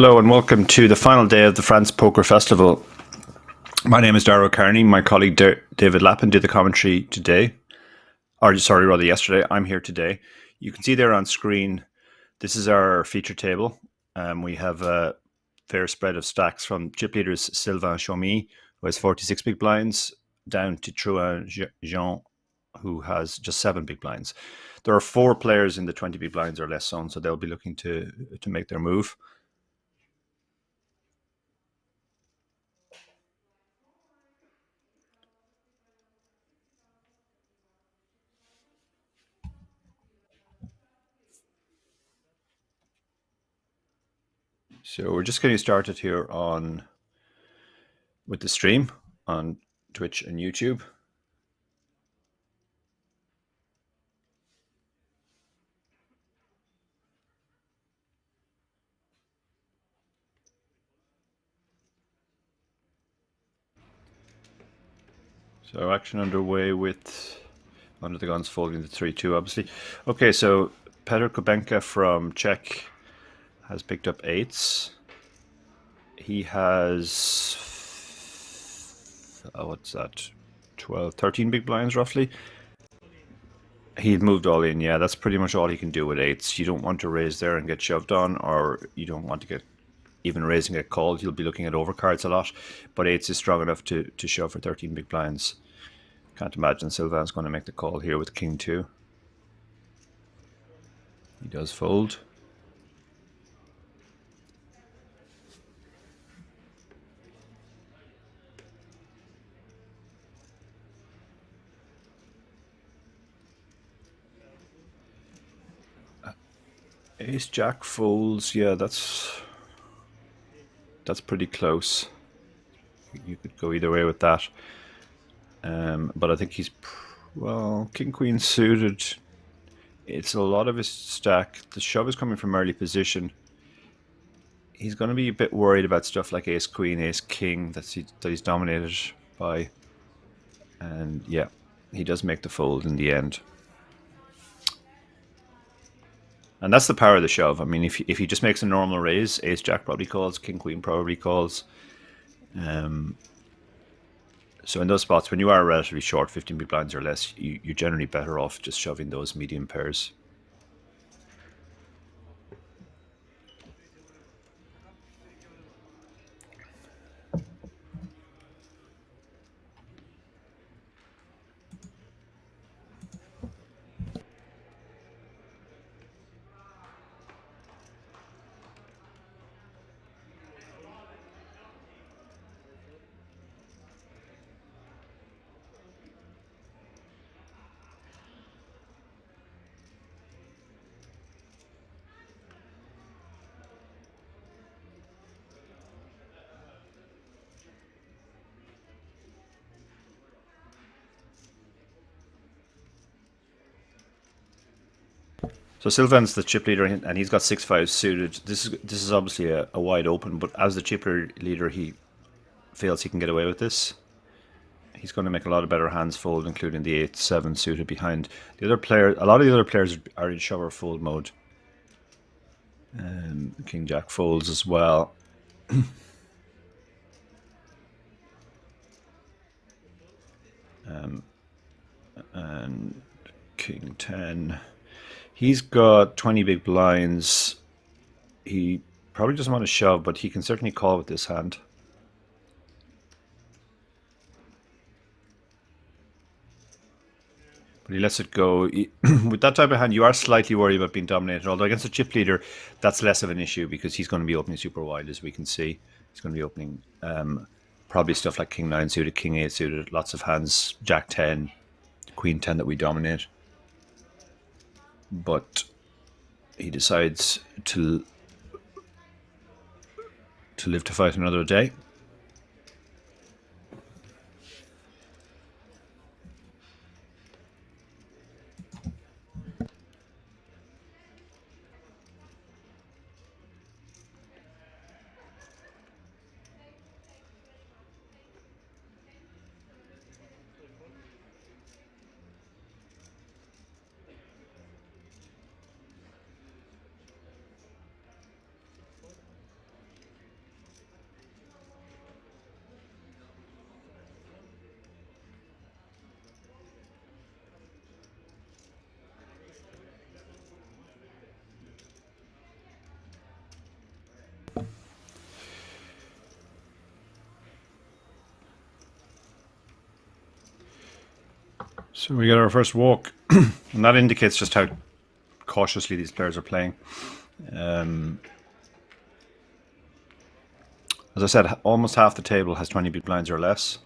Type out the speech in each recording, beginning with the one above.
Hello and welcome to the final day of the France Poker Festival. My name is Darragh Carney. My colleague David Lappin did the commentary today, or sorry, rather yesterday. I'm here today. You can see there on screen, this is our feature table. We have a fair spread of stacks from chip leaders Sylvain Chaumy, who has 46 big blinds, down to Truan Jean, who has just 7 big blinds. There are 4 players in the 20 big blinds or less zone, so they'll be looking to make their move. So we're just getting started here with the stream on Twitch and YouTube. So action underway with Under the Guns folding the 3-2, obviously. Okay, so Petr Kubenka from Czech has picked up 8s. He has, what's that, 12, 13 big blinds roughly. He'd moved all in, yeah, that's pretty much all he can do with 8s. You don't want to raise there and get shoved on, or you don't want to get even raising a call. You'll be looking at overcards a lot, but 8s is strong enough to shove for 13 big blinds. Can't imagine Sylvain's going to make the call here with King 2. He does fold. Ace Jack folds. Yeah, that's pretty close. You could go either way with that. But I think he's, well, King Queen suited. It's a lot of his stack. The shove is coming from early position. He's going to be a bit worried about stuff like Ace Queen, Ace King that he's dominated by. And yeah, he does make the fold in the end. And that's the power of the shove. I mean, if he just makes a normal raise, Ace Jack probably calls, King Queen probably calls. So in those spots, when you are relatively short, 15 big blinds or less, you're generally better off just shoving those medium pairs. So Sylvain's the chip leader, and he's got 6-5 suited. This is obviously a wide open, but as the chip leader, he feels he can get away with this. He's going to make a lot of better hands fold, including the 8-7 suited behind. The other player, a lot of the other players are in shove or fold mode. King Jack folds as well. And King 10. He's got 20 big blinds. He probably doesn't want to shove, but he can certainly call with this hand. But he lets it go. With that type of hand, you are slightly worried about being dominated. Although against a chip leader, that's less of an issue because he's going to be opening super wide, as we can see. He's going to be opening probably stuff like King 9 suited, King 8 suited, lots of hands, Jack 10, Queen 10 that we dominate. But he decides to live to fight another day. So we get our first walk, and that indicates just how cautiously these players are playing. As I said, almost half the table has 20 big blinds or less,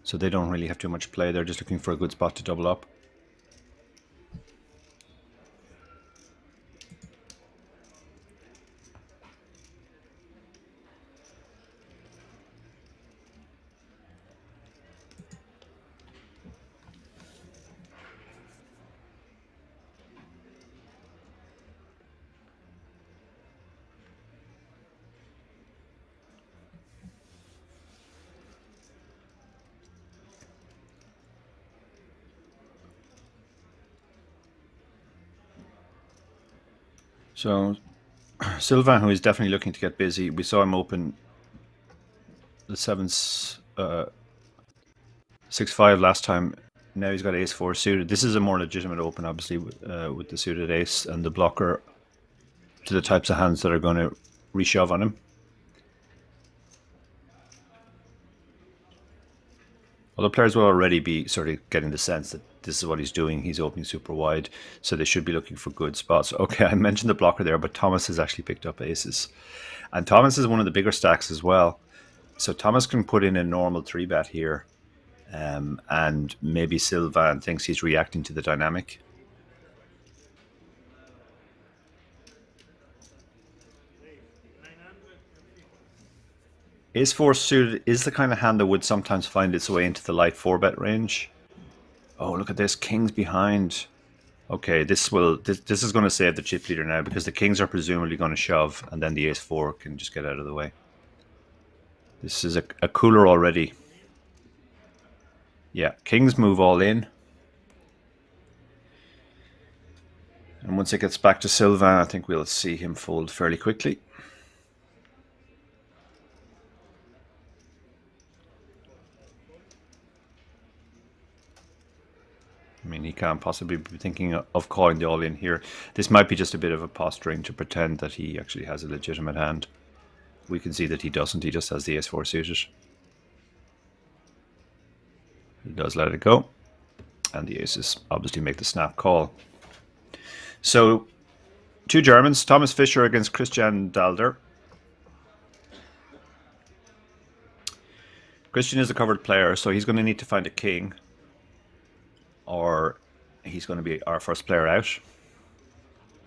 so they don't really have too much play. They're just looking for a good spot to double up. So Sylvain, who is definitely looking to get busy, we saw him open the 6-5 last time. Now he's got ace-4 suited. This is a more legitimate open, obviously, with the suited ace and the blocker to the types of hands that are going to reshove on him. Well, the players will already be sort of getting the sense that this is what he's doing. He's opening super wide, so they should be looking for good spots. Okay, I mentioned the blocker there, but Thomas has actually picked up aces. And Thomas is one of the bigger stacks as well. So Thomas can put in a normal 3-bet here. And maybe Sylvain thinks he's reacting to the dynamic. Ace-4 suited is the kind of hand that would sometimes find its way into the light 4-bet range. Oh, look at this. Kings behind. Okay, this is going to save the chip leader now, because the kings are presumably going to shove, and then the ace-4 can just get out of the way. This is a cooler already. Yeah, kings move all in. And once it gets back to Sylvain, I think we'll see him fold fairly quickly. I mean, he can't possibly be thinking of calling the all-in here. This might be just a bit of a posturing to pretend that he actually has a legitimate hand. We can see that he doesn't. He just has the ace-4 suited. He does let it go. And the aces obviously make the snap call. So, two Germans, Thomas Fischer against Christian Dalder. Christian is a covered player, so he's going to need to find a king, or he's going to be our first player out.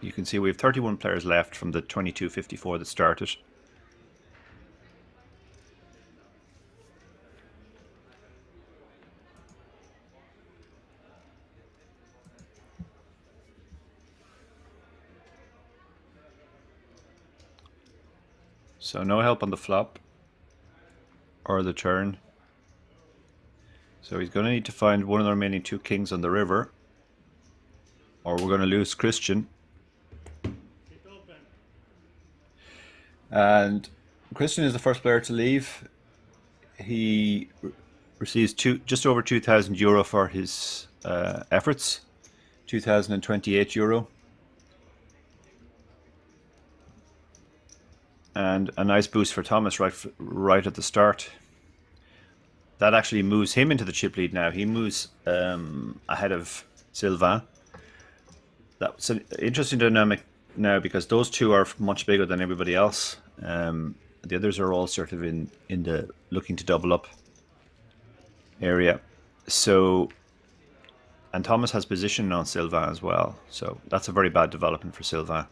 You can see we have 31 players left from the 22:54 that started. So no help on the flop or the turn. So he's going to need to find one of the remaining 2 kings on the river, or we're going to lose Christian. And Christian is the first player to leave. He receives just over €2,000 for his efforts, €2,028. And a nice boost for Thomas right at the start. That actually moves him into the chip lead now. He moves ahead of Sylvain. That's an interesting dynamic now, because those two are much bigger than everybody else. The others are all sort of in the looking to double up area. So, and Thomas has position on Sylvain as well. So that's a very bad development for Sylvain.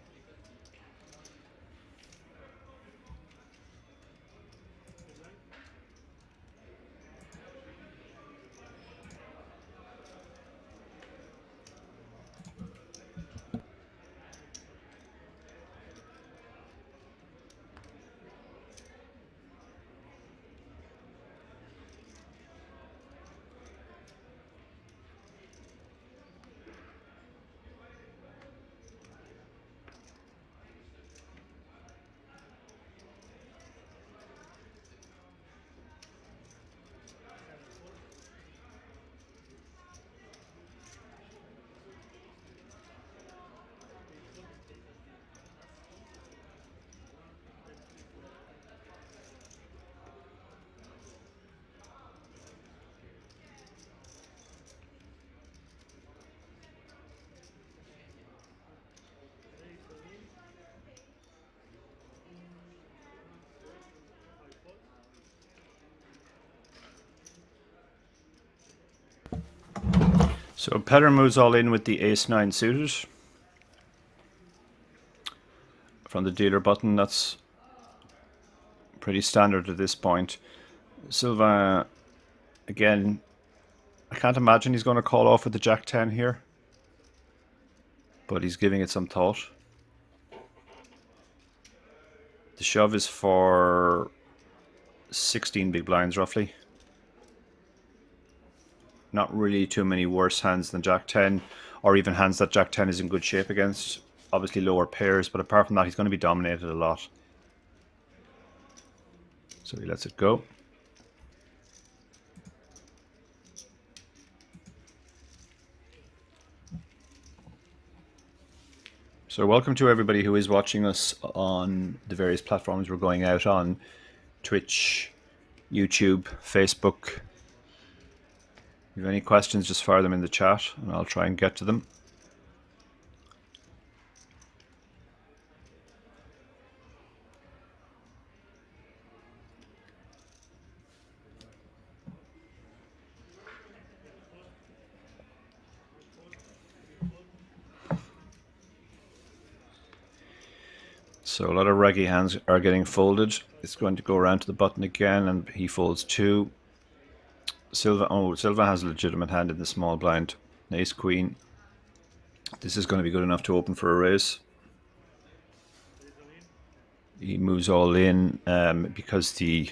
So Petter moves all in with the ace-9 suited. From the dealer button, that's pretty standard at this point. Silva, again, I can't imagine he's going to call off with the Jack-10 here. But he's giving it some thought. The shove is for 16 big blinds, roughly. Not really too many worse hands than Jack-10, or even hands that Jack-10 is in good shape against. Obviously lower pairs, but apart from that, he's going to be dominated a lot. So he lets it go. So welcome to everybody who is watching us on the various platforms we're going out on. Twitch, YouTube, Facebook. If you have any questions, just fire them in the chat and I'll try and get to them. So a lot of raggy hands are getting folded. It's going to go around to the button again and he folds 2. Silva has a legitimate hand in the small blind. Ace Queen. This is going to be good enough to open for a raise. He moves all in because the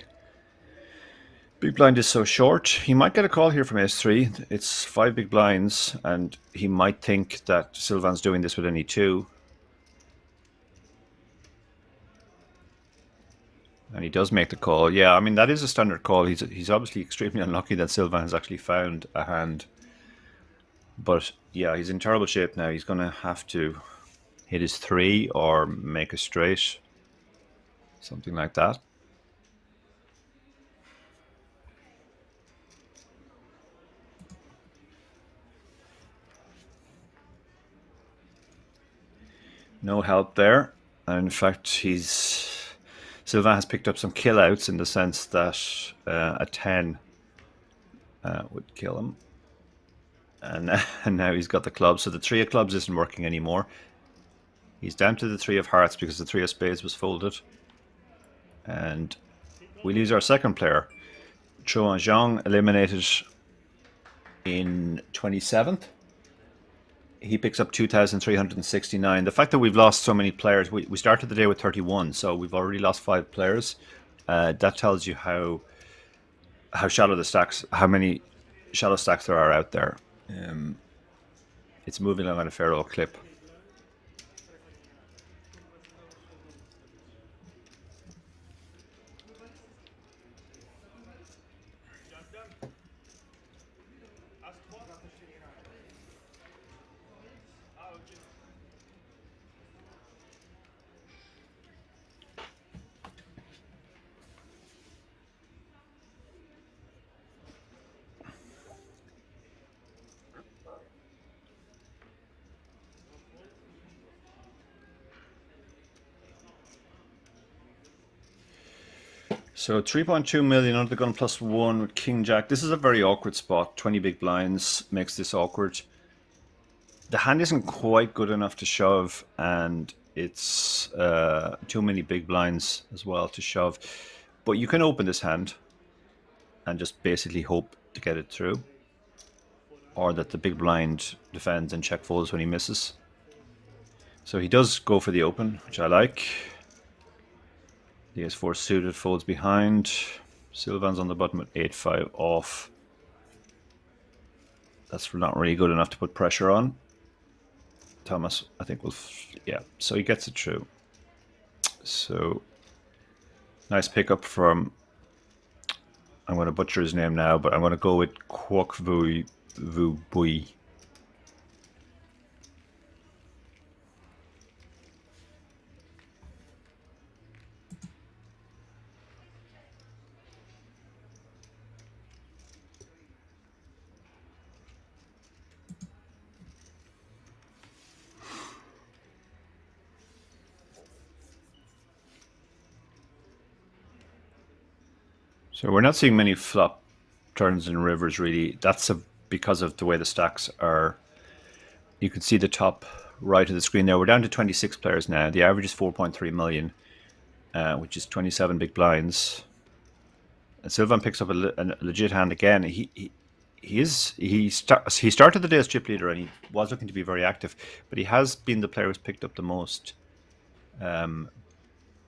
big blind is so short. He might get a call here from Ace 3. It's 5 big blinds and he might think that Silvan's doing this with any 2. And he does make the call. Yeah, I mean, that is a standard call. He's obviously extremely unlucky that Silva has actually found a hand. But yeah, he's in terrible shape now. He's going to have to hit his 3 or make a straight. Something like that. No help there. And in fact, Silva has picked up some kill outs in the sense that a 10 would kill him. And now he's got the club. So the 3 of clubs isn't working anymore. He's down to the 3 of hearts because the 3 of spades was folded. And we lose our second player. Chuan Zhang eliminated in 27th. He picks up 2,369. The fact that we've lost so many players, we started the day with 31, so we've already lost 5 players. That tells you how shallow the stacks, how many shallow stacks there are out there. It's moving along at a fair old clip. So 3.2 million under the gun +1 with King Jack. This is a very awkward spot. 20 big blinds makes this awkward. The hand isn't quite good enough to shove, and it's too many big blinds as well to shove. But you can open this hand and just basically hope to get it through, or that the big blind defends and check folds when he misses. So he does go for the open, which I like. The Ace-4 suited folds behind. Silvan's on the button with 8-5 off. That's not really good enough to put pressure on. Thomas, I think, will... Yeah, so he gets it through. So, nice pickup from... I'm going to butcher his name now, but I'm going to go with Kwok Vu Bui. So we're not seeing many flop turns and rivers really. That's a because of the way the stacks are. You can see the top right of the screen there. We're down to 26 players now. The average is 4.3 million, which is 27 big blinds. And Sylvan picks up a legit hand again. He started the day as chip leader and he was looking to be very active, but he has been the player who's picked up the most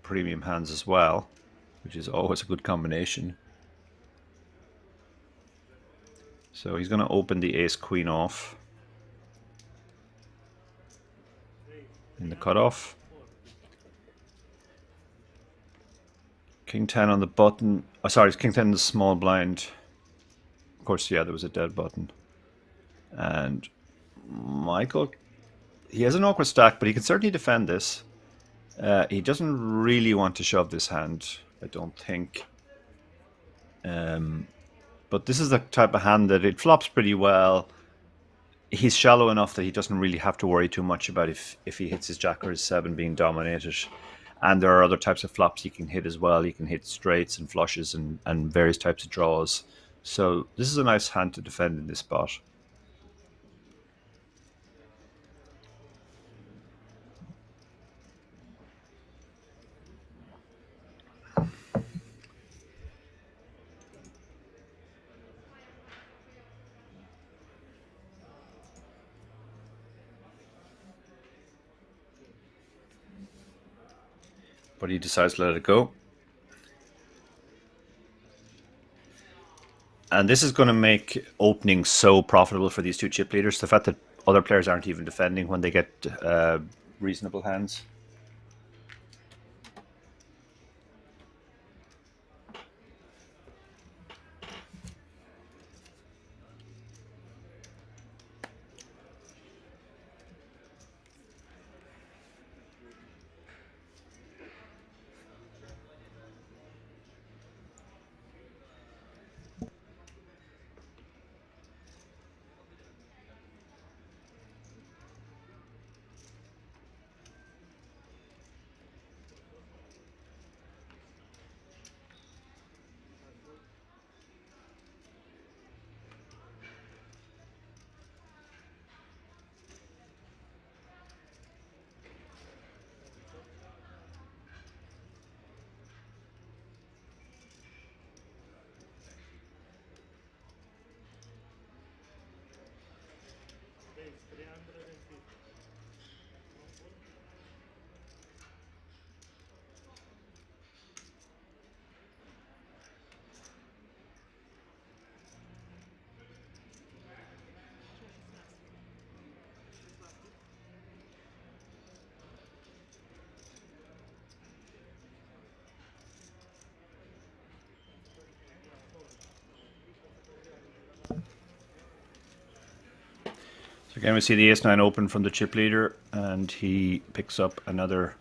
premium hands as well, which is always a good combination. So he's going to open the ace queen off in the cutoff. King 10 on the button. Oh, sorry, it's King 10 in the small blind. Of course, yeah, there was a dead button. And Michael, he has an awkward stack, but he can certainly defend this. He doesn't really want to shove this hand, I don't think. But this is the type of hand that it flops pretty well. He's shallow enough that he doesn't really have to worry too much about if he hits his jack or his 7 being dominated. And there are other types of flops he can hit as well. He can hit straights and flushes and various types of draws. So this is a nice hand to defend in this spot. But he decides to let it go. And this is going to make opening so profitable for these two chip leaders. The fact that other players aren't even defending when they get reasonable hands. So again, we see the ace-9 open from the chip leader, and he picks up another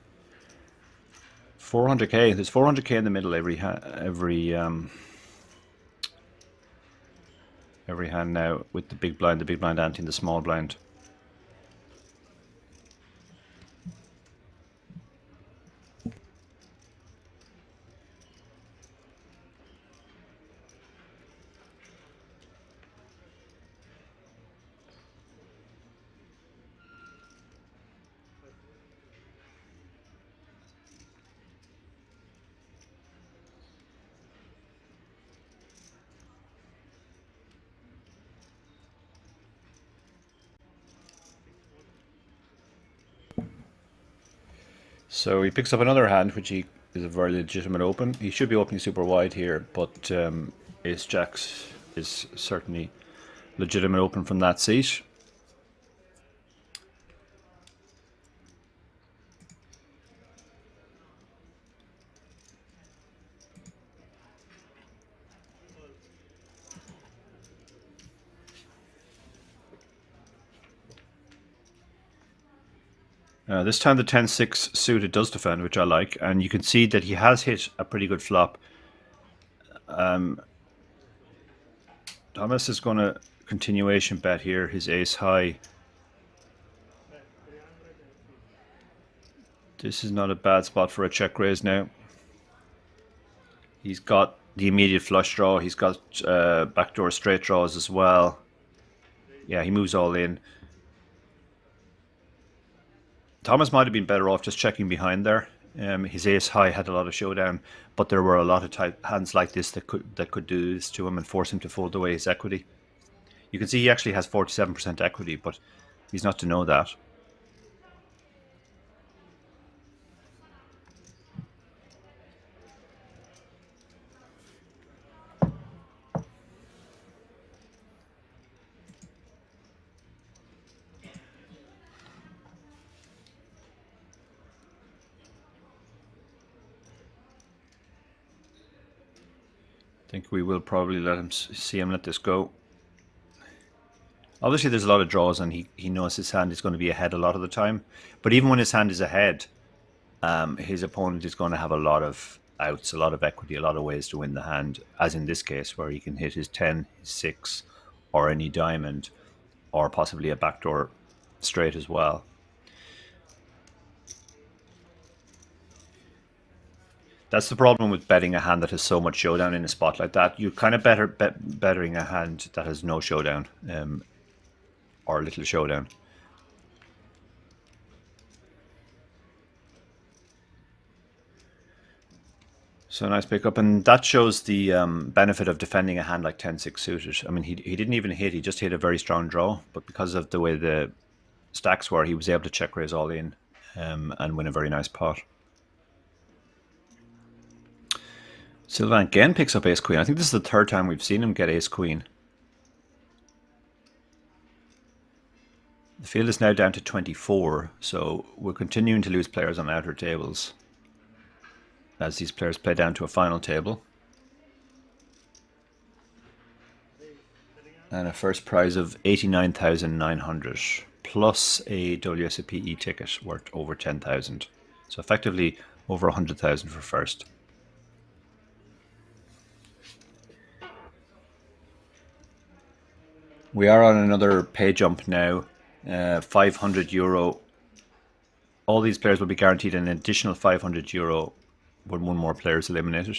400k. There's 400k in the middle every hand now, with the big blind ante and the small blind. So he picks up another hand, which is a very legitimate open. He should be opening super wide here, but ace jacks is certainly legitimate open from that seat. This time the 10-6 suited does defend, which I like, and you can see that he has hit a pretty good flop. Thomas is going to continuation bet here, his ace high. This is not a bad spot for a check raise now. He's got the immediate flush draw, he's got backdoor straight draws as well. Yeah, he moves all in. Thomas might have been better off just checking behind there. His ace high had a lot of showdown, but there were a lot of hands like this that could do this to him and force him to fold away his equity. You can see he actually has 47% equity, but he's not to know that. I think we will probably let him see him let this go. Obviously, there's a lot of draws, and he knows his hand is going to be ahead a lot of the time. But even when his hand is ahead, his opponent is going to have a lot of outs, a lot of equity, a lot of ways to win the hand, as in this case, where he can hit his 10, his 6, or any diamond, or possibly a backdoor straight as well. That's the problem with betting a hand that has so much showdown in a spot like that. You're kind of bettering a hand that has no showdown, or little showdown. So nice pickup, and that shows the benefit of defending a hand like 10-6 suited. I mean, he didn't even hit; he just hit a very strong draw. But because of the way the stacks were, he was able to check raise all in and win a very nice pot. Sylvain again picks up ace queen. I think this is the third time we've seen him get ace queen. The field is now down to 24, so we're continuing to lose players on outer tables as these players play down to a final table. And a first prize of 89,900 plus a WSOP e-ticket worth over 10,000. So effectively over 100,000 for first. We are on another pay jump now, €500. All these players will be guaranteed an additional €500 when one more player is eliminated.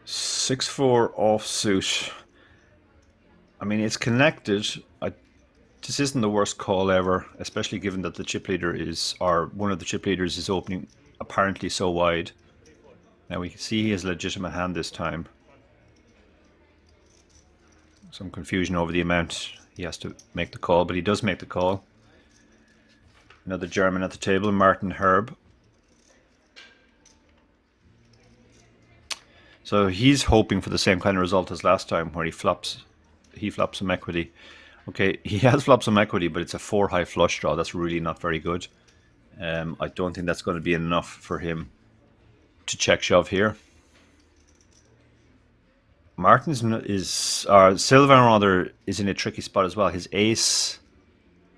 Six-four offsuit. I mean, it's connected. This isn't the worst call ever, especially given that the chip leader is, or one of the chip leaders is opening apparently so wide. Now we can see he has a legitimate hand this time. Some confusion over the amount he has to make the call, but he does make the call. Another German at the table, Martin Herb. So he's hoping for the same kind of result as last time, where he flops some equity. Okay, he has flopped some equity, but it's a 4 high flush draw. That's really not very good. I don't think that's going to be enough for him to check shove here. Sylvain rather is in a tricky spot as well. His ace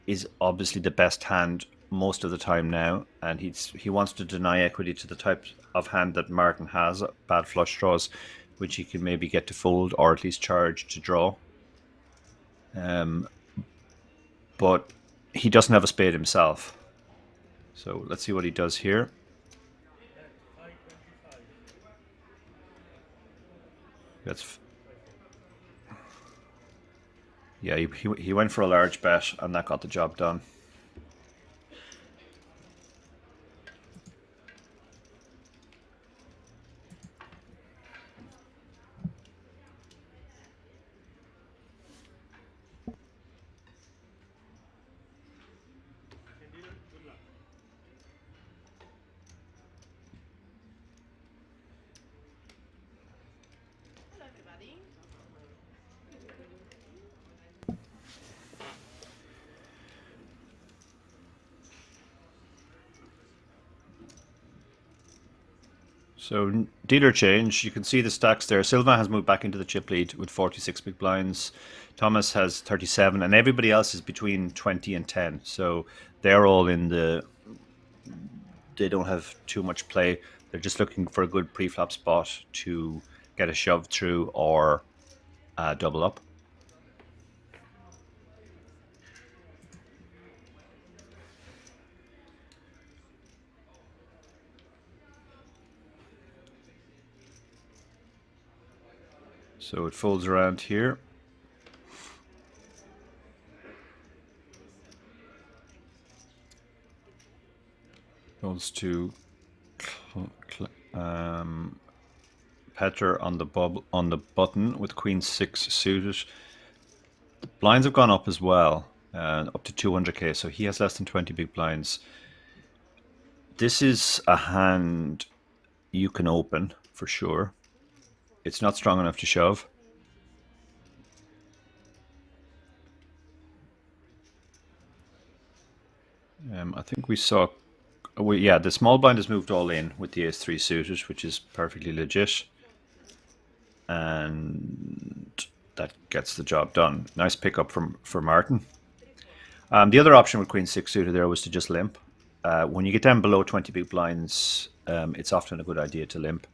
is obviously the best hand most of the time now, and he wants to deny equity to the type of hand that Martin has, bad flush draws, which he can maybe get to fold or at least charge to draw. But he doesn't have a spade himself. So let's see what he does here. Yeah, he went for a large bet, and that got the job done. So dealer change, you can see the stacks there. Sylvain has moved back into the chip lead with 46 big blinds. Thomas has 37, and everybody else is between 20 and 10. So they're all in they don't have too much play. They're just looking for a good pre-flop spot to get a shove through or double up. So it folds around here. Goes to Petter on the button with Queen 6 suited. The blinds have gone up as well, up to 200k. So he has less than 20 big blinds. This is a hand you can open for sure. It's not strong enough to shove. I think we saw, yeah, the small blind has moved all in with the ace-3 suited, which is perfectly legit. And that gets the job done. Nice pickup for Martin. The other option with Queen 6 suited there was to just limp. When you get down below 20 big blinds, it's often a good idea to limp.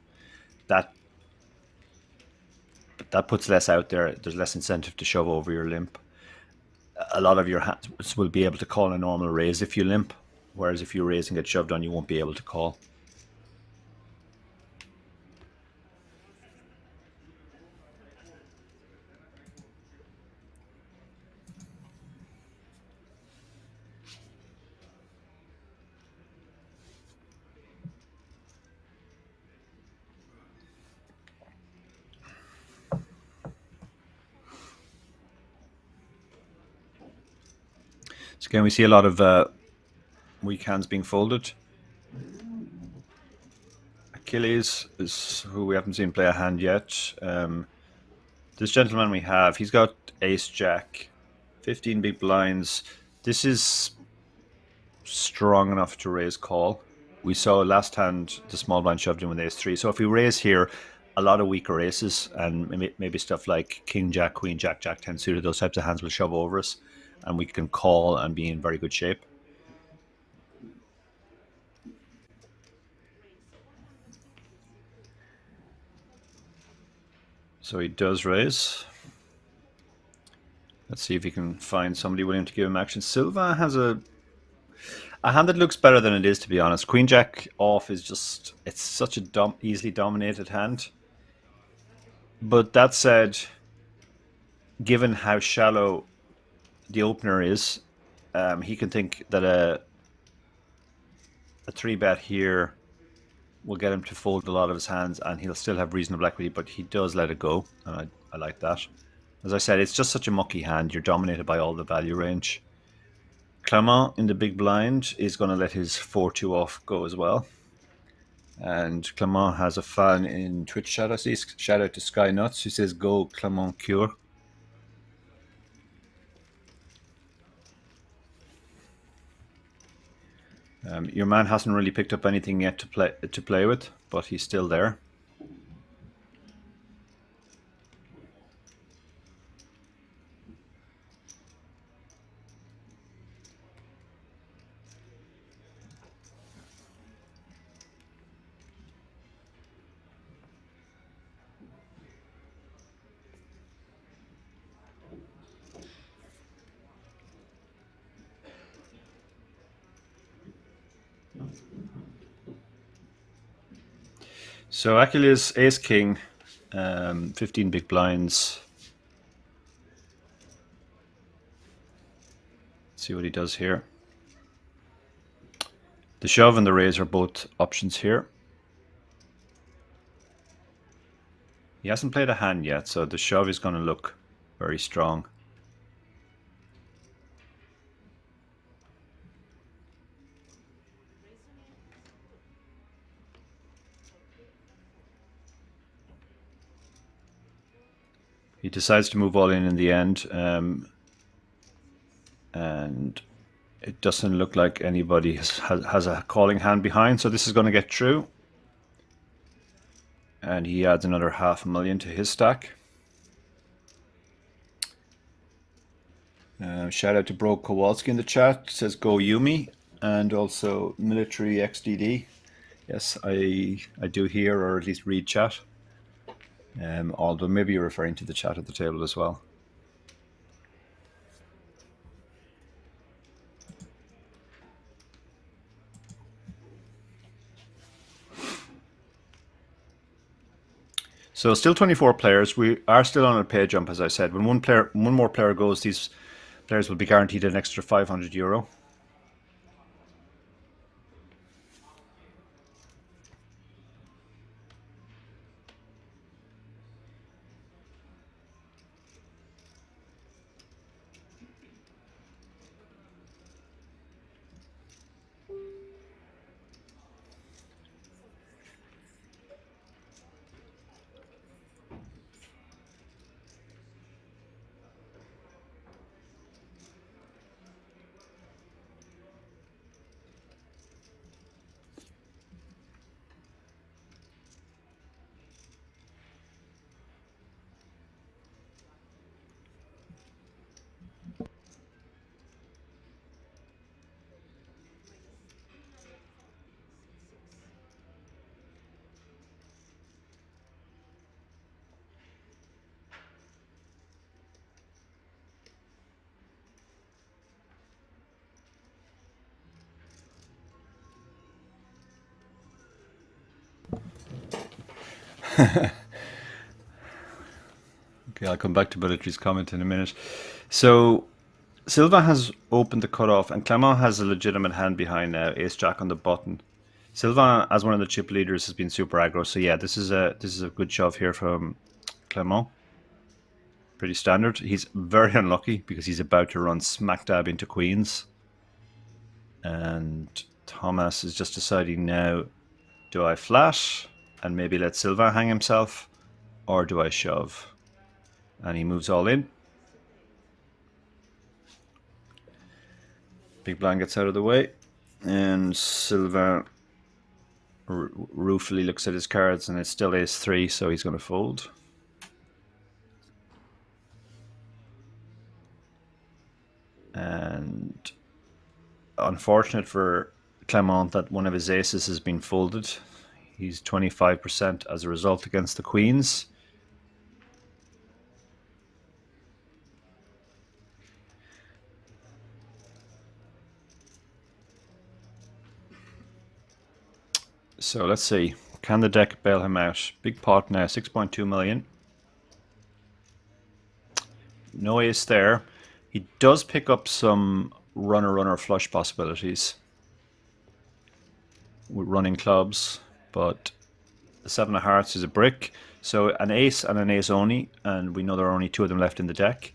That puts less out there. There's less incentive to shove over your limp. A lot of your hands will be able to call a normal raise if you limp, whereas if you raise and get shoved on, you won't be able to call. So again, we see a lot of weak hands being folded. Achilles is who we haven't seen play a hand yet. This gentleman we have, he's got ace jack, 15 big blinds. This is strong enough to raise call. We saw last hand the small blind shoved in with ace-3. So if we raise here, a lot of weaker aces and maybe stuff like king jack, queen jack, jack 10 suited, those types of hands will shove over us, and we can call and be in very good shape. So he does raise. Let's see if he can find somebody willing to give him action. Silva has a hand that looks better than it is, to be honest. Queen jack off is just, it's such a easily dominated hand. But that said, given how shallow the opener is, he can think that a 3-bet here will get him to fold a lot of his hands, and he'll still have reasonable equity, but he does let it go, and I like that. As I said, it's just such a mucky hand. You're dominated by all the value range. Clement in the big blind is going to let his 4-2 off go as well. And Clement has a fan in Twitch chat. I see, shout out to Sky Nuts, who says, "Go Clement Cure." Your man hasn't really picked up anything yet to play with, but he's still there. So Achilles, ace king, 15 big blinds. Let's see what he does here. The shove and the raise are both options here. He hasn't played a hand yet, so the shove is going to look very strong. He decides to move all in the end, and it doesn't look like anybody has a calling hand behind, so this is going to get through. And he adds another 500,000 to his stack. Shout out to Bro Kowalski in the chat, says "Go Yumi," and also Military XDD. Yes, I do hear, or at least read chat. Although maybe you're referring to the chat at the table as well. So still 24 players. We are still on a pay jump, as I said. When one more player goes, these players will be guaranteed an extra €500. Okay, I'll come back to Military's comment in a minute. So Silva has opened the cutoff, and Clement has a legitimate hand behind now. Ace Jack on the button. Silva, as one of the chip leaders, has been super aggro. So yeah, this is a good shove here from Clement. Pretty standard. He's very unlucky because he's about to run smack dab into queens, and Thomas is just deciding now: do I flash and maybe let Silva hang himself, or do I shove? And he moves all in. Big blind gets out of the way, and Silva ruefully looks at his cards, and it's still ace-3, so he's going to fold. And unfortunate for Clement that one of his aces has been folded. He's 25% as a result against the queens. So let's see. Can the deck bail him out? Big pot now, 6.2 million. No ace there. He does pick up some runner flush possibilities with running clubs, but the 7 of hearts is a brick. So an ace and an ace only, and we know there are only 2 of them left in the deck.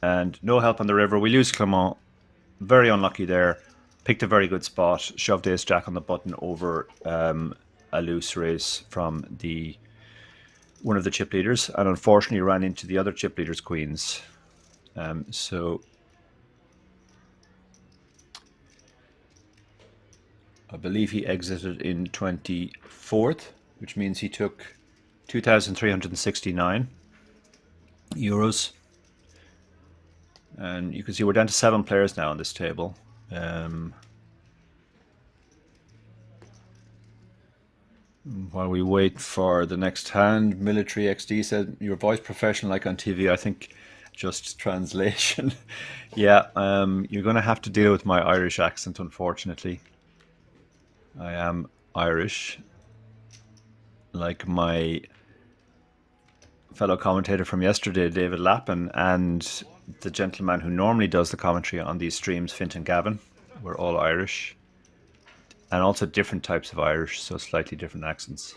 And no help on the river. We lose Clement. Very unlucky there. Picked a very good spot. Shoved ace jack on the button over a loose raise from one of the chip leaders, and unfortunately ran into the other chip leader's queens. So I believe he exited in 24th, which means he took 2,369 euros. And you can see we're down to 7 players now on this table. While we wait for the next hand, Military XD said, your voice professional like on TV. I think just translation. Yeah, you're going to have to deal with my Irish accent, unfortunately. I am Irish, like my fellow commentator from yesterday, David Lappin, and the gentleman who normally does the commentary on these streams, Fintan Gavin. We're all Irish, and also different types of Irish, so slightly different accents.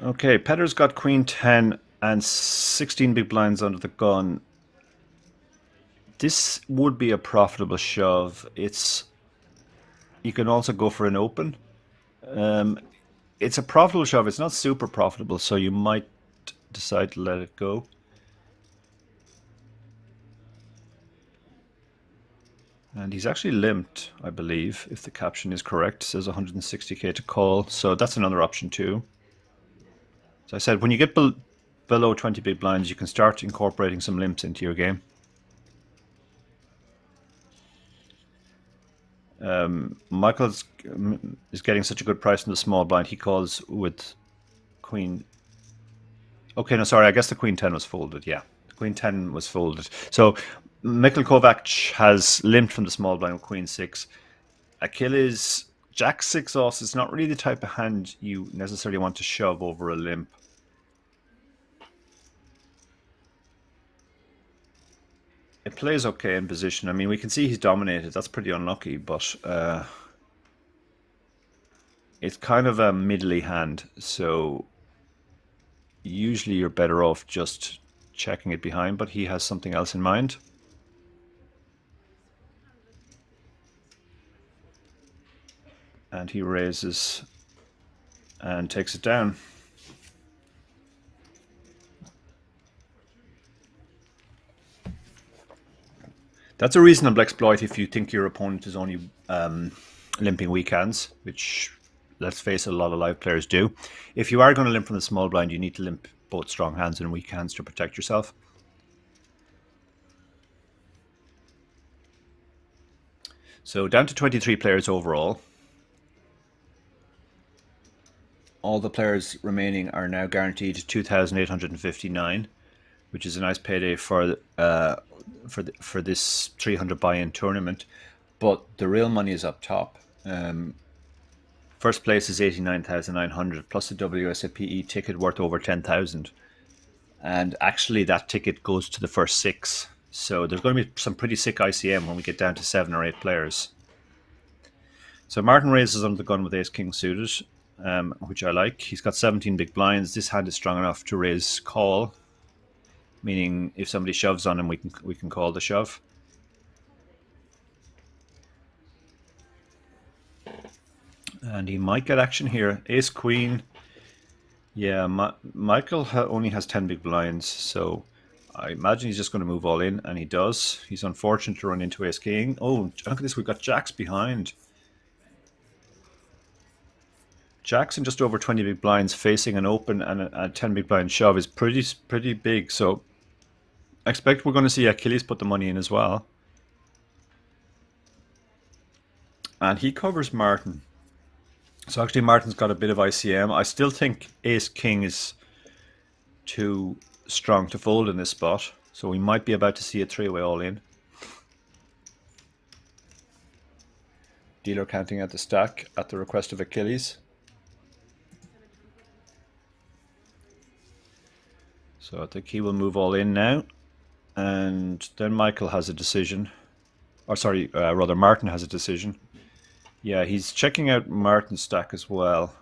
Okay, Petter's got queen 10 and 16 big blinds under the gun. This would be a profitable shove. You can also go for an open. It's a profitable shove. It's not super profitable, so you might decide to let it go. And he's actually limped, I believe, if the caption is correct. It says 160k to call, so that's another option too. As I said, when you get below 20 big blinds, you can start incorporating some limps into your game. Michael is getting such a good price in the small blind. He calls with queen Okay, no, sorry. I guess the Queen 10 was folded. Yeah, the Queen 10 was folded. So Mikhail Kovac has limped from the small blind with Queen 6. Achilles, Jack 6 offs is not really the type of hand you necessarily want to shove over a limp. It plays okay in position. I mean, we can see he's dominated. That's pretty unlucky, but it's kind of a middly hand. So usually you're better off just checking it behind, but he has something else in mind. And he raises and takes it down. That's a reasonable exploit if you think your opponent is only limping weak hands, which, let's face it, a lot of live players do. If you are going to limp from the small blind, you need to limp both strong hands and weak hands to protect yourself. So down to 23 players overall. All the players remaining are now guaranteed 2,859, which is a nice payday for this 300 buy-in tournament. But the real money is up top. First place is 89,900 plus a WSOP ticket worth over 10,000. And actually that ticket goes to the first 6. So there's going to be some pretty sick ICM when we get down to 7 or 8 players. So Martin raises under the gun with ace-king suited, which I like. He's got 17 big blinds. This hand is strong enough to raise call, meaning if somebody shoves on him, we can call the shove. And he might get action here. Ace queen. Yeah, Michael only has 10 big blinds, so I imagine he's just going to move all in, and he does. He's unfortunate to run into ace king. Oh, look at this. We've got jacks behind. Jacks and just over 20 big blinds facing an open and a 10 big blind shove is pretty big. So I expect we're going to see Achilles put the money in as well. And he covers Martin. So actually Martin's got a bit of ICM. I still think ace king is too strong to fold in this spot. So we might be about to see a 3-way all in. Dealer counting out the stack at the request of Achilles. So I think he will move all in now. And then Michael has a decision. Or sorry, rather Martin has a decision. Yeah, he's checking out Martin's stack as well.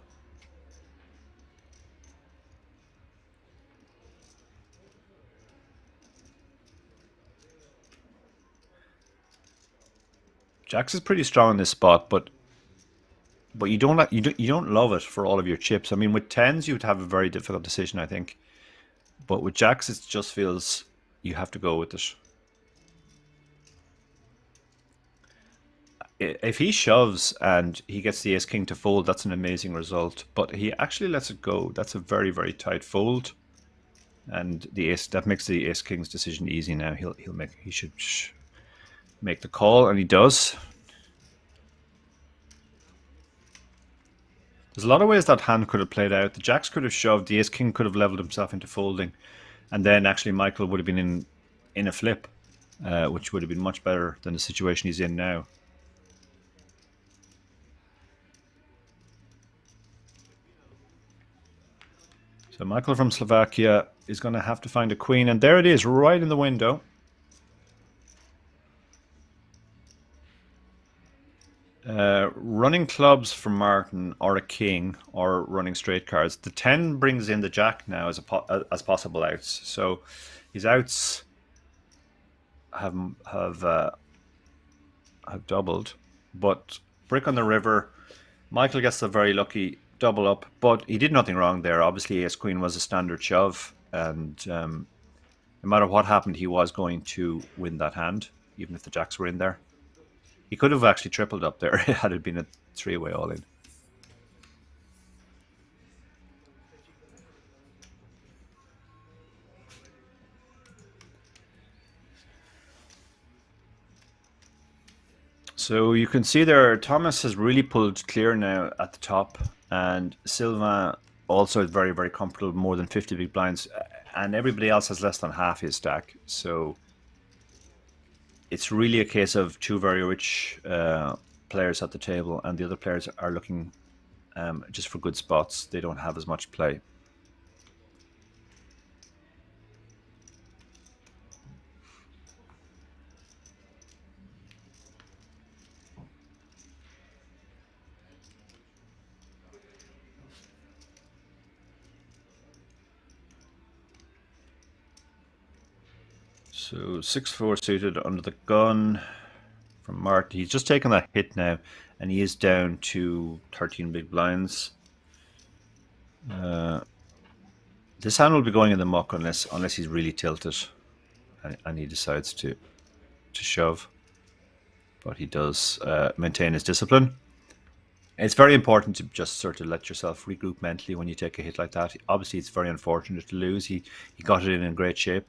Jacks is pretty strong in this spot, but you don't love it for all of your chips. I mean, with tens you would have a very difficult decision, I think. But with jacks, it just feels you have to go with it. If he shoves and he gets the ace king to fold, that's an amazing result. But he actually lets it go. That's a very, very tight fold, and that makes the ace king's decision easy now. He should make the call, and he does. There's a lot of ways that hand could have played out. The jacks could have shoved. The ace king could have leveled himself into folding, and then actually Michael would have been in a flip, which would have been much better than the situation he's in now. So Michael from Slovakia is going to have to find a queen, and there it is, right in the window. Running clubs for Martin, or a king, or running straight cards. The 10 brings in the jack now as possible outs. So his outs have doubled, but brick on the river. Michael gets the very lucky double up, but he did nothing wrong there. Obviously, ace queen was a standard shove, and no matter what happened, he was going to win that hand, even if the jacks were in there. He could have actually tripled up there had it been a 3-way all in. So you can see there, Thomas has really pulled clear now at the top, and Sylvain also very, very comfortable, more than 50 big blinds, and everybody else has less than half his stack. So it's really a case of two very rich players at the table, and the other players are looking just for good spots. They don't have as much play. So 6-4 suited under the gun from Martin. He's just taken that hit now, and he is down to 13 big blinds. This hand will be going in the muck unless he's really tilted, and he decides to shove. But he does maintain his discipline. It's very important to just sort of let yourself regroup mentally when you take a hit like that. Obviously, it's very unfortunate to lose. He got it in great shape.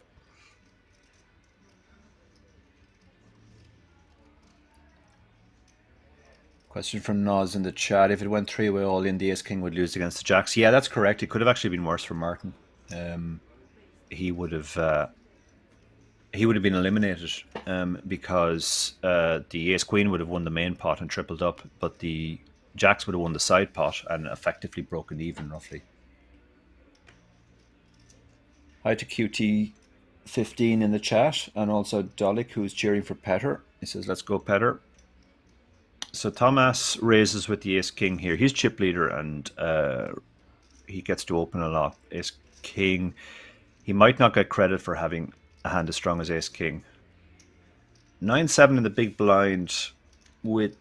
Question from Noz in the chat: if it went 3-way all in, the Ace King would lose against the Jacks. Yeah, that's correct. It could have actually been worse for Martin. He would have been eliminated because the Ace Queen would have won the main pot and tripled up, but the Jacks would have won the side pot and effectively broken even, roughly. Hi to QT15 in the chat, and also Dolik, who's cheering for Petter. He says, let's go, Petter. So Thomas raises with the Ace King here. He's chip leader, and he gets to open a lot. Ace King, he might not get credit for having a hand as strong as Ace King. 9-7 in the big blind with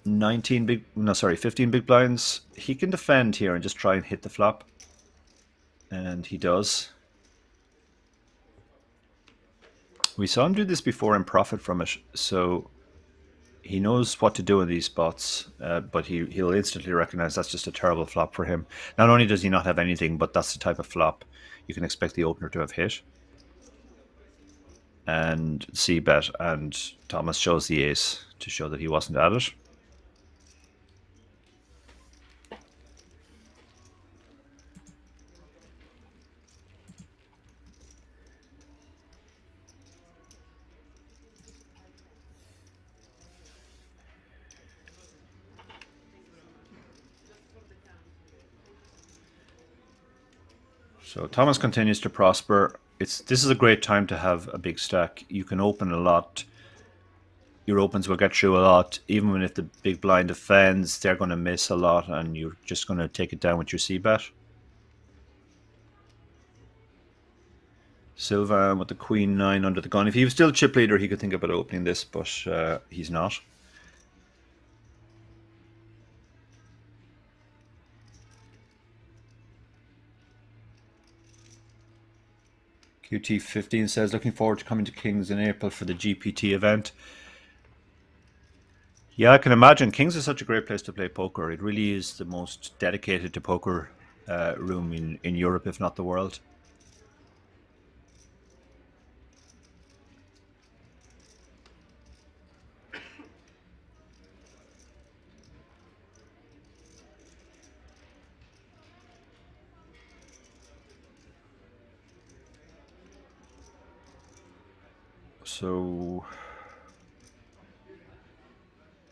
15 big blinds. He can defend here and just try and hit the flop. And he does. We saw him do this before and profit from it. So he knows what to do in these spots, but he'll instantly recognize that's just a terrible flop for him. Not only does he not have anything, but that's the type of flop you can expect the opener to have hit. And c-bet, and Thomas shows the ace to show that he wasn't at it. So Thomas continues to prosper. This is a great time to have a big stack. You can open a lot. Your opens will get through a lot. Even if the big blind defends, they're going to miss a lot, and you're just going to take it down with your c-bet. Sylvain with the Queen 9 under the gun. If he was still chip leader, he could think about opening this, but he's not. QT15 says, looking forward to coming to Kings in April for the GPT event. Yeah, I can imagine. Kings is such a great place to play poker. It really is the most dedicated to poker room in Europe, if not the world. So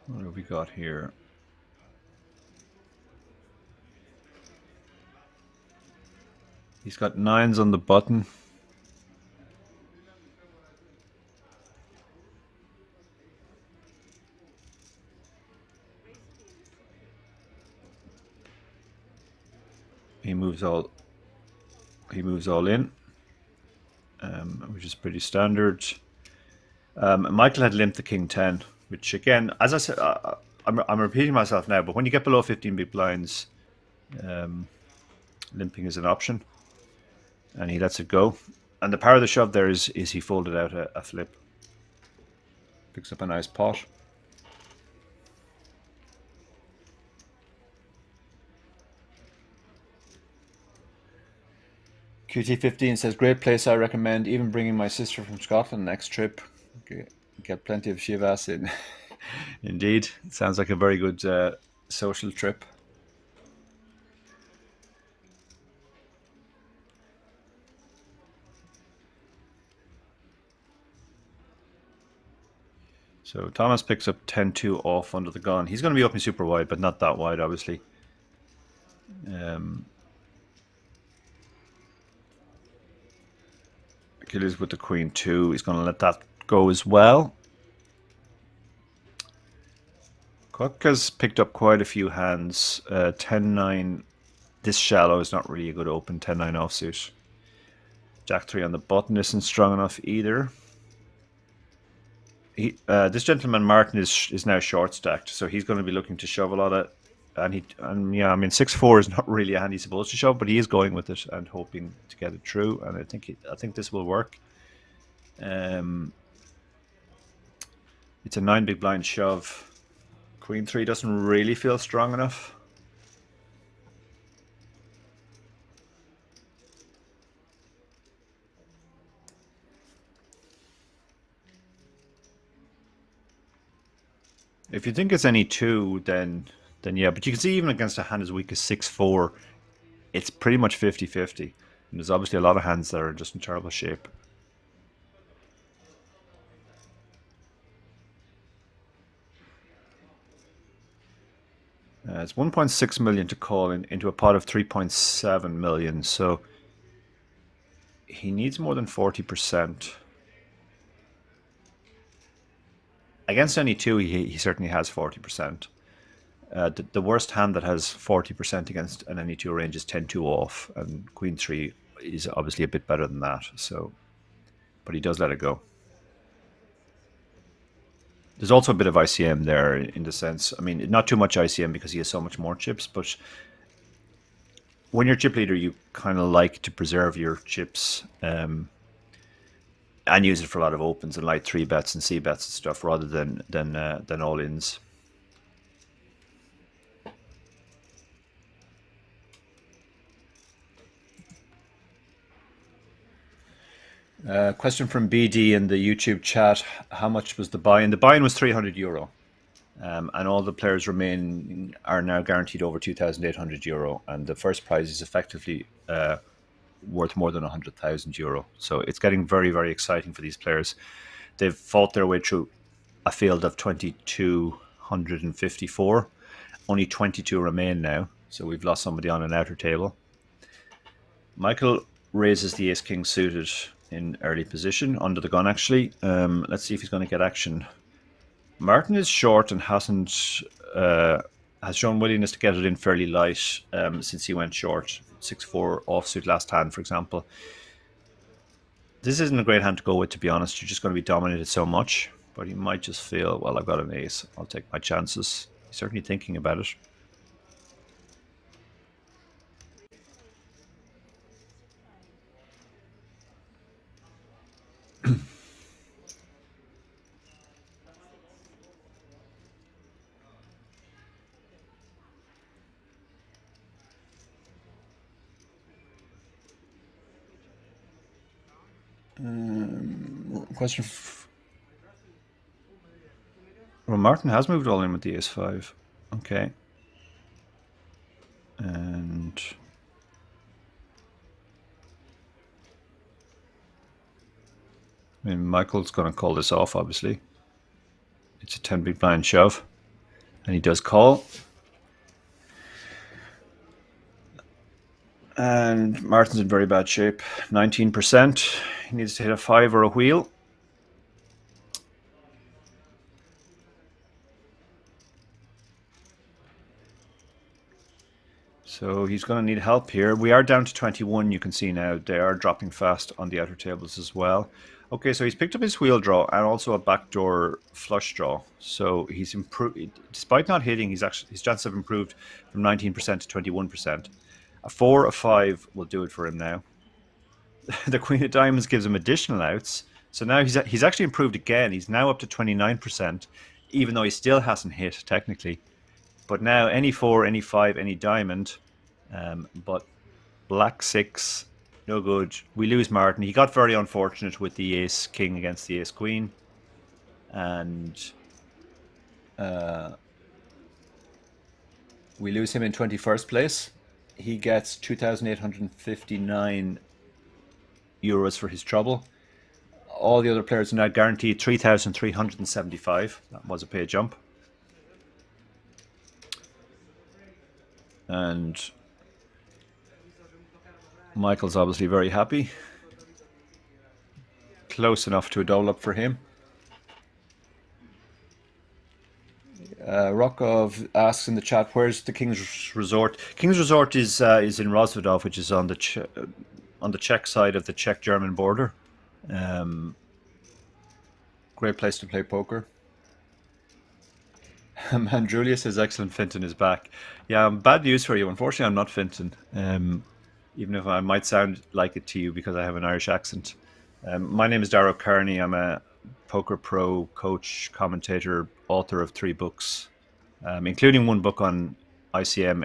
what have we got here? He's got 9s on the button. He moves all in, which is pretty standard. Michael had limped the King 10, which again, as I said, I'm repeating myself now, but when you get below 15 big blinds, limping is an option, and he lets it go. And the power of the shove there is he folded out a flip, picks up a nice pot. QT15 says, great place, I recommend, even bringing my sister from Scotland next trip. Get plenty of Shivas in. Indeed, it sounds like a very good social trip. So Thomas picks up 10-2 off under the gun. He's going to be opening super wide, but not that wide, obviously. Achilles with the queen 2. He's going to let that go as well. Cook has picked up quite a few hands. 10-9. This shallow is not really a good open. 10-9 offsuit. Jack 3 on the button isn't strong enough either. This gentleman Martin is now short stacked, so he's going to be looking to shove a lot of. And yeah, I mean 6-4 is not really a hand he's supposed to shove, but he is going with it and hoping to get it through. And I think this will work. It's a 9 big blind shove. Queen 3 doesn't really feel strong enough. If you think it's any 2, then yeah. But you can see even against a hand as weak as 6-4, it's pretty much 50-50. And there's obviously a lot of hands that are just in terrible shape. It's 1.6 million to call into a pot of 3.7 million, so he needs more than 40%. Against any 2, he certainly has 40%. The worst hand that has 40% against an any 2 range is 10-2 off, and Queen 3 is obviously a bit better than that. So, but he does let it go. There's also a bit of ICM there in the sense, I mean, not too much ICM because he has so much more chips, but when you're chip leader, you kind of like to preserve your chips and use it for a lot of opens and light 3 bets and C bets and stuff rather than all ins. Question from BD in the YouTube chat. How much was the buy-in? The buy-in was €300. And all the players are now guaranteed over €2,800. And the first prize is effectively worth more than €100,000. So it's getting very, very exciting for these players. They've fought their way through a field of 2,254. Only 22 remain now. So we've lost somebody on an outer table. Michael raises the ace-king suited in early position, under the gun actually. Let's see if he's going to get action. Martin is short and has shown willingness to get it in fairly light since he went short. 6-4 offsuit last hand, for example. This isn't a great hand to go with, to be honest. You're just going to be dominated so much. But he might just feel, well, I've got an ace. I'll take my chances. He's certainly thinking about it. Question. Well, Martin has moved all in with the ace-5. Okay. And I mean, Michael's going to call this off, obviously. It's a 10 big blind shove. And he does call. And Martin's in very bad shape. 19%. He needs to hit a 5 or a wheel. So he's going to need help here. We are down to 21, you can see now. They are dropping fast on the outer tables as well. Okay, so he's picked up his wheel draw and also a backdoor flush draw. So he's improved. Despite not hitting, his chances have improved from 19% to 21%. A 4, a 5 will do it for him now. The Queen of Diamonds gives him additional outs. So now he's actually improved again. He's now up to 29%, even though he still hasn't hit, technically. But now any 4, any 5, any diamond. But black 6, no good. We lose Martin. He got very unfortunate with the ace-king against the ace-queen. And we lose him in 21st place. He gets 2,859 euros for his trouble. all the other players are now guaranteed 3,375. That was a pay jump. And Michael's obviously very happy. Close enough to a double up for him. Rokov asks in the chat, "Where's the King's Resort?" King's Resort is in Rozvadov, which is on the Czech side of the Czech-German border. Great place to play poker. Man, Julia says, "Excellent, Finton is back." Yeah, bad news for you. Unfortunately, I'm not Finton. Even if I might sound like it to you because I have an Irish accent. My name is Darrow Kearney. I'm a poker pro, coach, commentator, author of 3 books, including one book on ICM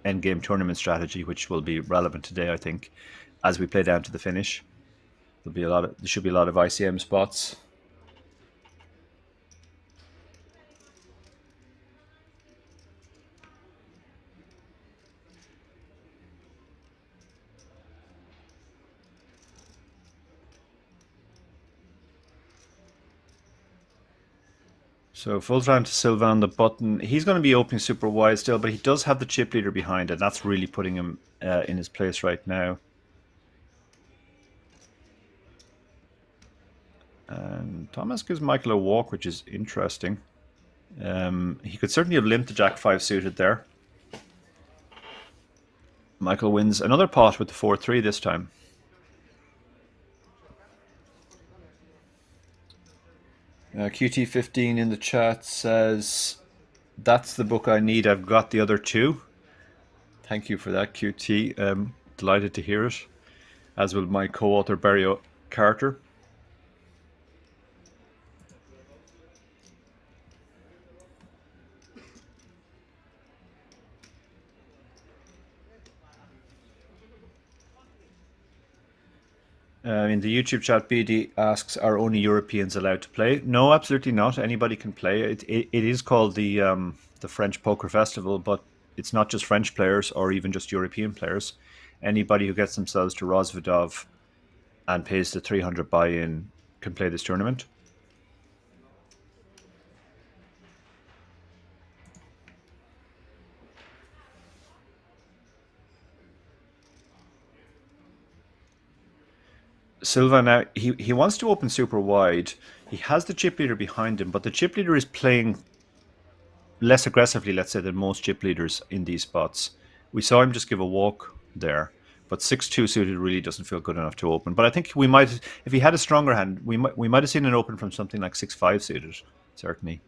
endgame tournament strategy, which will be relevant today, I think, as we play down to the finish. There should be a lot of ICM spots. So full time to Silva on the button. He's going to be opening super wide still, but he does have the chip leader behind it. That's really putting him in his place right now. And Thomas gives Michael a walk, which is interesting. He could certainly have limped the Jack 5 suited there. Michael wins another pot with the 4-3 this time. QT15 in the chat says, "That's the book I need. I've got the other 2. Thank you for that, QT. Delighted to hear it, as will my co-author Barry Carter. In the YouTube chat, BD asks, "Are only Europeans allowed to play?" No, absolutely not. Anybody can play. It is called the French Poker Festival, but it's not just French players or even just European players. Anybody who gets themselves to Rozvadov and pays the 300 buy-in can play this tournament. Silva now, he wants to open super wide. He has the chip leader behind him, but the chip leader is playing less aggressively, let's say, than most chip leaders in these spots. We saw him just give a walk there, but 6-2 suited really doesn't feel good enough to open. But I think we might, if he had a stronger hand, we might have seen an open from something like 6-5 suited, certainly.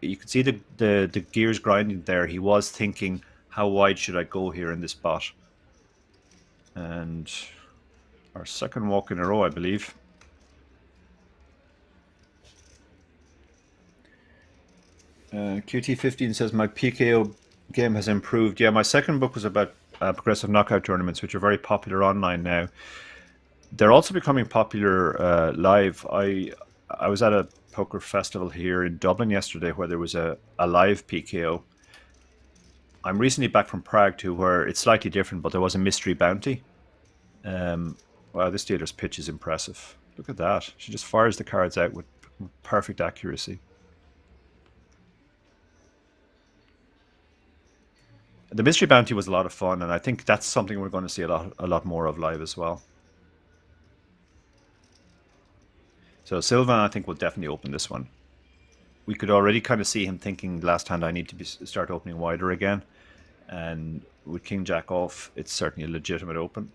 You can see the gears grinding there. He was thinking, how wide should I go here in this spot? And our second walk in a row, I believe. QT15 says, "My PKO game has improved." Yeah, my second book was about progressive knockout tournaments, which are very popular online now. They're also becoming popular live. I was at a poker festival here in Dublin yesterday where there was a live PKO. I'm recently back from Prague too, where it's slightly different, but there was a mystery bounty. Wow, this dealer's pitch is impressive. Look at that. She just fires the cards out with perfect accuracy. The mystery bounty was a lot of fun, and I think that's something we're going to see a lot more of live as well. So Sylvain, I think, will definitely open this one. We could already kind of see him thinking, last hand I need to start opening wider again. And with King Jack off, it's certainly a legitimate open.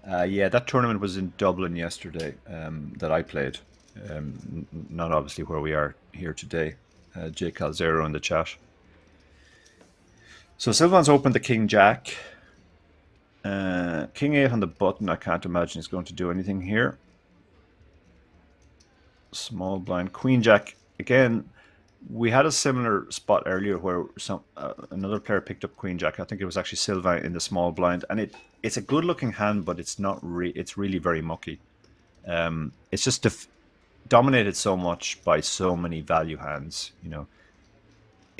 Yeah, that tournament was in Dublin yesterday that I played. Not obviously where we are here today. Jay Calzero in the chat. So Sylvain's opened the King Jack. King 8 on the button. I can't imagine he's going to do anything here. Small blind. Queen Jack. Again, we had a similar spot earlier where another player picked up Queen Jack. I think it was actually Sylvain in the small blind, and it's a good looking hand, but it's not. It's really very mucky. It's just dominated so much by so many value hands. You know,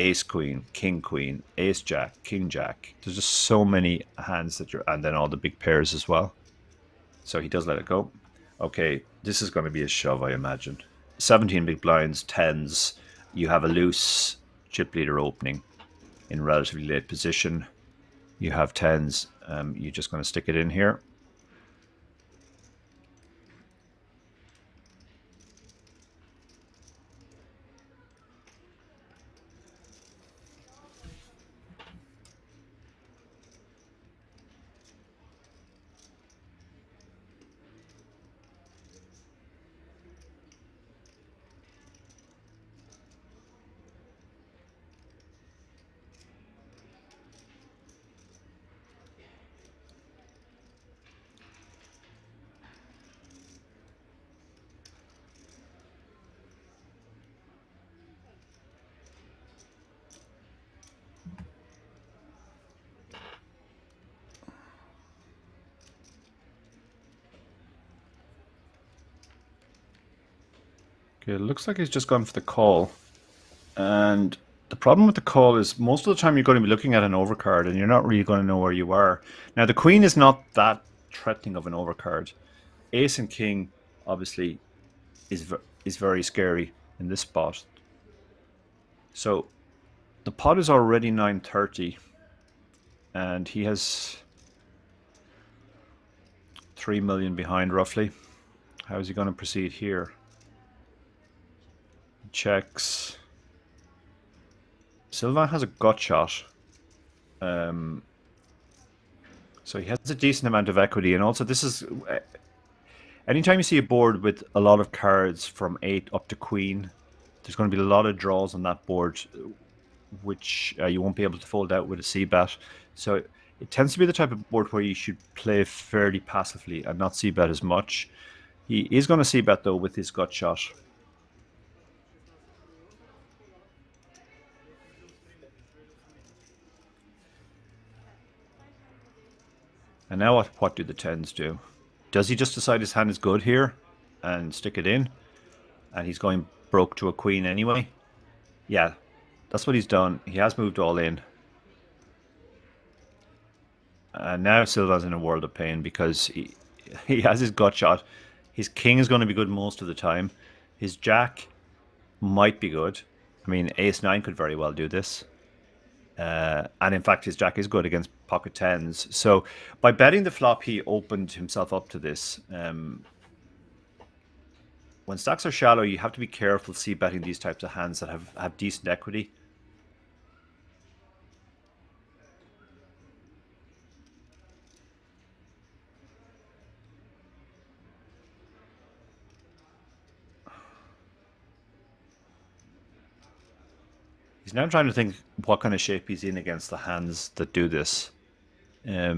ace queen, king queen, ace jack, king jack. There's just so many hands that you're, and then all the big pairs as well. So he does let it go. Okay, this is going to be a shove, I imagine. 17 big blinds, tens. You have a loose chip leader opening in relatively late position. You have tens. You're just going to stick it in here. Okay, it looks like he's just gone for the call. And the problem with the call is most of the time you're going to be looking at an overcard and you're not really going to know where you are. Now, the queen is not that threatening of an overcard. Ace and king, obviously, is very scary in this spot. So the pot is already 930 and he has 3 million behind roughly. How is he going to proceed here? Checks. Sylvain has a gut shot. So he has a decent amount of equity, and also this is anytime you see a board with a lot of cards from 8 up to queen, there's going to be a lot of draws on that board, which you won't be able to fold out with a c-bet. So it tends to be the type of board where you should play fairly passively and not c-bet as much. He is going to c-bet though with his gut shot. And now what do the tens do? Does he just decide his hand is good here and stick it in? And he's going broke to a queen anyway? Yeah, that's what he's done. He has moved all in. And now Silva's in a world of pain because he has his gut shot. His king is going to be good most of the time. His jack might be good. I mean, ace 9 could very well do this. And in fact, his jack is good against pocket tens. So by betting the flop, he opened himself up to this. When stacks are shallow, you have to be careful c-betting these types of hands that have decent equity. He's now trying to think what kind of shape he's in against the hands that do this. I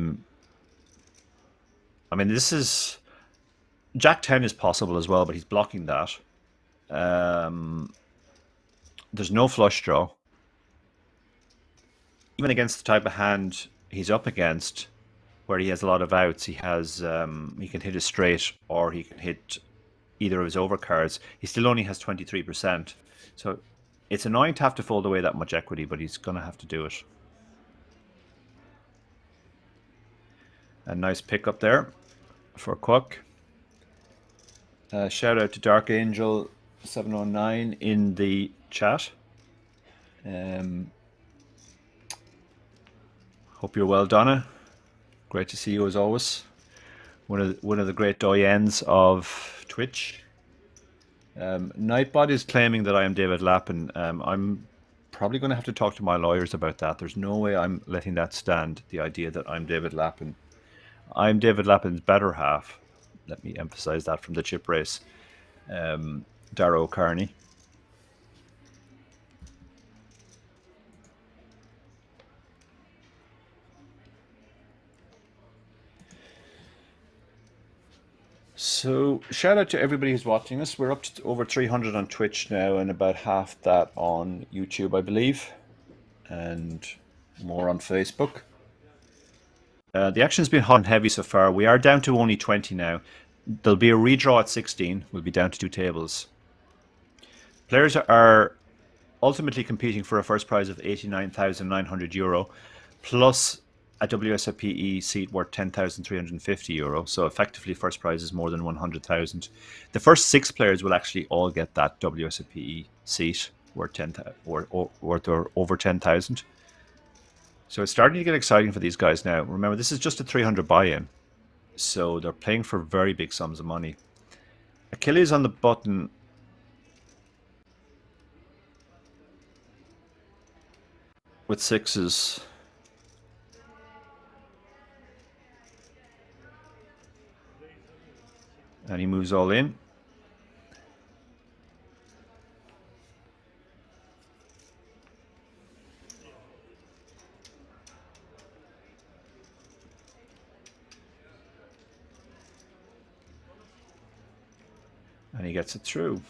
mean, this is... Jack 10 is possible as well, but he's blocking that. There's no flush draw. Even against the type of hand he's up against, where he has a lot of outs, he can hit a straight or he can hit either of his overcards. He still only has 23%. So it's annoying to have to fold away that much equity, but he's going to have to do it. A nice pickup there for Quck. Shout out to Dark Angel 709 in the chat. Hope you're well, Donna. Great to see you as always. One of the great doyens of Twitch. Nightbot is claiming that I am David Lappin. I'm probably going to have to talk to my lawyers about that. There's no way I'm letting that stand, the idea that I'm David Lappin. I'm David Lappin's better half. Let me emphasize that from the chip race. Darrow Carney. So shout out to everybody who's watching us. We're up to over 300 on Twitch now and about half that on YouTube, I believe, and more on Facebook. The action's been hot and heavy so far. We are down to only 20 now. There'll be a redraw at 16. We'll be down to 2 tables. Players are ultimately competing for a first prize of €89,900 plus a WSOP seat worth €10,350. So effectively, first prize is more than 100,000. The first 6 players will actually all get that WSOP seat worth over 10,000. So it's starting to get exciting for these guys now. Remember, this is just a 300 buy-in, so they're playing for very big sums of money. Achilles on the button. With sixes. And he moves all in. And he gets it through.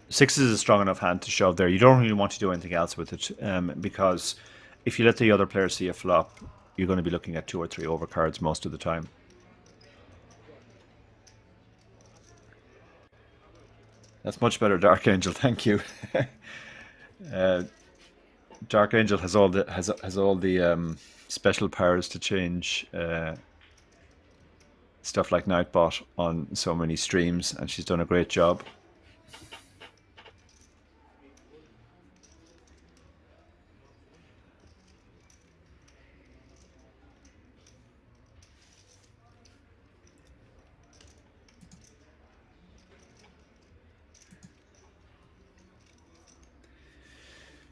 Sixes is a strong enough hand to shove there. You don't really want to do anything else with it, because if you let the other player see a flop, you're going to be looking at 2 or 3 overcards most of the time. That's much better, Dark Angel. Thank you. Dark Angel has all the special powers to change stuff like Nightbot on so many streams, and she's done a great job.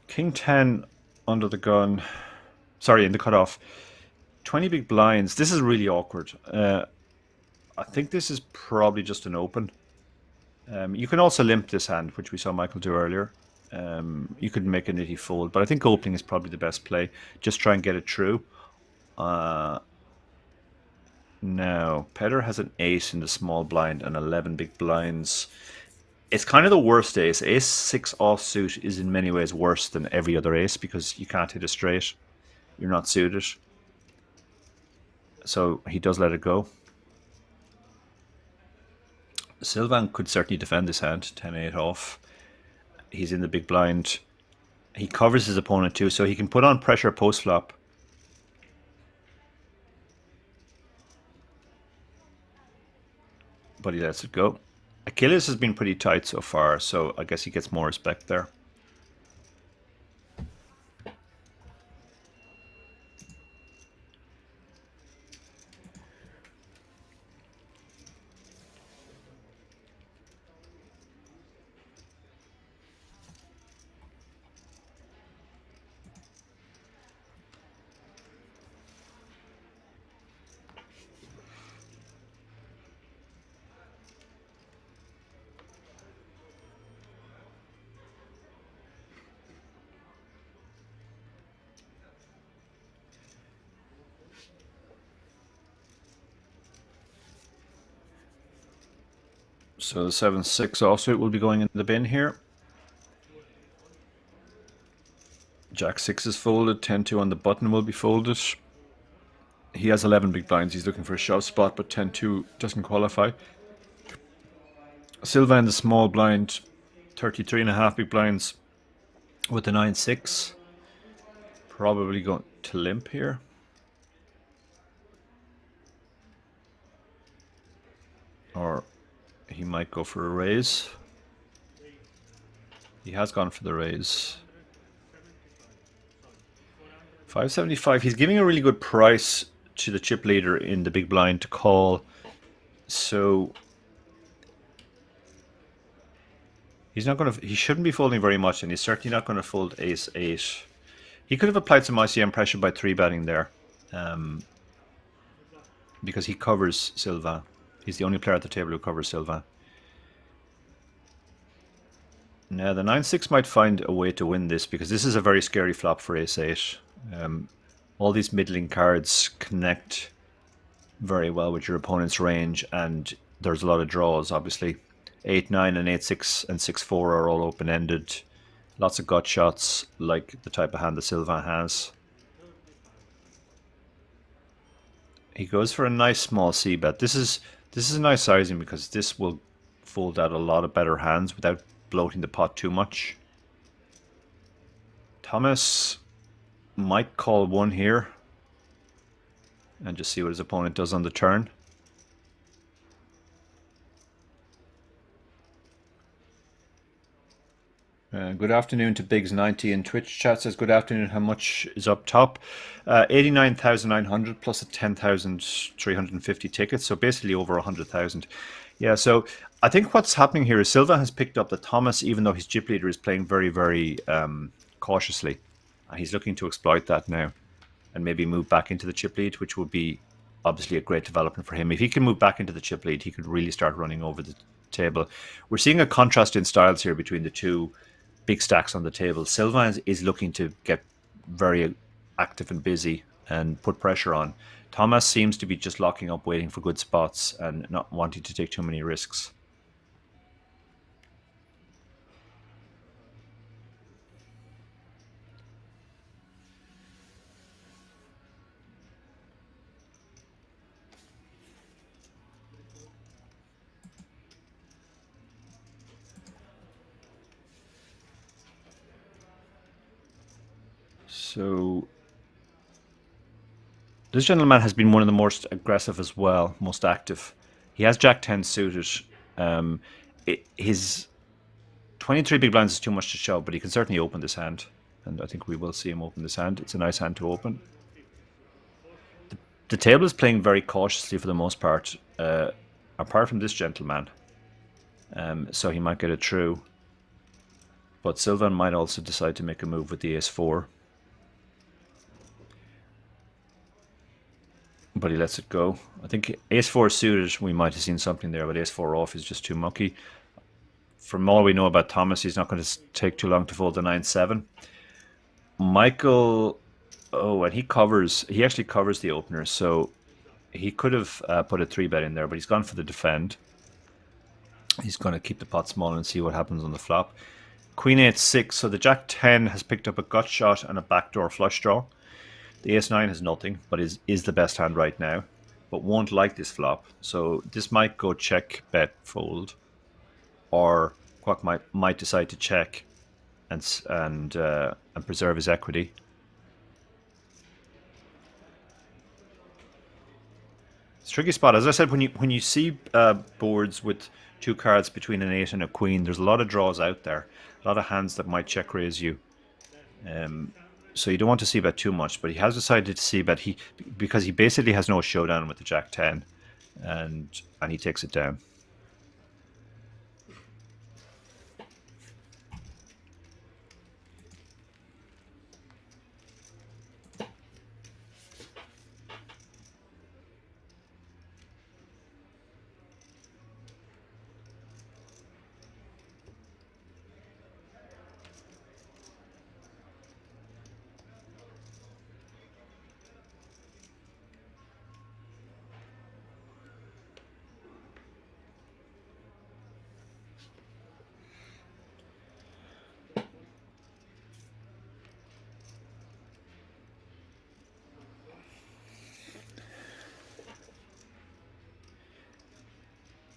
King 10 under the gun. Sorry, in the cutoff. 20 big blinds. This is really awkward. I think this is probably just an open. You can also limp this hand, which we saw Michael do earlier. You could make a nitty fold, but I think opening is probably the best play. Just try and get it through. Now, Petter has an 8 in the small blind and 11 big blinds. It's kind of the worst ace. Ace 6 offsuit is in many ways worse than every other ace because you can't hit a straight. You're not suited. So he does let it go. Sylvan could certainly defend this hand. 10-8 off. He's in the big blind. He covers his opponent too, so he can put on pressure post-flop. But he lets it go. Achilles has been pretty tight so far, so I guess he gets more respect there. So the 7-6 offsuit will be going in the bin here. Jack 6 is folded. 10-2 on the button will be folded. He has 11 big blinds. He's looking for a shove spot, but 10-2 doesn't qualify. Sylvan the small blind, 33.5 big blinds with the 9-6. Probably going to limp here. Or he might go for a raise. He has gone for the raise. 575. He's giving a really good price to the chip leader in the big blind to call. So he's not going to. He shouldn't be folding very much, and he's certainly not going to fold ace 8. He could have applied some ICM pressure by 3-betting there, because he covers Sylvain. He's the only player at the table who covers Sylvain. Now the 9-6 might find a way to win this because this is a very scary flop for ace 8. All these middling cards connect very well with your opponent's range, and there's a lot of draws, obviously. 8-9 and 8-6 and 6-4 are all open-ended. Lots of gut shots, like the type of hand that Sylvain has. He goes for a nice small c-bet. This is a nice sizing because this will fold out a lot of better hands without bloating the pot too much. Thomas might call one here and just see what his opponent does on the turn. Good afternoon to Biggs90 in Twitch chat. Says good afternoon. How much is up top? 89,900 plus a 10,350 tickets. So basically over 100,000. Yeah. So I think what's happening here is Silva has picked up the Thomas, even though his chip leader is playing very, very cautiously. He's looking to exploit that now and maybe move back into the chip lead, which would be obviously a great development for him. If he can move back into the chip lead, he could really start running over the table. We're seeing a contrast in styles here between the two big stacks on the table. Silva is looking to get very active and busy and put pressure on. Thomas seems to be just locking up, waiting for good spots and not wanting to take too many risks. So this gentleman has been one of the most aggressive as well, most active. He has Jack 10 suited. His 23 big blinds is too much to shove, but he can certainly open this hand. And I think we will see him open this hand. It's a nice hand to open. The table is playing very cautiously for the most part, apart from this gentleman. So he might get it through. But Silva might also decide to make a move with the ace-4. But he lets it go. I think ace-4 suited, we might have seen something there, but ace-4 off is just too mucky. From all we know about Thomas, he's not going to take too long to fold the 9-7. Michael, and he actually covers the opener, so he could have put a 3-bet in there, but he's gone for the defend. He's going to keep the pot small and see what happens on the flop. Queen 8-6, so the Jack 10 has picked up a gut shot and a backdoor flush draw. The ace-9 has nothing, but is the best hand right now, but won't like this flop. So this might go check, bet, fold, or Quack might decide to check and preserve his equity. It's a tricky spot. As I said, when you see boards with two cards between an 8 and a queen, there's a lot of draws out there, a lot of hands that might check raise you. So you don't want to see bet too much, but he has decided to see bet because he basically has no showdown with the Jack 10, and he takes it down.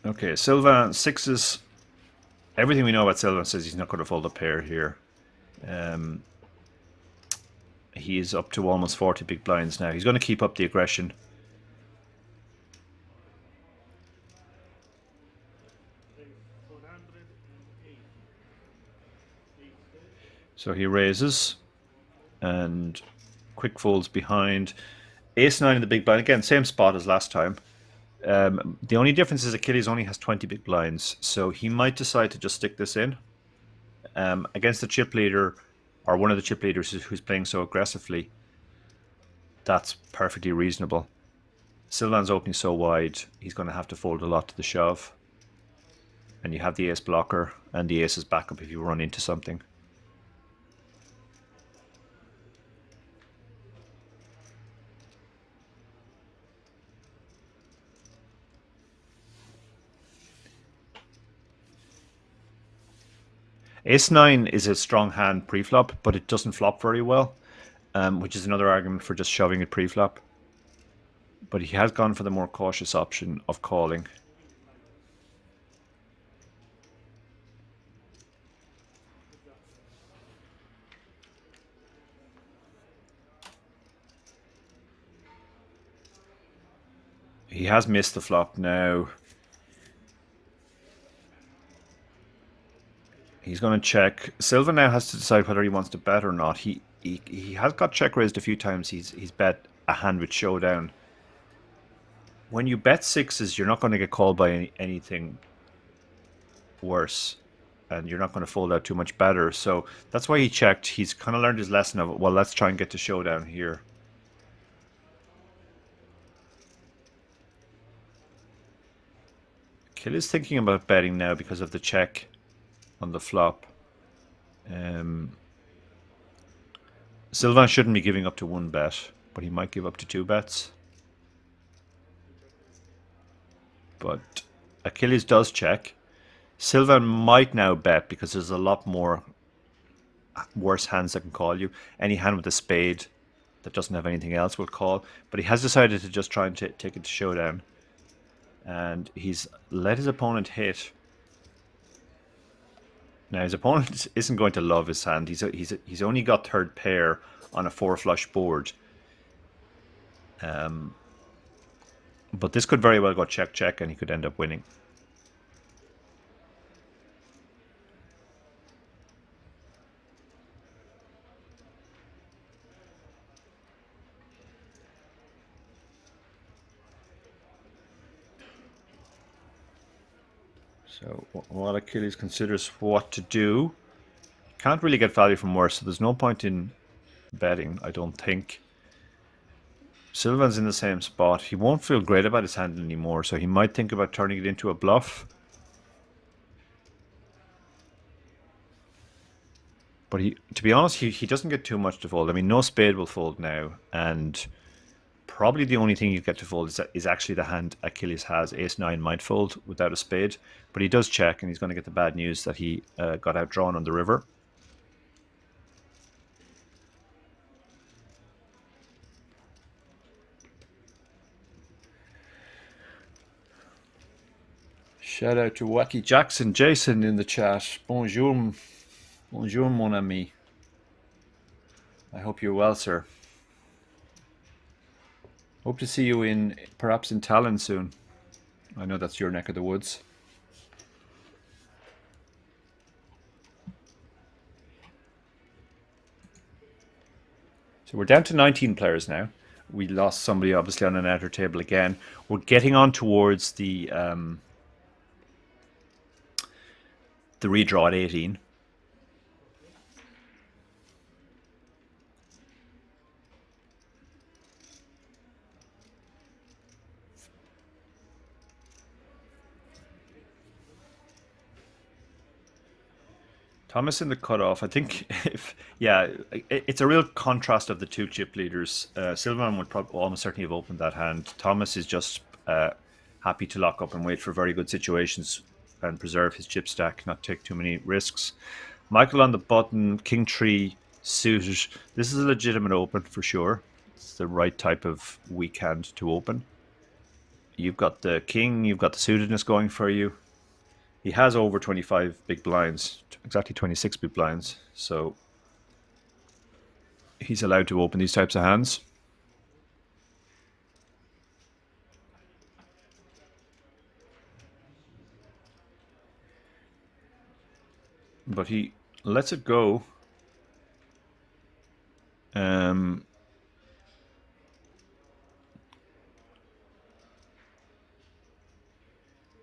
Okay, Silva, sixes. Everything we know about Silva says he's not going to fold a pair here. He's up to almost 40 big blinds now. He's going to keep up the aggression. So he raises and quick folds behind. Ace-9 in the big blind. Again, same spot as last time. The only difference is Achilles only has 20 big blinds, so he might decide to just stick this in against the chip leader or one of the chip leaders who's playing so aggressively. That's perfectly reasonable. Silvan's opening so wide, he's going to have to fold a lot to the shove. And you have the ace blocker and the ace's backup if you run into something. Ace-9 is a strong hand pre-flop, but it doesn't flop very well, which is another argument for just shoving it pre-flop. But he has gone for the more cautious option of calling. He has missed the flop now. He's going to check. Silva now has to decide whether he wants to bet or not. He has got check raised a few times. He's bet a hand with showdown. When you bet sixes, you're not going to get called by anything worse, and you're not going to fold out too much better. So that's why he checked. He's kind of learned his lesson of, well, let's try and get to showdown here. Kill is thinking about betting now because of the check on the flop. Sylvain shouldn't be giving up to one bet, but he might give up to two bets. But Achilles does check. Sylvain might now bet because there's a lot more worse hands that can call you. Any hand with a spade that doesn't have anything else will call. But he has decided to just try and take it to showdown. And he's let his opponent hit. Now his opponent isn't going to love his hand. He's only got third pair on a 4-flush board. But this could very well go check check, and he could end up winning. So while Achilles considers what to do, can't really get value from worse, so there's no point in betting, I don't think. Sylvain's in the same spot. He won't feel great about his hand anymore, so he might think about turning it into a bluff. But to be honest, he doesn't get too much to fold. I mean, no spade will fold now, and probably the only thing you get to fold is actually the hand Achilles has. Ace-9 might fold without a spade, but he does check, and he's going to get the bad news that he got outdrawn on the river. Shout out to Wacky Jackson, Jason in the chat. Bonjour, bonjour mon ami. I hope you're well, sir. Hope to see you perhaps in Tallinn soon. I know that's your neck of the woods. So we're down to 19 players now. We lost somebody obviously on an outer table again. We're getting on towards the redraw at 18. Thomas in the cutoff. I think it's a real contrast of the two chip leaders. Sylvain would probably almost certainly have opened that hand. Thomas is just happy to lock up and wait for very good situations and preserve his chip stack, not take too many risks. Michael on the button, king tree suited. This is a legitimate open for sure. It's the right type of weak hand to open. You've got the king, you've got the suitedness going for you. He has over 25 big blinds, exactly 26 big blinds, so he's allowed to open these types of hands. But he lets it go.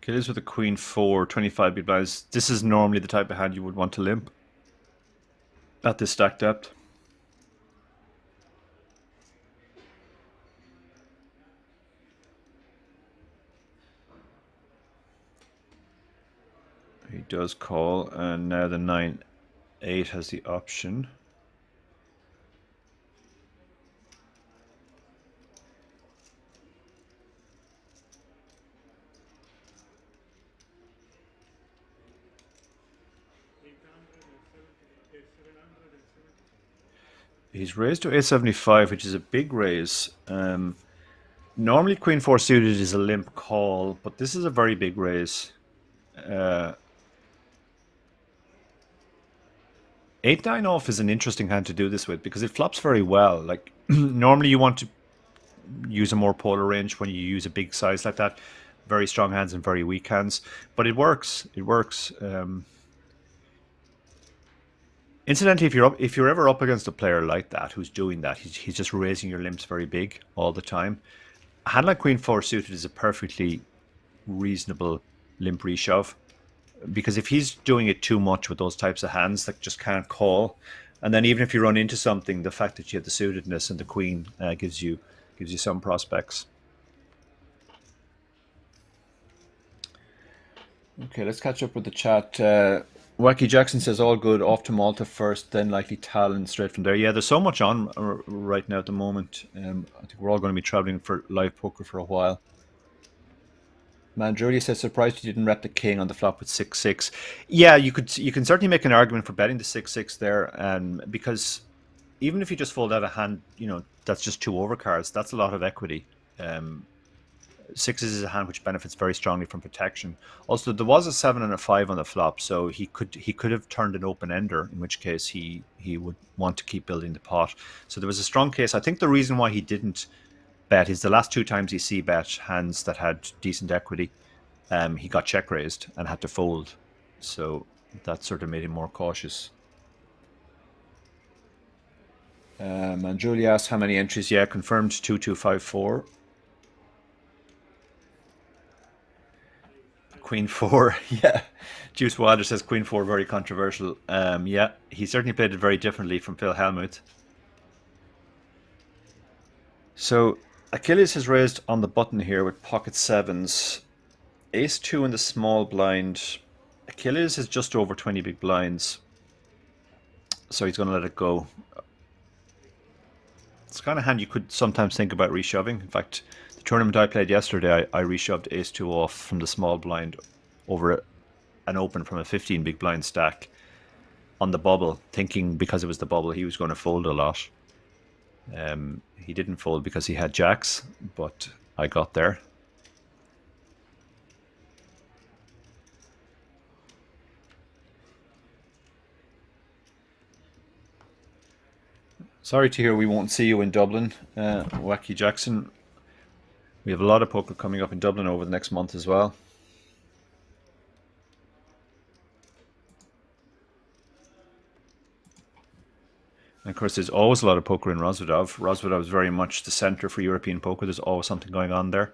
Kills with a queen 4, 25 big blinds. This is normally the type of hand you would want to limp at this stack depth. He does call, and now the 9-8 has the option. He's raised to 875, which is a big raise. Normally queen 4 suited is a limp call, but this is a very big raise. 8-9 off is an interesting hand to do this with because it flops very well. Like normally you want to use a more polar range when you use a big size like that. Very strong hands and very weak hands, but it works. It works. Incidentally, if you're ever up against a player like that who's doing that, he's just raising your limps very big all the time. A hand like Queen 4 suited is a perfectly reasonable limp reshove, because if he's doing it too much with those types of hands that just can't call, and then even if you run into something, the fact that you have the suitedness and the queen gives you some prospects. Okay, let's catch up with the chat. Wacky Jackson says all good, off to Malta first, then likely Tallinn straight from there. Yeah, there's so much on right now at the moment. I think we're all going to be traveling for live poker for a while. Mandrulia says, surprised you didn't rep the king on the flop with 6-6. Yeah, you can certainly make an argument for betting the 6-6 there, because even if you just fold out a hand, that's just 2 overcards. That's a lot of equity. Sixes is a hand which benefits very strongly from protection. Also, there was a 7 and a 5 on the flop, so he could have turned an open ender, in which case he would want to keep building the pot. So there was a strong case. I think the reason why he didn't bet is the last 2 times he c-bet hands that had decent equity, he got check raised and had to fold. So that sort of made him more cautious. And Julie asked how many entries. Yeah, confirmed 2254. Queen 4, yeah. Juice Wilder says Queen 4 very controversial. Yeah, he certainly played it very differently from Phil Hellmuth. So Achilles has raised on the button here with pocket 7s. Ace 2 in the small blind. Achilles has just over 20 big blinds, so he's going to let it go. It's the kind of hand you could sometimes think about reshoving. In fact, the tournament I played yesterday, I reshoved Ace 2 off from the small blind over an open from a 15 big blind stack on the bubble, thinking because it was the bubble he was going to fold a lot. He didn't fold because he had jacks, but I got there. Sorry to hear we won't see you in Dublin, Wacky Jackson. We have a lot of poker coming up in Dublin over the next month as well. And of course, there's always a lot of poker in Rozvadov. Rozvadov is very much the center for European poker. There's always something going on there.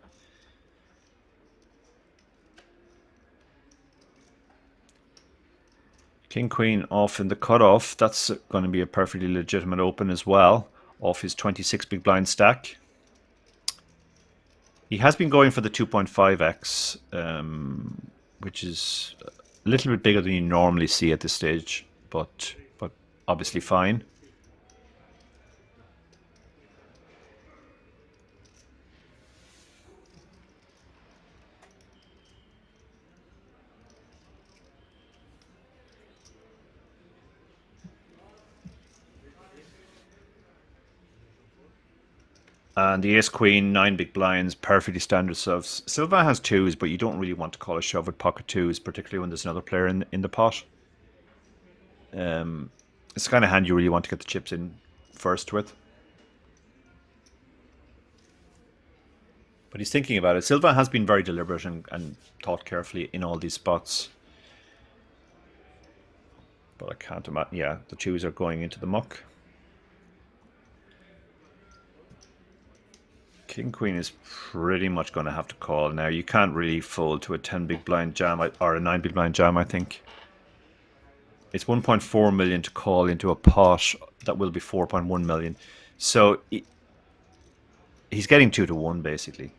King Queen off in the cutoff. That's going to be a perfectly legitimate open as well, off his 26 big blind stack. He has been going for the 2.5x, which is a little bit bigger than you normally see at this stage, but obviously fine. And the ace queen, 9 big blinds, perfectly standard shoves. Silva has 2s, but you don't really want to call a shove with pocket 2s, particularly when there's another player in the pot. It's the kind of hand you really want to get the chips in first with. But he's thinking about it. Silva has been very deliberate and thought carefully in all these spots. But I can't imagine. Yeah, the 2s are going into the muck. King Queen is pretty much going to have to call now. You can't really fold to a 10 big blind jam or a 9 big blind jam, I think. It's 1.4 million to call into a pot that will be 4.1 million. So he's getting 2 to 1 basically.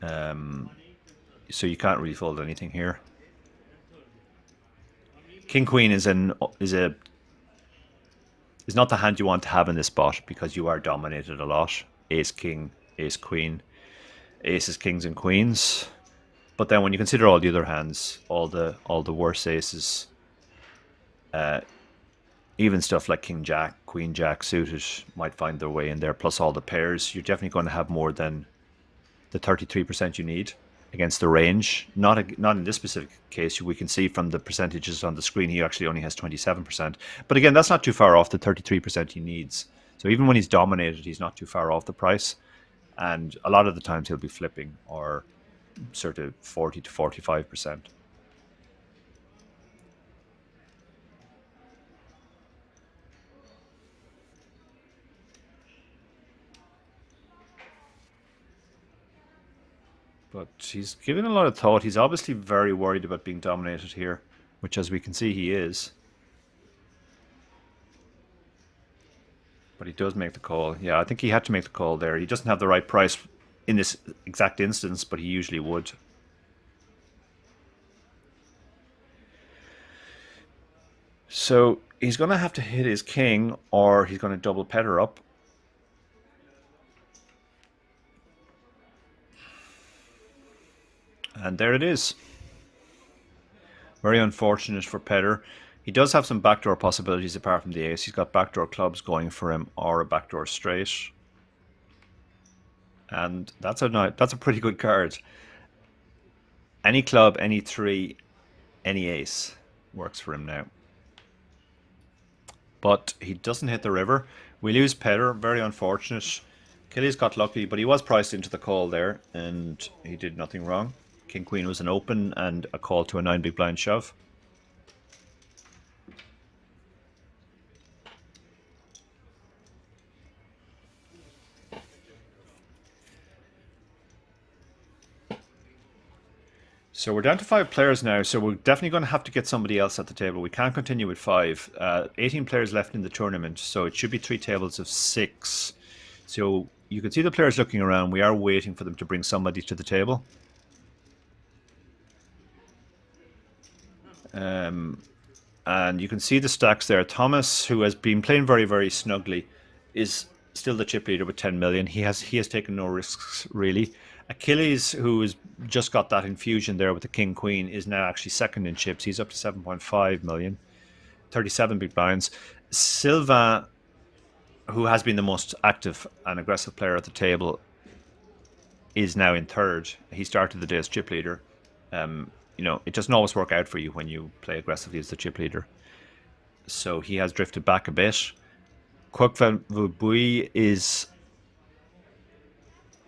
So you can't really fold anything here. King Queen is not the hand you want to have in this spot because you are dominated a lot. Ace King, Ace Queen, Aces, Kings, and Queens. But then when you consider all the other hands, all the worse aces, even stuff like King Jack, Queen Jack suited might find their way in there. Plus all the pairs, you're definitely going to have more than the 33% you need against the range. Not in this specific case. We can see from the percentages on the screen, he actually only has 27%. But again, that's not too far off the 33% he needs. So even when he's dominated, he's not too far off the price. and a lot of the times he'll be flipping or sort of 40 to 45%. But he's given a lot of thought. He's obviously very worried about being dominated here, which, as we can see, he is. But he does make the call. Yeah, I think he had to make the call there. He doesn't have the right price in this exact instance, but he usually would. So he's going to have to hit his king, or he's going to double Petter up. And there it is. Very unfortunate for Petter. He does have some backdoor possibilities apart from the ace. He's got backdoor clubs going for him, or a backdoor straight. And that's a pretty good card. Any club, any three, any ace works for him now. But he doesn't hit the river. We lose Petter. Very unfortunate. Killy's got lucky, but he was priced into the call there, and he did nothing wrong. King Queen was an open and a call to a 9 big blind shove. So we're down to 5 players now, so we're definitely going to have to get somebody else at the table. We can't continue with 5. 18 players left in the tournament, so it should be 3 tables of 6. So you can see the players looking around. We are waiting for them to bring somebody to the table. And you can see the stacks there. Thomas, who has been playing very, very snugly, is still the chip leader with 10 million. He has taken no risks, really. Achilles, who has just got that infusion there with the King Queen, is now actually second in chips. He's up to 7.5 million, 37 big blinds. Silva, who has been the most active and aggressive player at the table, is now in third. He started the day as chip leader. You know, it doesn't always work out for you when you play aggressively as the chip leader. So he has drifted back a bit. Kwok is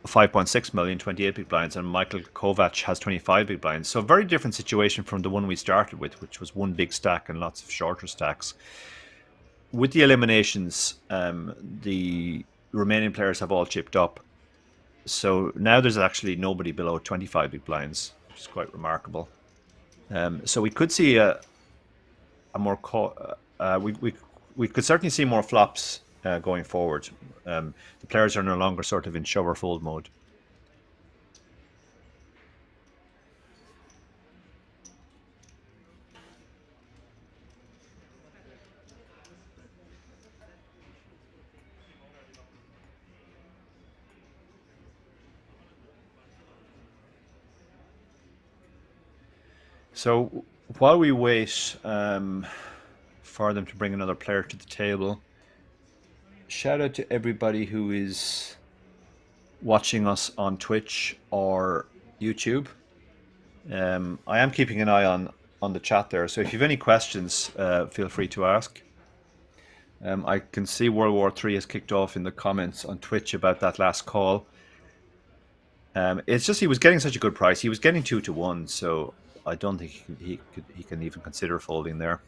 5.6 million, 28 big blinds, and Michael Kovac has 25 big blinds. So a very different situation from the one we started with, which was one big stack and lots of shorter stacks. With the eliminations, the remaining players have all chipped up. So now there's actually nobody below 25 big blinds, which is quite remarkable. So we could see a more we could certainly see more flops going forward. The players are no longer sort of in shove or fold mode. So while we wait for them to bring another player to the table, shout out to everybody who is watching us on Twitch or YouTube. I am keeping an eye on the chat there, so if you have any questions, feel free to ask. I can see World War III has kicked off in the comments on Twitch about that last call. It's just he was getting such a good price. He was getting 2 to 1, so I don't think he can even consider folding there.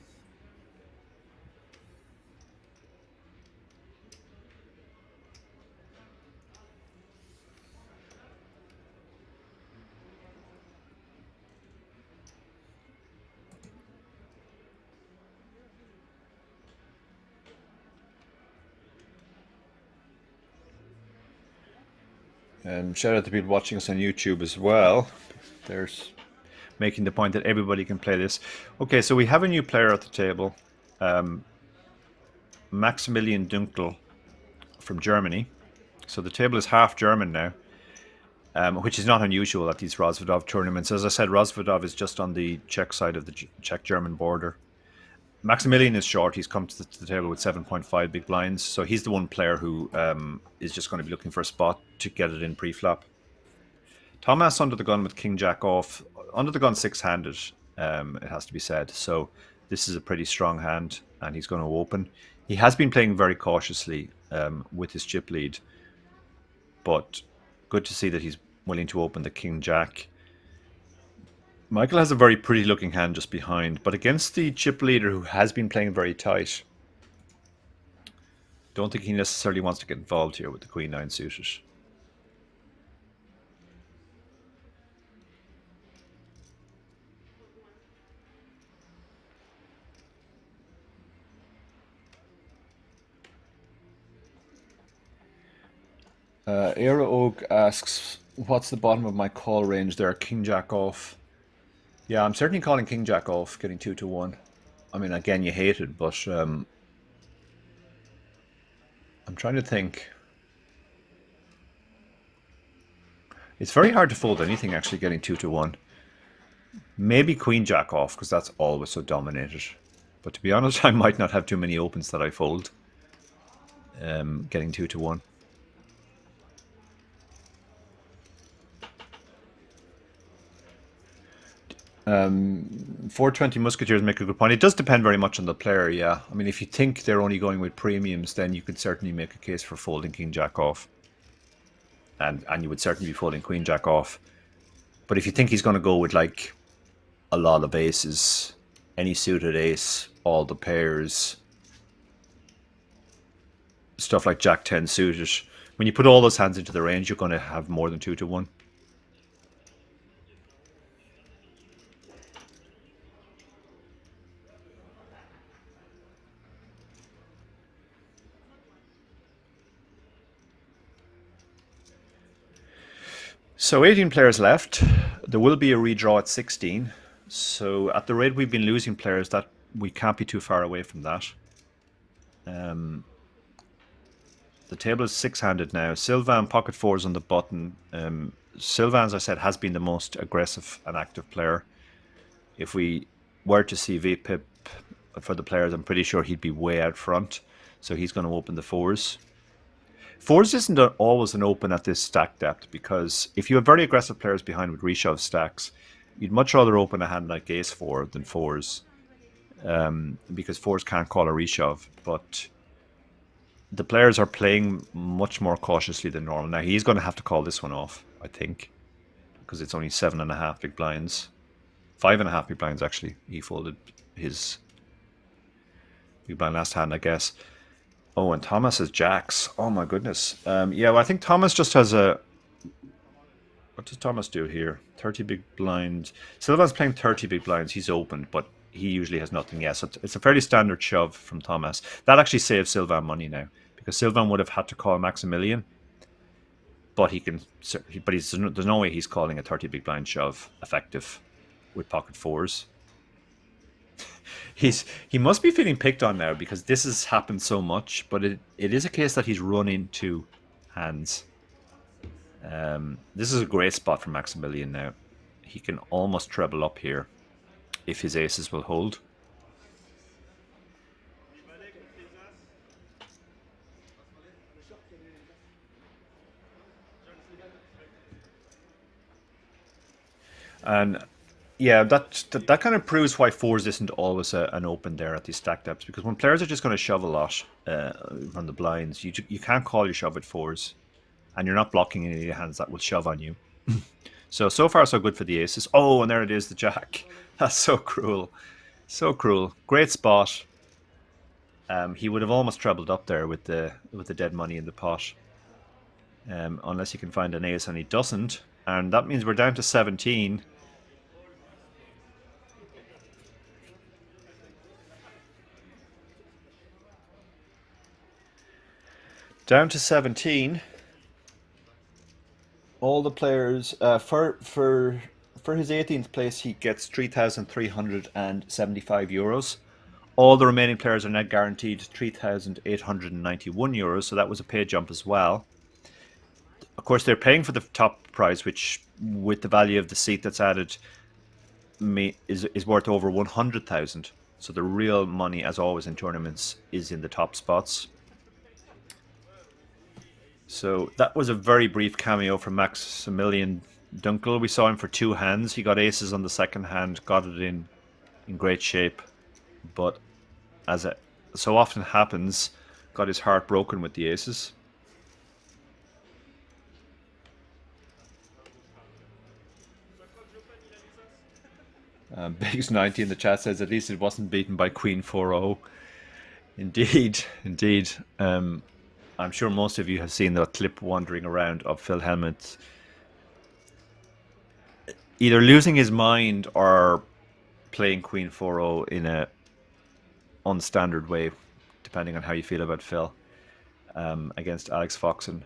Shout out to people watching us on YouTube as well. There's making the point that everybody can play this. Okay, so we have a new player at the table. Maximilian Dunkel from Germany. So the table is half German now, which is not unusual at these Rozvadov tournaments. As I said, Rozvadov is just on the Czech side of the Czech-German border. Maximilian is short. He's come to the table with 7.5 big blinds. So he's the one player who is just going to be looking for a spot to get it in pre-flop. Thomas under the gun with King Jack off. Under the gun 6-handed, it has to be said. So this is a pretty strong hand, and he's going to open. He has been playing very cautiously with his chip lead, but Good to see that he's willing to open the King Jack. Michael has a very pretty looking hand just behind, but against the chip leader who has been playing very tight, don't think he necessarily wants to get involved here with the Queen 9 suited. Aero Oak asks, what's the bottom of my call range there? King Jack off. Yeah, I'm certainly calling King Jack off, getting 2-1. I mean, again, you hate it, but I'm trying to think. It's very hard to fold anything actually getting 2-1. Maybe Queen Jack off, because that's always so dominated. But to be honest, I might not have too many opens that I fold. Getting 2-1. Um, 420 Musketeers make a good point. It does depend very much on the player, yeah. I mean, if you think they're only going with premiums, then you could certainly make a case for folding King Jack off. And you would certainly be folding Queen Jack off. But if you think he's going to go with like a lot of aces, any suited ace, all the pairs, stuff like Jack 10 suited, when you put all those hands into the range, you're going to have more than 2-1. So 18 players left. There will be a redraw at 16. So at the rate we've been losing players, that we can't be too far away from that. The table is six-handed now. Sylvan pocket fours on the button. Sylvan, as I said, has been the most aggressive and active player. If we were to see VPIP for the players, I'm pretty sure he'd be way out front. So he's going to open the fours. Fours isn't always an open at this stack depth, because if you have very aggressive players behind with reshove stacks, you'd much rather open a hand like ace 4 than fours, because fours can't call a reshove. But the players are playing much more cautiously than normal. Now he's going to have to call this one off, I think, because it's only 7.5 big blinds, 5.5 big blinds actually. He folded his big blind last hand, I guess. Oh, and Thomas has jacks. Oh my goodness. Yeah, well, I think Thomas just has a... What does Thomas do here? 30 big blinds. Sylvan's playing 30 big blinds. He's opened, but he usually has nothing yet. So it's a fairly standard shove from Thomas. That actually saves Sylvan money now, because Sylvan would have had to call Maximilian. But he can... But there's no way he's calling a 30 big blind shove effective with pocket fours. He must be feeling picked on now, because this has happened so much, but it is a case that he's run into hands. This is a great spot for Maximilian now. He can almost treble up here if his aces will hold. And yeah, that kind of proves why fours isn't always an open there at these stack depths, because when players are just going to shove a lot from the blinds, you can't call your shove at fours, and you're not blocking any of your hands that will shove on you. So far so good for the aces. Oh, and there it is, the jack. That's so cruel. So cruel. Great spot. He would have almost trebled up there with the dead money in the pot. Unless he can find an ace, and he doesn't. And that means we're down to 17. Down to 17. All the players for his 18th place, he gets 3,375 euros. All the remaining players are net guaranteed 3,891 euros. So that was a pay jump as well. Of course, they're paying for the top prize, which, with the value of the seat that's added, is worth over 100,000. So the real money, as always in tournaments, is in the top spots. So that was a very brief cameo from Maximilian Dunkel. We saw him for 2 hands. He got aces on the second hand, got it in great shape. But as it so often happens, got his heart broken with the aces. Biggs90 in the chat says at least it wasn't beaten by Queen 4-0. Indeed, indeed. I'm sure most of you have seen the clip wandering around of Phil Hellmuth either losing his mind or playing Queen 4-0 in a unstandard way, depending on how you feel about Phil, against Alex Foxen.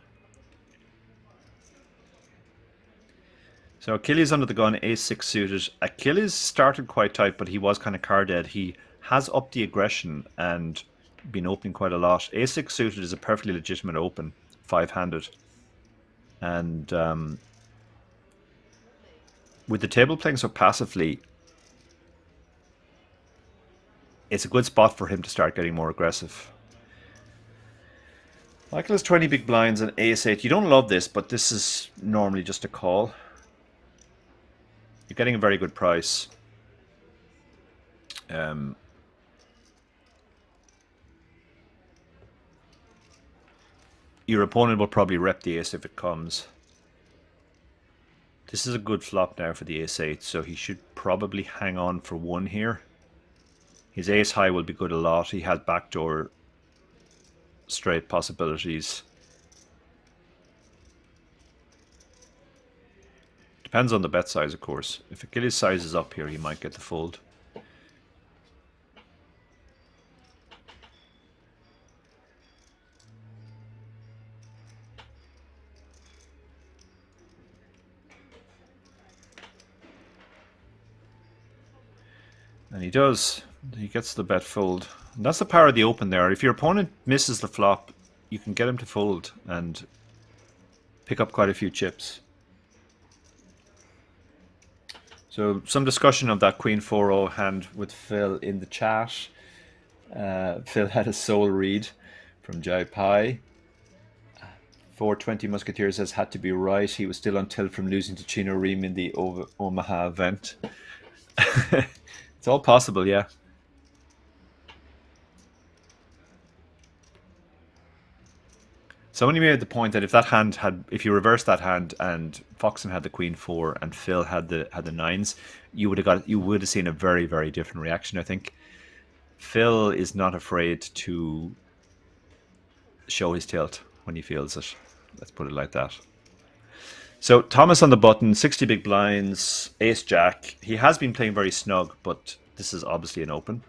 So Achilles under the gun, ace-6 suited. Achilles started quite tight, but he was kind of card dead. He has upped the aggression and been opening quite a lot. Ace-6 suited is a perfectly legitimate open, 5-handed. And with the table playing so passively, it's a good spot for him to start getting more aggressive. Michael has 20 big blinds and ace-8. You don't love this, but this is normally just a call. You're getting a very good price. Your opponent will probably rep the ace if it comes. This is a good flop now for the ace-8, so he should probably hang on for one here. His ace high will be good a lot. He has backdoor straight possibilities. Depends on the bet size, of course. If Achilles' size is up here, he might get the fold. And he does. He gets the bet fold. And that's the power of the open there. If your opponent misses the flop, you can get him to fold and pick up quite a few chips. So some discussion of that Queen 4-0 hand with Phil in the chat. Phil had a soul read from Jai Pai. 420 Musketeers says had to be right. He was still on tilt from losing to Chino Reem in the Omaha event. It's all possible, yeah. Somebody made the point that if that hand had, if you reversed that hand and Foxen had the Queen 4 and Phil had the nines, you would have seen a very, very different reaction. I think Phil is not afraid to show his tilt when he feels it. Let's put it like that. So Thomas on the button, 60 big blinds, ace jack. He has been playing very snug, but this is obviously an open.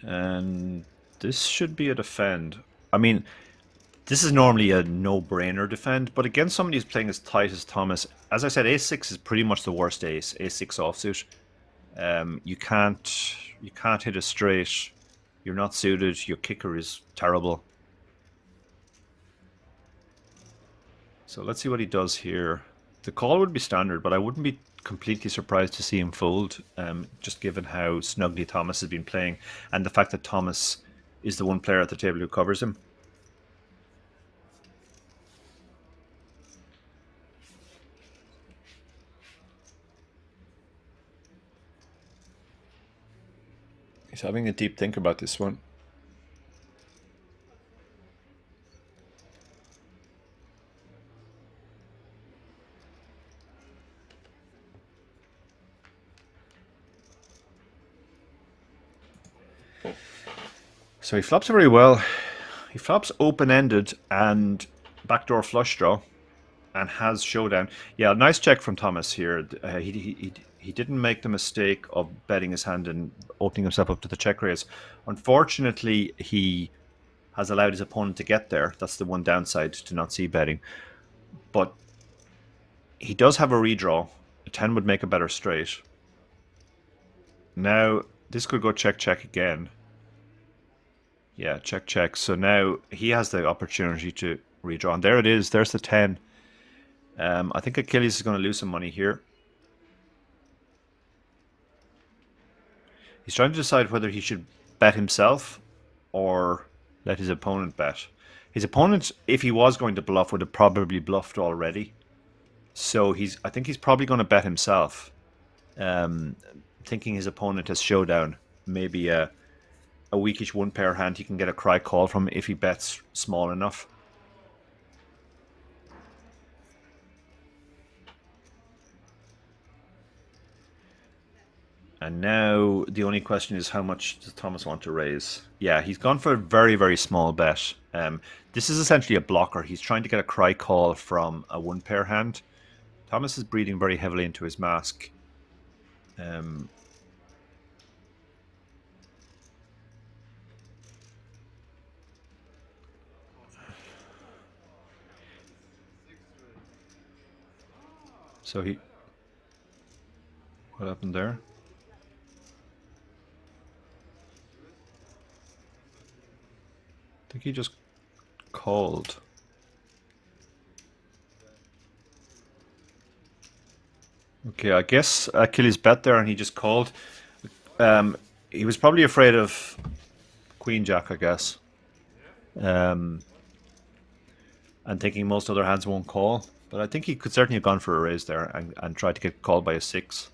And this should be a defend. I mean, this is normally a no-brainer defend, but against somebody who's playing as tight as Thomas, as I said, ace-6 is pretty much the worst ace. Ace-6 offsuit. You can't hit a straight. You're not suited. Your kicker is terrible. So let's see what he does here. The call would be standard, but I wouldn't be completely surprised to see him fold, just given how snugly Thomas has been playing and the fact that Thomas is the one player at the table who covers him. He's having a deep think about this one. So he flops very well. He flops open-ended and backdoor flush draw and has showdown. Yeah, nice check from Thomas here. He didn't make the mistake of betting his hand and opening himself up to the check raise. Unfortunately, he has allowed his opponent to get there. That's the one downside to not see betting. But he does have a redraw. A 10 would make a better straight. Now, this could go check-check again. Yeah, check-check. So now he has the opportunity to redraw. And there it is. There's the 10. I think Achilles is going to lose some money here. He's trying to decide whether he should bet himself or let his opponent bet. His opponent, if he was going to bluff, would have probably bluffed already. So I think he's probably going to bet himself, thinking his opponent has showdown. Maybe a weakish one pair hand he can get a cry call from if he bets small enough. And now the only question is, how much does Thomas want to raise? Yeah, he's gone for a very, very small bet. This is essentially a blocker. He's trying to get a cry call from a one pair hand. Thomas is breathing very heavily into his mask. So he... What happened there? I think he just called. Okay, I guess Achilles bet there and he just called. He was probably afraid of Queen Jack, I guess. And thinking most other hands won't call. But I think he could certainly have gone for a raise there and tried to get called by a 6.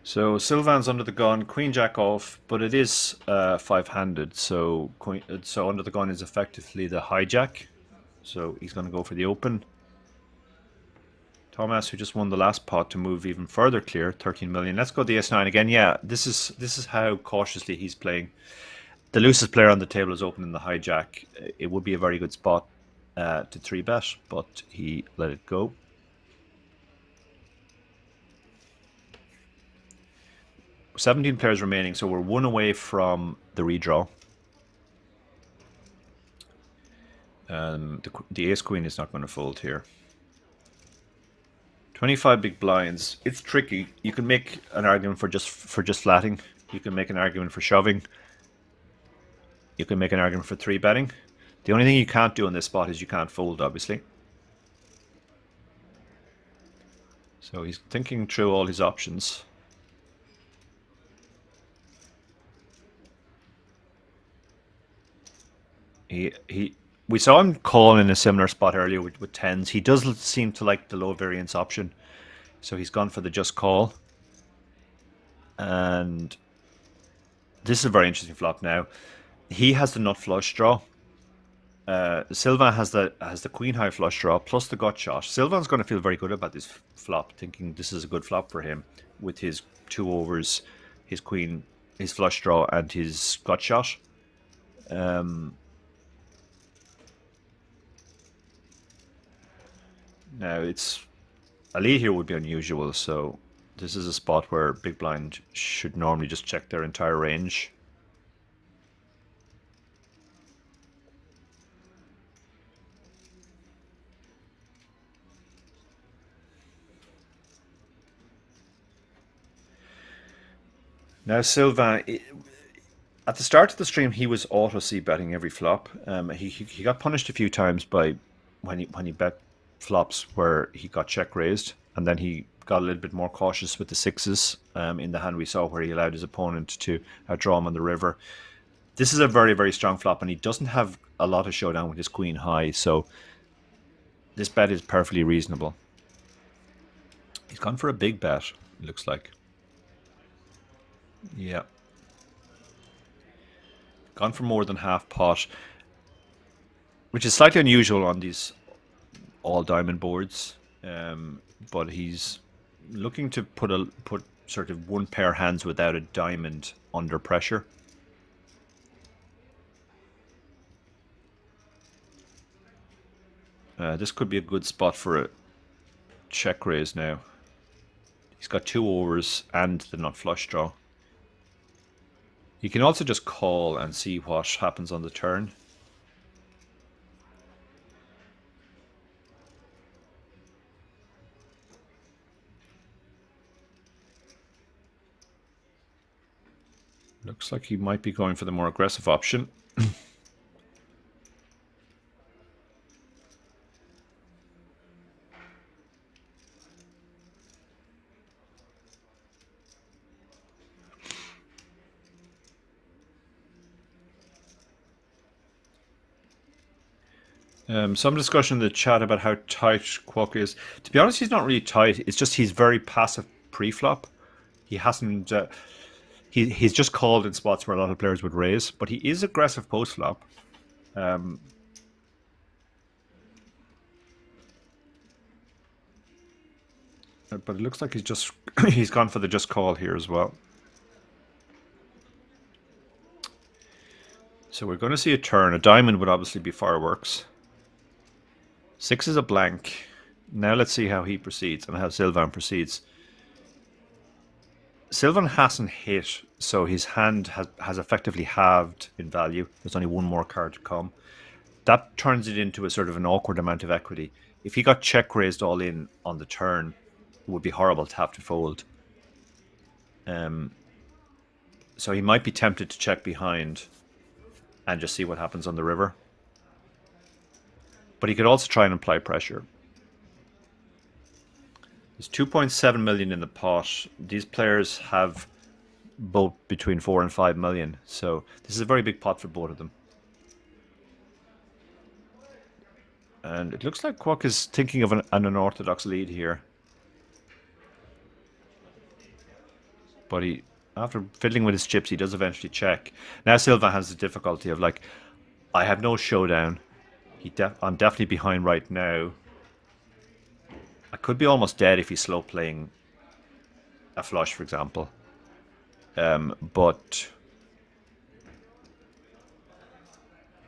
So Sylvan's under the gun, Queen Jack off, but it is 5-handed, so under the gun is effectively the hijack. So he's going to go for the open. Thomas, who just won the last pot to move even further clear, 13 million. Let's go the S9 again. Yeah, this is how cautiously he's playing. The loosest player on the table is opening the hijack. It would be a very good spot to 3-bet, but he let it go. 17 players remaining, so we're 1 away from the redraw. The ace queen is not going to fold here. 25 big blinds. It's tricky. You can make an argument for just flatting. You can make an argument for shoving. You can make an argument for 3-betting. The only thing you can't do on this spot is you can't fold, obviously. So he's thinking through all his options. We saw him call in a similar spot earlier with 10s. He does seem to like the low variance option. So he's gone for the just call. And this is a very interesting flop now. He has the nut flush draw. Sylvan has the queen high flush draw plus the gut shot. Sylvan's going to feel very good about this flop, thinking this is a good flop for him with his 2 overs, his queen, his flush draw, and his gut shot. Now a lead here would be unusual, so this is a spot where big blind should normally just check their entire range. Now Sylvain, at the start of the stream, he was auto c-betting every flop. He got punished a few times by when he bet flops where he got check raised, and then he got a little bit more cautious with the 6s in the hand we saw where he allowed his opponent to draw him on the river. This is a very, very strong flop, and he doesn't have a lot of showdown with his queen high, so this bet is perfectly reasonable. He's gone for a big bet, it looks like. Yeah. Gone for more than half pot, which is slightly unusual on these all diamond boards, but he's looking to put sort of 1 pair hands without a diamond under pressure. This could be a good spot for a check raise now. He's got 2 overs and the nut flush draw. He can also just call and see what happens on the turn. Looks like he might be going for the more aggressive option. Some discussion in the chat about how tight Kwok is. To be honest, he's not really tight. It's just he's very passive pre-flop. He hasn't. He's just called in spots where a lot of players would raise, but he is aggressive post-flop. But it looks like he's gone for the just call here as well. So we're going to see a turn. A diamond would obviously be fireworks. 6 is a blank. Now let's see how he proceeds and how Sylvan proceeds. Sylvan hasn't hit, so his hand has effectively halved in value. There's only one more card to come. That turns it into a sort of an awkward amount of equity. If he got check raised all in on the turn, it would be horrible to have to fold. So he might be tempted to check behind and just see what happens on the river. But he could also try and apply pressure. There's 2.7 million in the pot. These players have both between 4 and 5 million. So this is a very big pot for both of them. And it looks like Kwok is thinking of an unorthodox lead here. But he, after fiddling with his chips, he does eventually check. Now Silva has the difficulty of like, I have no showdown. I'm definitely behind right now. I could be almost dead if he's slow playing a flush, for example. But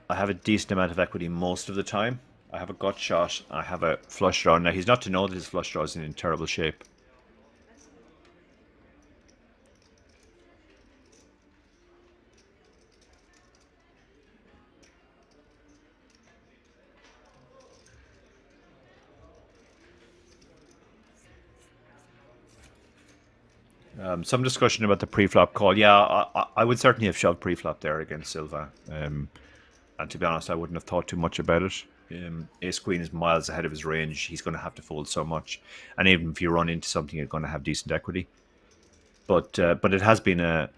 I have a decent amount of equity most of the time. I have a gut shot. I have a flush draw. Now he's not to know that his flush draw is in terrible shape. Some discussion about the pre-flop call. Yeah, I would certainly have shoved pre-flop there against Silva. And to be honest, I wouldn't have thought too much about it. Ace Queen is miles ahead of his range. He's going to have to fold so much. And even if you run into something, you're going to have decent equity. But it has been a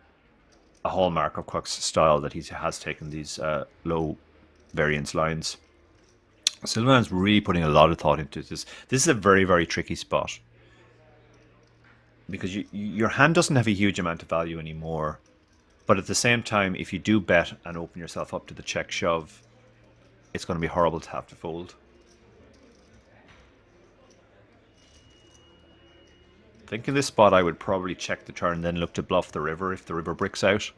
hallmark of Kwok's style that he has taken these low variance lines. Silvan's really putting a lot of thought into this. This is a very, very tricky spot. Because your hand doesn't have a huge amount of value anymore. But at the same time, if you do bet and open yourself up to the check shove, it's going to be horrible to have to fold. I think in this spot I would probably check the turn, then look to bluff the river if the river bricks out.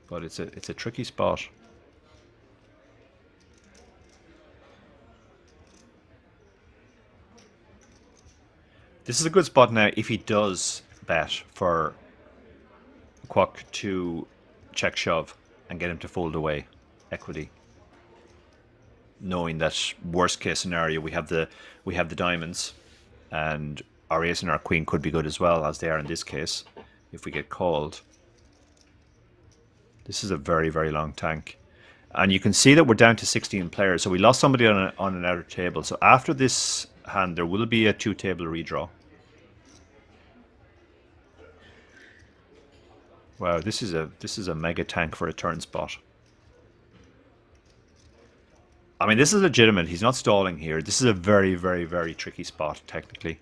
But it's a tricky spot. This is a good spot now if he does bet for Kwok to check shove and get him to fold away equity. Knowing that worst case scenario we have the diamonds and our ace and our queen could be good as well, as they are in this case if we get called. This is a very, very long tank. And you can see that we're down to 16 players, so we lost somebody on an outer table. So after this hand there will be a 2-table redraw. Wow, this is a mega tank for a turn spot. I mean, this is legitimate. He's not stalling here. This is a very, very, very tricky spot, technically.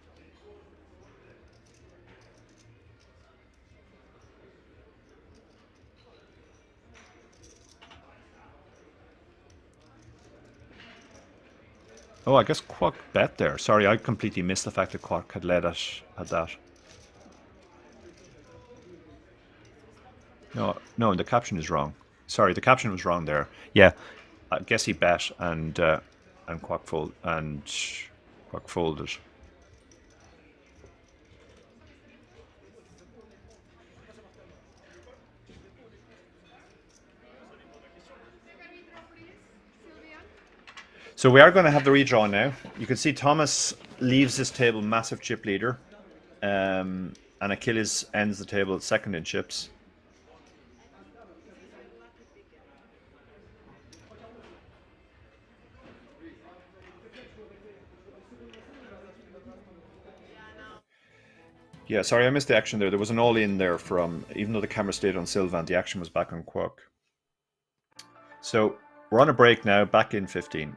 Oh, I guess Kwok bet there. Sorry, I completely missed the fact that Kwok had led at that. No, the caption is wrong. Sorry, the caption was wrong there. Yeah, I guess he bet and Kwok folded. So we are going to have the redraw now. You can see Thomas leaves this table massive chip leader, and Achilles ends the table second in chips. Yeah, sorry, I missed the action there. There was an all-in there from, even though the camera stayed on Sylvan, the action was back on Kwok. So we're on a break now, back in 15.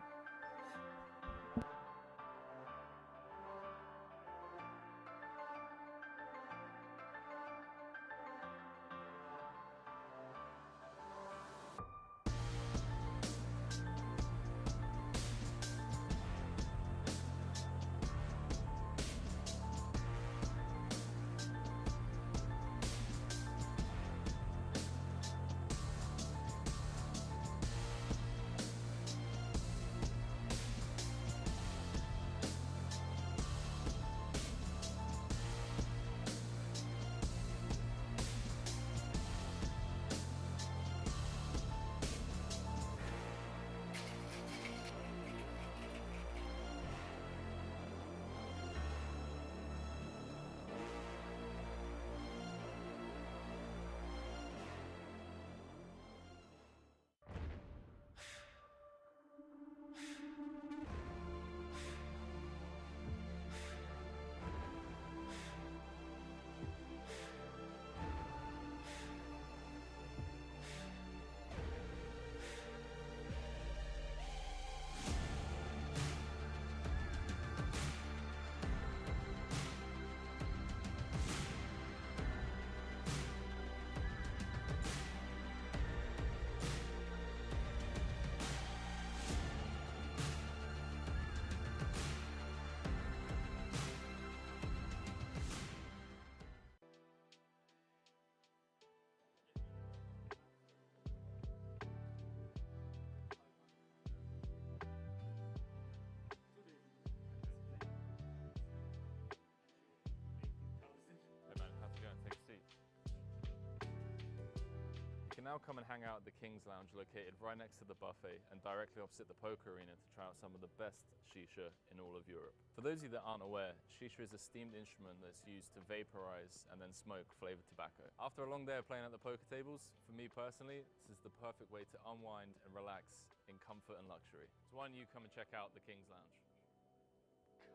You can now come and hang out at the King's Lounge located right next to the buffet and directly opposite the poker arena to try out some of the best shisha in all of Europe. For those of you that aren't aware, shisha is a steamed instrument that's used to vaporize and then smoke flavored tobacco. After a long day of playing at the poker tables, for me personally, this is the perfect way to unwind and relax in comfort and luxury. So why don't you come and check out the King's Lounge?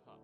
Cut.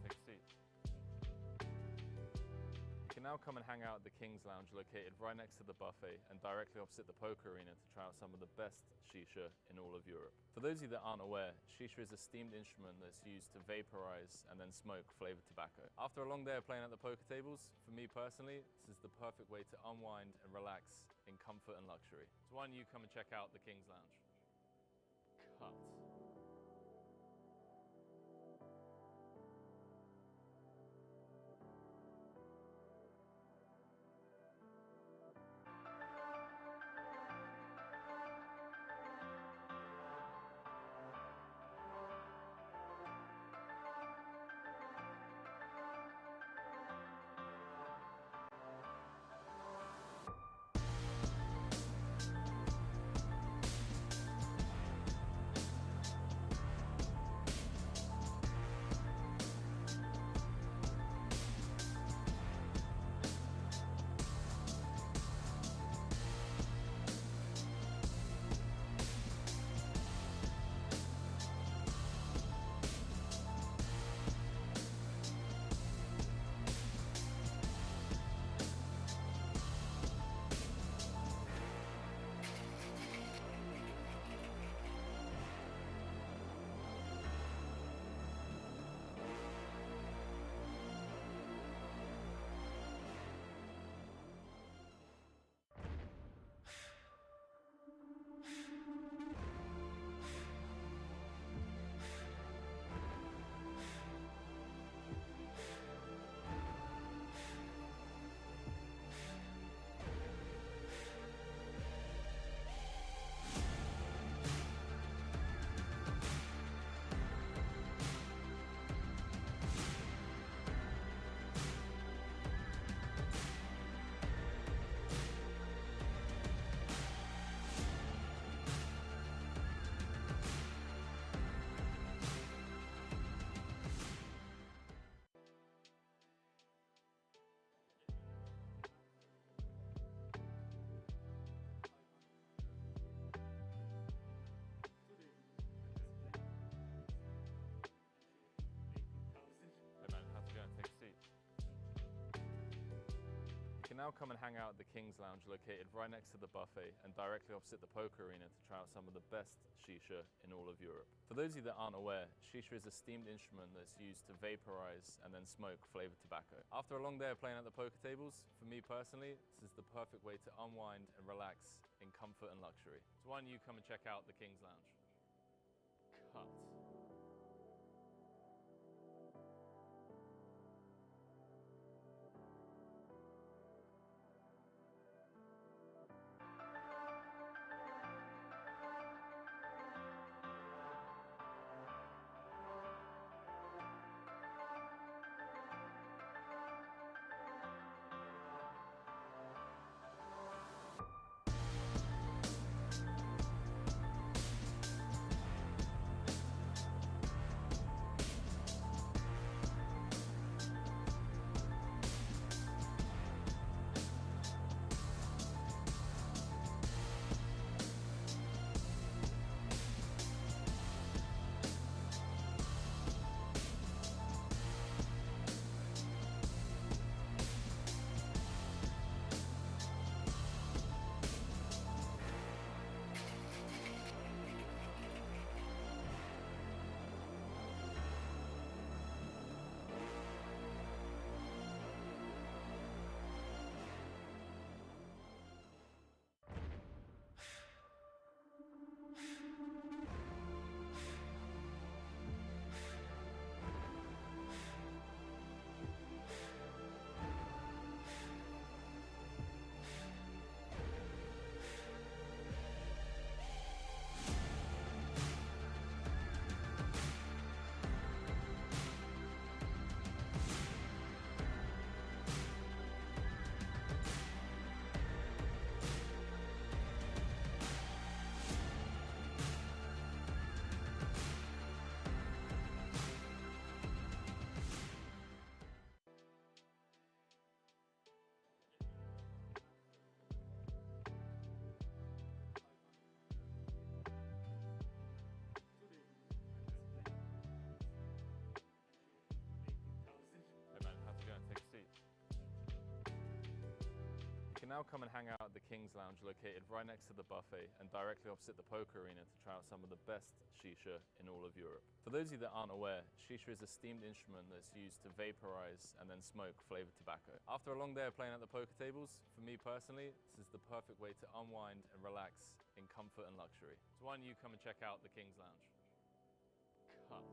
Take a seat. You can now come and hang out at the King's Lounge located right next to the buffet and directly opposite the poker arena to try out some of the best shisha in all of Europe. For those of you that aren't aware, shisha is a steamed instrument that's used to vaporize and then smoke flavored tobacco. After a long day of playing at the poker tables, for me personally, this is the perfect way to unwind and relax in comfort and luxury. So why don't you come and check out the King's Lounge? Cut. can now come and hang out at the King's Lounge located right next to the buffet and directly opposite the poker arena to try out some of the best shisha in all of Europe. For those of you that aren't aware, shisha is a steamed instrument that's used to vaporize and then smoke flavored tobacco. After a long day of playing at the poker tables, for me personally, this is the perfect way to unwind and relax in comfort and luxury. So why don't you come and check out the King's Lounge? Cut. Take a seat. You can now come and hang out at the King's Lounge located right next to the buffet and directly opposite the poker arena to try out some of the best shisha in all of Europe. For those of you that aren't aware, shisha is a steamed instrument that's used to vaporize and then smoke flavored tobacco. After a long day of playing at the poker tables, for me personally, this is the perfect way to unwind and relax in comfort and luxury. So why don't you come and check out the King's Lounge? Cut.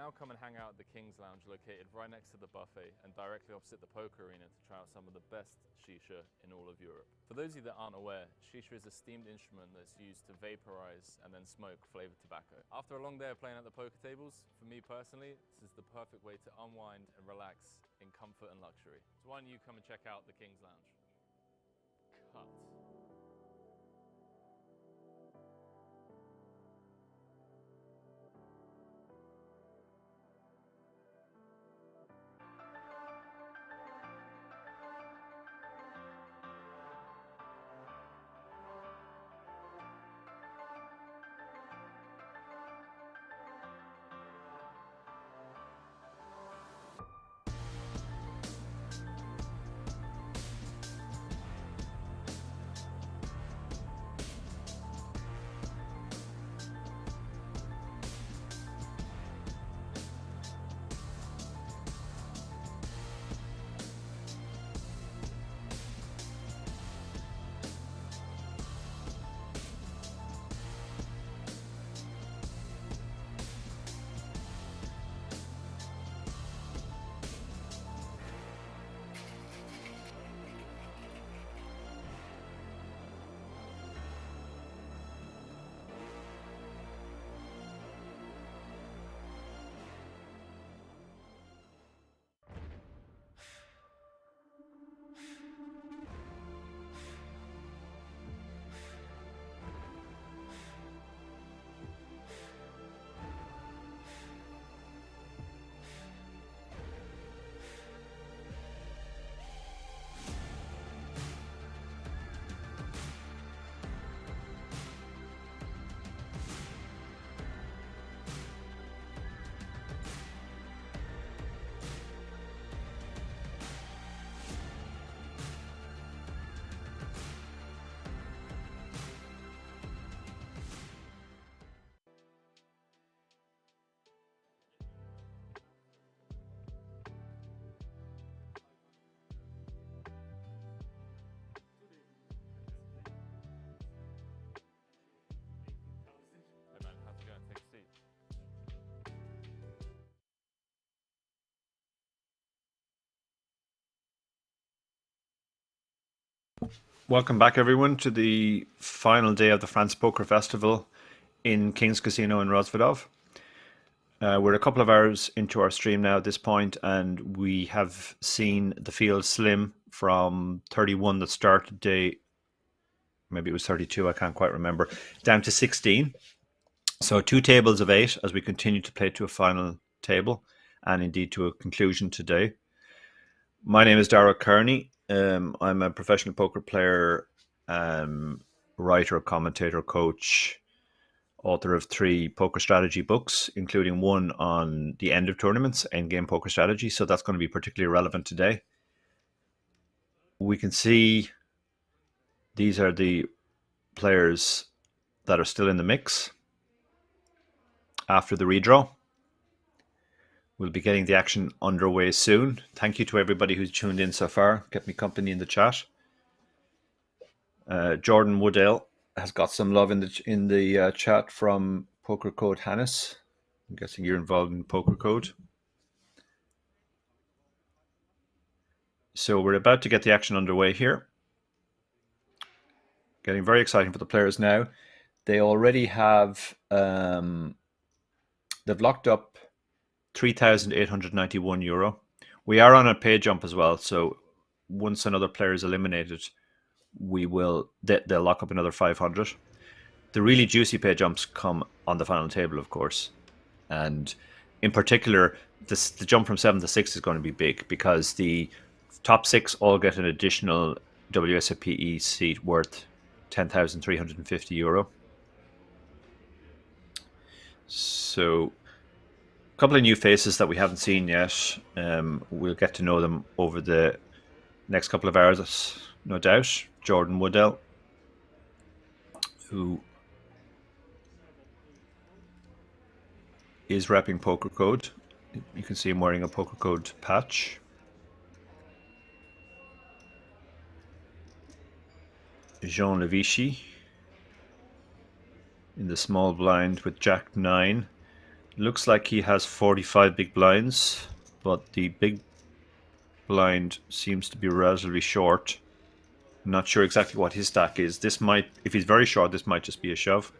now come and hang out at the King's Lounge located right next to the buffet and directly opposite the poker arena to try out some of the best shisha in all of Europe. For those of you that aren't aware, shisha is a steamed instrument that's used to vaporize and then smoke flavored tobacco. After a long day of playing at the poker tables, for me personally, this is the perfect way to unwind and relax in comfort and luxury. So why don't you come and check out the King's Lounge? Cut. Hey man, have to go and take a seat. Welcome back, everyone, to the final day of the France Poker Festival in King's Casino in Rozvadov. We're a couple of hours into our stream now at this point, and we have seen the field slim from 31 that started day, maybe it was 32, I can't quite remember, down to 16. So 2 tables of 8 as we continue to play to a final table and indeed to a conclusion today. My name is Darragh Kearney. I'm a professional poker player, writer, commentator, coach, author of 3 poker strategy books, including one on the end of tournaments, endgame poker strategy. So that's going to be particularly relevant today. We can see these are the players that are still in the mix after the redraw. We'll be getting the action underway soon. Thank you to everybody who's tuned in so far. Kept me company in the chat. Jordan Woodale has got some love in the chat from Poker Code Hannes. I'm guessing you're involved in Poker Code. So we're about to get the action underway here. Getting very exciting for the players now. They already have they've locked up €3,891. We are on a pay jump as well, so once another player is eliminated, they'll lock up another 500. The really juicy pay jumps come on the final table, of course, and in particular, the jump from 7 to 6 is going to be big because the top 6 all get an additional WSOP seat worth €10,350. So a couple of new faces that we haven't seen yet. We'll get to know them over the next couple of hours, no doubt. Jordan Woodell, who is repping Poker Code. You can see him wearing a Poker Code patch. Jean Levichy in the small blind with Jack 9. Looks like he has 45 big blinds, but the big blind seems to be relatively short. I'm not sure exactly what his stack is. This might, if he's very short, this might just be a shove.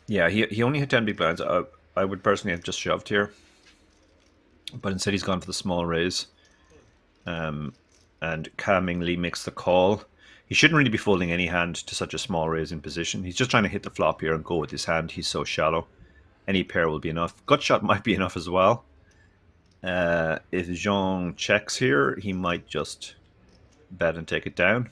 Yeah, he only had 10 big blinds. I would personally have just shoved here. But instead he's gone for the small raise. And calmingly makes the call. He shouldn't really be folding any hand to such a small raise in position. He's just trying to hit the flop here and go with his hand. He's so shallow. Any pair will be enough. Gut shot might be enough as well. If Jean checks here, he might just bet and take it down.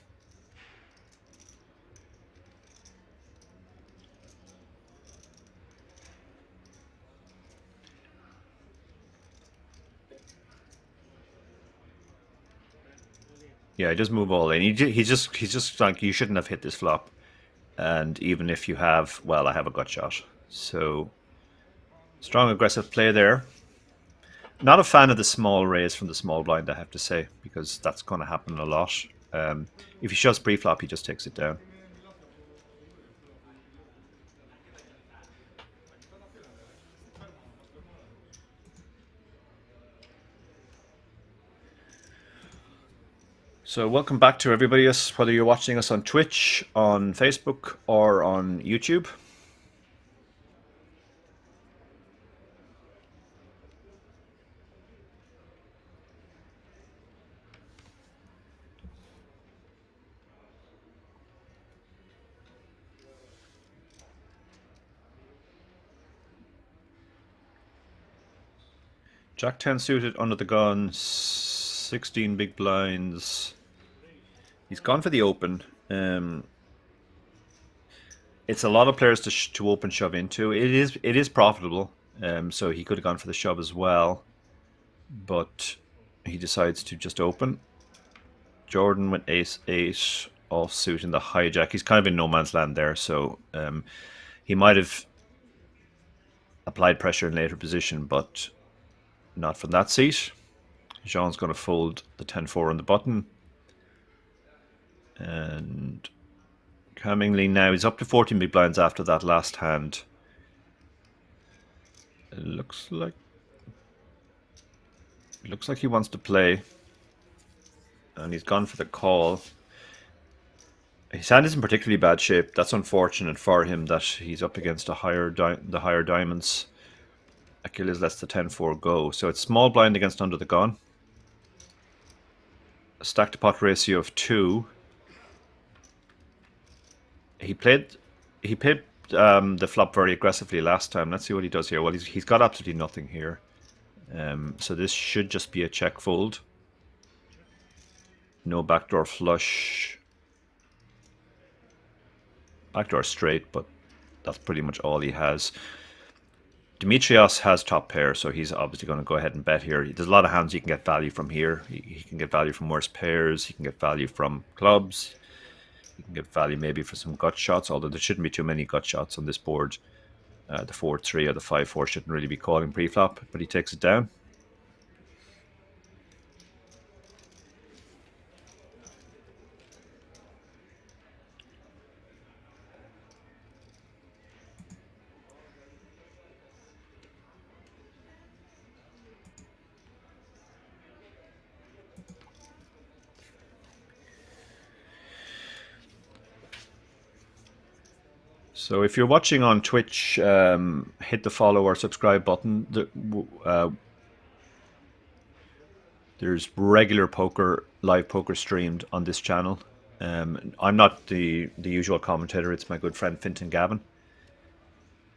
Yeah, he does move all in. He's just like, you shouldn't have hit this flop. And even if you have, well, I have a gut shot. So strong aggressive play there. Not a fan of the small raise from the small blind, I have to say, because that's going to happen a lot. If he shoves pre-flop, he just takes it down. So welcome back to everybody else, whether you're watching us on Twitch, on Facebook, or on YouTube. Jack 10 suited under the gun, 16 big blinds. He's gone for the open. It's a lot of players to open shove into. It is profitable, so he could have gone for the shove as well, but he decides to just open. Jordan went ace 8 offsuit in the hijack. He's kind of in no man's land there, so he might have applied pressure in later position, but not from that seat. Jean's going to fold the 10-4 on the button. And calmingly now, he's up to 14 big blinds after that last hand. It looks like he wants to play. And he's gone for the call. His hand is in particularly bad shape. That's unfortunate for him that he's up against the higher diamonds. Achilles lets the 10-4 go. So it's small blind against under the gun. A stack to pot ratio of 2. He played the flop very aggressively last time. Let's see what he does here. Well, he's got absolutely nothing here. So this should just be a check fold. No backdoor flush. Backdoor straight, but that's pretty much all he has. Dimitrios has top pair, so he's obviously going to go ahead and bet here. There's a lot of hands you can get value from here. He can get value from worse pairs. He can get value from clubs. He can get value maybe for some gut shots, although there shouldn't be too many gut shots on this board. The 4-3 or the 5-4 shouldn't really be calling pre-flop, but he takes it down. So if you're watching on Twitch, hit the follow or subscribe button. There's regular poker, live poker streamed on this channel. I'm not the usual commentator. It's my good friend Fintan Gavin.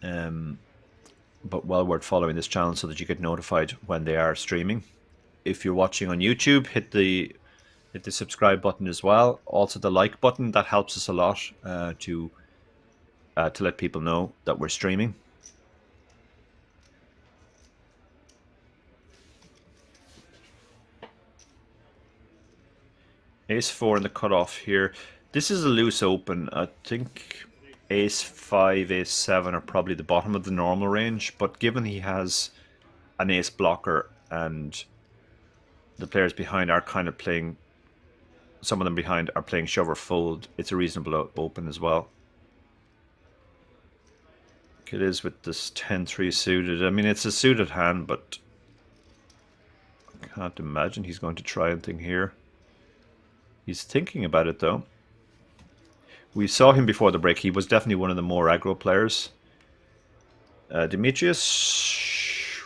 But well worth following this channel so that you get notified when they are streaming. If you're watching on YouTube, hit the subscribe button as well. Also the like button, that helps us a lot to let people know that we're streaming. Ace-4 in the cutoff here. This is a loose open. I think Ace-5, Ace-7 are probably the bottom of the normal range, but given he has an ace blocker and the players behind are kind of playing some of them behind are playing shove or fold, it's a reasonable open as well. It is with this 10-3 suited. I mean, it's a suited hand, but I can't imagine he's going to try anything here. He's thinking about it, though. We saw him before the break. He was definitely one of the more aggro players. Demetrius,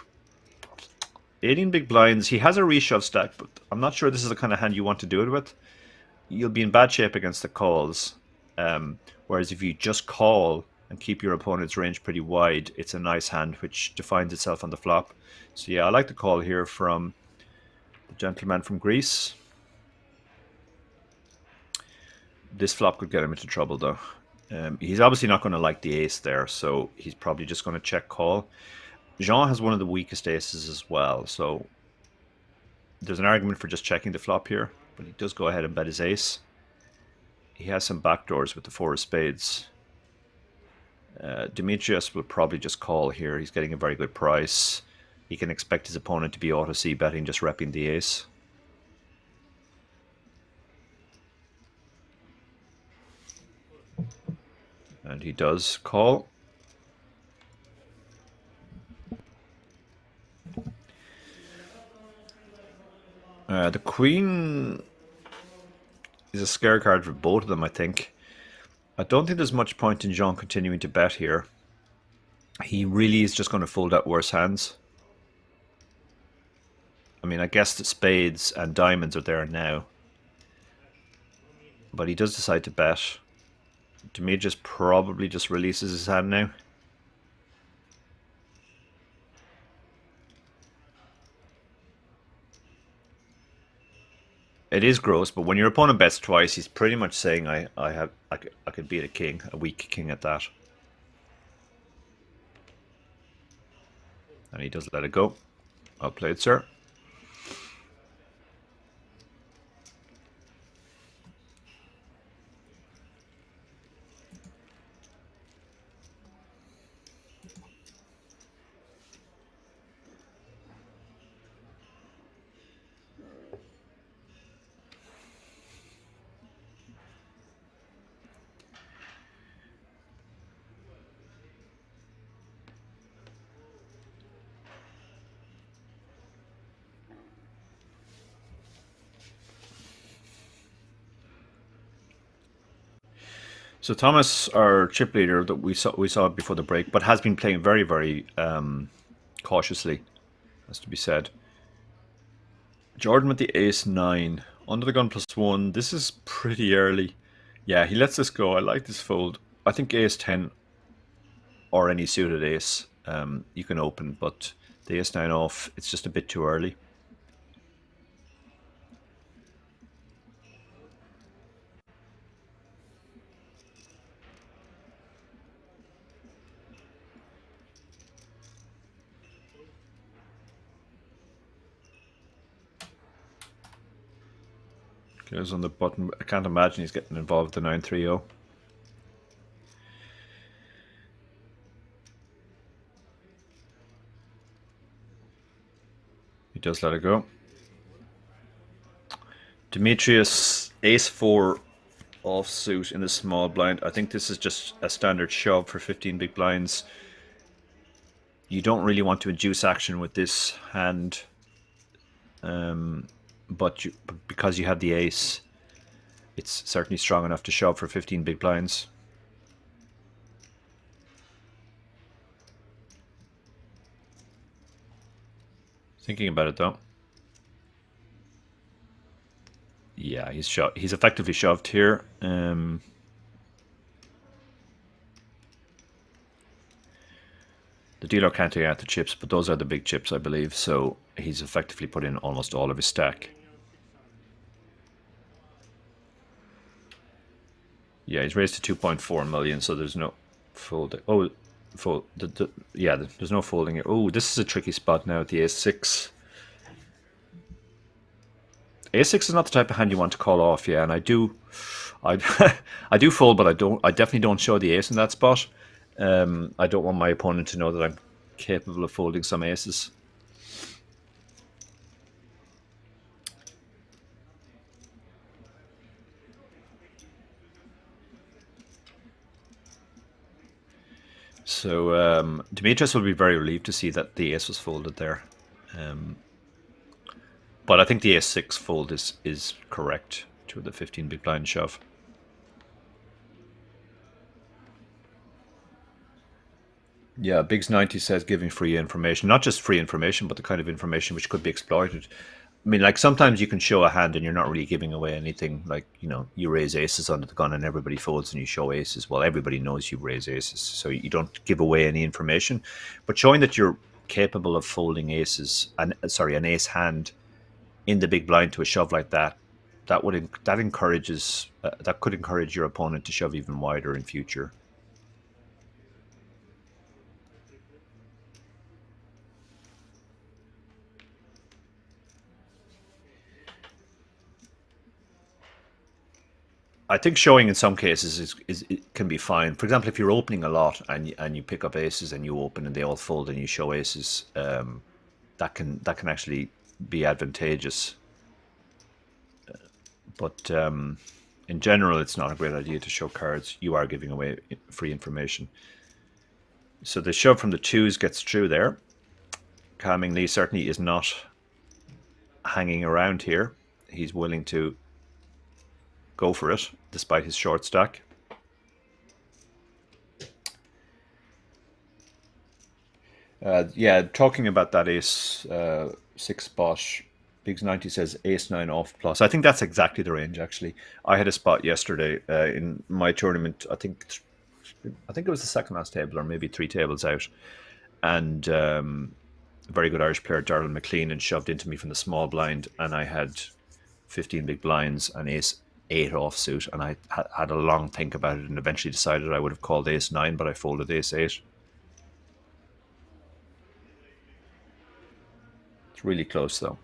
18 big blinds. He has a reshove stack, but I'm not sure this is the kind of hand you want to do it with. You'll be in bad shape against the calls. Whereas if you just call and keep your opponent's range pretty wide, it's a nice hand which defines itself on the flop. So yeah, I like the call here from the gentleman from Greece. This flop could get him into trouble, though. He's obviously not going to like the ace there, so he's probably just going to check call. Jean has one of the weakest aces as well, so there's an argument for just checking the flop here, but he does go ahead and bet his ace. He has some backdoors with the 4 of spades. Demetrius will probably just call here. He's getting a very good price. He can expect his opponent to be auto C betting, just repping the ace. And he does call. The queen is a scare card for both of them, I think. I don't think there's much point in Jean continuing to bet here. He really is just going to fold out worse hands. I mean, I guess the spades and diamonds are there now. But he does decide to bet. Demetrius probably just releases his hand now. It is gross, but when your opponent bets twice, he's pretty much saying, I could beat a king, a weak king at that. And he does let it go. Well played, sir. So Thomas, our chip leader that we saw before the break, but has been playing very, very cautiously, has to be said. Jordan with the ace-9. Under the gun +1. This is pretty early. Yeah, he lets this go. I like this fold. I think ace-10 or any suited ace you can open, but the ace-9 off, it's just a bit too early. Goes on the button. I can't imagine he's getting involved with the 9-3-0. He does let it go. Demetrius, ace-4 offsuit in the small blind. I think this is just a standard shove for 15 big blinds. You don't really want to induce action with this hand. But because you have the ace, it's certainly strong enough to shove for 15 big blinds. Thinking about it though. Yeah, he's effectively shoved here. The dealer can't take out the chips, but those are the big chips, I believe. So he's effectively put in almost all of his stack. Yeah, he's raised to 2.4 million, so there's no folding. Oh, fold. Yeah, there's no folding here. Oh, this is a tricky spot now at the ace-6. Ace-6 is not the type of hand you want to call off. Yeah, and I do fold, but I definitely don't show the ace in that spot. I don't want my opponent to know that I'm capable of folding some aces. So Demetrius will be very relieved to see that the ace was folded there. But I think the ace-6 fold is correct to the 15 big blind shove. Yeah, Biggs90 says giving free information. Not just free information, but the kind of information which could be exploited. I mean, like sometimes you can show a hand and you're not really giving away anything. Like, you know, you raise aces under the gun and everybody folds and you show aces. Well, everybody knows you raise aces, so you don't give away any information. But showing that you're capable of folding aces, an ace hand in the big blind to a shove like that, that could encourage your opponent to shove even wider in future. I think showing in some cases it can be fine. For example, if you're opening a lot and you pick up aces and you open and they all fold and you show aces, that can actually be advantageous. But in general, it's not a great idea to show cards. You are giving away free information. So the shove from the twos gets through there. Calming Lee certainly is not hanging around here. He's willing to go for it, despite his short stack. Yeah, talking about that ace-6 spot, Biggs90 says ace-9 off plus. I think that's exactly the range, actually. I had a spot yesterday in my tournament. I think it was the second last table, or maybe 3 tables out. And a very good Irish player, Darrell McLean, and shoved into me from the small blind, and I had 15 big blinds and ace-8 offsuit, and I had a long think about it and eventually decided I would have called ace-9, but I folded ace-8. It's really close, though.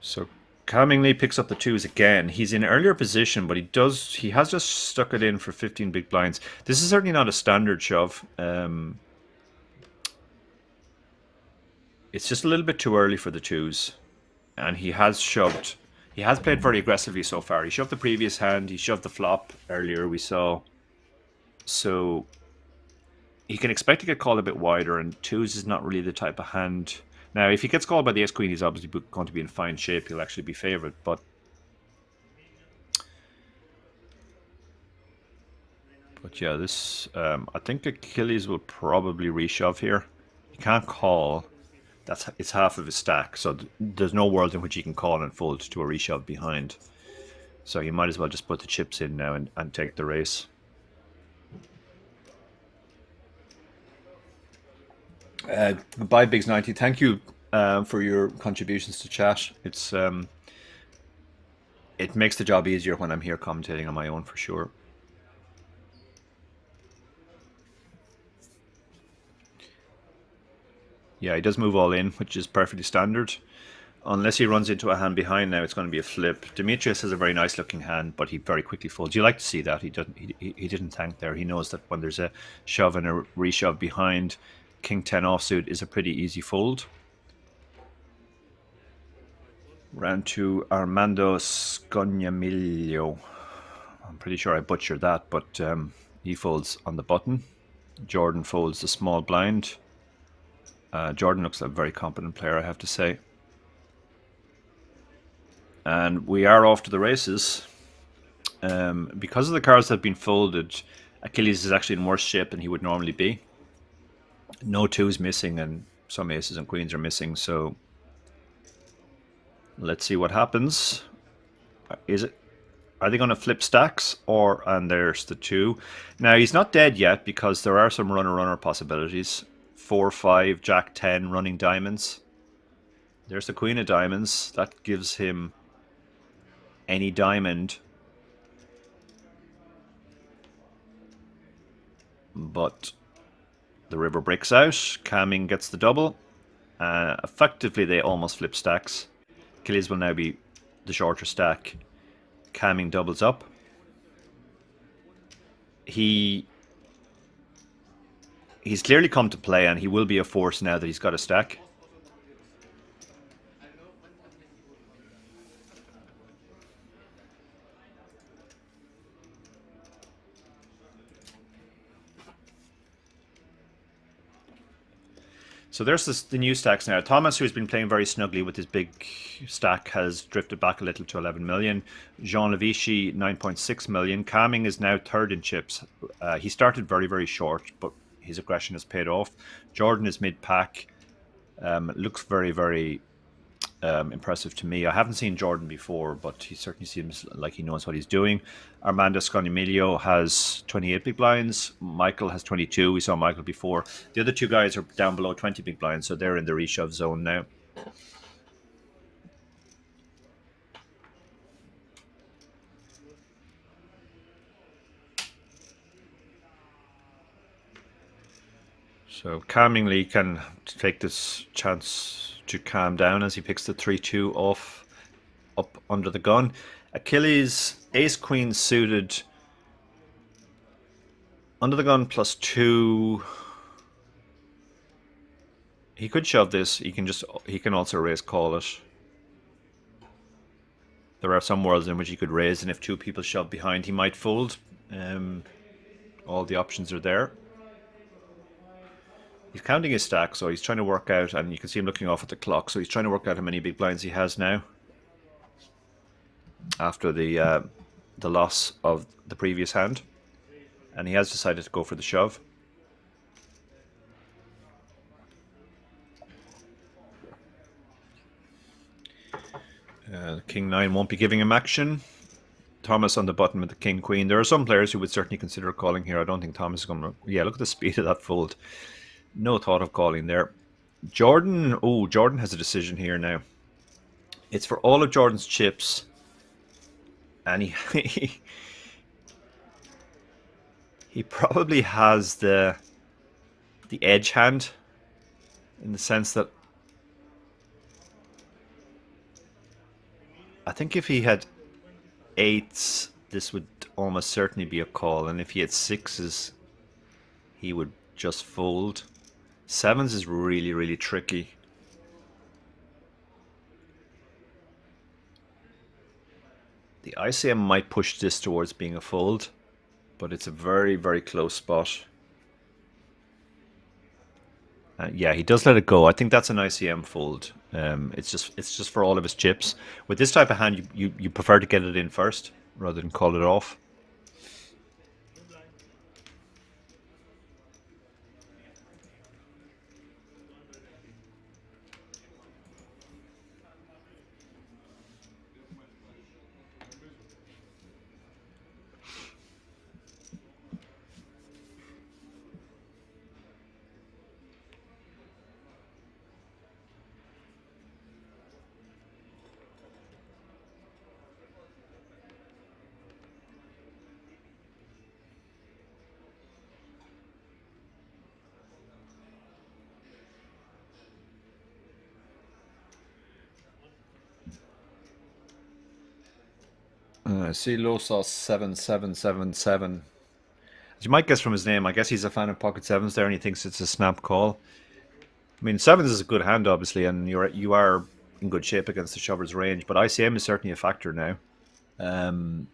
So Calmingly picks up the twos again. He's in earlier position, but he has just stuck it in for 15 big blinds. This is certainly not a standard shove. It's just a little bit too early for the twos. And he has shoved. He has played very aggressively so far. He shoved the previous hand. He shoved the flop earlier, we saw. So he can expect to get called a bit wider, and twos is not really the type of hand. Now, if he gets called by the ace-queen, he's obviously going to be in fine shape. He'll actually be favourite, but yeah, this I think Achilles will probably reshove here. He can't call. It's half of his stack, so there's no world in which he can call and fold to a reshove behind. So you might as well just put the chips in now and take the race. Goodbye, Biggs90. Thank you for your contributions to chat. It makes the job easier when I'm here commentating on my own, for sure. Yeah, he does move all in, which is perfectly standard. Unless he runs into a hand behind now, it's going to be a flip. Demetrius has a very nice looking hand, but he very quickly folds. You like to see that. He didn't tank there. He knows that when there's a shove and a reshove behind, King 10 offsuit is a pretty easy fold. Round to Armando Scognamiglio. I'm pretty sure I butchered that, but he folds on the button. Jordan folds the small blind. Jordan looks like a very competent player, I have to say. And we are off to the races. Because of the cards that have been folded, Achilles is actually in worse shape than he would normally be. No twos missing, and some aces and queens are missing, so let's see what happens. Are they going to flip stacks? And there's the 2. Now, he's not dead yet because there are some runner-runner possibilities. 4, 5, Jack 10, running diamonds. There's the queen of diamonds. That gives him any diamond. But the river breaks out. Calming gets the double. Effectively, they almost flip stacks. Achilles will now be the shorter stack. Calming doubles up. He's clearly come to play, and he will be a force now that he's got a stack. So there's the new stacks now. Thomas, who's been playing very snugly with his big stack, has drifted back a little to 11 million. Jean Levici, 9.6 million. Camming is now third in chips. He started very, very short, but his aggression has paid off. Jordan is mid-pack. Looks very, very impressive to me. I haven't seen Jordan before, but he certainly seems like he knows what he's doing. Armando Sconimilio has 28 big blinds. Michael has 22. We saw Michael before. The other two guys are down below 20 big blinds, so they're in the reshove zone now. So calmingly can take this chance to calm down as he picks the 3-2 off up under the gun. Achilles, ace queen suited, under the gun +2. He could shove this. He can also raise call it. There are some worlds in which he could raise, and if two people shove behind, he might fold. All the options are there. He's counting his stack, so he's trying to work out, and you can see him looking off at the clock, so he's trying to work out how many big blinds he has now after the loss of the previous hand. And he has decided to go for the shove. King 9 won't be giving him action. Thomas on the button with the king queen. There are some players who would certainly consider calling here. I don't think Thomas is going to... Yeah, look at the speed of that fold. No thought of calling there. Jordan... Oh, Jordan has a decision here now. It's for all of Jordan's chips. And he probably has the edge hand, in the sense that I think if he had 8s, this would almost certainly be a call, and if he had 6s, he would just fold. 7s is really, really tricky. The ICM might push this towards being a fold, but it's a very, very close spot. Yeah, he does let it go. I think that's an ICM fold. It's just for all of his chips. With this type of hand, you prefer to get it in first rather than call it off. I see low saw 7777. As you might guess from his name, I guess he's a fan of pocket sevens there, and he thinks it's a snap call. I mean, 7s is a good hand, obviously, and you are in good shape against the shover's range, but ICM is certainly a factor now. And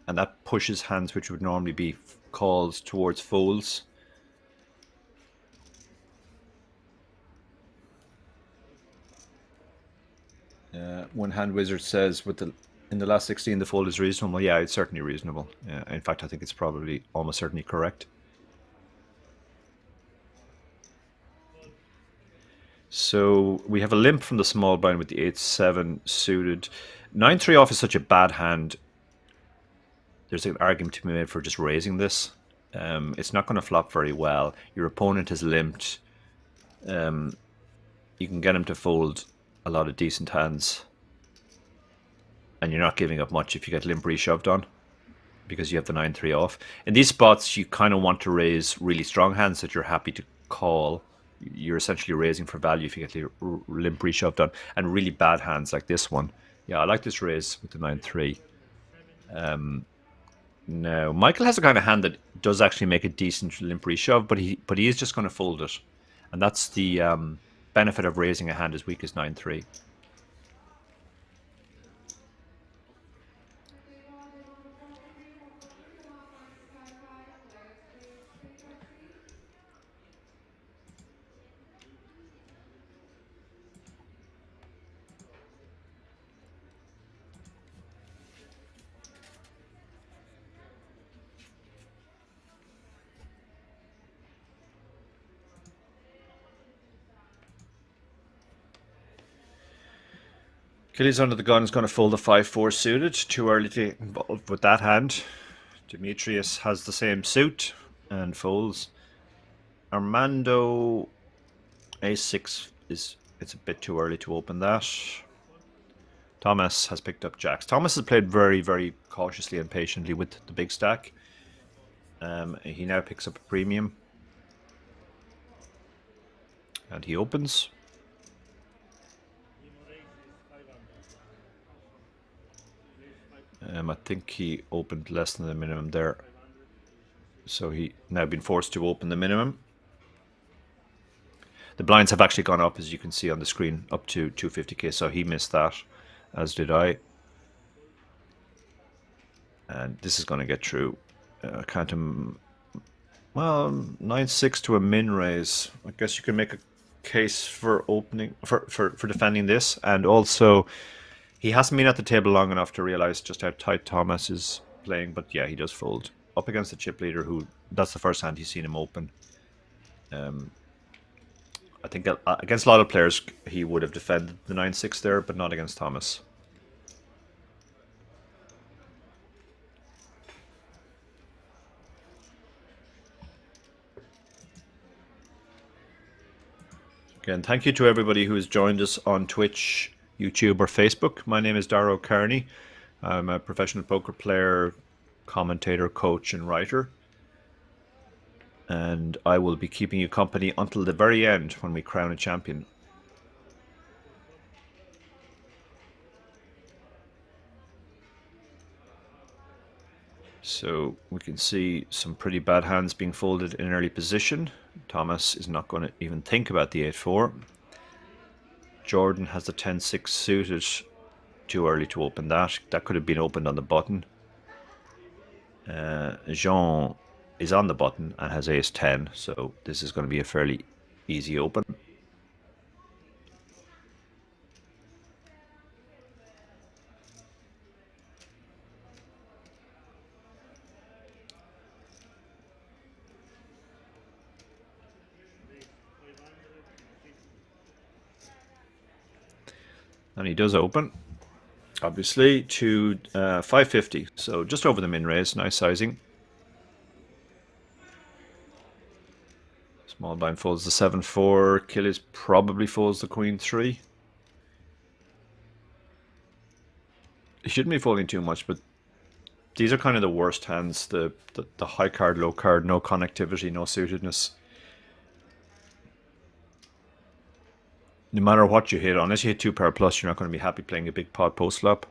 that pushes hands which would normally be calls towards folds. One hand wizard says in the last 16 the fold is reasonable. Yeah, it's certainly reasonable. In fact, I think it's probably almost certainly correct. So we have a limp from the small blind with the 8-7 suited. 9-3 off is such a bad hand. There's an argument to be made for just raising this. It's not going to flop very well. Your opponent is limped. You can get him to fold a lot of decent hands. And you're not giving up much if you get limp reshoved on, because you have the 9-3 off. In these spots, you kind of want to raise really strong hands that you're happy to call. You're essentially raising for value if you get limp reshoved on. And really bad hands like this one. Yeah, I like this raise with the 9-3. Now, Michael has a kind of hand that does actually make a decent limp reshove, but he is just going to fold it. And that's the benefit of raising a hand as weak as 9-3. Achilles under the gun is going to fold a 5-4 suited. Too early to involve with that hand. Demetrius has the same suit and folds. Armando A6 it's a bit too early to open that. Thomas has picked up jacks. Thomas has played very, very cautiously and patiently with the big stack. He now picks up a premium. And he opens. I think he opened less than the minimum there. So he now been forced to open the minimum. The blinds have actually gone up, as you can see on the screen, up to 250k. So he missed that, as did I. And this is going to get through. Well, 9-6 to a min raise. I guess you can make a case for opening for defending this, and also he hasn't been at the table long enough to realize just how tight Thomas is playing. But yeah, he does fold up against the chip leader, who that's the first hand he's seen him open. I think against a lot of players he would have defended the 9-6 there, but not against Thomas. Again, thank you to everybody who has joined us on Twitch, YouTube, or Facebook. My name is Darrow Kearney. I'm a professional poker player, commentator, coach, and writer. And I will be keeping you company until the very end when we crown a champion. So we can see some pretty bad hands being folded in early position. Thomas is not going to even think about the 8-4. Jordan has the 10-6 suited. Too early to open that. That could have been opened on the button. Jean is on the button and has ace-10, so this is going to be a fairly easy open. And he does open, obviously, to 550, so just over the min raise. Nice sizing. Small blind folds the 7-4. Achilles probably folds the queen-3. He shouldn't be folding too much, but these are kind of the worst hands. The high card, low card, no connectivity, no suitedness. No matter what you hit, unless you hit 2 pair plus, you're not going to be happy playing a big pot post flop.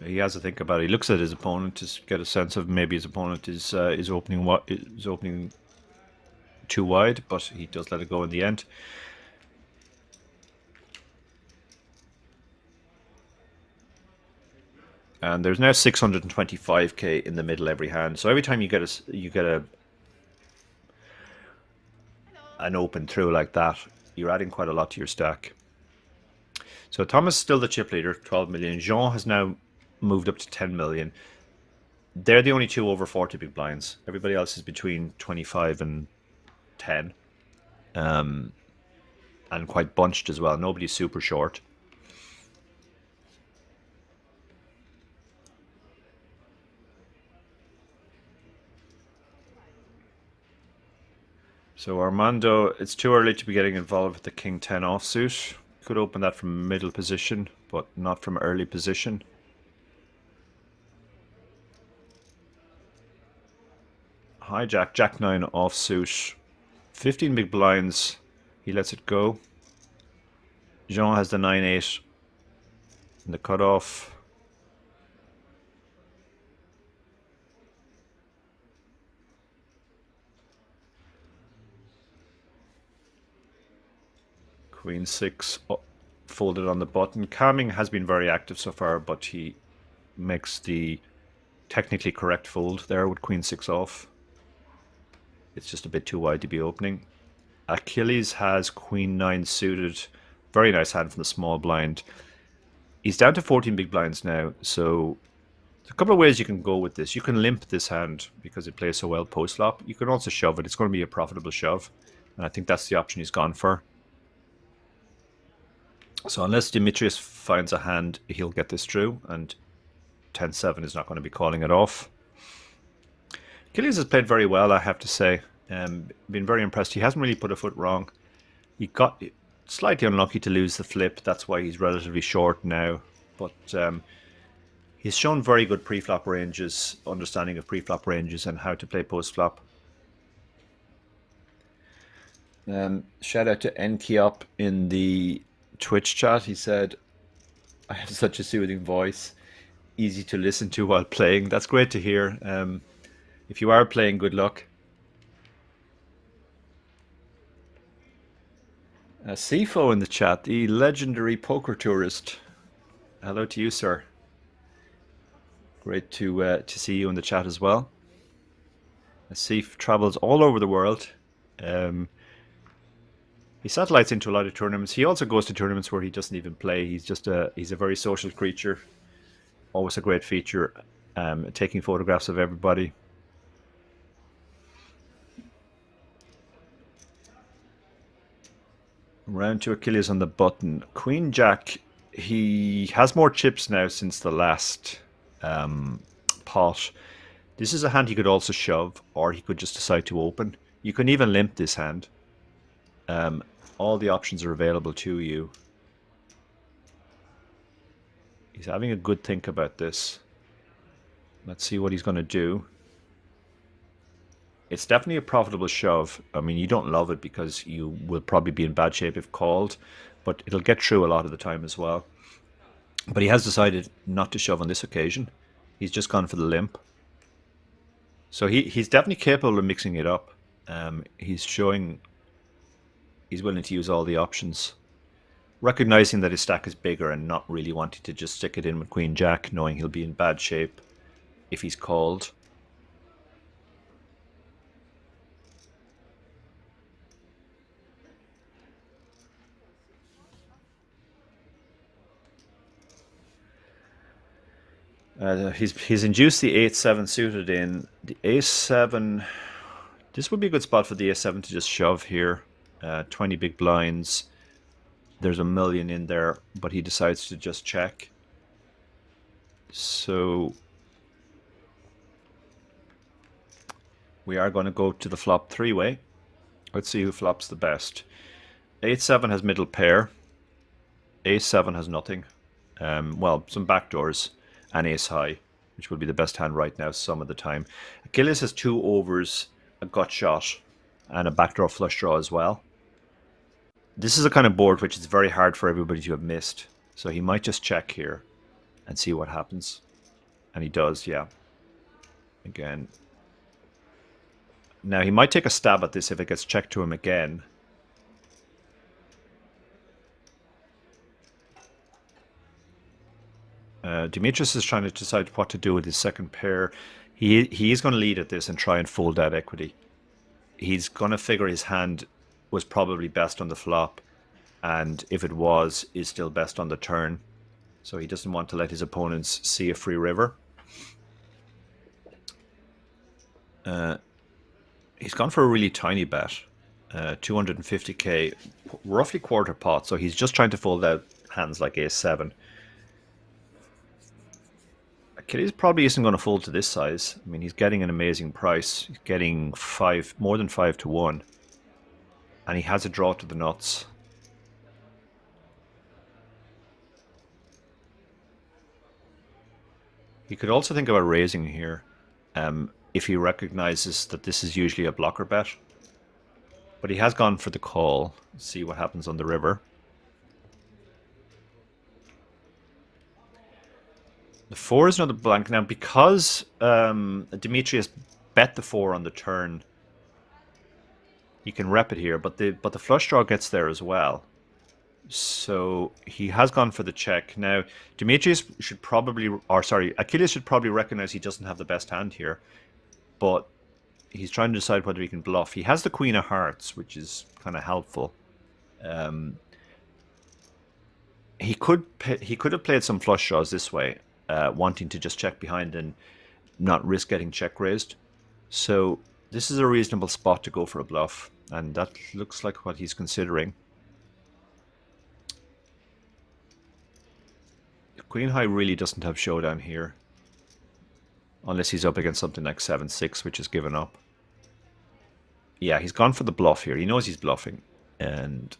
He has to think about it. He looks at his opponent to get a sense of maybe his opponent is opening too wide, but he does let it go in the end. And there's now 625k in the middle every hand. So every time you get an open through like that, you're adding quite a lot to your stack. So Thomas is still the chip leader, 12 million. Jean has now moved up to 10 million. They're the only two over 40 big blinds. Everybody else is between 25 and 10. And quite bunched as well. Nobody's super short. So Armando, it's too early to be getting involved with the King 10 offsuit. Could open that from middle position, but not from early position. Hijack, Jack 9 offsuit. 15 big blinds. He lets it go. Jean has the 9-8 in the cutoff. Queen 6 folded on the button. Calming has been very active so far, but he makes the technically correct fold there with Queen 6 off. It's just a bit too wide to be opening. Achilles has Queen 9 suited. Very nice hand from the small blind. He's down to 14 big blinds now, so A couple of ways you can go with this. You can limp this hand because it plays so well post-flop. You can also shove it. It's going to be a profitable shove. And I think that's the option he's gone for. So unless Demetrius finds a hand, he'll get this through. And 10-7 is not going to be calling it off. Achilles has played very well, I have to say. Been very impressed. He hasn't really put a foot wrong. He got slightly unlucky to lose the flip. That's why he's relatively short now. But he's shown very good pre-flop ranges, understanding of pre-flop ranges and how to play post-flop. Shout out to Enkiop in the Twitch chat. He said, I have such a soothing voice, easy to listen to while playing. That's great to hear. If you are playing, good luck. Sifo in the chat, the legendary poker tourist. Hello to you, sir. Great to see you in the chat as well. Sif travels all over the world. He satellites into a lot of tournaments. He also goes to tournaments where he doesn't even play. He's a very social creature. Always a great feature, taking photographs of everybody. Round to Achilles on the button. Queen Jack, he has more chips now since the last pot. This is a hand he could also shove, or he could just decide to open. You can even limp this hand. All the options are available to you. He's having a good think about this. Let's see what he's going to do. It's definitely a profitable shove. I mean, you don't love it because you will probably be in bad shape if called, but it'll get through a lot of the time as well. But he has decided not to shove on this occasion. He's just gone for the limp. So he's definitely capable of mixing it up. He's showing he's willing to use all the options. Recognizing that his stack is bigger and not really wanting to just stick it in with Queen Jack, knowing he'll be in bad shape if he's called. He's induced the 8-7 suited in. The Ace-7, this would be a good spot for the Ace-7 to just shove here. 20 big blinds. There's a million in there, but he decides to just check. So we are going to go to the flop three-way. Let's see who flops the best. 8-7 has middle pair. Ace-7 has nothing. Well, some backdoors. And ace high, which will be the best hand right now some of the time. Achilles has two overs, a gut shot, and a backdoor flush draw as well. This is a kind of board which is very hard for everybody to have missed. So he might just check here and see what happens. And he does, yeah. Again. Now he might take a stab at this if it gets checked to him again. Demetrius is trying to decide what to do with his second pair. He is going to lead at this and try and fold that equity. He's going to figure his hand was probably best on the flop, and if it was, is still best on the turn. So he doesn't want to let his opponents see a free river. He's gone for a really tiny bet, 250k, roughly quarter pot. So he's just trying to fold out hands like Ace-7. Achilles probably isn't going to fold to this size. I mean, he's getting an amazing price. He's getting more than 5 to 1. And he has a draw to the nuts. He could also think about raising here if he recognizes that this is usually a blocker bet. But he has gone for the call. Let's see what happens on the river. The 4 is another blank. Now, because Demetrius bet the 4 on the turn, he can rep it here, but the flush draw gets there as well. So he has gone for the check. Now, Demetrius should probably, or sorry, Achilles should probably recognize he doesn't have the best hand here, but he's trying to decide whether he can bluff. He has the Queen of Hearts, which is kind of helpful. He could have played some flush draws this way wanting to just check behind and not risk getting check raised. So this is a reasonable spot to go for a bluff, and that looks like what he's considering. Queen high really doesn't have showdown here, unless he's up against something like 7-6, which is given up. Yeah, he's gone for the bluff here. He knows he's bluffing, and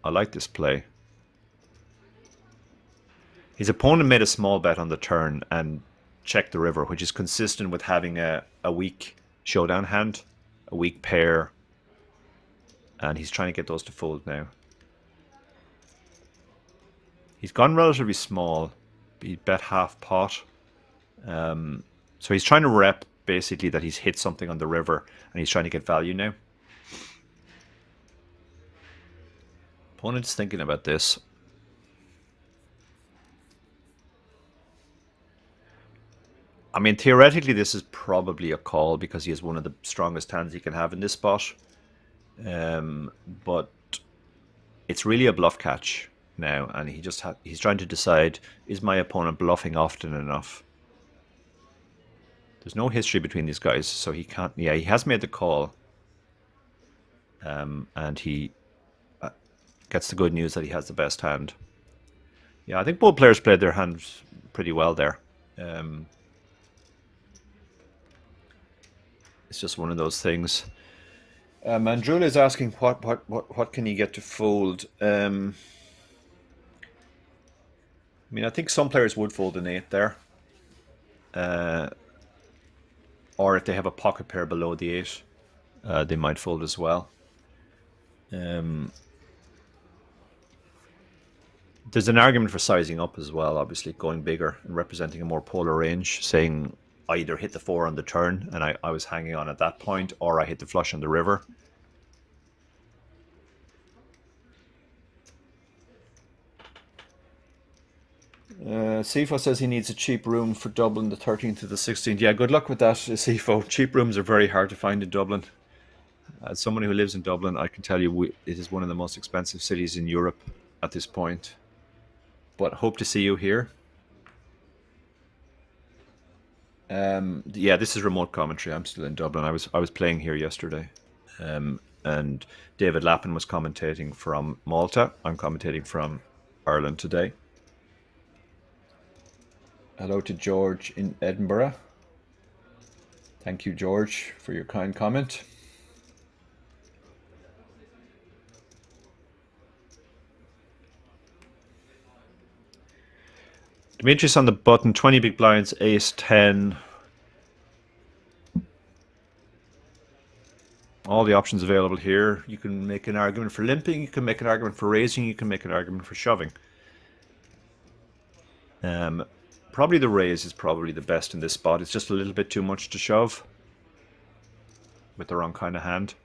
I like this play. His opponent made a small bet on the turn and checked the river, which is consistent with having a weak showdown hand, a weak pair, and he's trying to get those to fold now. He's gone relatively small. He bet half pot. So he's trying to rep basically that he's hit something on the river and he's trying to get value now. Opponent's thinking about this. I mean, theoretically, this is probably a call because he has one of the strongest hands he can have in this spot. But it's really a bluff catch now, and he's trying to decide, is my opponent bluffing often enough? There's no history between these guys, so he can't. Yeah, he has made the call, and he gets the good news that he has the best hand. Yeah, I think both players played their hands pretty well there. It's just one of those things. Mandrula is asking what can he get to fold. I mean, I think some players would fold an 8 there. Or if they have a pocket pair below the 8, they might fold as well. There's an argument for sizing up as well, obviously, going bigger and representing a more polar range, saying I either hit the 4 on the turn and I was hanging on at that point, or I hit the flush on the river. Sifo says he needs a cheap room for Dublin the 13th to the 16th. Yeah, good luck with that, Sifo. Cheap rooms are very hard to find in Dublin. As someone who lives in Dublin, I can tell you it is one of the most expensive cities in Europe at this point. But hope to see you here. Yeah, this is remote commentary. I'm still in Dublin. I was playing here yesterday. And David Lappin was commentating from Malta. I'm commentating from Ireland today. Hello to George in Edinburgh. Thank you, George, for your kind comment. Demetrius on the button, 20 big blinds, ace, 10. All the options available here. You can make an argument for limping, you can make an argument for raising, you can make an argument for shoving. Probably the raise is probably the best in this spot. It's just a little bit too much to shove with the wrong kind of hand.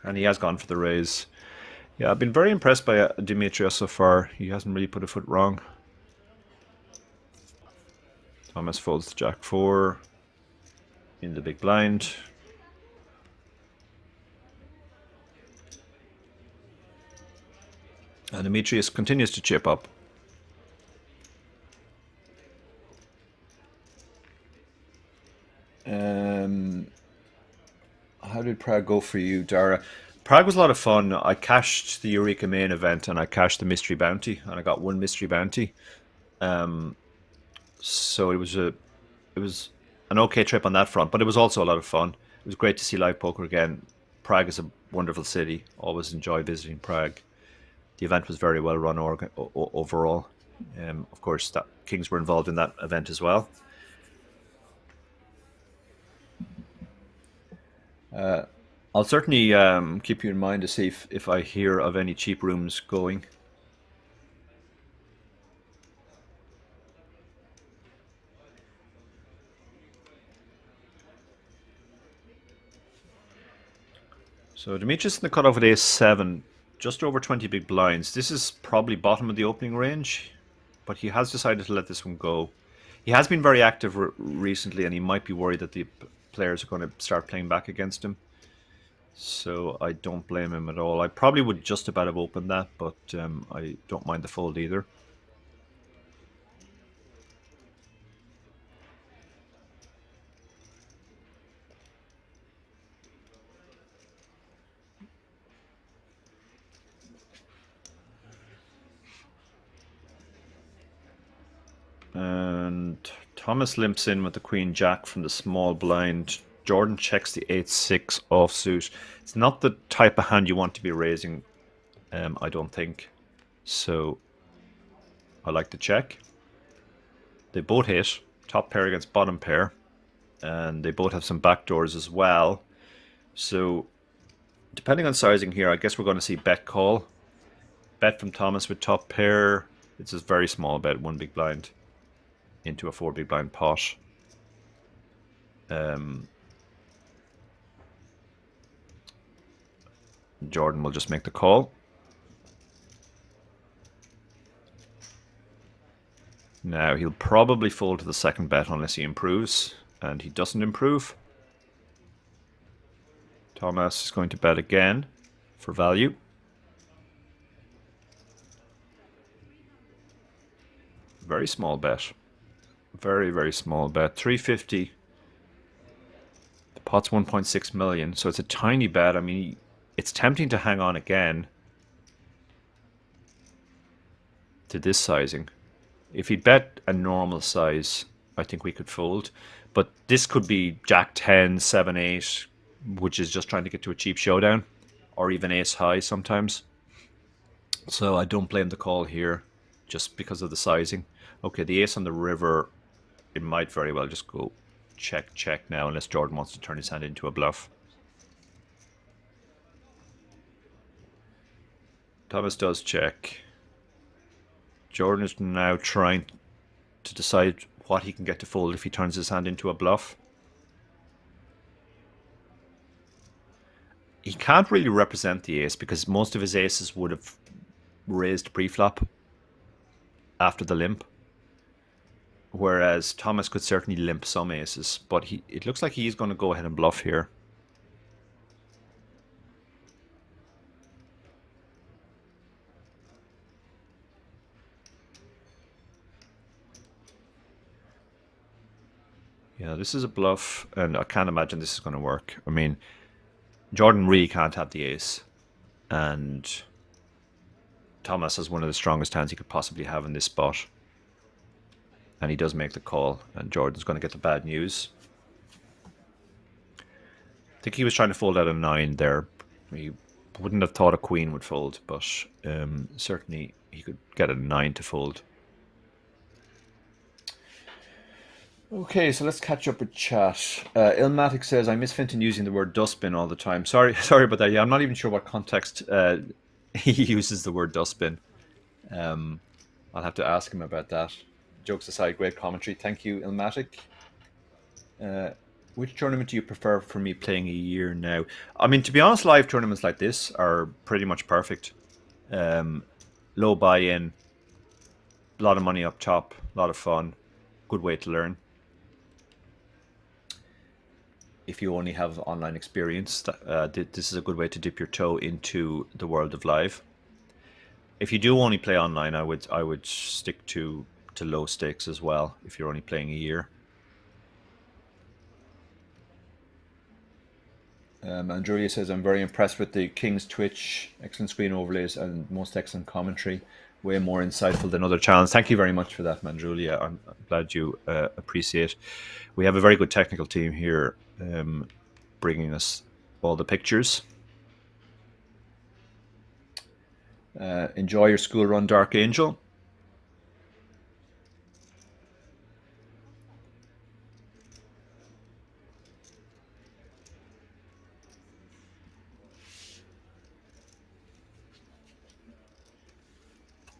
And he has gone for the raise. Yeah, I've been very impressed by Demetrius so far. He hasn't really put a foot wrong. Thomas folds the Jack 4 in the big blind. And Demetrius continues to chip up. How did Prague go for you, Dara? Prague was a lot of fun. I cashed the Eureka main event and I cashed the mystery bounty, and I got 1 mystery bounty. So it was an okay trip on that front, but it was also a lot of fun. It was great to see live poker again. Prague is a wonderful city. Always enjoy visiting Prague. The event was very well run overall. Of course, Kings were involved in that event as well. I'll certainly keep you in mind to see if I hear of any cheap rooms going. So Demetrius in the cutoff with ace 7, just over 20 big blinds. This is probably bottom of the opening range, but he has decided to let this one go. He has been very active recently, and he might be worried that the players are going to start playing back against him. So I don't blame him at all. I probably would just about have opened that, but I don't mind the fold either. And Thomas limps in with the Queen Jack from the small blind. Jordan checks the 8-6 offsuit. It's not the type of hand you want to be raising, I don't think. So I like to check. They both hit. Top pair against bottom pair. And they both have some backdoors as well. So depending on sizing here, I guess we're going to see bet call. Bet from Thomas with top pair. It's a very small bet, 1 big blind into a 4 big blind pot. Jordan will just make the call. Now he'll probably fold to the second bet unless he improves, and he doesn't improve. Thomas is going to bet again for value. Very small bet. Very, very small bet. 350. The pot's 1.6 million, so it's a tiny bet. I mean, it's tempting to hang on again to this sizing. If he'd bet a normal size, I think we could fold. But this could be Jack 10, 7, 8, which is just trying to get to a cheap showdown, or even ace high sometimes. So I don't blame the call here, just because of the sizing. Okay, the ace on the river, it might very well just go check, check now, unless Jordan wants to turn his hand into a bluff. Thomas does check. Jordan is now trying to decide what he can get to fold if he turns his hand into a bluff. He can't really represent the ace because most of his aces would have raised pre-flop after the limp. Whereas Thomas could certainly limp some aces, but it looks like he's going to go ahead and bluff here. Yeah, this is a bluff, and I can't imagine this is going to work. I mean, Jordan really can't have the ace, and Thomas has one of the strongest hands he could possibly have in this spot. And he does make the call, and Jordan's going to get the bad news. I think he was trying to fold out a 9 there. He wouldn't have thought a queen would fold, but certainly he could get a 9 to fold. Okay, so let's catch up with chat. Ilmatic says, I miss Finton using the word dustbin all the time. Sorry about that. Yeah, I'm not even sure what context he uses the word dustbin. I'll have to ask him about that. Jokes aside, great commentary. Thank you, Ilmatic. Which tournament do you prefer for me playing a year now? I mean, to be honest, live tournaments like this are pretty much perfect. Low buy-in, a lot of money up top, a lot of fun, good way to learn. If you only have online experience, this is a good way to dip your toe into the world of live. If you do only play online, I would stick to low stakes as well if you're only playing a year. And Julia says, I'm very impressed with the King's Twitch, excellent screen overlays and most excellent commentary, way more insightful than other channels. Thank you very much for that, man, Julia. I'm glad you appreciate. We have a very good technical team here bringing us all the pictures. Enjoy your school run, Dark Angel.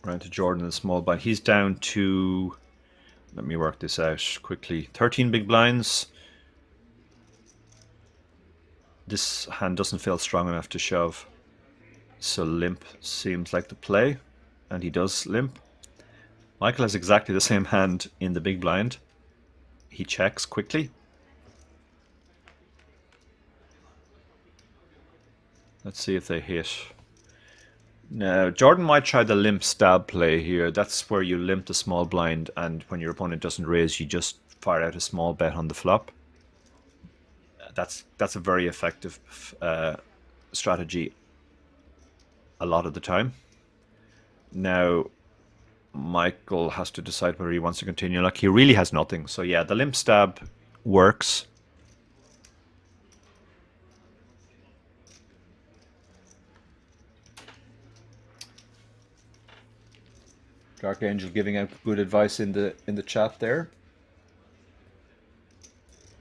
Round to Jordan, the small blind. He's down to, let me work this out quickly, 13 big blinds. This hand doesn't feel strong enough to shove. So limp seems like the play, and he does limp. Michael has exactly the same hand in the big blind, he checks quickly. Let's see if they hit. Now, Jordan might try the limp stab play here. That's where you limp the small blind, and when your opponent doesn't raise, you just fire out a small bet on the flop. That's a very effective strategy a lot of the time. Now, Michael has to decide whether he wants to continue. Like, he really has nothing. So yeah, the limp stab works. Dark Angel giving out good advice in the chat there.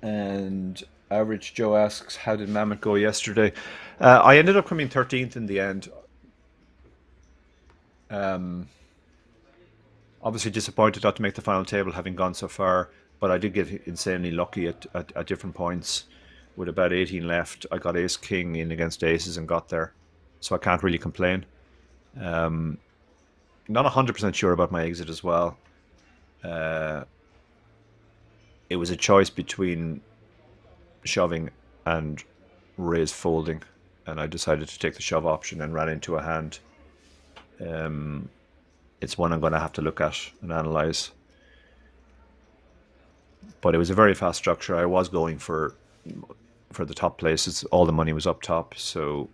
And Average Joe asks, how did Mammoth go yesterday? I ended up coming 13th in the end. Obviously disappointed not to make the final table having gone so far, but I did get insanely lucky at different points. With about 18 left, I got ace king in against aces and got there. So I can't really complain. Not 100% sure about my exit as well. It was a choice between shoving and raise folding, and I decided to take the shove option and ran into a hand. It's one I'm going to have to look at and analyze. But it was a very fast structure. I was going for the top places. All the money was up top, so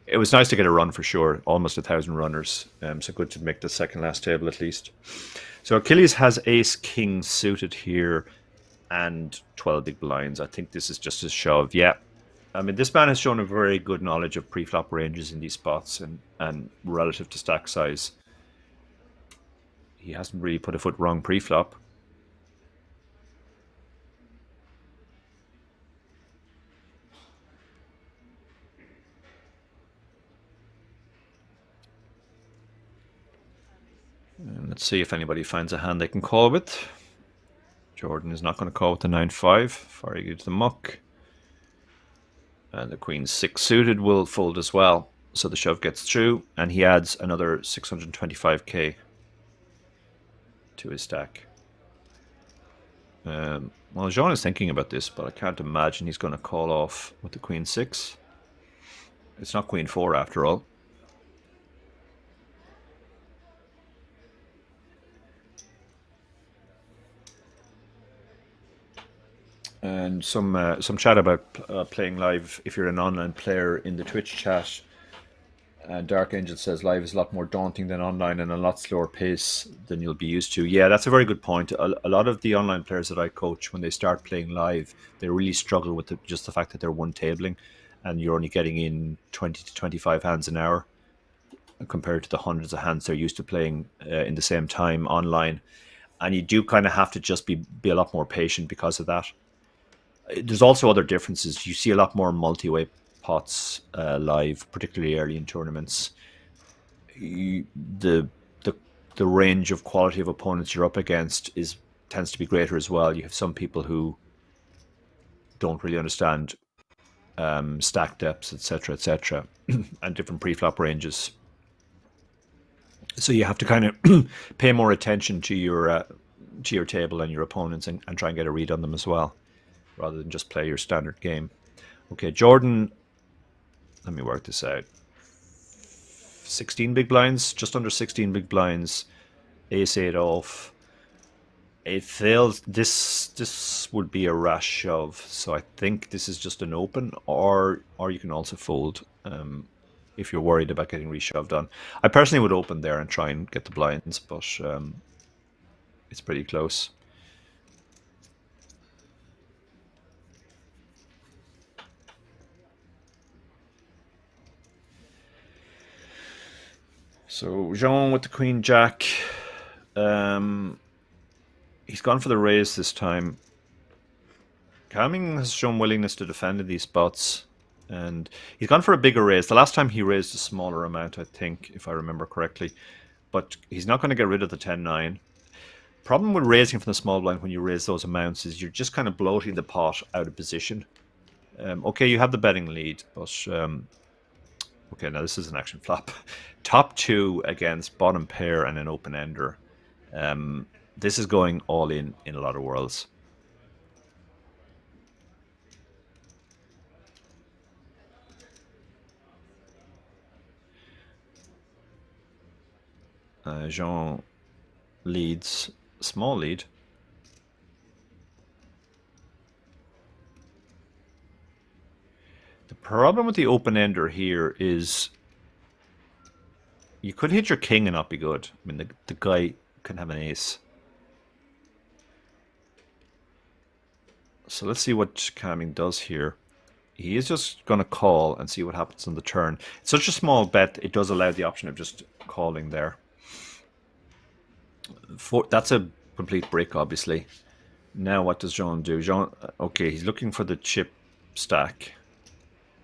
it was nice to get a run for sure. Almost 1,000 runners. So good to make the second last table at least. So Achilles has ace king suited here and 12 big blinds. I think this is just a shove. Yeah. I mean, this man has shown a very good knowledge of pre-flop ranges in these spots and relative to stack size. He hasn't really put a foot wrong pre-flop. And let's see if anybody finds a hand they can call with. Jordan is not going to call with the 9-5. Very good to the muck. And the queen 6 suited will fold as well. So the shove gets through, and he adds another 625k to his stack. Well, Jean is thinking about this, but I can't imagine he's going to call off with the queen 6. It's not queen 4 after all. And some chat about playing live if you're an online player in the Twitch chat. Dark Angel says live is a lot more daunting than online and a lot slower pace than you'll be used to. Yeah, that's a very good point. A lot of the online players that I coach, when they start playing live, they really struggle with just the fact that they're one tabling and you're only getting in 20 to 25 hands an hour compared to the hundreds of hands they're used to playing in the same time online. And you do kind of have to just be a lot more patient because of that. There's also other differences. You see a lot more multi-way pots live, particularly early in tournaments. The range of quality of opponents you're up against tends to be greater as well. You have some people who don't really understand stack depths, etc., and different pre-flop ranges. So you have to kind of pay more attention to your table and your opponents and try and get a read on them as well, rather than just play your standard game. Okay, Jordan, let me work this out. 16 big blinds, just under 16 big blinds, ace 8 off. It fails. This would be a rash shove, so I think this is just an open, or you can also fold if you're worried about getting reshoved on. I personally would open there and try and get the blinds, but it's pretty close. So Jean with the queen jack. He's gone for the raise this time. Camming has shown willingness to defend in these spots, and he's gone for a bigger raise. The last time he raised a smaller amount, I think, if I remember correctly. But he's not going to get rid of the 10-9. Problem with raising from the small blind when you raise those amounts is you're just kind of bloating the pot out of position. Okay, you have the betting lead, but okay, now this is an action flop. Top 2 against bottom pair and an open ender. This is going all in a lot of worlds. Jean leads, small lead. The problem with the open-ender here is you could hit your king and not be good. I mean, the guy can have an ace. So let's see what Camming does here. He is just going to call and see what happens on the turn. It's such a small bet, it does allow the option of just calling there. That's a complete break, obviously. Now what does Jean do? Jean, okay, he's looking for the chip stack.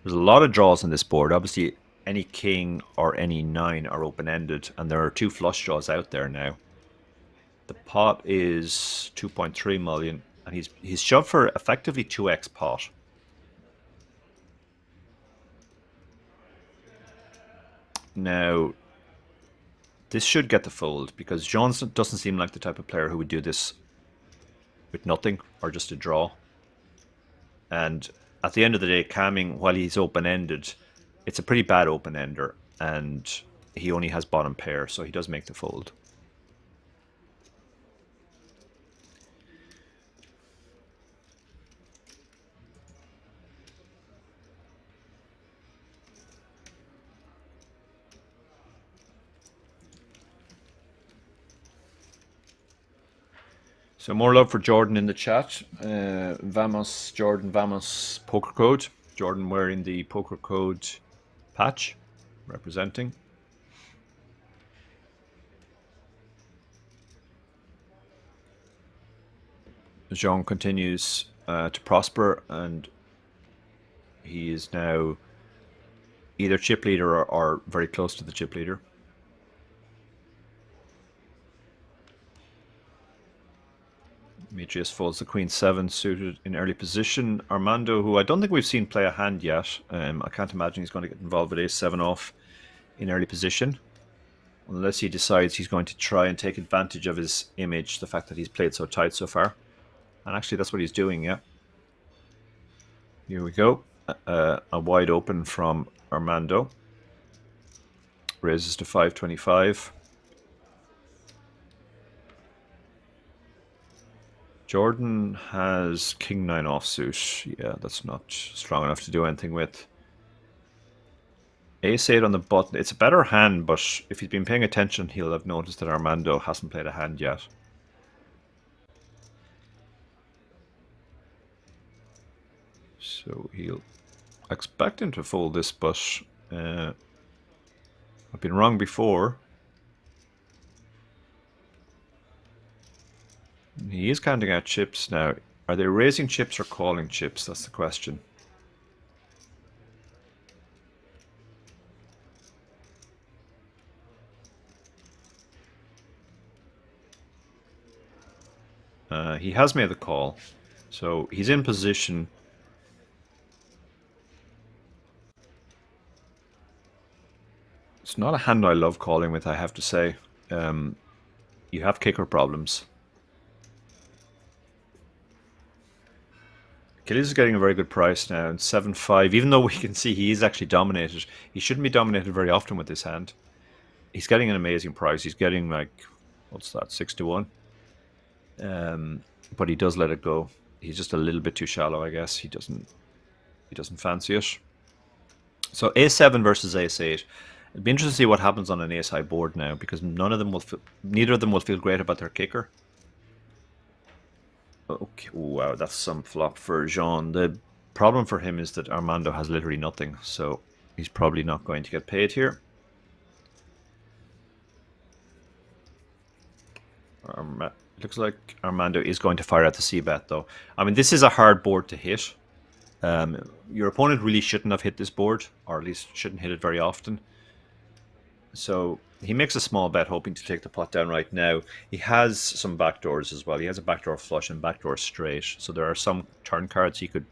There's a lot of draws on this board. Obviously, any king or any 9 are open-ended, and there are 2 flush draws out there now. The pot is 2.3 million, and he's shoved for effectively 2x pot. Now, this should get the fold, because Johnson doesn't seem like the type of player who would do this with nothing, or just a draw. And at the end of the day, Camming, while he's open-ended, it's a pretty bad open-ender, and he only has bottom pair, so he does make the fold. So more love for Jordan in the chat. Vamos, Jordan, Vamos, poker code. Jordan wearing the poker code patch, representing. Jean continues to prosper, and he is now either chip leader or very close to the chip leader. Demetrius folds the Queen 7 suited in early position. Armando, who I don't think we've seen play a hand yet, I can't imagine he's going to get involved with Ace-7 off in early position, unless he decides he's going to try and take advantage of his image, the fact that he's played so tight so far. And actually that's what he's doing, yeah. Here we go. A wide open from Armando. Raises to 525. Jordan has King 9 offsuit. Yeah, that's not strong enough to do anything with. Ace 8 on the button. It's a better hand, but if he's been paying attention, he'll have noticed that Armando hasn't played a hand yet. So he'll expect him to fold this, but I've been wrong before. He is counting out chips now. Are they raising chips or calling chips? That's the question. He has made the call, so he's in position. It's not a hand I love calling with, I have to say. You have kicker problems. Achilles is getting a very good price now, 7-5. Even though we can see he is actually dominated, he shouldn't be dominated very often with this hand. He's getting an amazing price. He's getting like, what's that, 6-1. But he does let it go. He's just a little bit too shallow, I guess. He doesn't fancy it. So Ace-7 versus Ace-8. It'd be interesting to see what happens on an ace-high board now, because neither of them will feel great about their kicker. Okay, wow, that's some flop for Jean. The problem for him is that Armando has literally nothing, so he's probably not going to get paid here. Looks like Armando is going to fire at the c-bet, though. I mean, this is a hard board to hit. Your opponent really shouldn't have hit this board, or at least shouldn't hit it very often. So he makes a small bet, hoping to take the pot down right now. He has some backdoors as well. He has a backdoor flush and backdoor straight. So there are some turn cards he could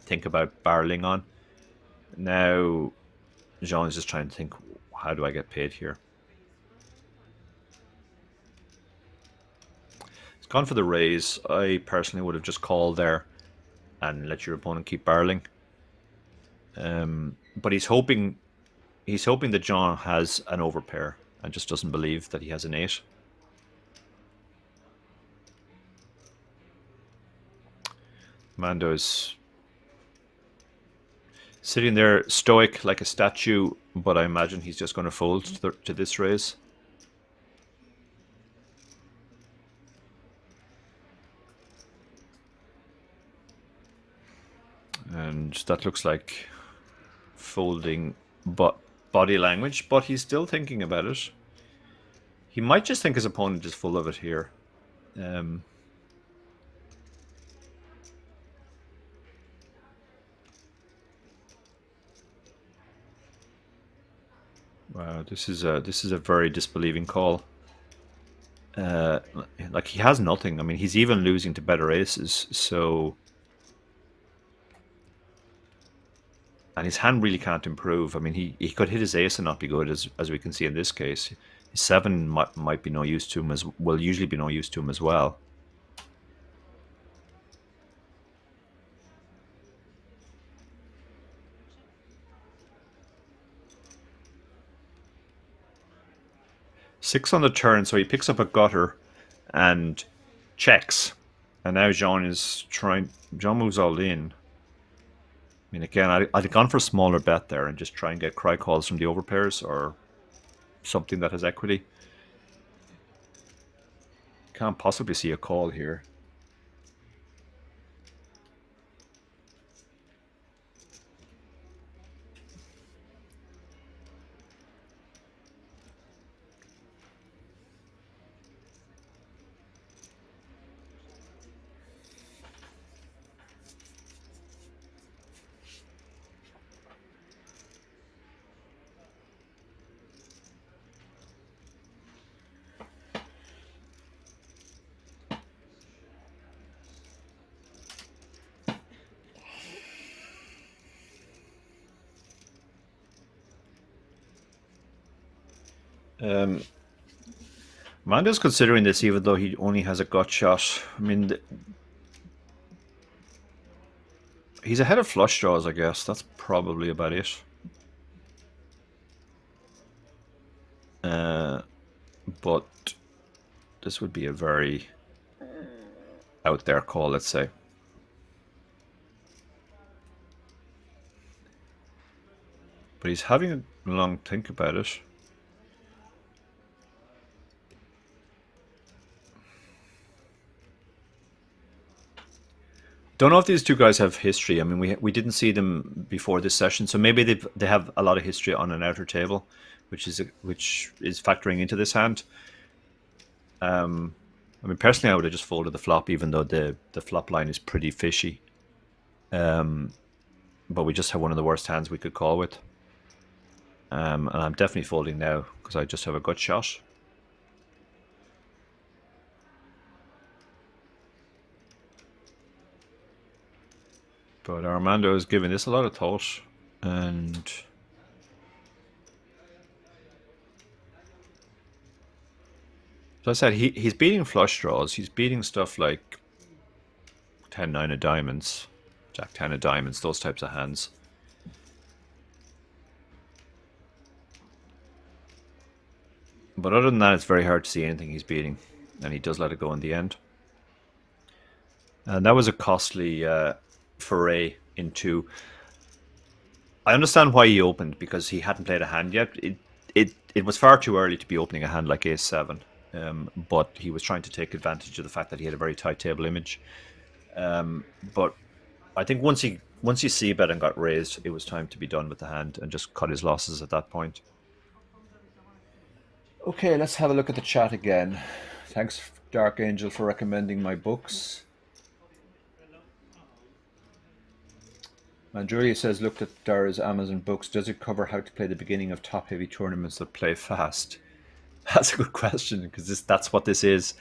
think about barreling on. Now, Jean is just trying to think, how do I get paid here? Gone for the raise. I personally would have just called there and let your opponent keep barreling. But he's hoping that John has an overpair and just doesn't believe that he has an 8. Mando's sitting there stoic like a statue, but I imagine he's just going to fold to this raise. And that looks like folding body language, but he's still thinking about it. He might just think his opponent is full of it here. Wow, this is a very disbelieving call. Like, he has nothing. I mean, he's even losing to better aces, so... And his hand really can't improve. I mean, he could hit his ace and not be good, as we can see in this case. His 7 might be no use to him, will usually be no use to him as well. Six on the turn, so he picks up a gutter and checks. And now Jean moves all in. I mean, again, I'd have gone for a smaller bet there and just try and get cry calls from the overpairs or something that has equity. Can't possibly see a call here. Mando's considering this, even though he only has a gut shot. I mean, he's ahead of flush draws, I guess. That's probably about it. But this would be a very out there call, let's say. But he's having a long think about it. Don't know if these two guys have history. I mean, we didn't see them before this session, so maybe they have a lot of history on an outer table, which is factoring into this hand. I mean, personally, I would have just folded the flop, even though the flop line is pretty fishy. But we just have one of the worst hands we could call with. And I'm definitely folding now because I just have a gut shot. But Armando is giving this a lot of thought, and as I said, he's beating flush draws. He's beating stuff like 10-9 of diamonds, Jack-10 of diamonds, those types of hands. But other than that, it's very hard to see anything he's beating, and he does let it go in the end. And that was a costly foray into... I understand why he opened, because he hadn't played a hand yet. It was far too early to be opening a hand like Ace-7, but he was trying to take advantage of the fact that he had a very tight table image. But I think once he c-bet and got raised, it was time to be done with the hand and just cut his losses at that point. Okay, let's have a look at the chat again. Thanks, Dark Angel, for recommending my books. And Julia says, looked at Dara's Amazon books. Does it cover how to play the beginning of top-heavy tournaments that play fast? That's a good question, because that's what this is.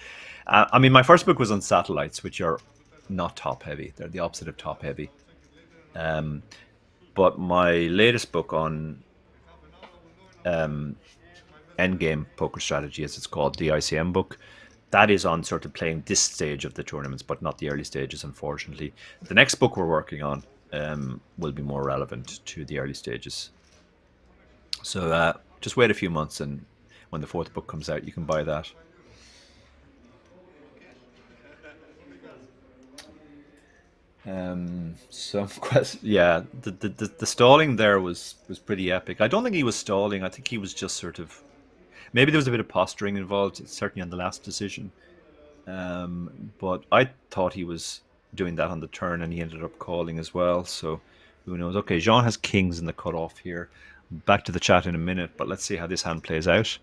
I mean, my first book was on satellites, which are not top-heavy. They're the opposite of top-heavy. But my latest book on Endgame Poker Strategy, as it's called, the ICM book, that is on sort of playing this stage of the tournaments, but not the early stages, unfortunately. The next book we're working on will be more relevant to the early stages. So just wait a few months, and when the fourth book comes out, you can buy that. Yeah, the stalling there was pretty epic. I don't think he was stalling. I think he was just sort of, maybe there was a bit of posturing involved, certainly on the last decision. But I thought he was doing that on the turn, and he ended up calling as well. So who knows? Okay, Jean has kings in the cutoff here. Back to the chat in a minute, but let's see how this hand plays out.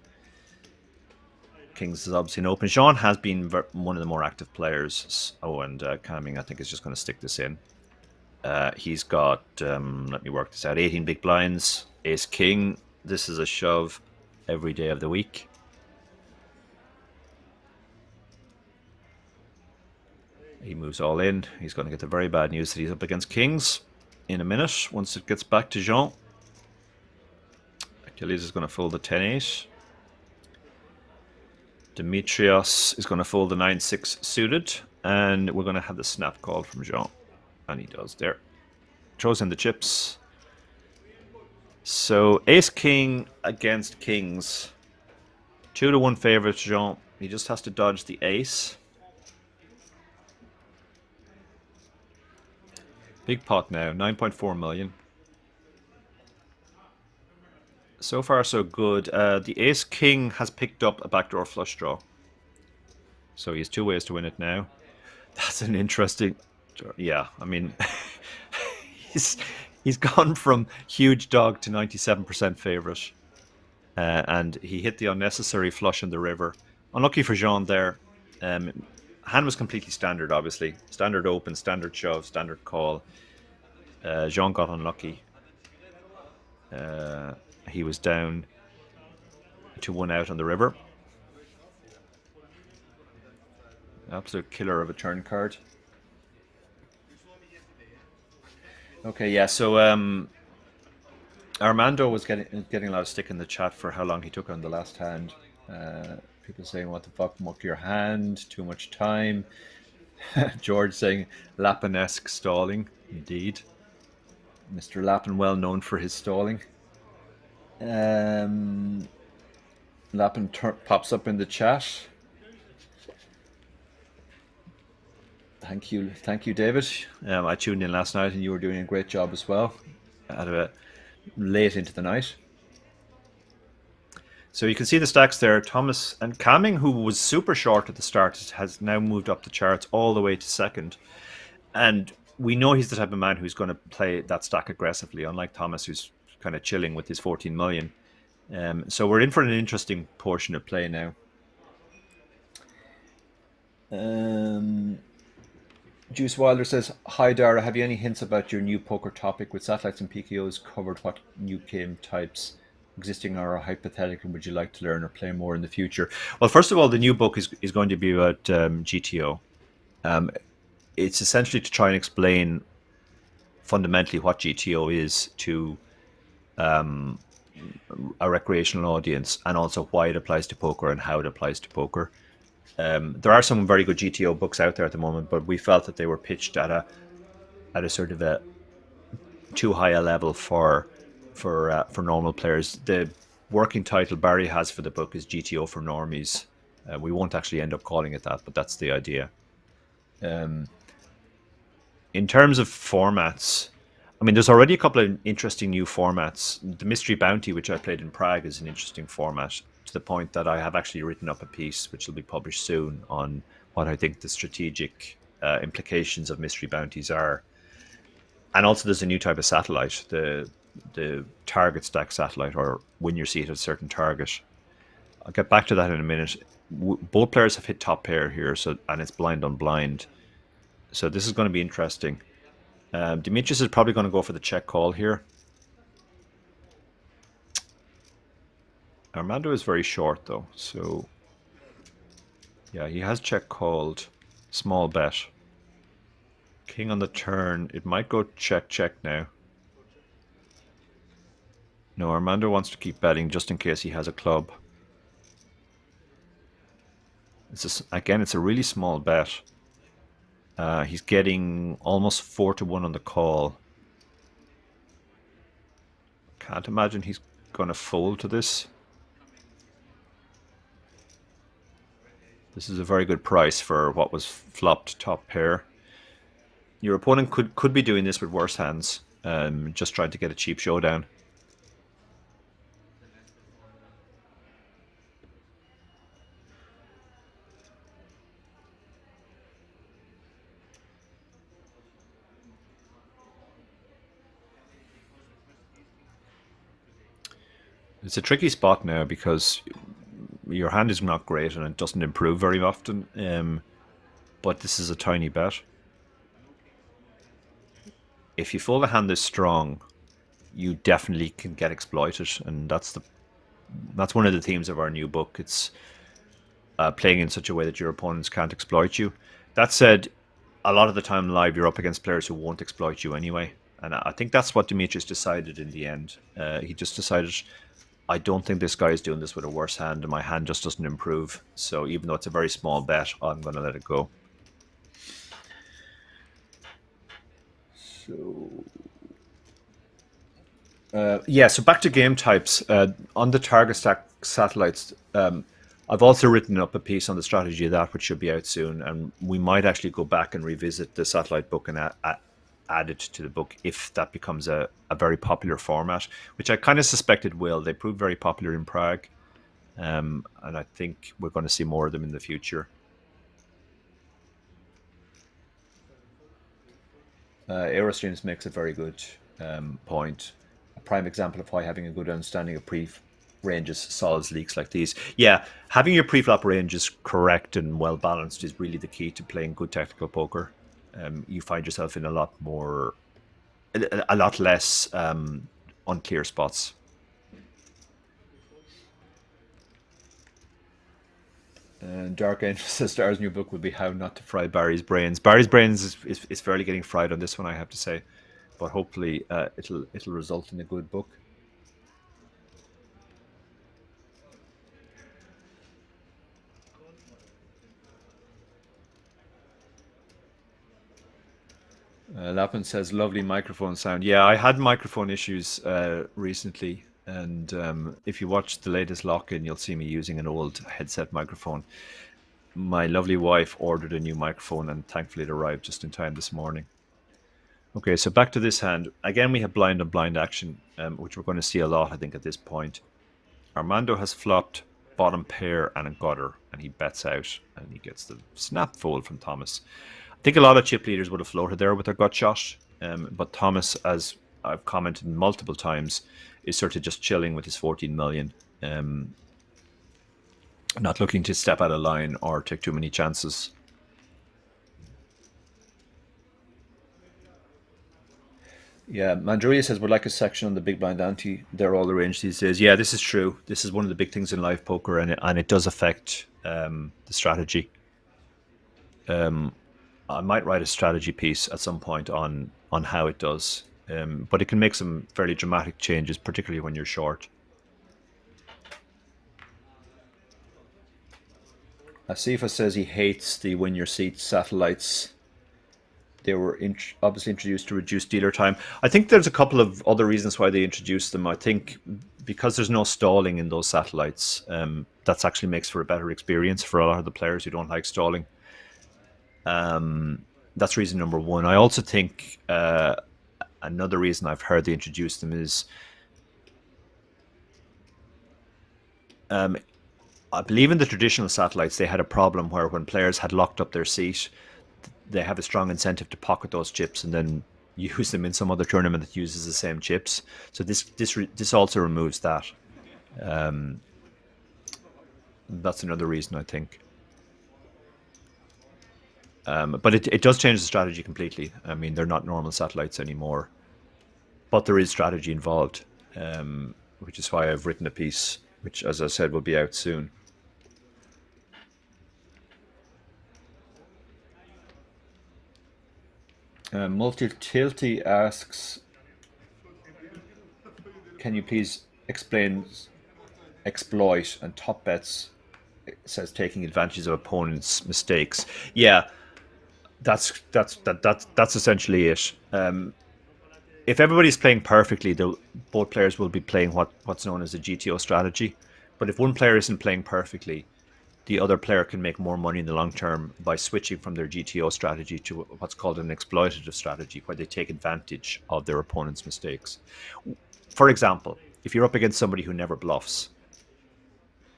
Kings is obviously an open. Jean has been one of the more active players. Oh, and Camming, I think, is just going to stick this in. He's got, let me work this out, 18 big blinds, ace king. This is a shove every day of the week. He moves all in. He's going to get the very bad news that he's up against kings in a minute once it gets back to Jean. Achilles is going to fold the 10-8. Demetrios is going to fold the 9-6 suited, and we're going to have the snap call from Jean. And he does there. Throws in the chips. So ace king against kings. 2-1 favorite Jean. He just has to dodge the ace. Big pot now, 9.4 million. So far so good. The ace king has picked up a backdoor flush draw. So he has 2 ways to win it now. That's an interesting... Yeah, I mean... he's gone from huge dog to 97% favorite. And he hit the unnecessary flush in the river. Unlucky for Jean there. Hand was completely standard, obviously. Standard open, standard shove, standard call. Jean got unlucky. He was down to 1 out on the river. Absolute killer of a turn card. Okay, yeah, so Armando was getting a lot of stick in the chat for how long he took on the last hand. People saying, what the fuck, muck your hand, too much time. George saying, Lapinesque stalling. Indeed. Mr. Lappin, well known for his stalling. Lappin pops up in the chat. Thank you, David. I tuned in last night, and you were doing a great job as well. Late into the night. So you can see the stacks there. Thomas and Camming, who was super short at the start, has now moved up the charts all the way to second. And we know he's the type of man who's going to play that stack aggressively, unlike Thomas, who's kind of chilling with his 14 million. So we're in for an interesting portion of play now. Juice Wilder says, hi Dara, have you any hints about your new poker topic with satellites and PKOs covered? What new game types, existing or hypothetical, would you like to learn or play more in the future? Well, first of all, the new book is going to be about GTO. It's essentially to try and explain fundamentally what GTO is to a recreational audience, and also why it applies to poker and how it applies to poker. There are some very good GTO books out there at the moment, but we felt that they were pitched at a sort of a too high a level for normal players. The working title Barry has for the book is GTO for Normies. We won't actually end up calling it that, but that's the idea. In terms of formats, I mean, there's already a couple of interesting new formats. The Mystery Bounty, which I played in Prague, is an interesting format, to the point that I have actually written up a piece, which will be published soon, on what I think the strategic implications of Mystery Bounties are. And also there's a new type of satellite, the target stack satellite, or win your seat at a certain target. I'll get back to that in a minute. Both players have hit top pair here, and it's blind on blind. So this is going to be interesting. Demetrius is probably going to go for the check call here. Armando is very short though, so yeah, he has check called. Small bet. King on the turn. It might go check now. No, Armando wants to keep betting just in case he has a club. Again, it's a really small bet. He's getting almost 4-1 on the call. Can't imagine he's going to fold to this. This is a very good price for what was flopped top pair. Your opponent could be doing this with worse hands, just trying to get a cheap showdown. It's a tricky spot now because your hand is not great and it doesn't improve very often, but this is a tiny bet. If you fold a hand this strong, you definitely can get exploited, and that's one of the themes of our new book. It's playing in such a way that your opponents can't exploit you. That said, a lot of the time live you're up against players who won't exploit you anyway, and I think that's what Demetrius decided in the end. He just decided, I don't think this guy is doing this with a worse hand, and my hand just doesn't improve. So even though it's a very small bet, I'm going to let it go. So back to game types. On the target stack satellites, I've also written up a piece on the strategy of that, which should be out soon, and we might actually go back and revisit the satellite book and add it to the book if that becomes a very popular format, which I kind of suspect it will. They proved very popular in Prague, and I think we're going to see more of them in the future. Aerostreams makes a very good point. A prime example of why having a good understanding of ranges solves leaks like these. Yeah, having your pre-flop ranges correct and well balanced is really the key to playing good tactical poker. You find yourself in a lot less unclear spots. And Dark Angel says Star's new book will be how not to fry Barry's brains. Barry's brains is fairly getting fried on this one, I have to say, but hopefully it'll result in a good book. Lapin says lovely microphone sound. Yeah, I had microphone issues recently, and if you watch the latest lock-in, you'll see me using an old headset microphone. My lovely wife ordered a new microphone, and thankfully it arrived just in time this morning. Okay, so back to this hand. Again, we have blind on blind action, which we're going to see a lot, I think, at this point. Armando has flopped bottom pair and a gutter, and he bets out, and he gets the snap fold from Thomas. I think a lot of chip leaders would have floated there with their gut shot, but Thomas, as I've commented multiple times, is sort of just chilling with his 14 million, not looking to step out of line or take too many chances. Yeah, Mandrulia says, would like a section on the big blind ante. They're all arranged these days. Yeah, this is true. This is one of the big things in live poker, and it does affect the strategy. I might write a strategy piece at some point on how it does, but it can make some fairly dramatic changes, particularly when you're short. Asifa says he hates the win your seat satellites. They were obviously introduced to reduce dealer time. I think there's a couple of other reasons why they introduced them. I think because there's no stalling in those satellites, that actually makes for a better experience for a lot of the players who don't like stalling. That's reason number one. I also think another reason I've heard they introduced them is I believe in the traditional satellites they had a problem where when players had locked up their seat, they have a strong incentive to pocket those chips and then use them in some other tournament that uses the same chips. So this also removes that. That's another reason, I think. But it does change the strategy completely. I mean, they're not normal satellites anymore, but there is strategy involved, which is why I've written a piece, which, as I said, will be out soon. Multi-Tilty asks, can you please explain exploit and top bets it says taking advantage of opponents' mistakes. Yeah, that's essentially it. If everybody's playing perfectly, both players will be playing what's known as a GTO strategy. But if one player isn't playing perfectly, the other player can make more money in the long term by switching from their GTO strategy to what's called an exploitative strategy, where they take advantage of their opponent's mistakes. For example, if you're up against somebody who never bluffs,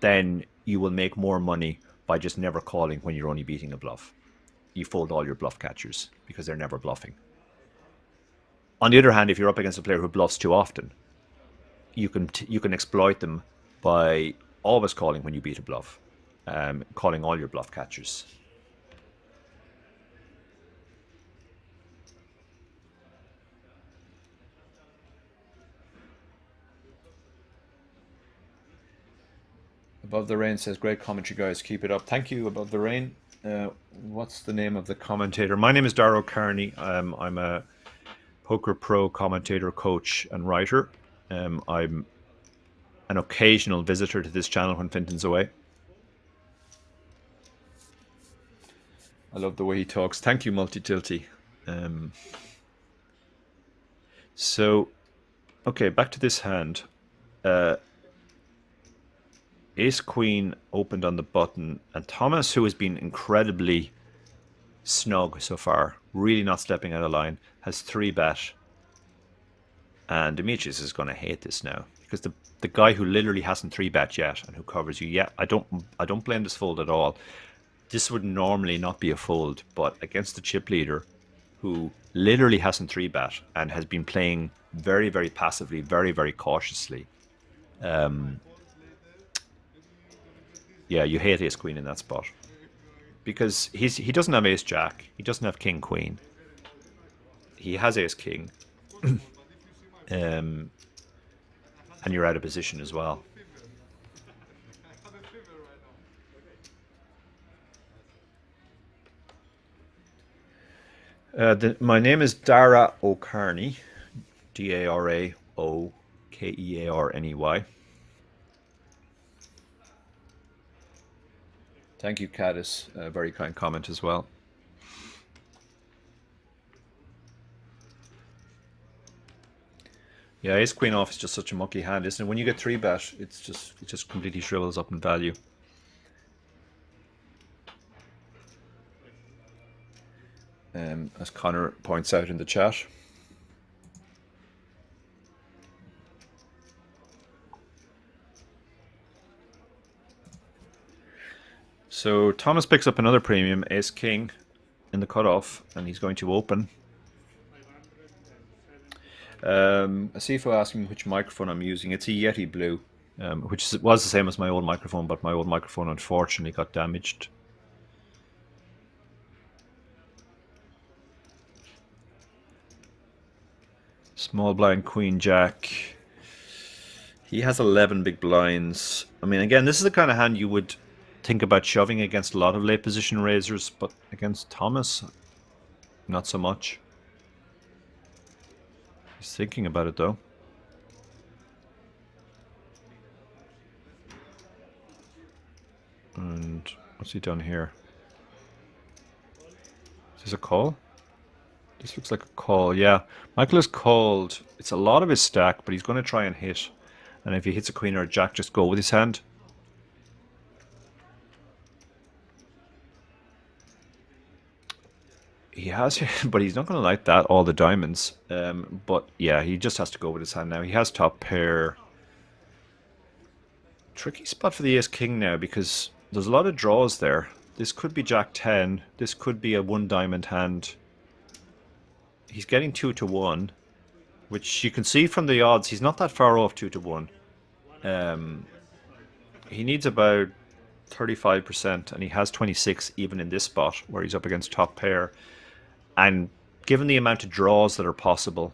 then you will make more money by just never calling when you're only beating a bluff. You fold all your bluff catchers because they're never bluffing. On the other hand, if you're up against a player who bluffs too often, you can exploit them by always calling when you beat a bluff, calling all your bluff catchers. Above the Rain says, great commentary, guys. Keep it up. Thank you, Above the Rain. What's the name of the commentator? My name is Darrow Kearney. I'm a Poker Pro commentator, coach, and writer. I'm an occasional visitor to this channel when Finton's away. I love the way he talks. Thank you, Multi-Tilty. So, okay, back to this hand. Ace Queen opened on the button, and Thomas, who has been incredibly snug so far, really not stepping out of line, has 3-bet. And Demetrius is going to hate this now, because the guy who literally hasn't 3-bet yet and who covers you, yeah, I don't blame this fold at all. This would normally not be a fold, but against the chip leader who literally hasn't 3-bet and has been playing very, very passively, very, very cautiously. Yeah, you hate Ace Queen in that spot. Because he doesn't have Ace Jack, he doesn't have King Queen. He has Ace King. And you're out of position as well. My name is Dara O'Kearney, Daraokearney. Thank you, Caddis. A very kind comment as well. Yeah, Ace Queen off is just such a mucky hand, isn't it? When you get 3-bet, it just completely shrivels up in value. As Connor points out in the chat. So Thomas picks up another premium, Ace King, in the cutoff, and he's going to open. Asifo asked me which microphone I'm using. It's a Yeti Blue, which was the same as my old microphone, but my old microphone unfortunately got damaged. Small blind, Queen Jack. He has 11 big blinds. I mean, again, this is the kind of hand you would think about shoving against a lot of late position raisers, but against Thomas, not so much. He's thinking about it though. And what's he done here? Is this a call? This looks like a call, yeah. Michael has called. It's a lot of his stack, but he's going to try and hit. And if he hits a queen or a jack, just go with his hand. He has, but he's not going to like that, all the diamonds. But yeah, he just has to go with his hand now. He has top pair. Tricky spot for the Ace King now, because there's a lot of draws there. This could be Jack 10. This could be a 1-diamond hand. He's getting 2-1, which you can see from the odds. He's not that far off 2-1. He needs about 35%, and he has 26 even in this spot where he's up against top pair. And given the amount of draws that are possible,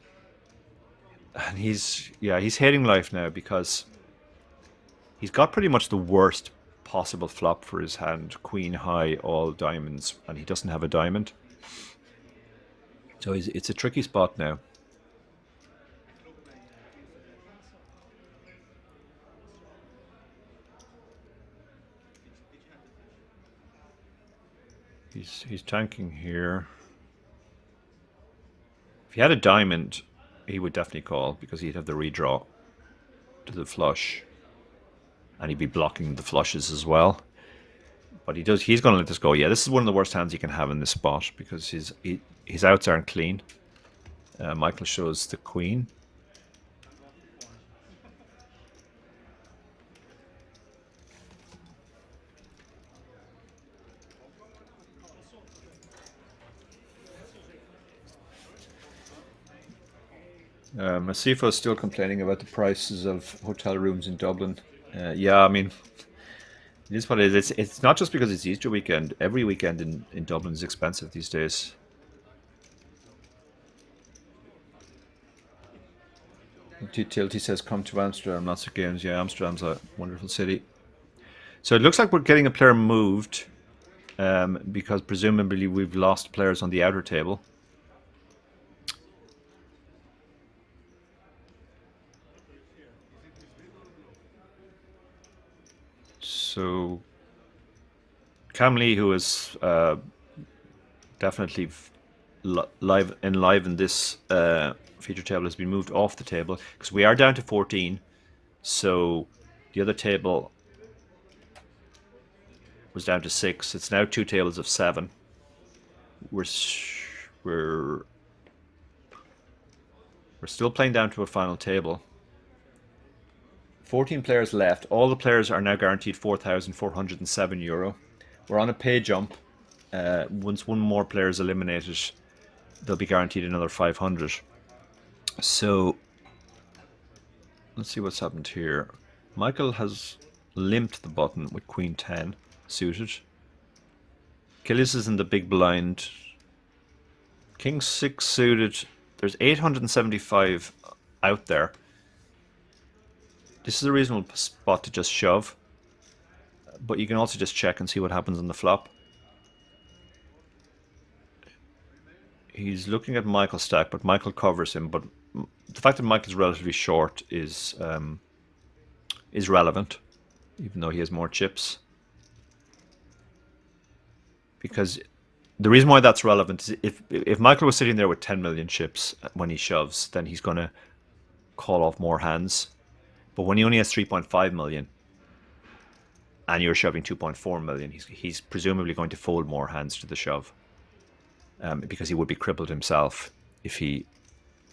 and he's hating life now because he's got pretty much the worst possible flop for his hand. Queen high, all diamonds, and he doesn't have a diamond. So it's a tricky spot now. He's tanking here. If he had a diamond, he would definitely call because he'd have the redraw to the flush, and he'd be blocking the flushes as well. But he's going to let this go. Yeah, this is one of the worst hands you can have in this spot because his outs aren't clean. Michael shows the queen. Masifo is still complaining about the prices of hotel rooms in Dublin. Yeah, I mean, it is what it is. It's not just because it's Easter weekend. Every weekend in Dublin is expensive these days. Tilty says, come to Amsterdam, lots of games. Yeah, Amsterdam's a wonderful city. So it looks like we're getting a player moved because presumably we've lost players on the outer table. So Cam Lee, who is definitely live in this feature table, has been moved off the table because we are down to 14. So the other table was down to 6. It's now 2 tables of 7. We're still playing down to a final table. 14 players left. All the players are now guaranteed €4,407. We're on a pay jump. Once one more player is eliminated, they'll be guaranteed another 500. So let's see what's happened here. Michael has limped the button with Queen 10 suited. Killis is in the big blind. King 6 suited. There's 875 out there. This is a reasonable spot to just shove, but you can also just check and see what happens on the flop. He's looking at Michael's stack, but Michael covers him. But the fact that Michael's relatively short is relevant, even though he has more chips. Because the reason why that's relevant is if Michael was sitting there with 10 million chips when he shoves, then he's going to call off more hands. But when he only has 3.5 million and you're shoving 2.4 million, he's presumably going to fold more hands to the shove because he would be crippled himself if he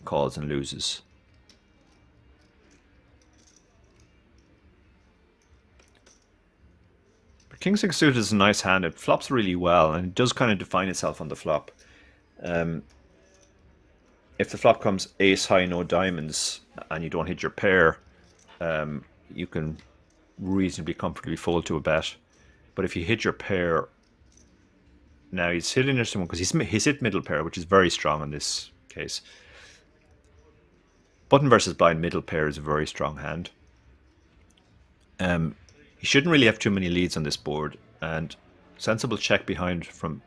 calls and loses. But King 6 suited is a nice hand. It flops really well and it does kind of define itself on the flop. If the flop comes ace high, no diamonds, and you don't hit your pair, you can reasonably comfortably fold to a bet. But if you hit your pair, now he's hitting into someone because he's hit middle pair, which is very strong in this case. Button versus blind middle pair is a very strong hand. He shouldn't really have too many leads on this board, and sensible check behind from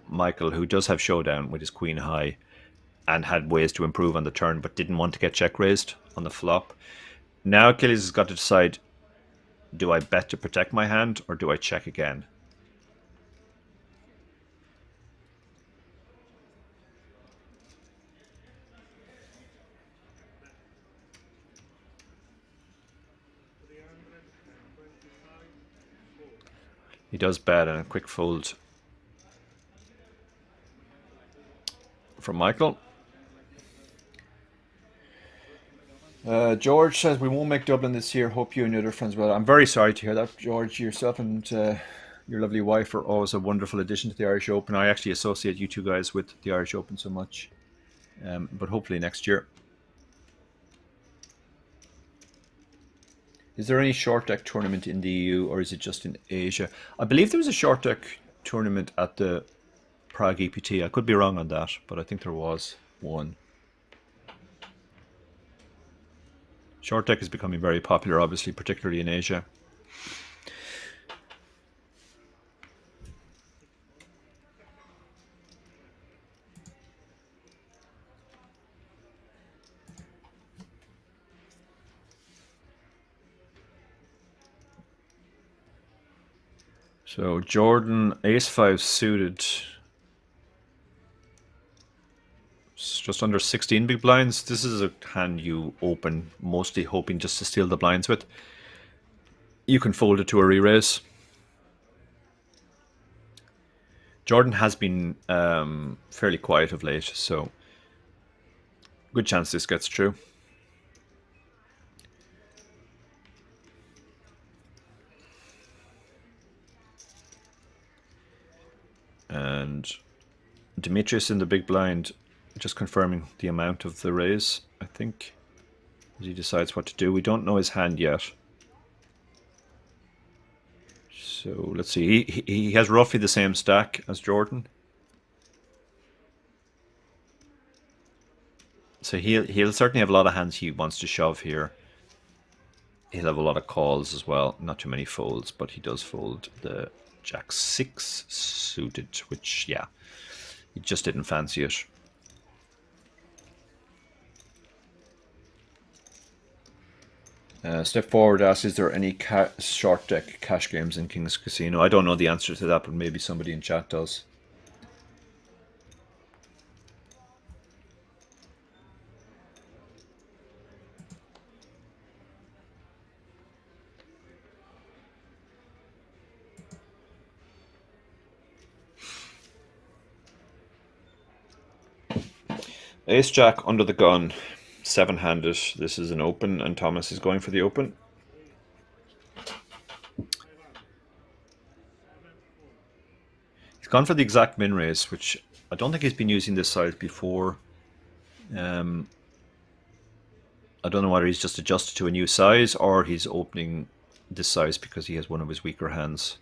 Michael, who does have showdown with his queen high and had ways to improve on the turn but didn't want to get check raised on the flop. Now Achilles has got to decide, do I bet to protect my hand or do I check again? He does bet and a quick fold from Michael. George says we won't make Dublin this year. Hope you and your other friends well. I'm very sorry to hear that, George. Yourself and your lovely wife are always a wonderful addition to the Irish Open. I actually associate you two guys with the Irish Open so much. But hopefully next year. Is there any short deck tournament in the EU or is it just in Asia? I believe there was a short deck tournament at the Prague EPT. I could be wrong on that, but I think there was one. Short deck is becoming very popular, obviously, particularly in Asia. So Jordan, ace-5 suited. It's just under 16 big blinds. This is a hand you open, mostly hoping just to steal the blinds with. You can fold it to a re-raise. Jordan has been fairly quiet of late, so good chance this gets through. And Demetrius in the big blind, just confirming the amount of the raise, I think, as he decides what to do. We don't know his hand yet. So let's see. He has roughly the same stack as Jordan. So he'll certainly have a lot of hands he wants to shove here. He'll have a lot of calls as well. Not too many folds, but he does fold the Jack-6 suited, which, yeah, he just didn't fancy it. Step forward asks, is there any short deck cash games in King's Casino? I don't know the answer to that, but maybe somebody in chat does. Ace Jack under the gun, 7-handed. This is an open, and Thomas is going for the open. He's gone for the exact min raise, which I don't think he's been using this size before. I don't know whether he's just adjusted to a new size or he's opening this size because he has one of his weaker hands.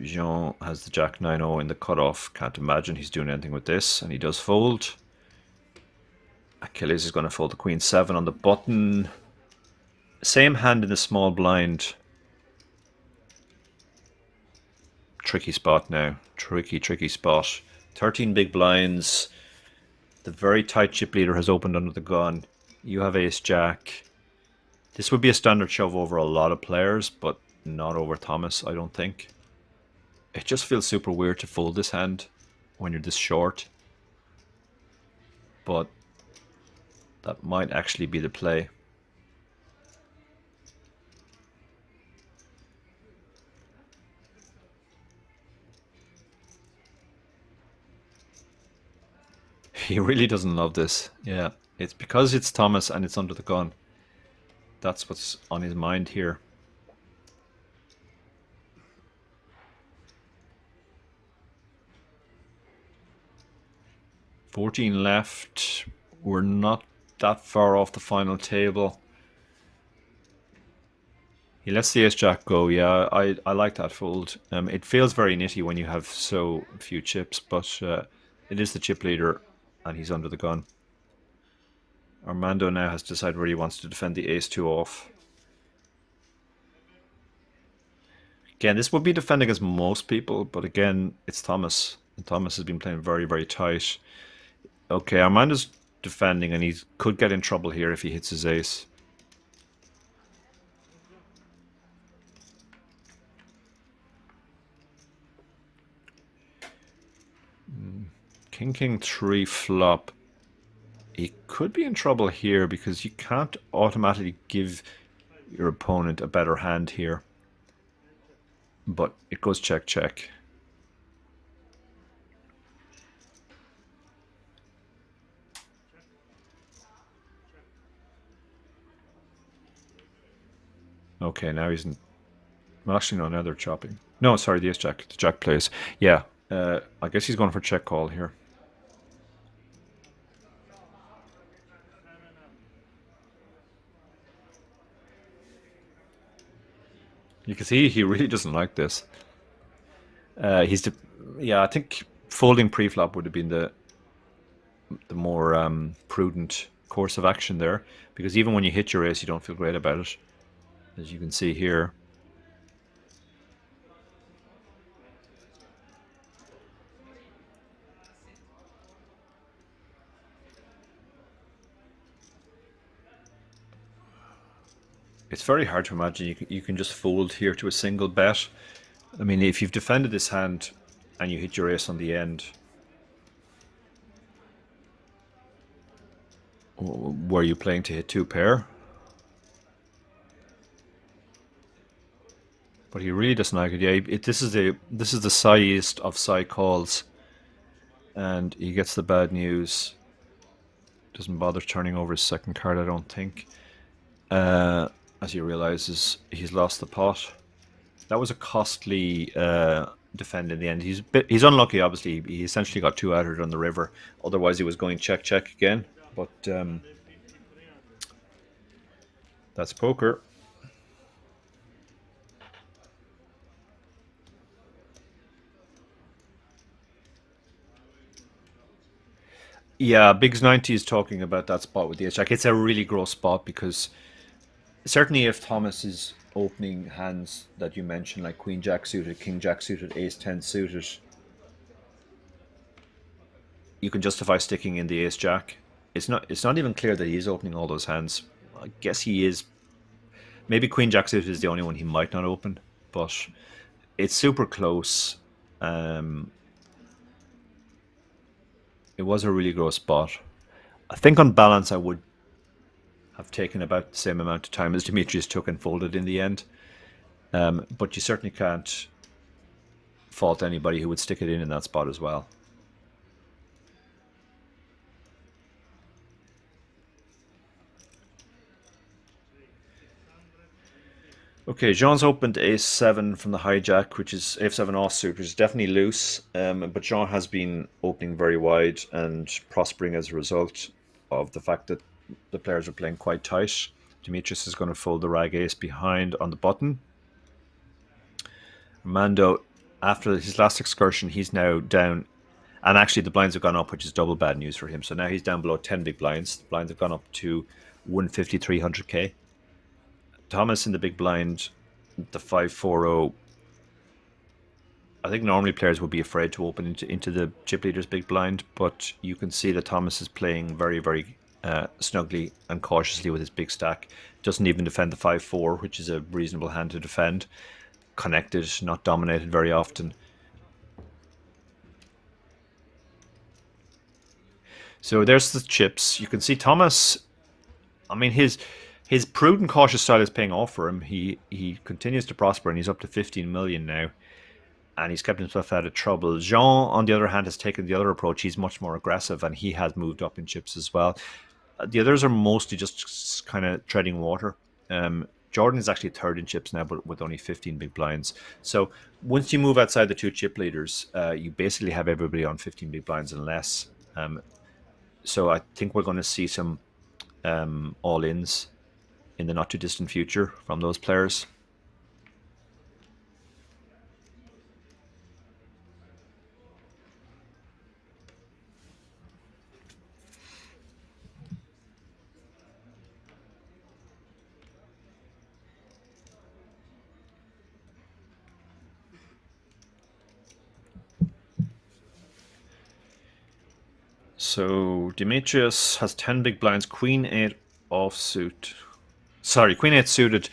Jean has the Jack 9-0 in the cutoff. Can't imagine he's doing anything with this, and he does fold. Achilles is going to fold the Queen 7 on the button. Same hand in the small blind. Tricky spot now. Tricky spot. 13 big blinds. The very tight chip leader has opened under the gun. You have Ace Jack. This would be a standard shove over a lot of players, but not over Thomas, I don't think. It just feels super weird to fold this hand when you're this short. But that might actually be the play. He really doesn't love this. Yeah, it's because it's Thomas and it's under the gun. That's what's on his mind here. $14 left. We're not that far off the final table. He lets the Ace Jack go. Yeah, I like that fold. It feels very nitty when you have so few chips, but it is the chip leader and he's under the gun. Armando now has decided where he wants to defend the Ace-2 off. Again, this would be defending against most people, but again, it's Thomas. And Thomas has been playing very, very tight. Okay, Armando's defending and he could get in trouble here if he hits his ace. King 3 flop. He could be in trouble here because you can't automatically give your opponent a better hand here. But it goes check, check. Okay, now he's in... Well, actually, no, now they're chopping. No, sorry, the Ace Jack. The Jack plays. Yeah, I guess he's going for check call here. You can see he really doesn't like this. Yeah, I think folding pre-flop would have been the more prudent course of action there, because even when you hit your ace, you don't feel great about it, as you can see here. It's very hard to imagine you can just fold here to a single bet. I mean, if you've defended this hand and you hit your ace on the end, were you playing to hit 2 pair? But he really doesn't like it. Yeah, this is the sighest of sigh calls, and he gets the bad news. Doesn't bother turning over his second card, I don't think. As he realizes he's lost the pot. That was a costly defend in the end. He's unlucky, obviously. He essentially got 2-outed on the river. Otherwise, he was going check again. But that's poker. Yeah, Biggs 90 is talking about that spot with the ace jack. It's a really gross spot because certainly if Thomas is opening hands that you mentioned, like Queen Jack suited, King Jack suited, Ace 10 suited, you can justify sticking in the Ace Jack. It's not even clear that he's opening all those hands. I guess he is. Maybe Queen Jack suited is the only one he might not open, but it's super close. It was a really gross spot. I think on balance I would have taken about the same amount of time as Demetrius took and folded in the end. But you certainly can't fault anybody who would stick it in that spot as well. Okay, Jean's opened ace-7 from the hijack, which is f7 offsuit, which is definitely loose. But Jean has been opening very wide and prospering as a result of the fact that the players are playing quite tight. Demetrius is going to fold the rag ace behind on the button. Armando, after his last excursion, he's now down. And actually, the blinds have gone up, which is double bad news for him. So now he's down below 10 big blinds. The blinds have gone up to 150, 300k. Thomas in the big blind, the 5-4-0. I think normally players would be afraid to open into the chip leader's big blind, but you can see that Thomas is playing very, very snugly and cautiously with his big stack. Doesn't even defend the 5-4, which is a reasonable hand to defend. Connected, not dominated very often. So there's the chips. You can see Thomas, I mean, his prudent, cautious style is paying off for him. He continues to prosper, and he's up to 15 million now. And he's kept himself out of trouble. Jean, on the other hand, has taken the other approach. He's much more aggressive, and he has moved up in chips as well. The others are mostly just kind of treading water. Jordan is actually third in chips now, but with only 15 big blinds. So once you move outside the two chip leaders, you basically have everybody on 15 big blinds and less. So I think we're going to see some all-ins in the not too distant future from those players. So Demetrius has 10 big blinds, Queen 8 offsuit. Sorry, Queen 8 suited.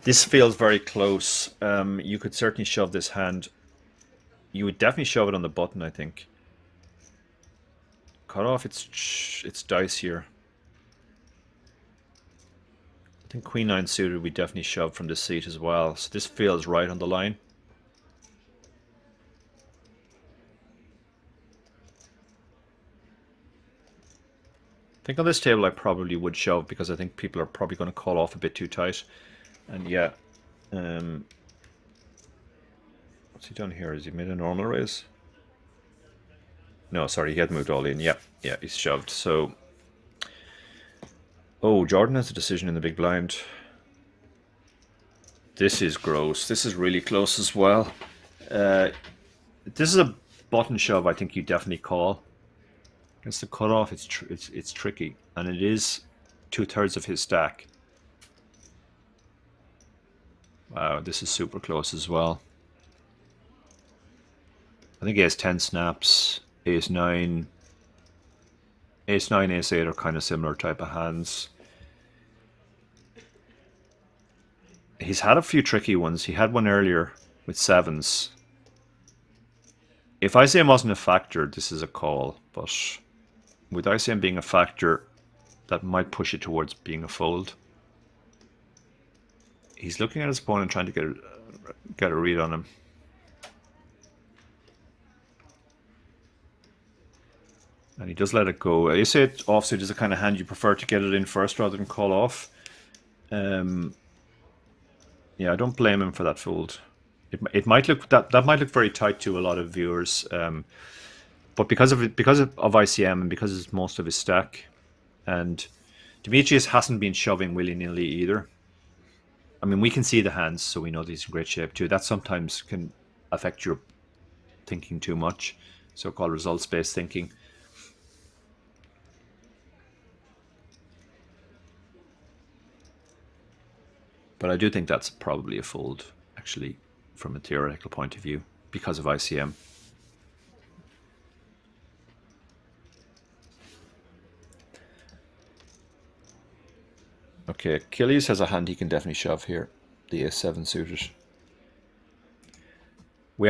This feels very close. You could certainly shove this hand. You would definitely shove it on the button, I think. Cut off its dice here. I think Queen 9 suited we definitely shove from the seat as well. So this feels right on the line. I think on this table I probably would shove because I think people are probably going to call off a bit too tight. And yeah, what's he done here? Has he made a normal raise? No, sorry, he had moved all in. Yeah, he's shoved. So, oh, Jordan has a decision in the big blind. This is gross. This is really close as well. This is a button shove. I think you definitely call. Against the cutoff, it's tricky, and it is 2/3 of his stack. Wow, this is super close as well. I think he has 10 snaps. Ace 9, Ace 9, Ace 8 are kind of similar type of hands. He's had a few tricky ones. He had one earlier with sevens. If ICM wasn't a factor, this is a call. But with ICM being a factor, that might push it towards being a fold. He's looking at his opponent, trying to get a read on him. And he does let it go. You say offsuit is the kind of hand you prefer to get it in first rather than call off. Yeah, I don't blame him for that fold. It might look that might look very tight to a lot of viewers, but because of ICM and because it's most of his stack, and Demetrius hasn't been shoving willy-nilly either. I mean, we can see the hands, so we know he's in great shape too. That sometimes can affect your thinking too much, so-called results-based thinking. But I do think that's probably a fold, actually, from a theoretical point of view, because of ICM. Okay, Achilles has a hand he can definitely shove here, the ace-7 suited. We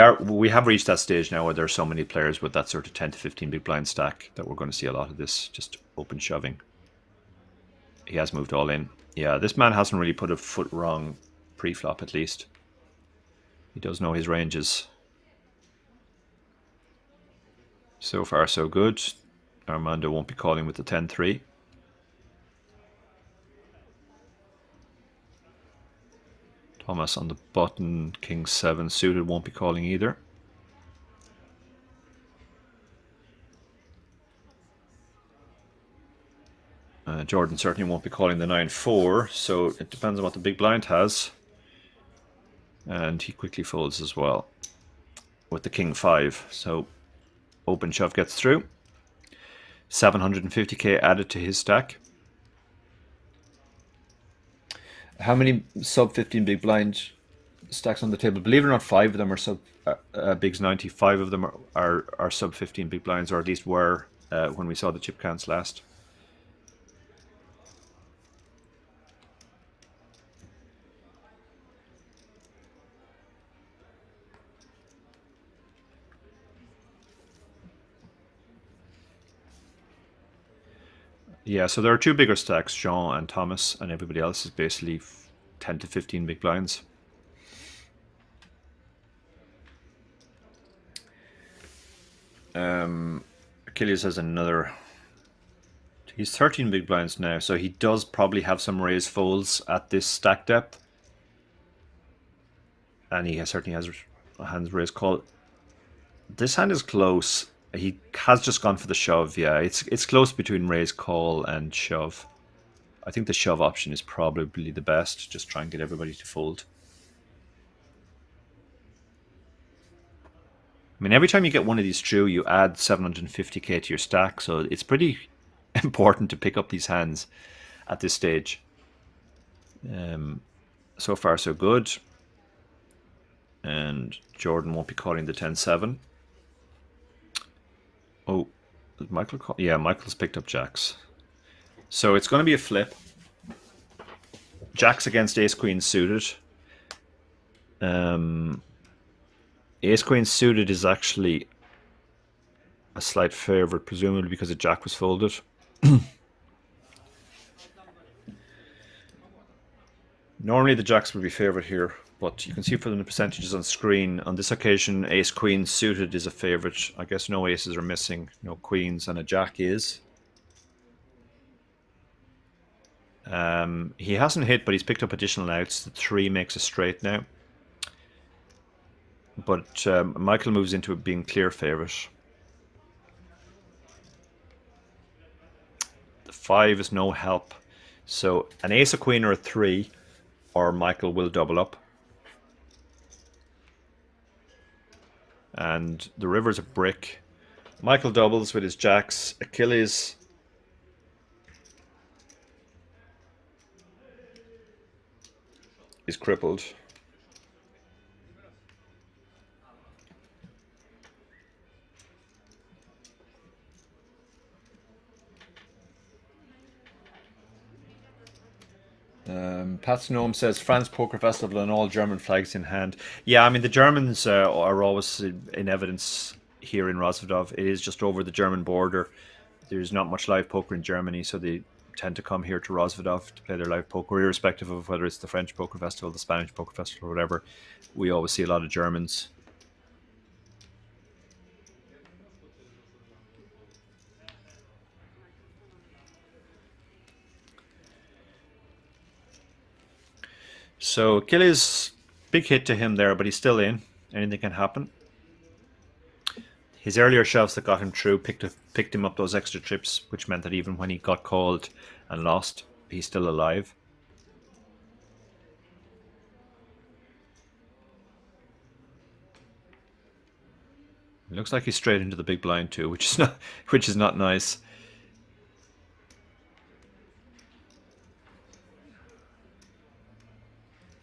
have reached that stage now where there are so many players with that sort of 10 to 15 big blind stack that we're going to see a lot of this just open shoving. He has moved all in. Yeah, this man hasn't really put a foot wrong pre-flop, at least. He does know his ranges. So far, so good. Armando won't be calling with the 10-3. Thomas on the button, king 7 suited, won't be calling either. Jordan certainly won't be calling the 9-4, so it depends on what the big blind has. And he quickly folds as well with the king 5. So open shove gets through. 750k added to his stack. How many sub 15 big blind stacks on the table? Believe it or not, 5 of them are sub bigs 90. 5 of them are sub 15 big blinds, or at least were when we saw the chip counts last. Yeah, so there are 2 bigger stacks, Jean and Thomas, and everybody else is basically 10 to 15 big blinds. Achilles has another. He's 13 big blinds now, so he does probably have some raise folds at this stack depth. And he certainly has a hands raise call. This hand is close. He has just gone for the shove. Yeah, it's close between raise call and shove. I think the shove option is probably the best. Just try and get everybody to fold. I mean, every time you get one of these through, you add 750k to your stack, so it's pretty important to pick up these hands at this stage. So far, so good. And Jordan won't be calling the 10-7. Oh, did Michael call? Yeah, Michael's picked up jacks. So it's going to be a flip. Jacks against ace-queen suited. Ace-queen suited is actually a slight favorite, presumably because the jack was folded. Normally the jacks would be favorite here, but you can see from the percentages on screen, on this occasion ace-queen suited is a favorite. I guess no aces are missing, no queens, and a jack is. He hasn't hit, but he's picked up additional outs. The 3 makes a straight now. But Michael moves into it being clear favorite. The 5 is no help. So an ace, a queen, or a 3, or Michael will double up. And the river's a brick. Michael doubles with his jacks. Achilles is crippled. Pat Snowham says France Poker Festival and all German flags in hand. Yeah, I mean the Germans are always in evidence here in Rozvadov. It is just over the German border. There's not much live poker in Germany, so they tend to come here to Rozvadov to play their live poker, irrespective of whether it's the French Poker Festival, the Spanish Poker Festival, or whatever. We always see a lot of Germans. So Achilles, big hit to him there, but he's still in. Anything can happen. His earlier shoves that got him through picked him up those extra trips, which meant that even when he got called and lost, he's still alive. It looks like he's straight into the big blind too, which is not nice.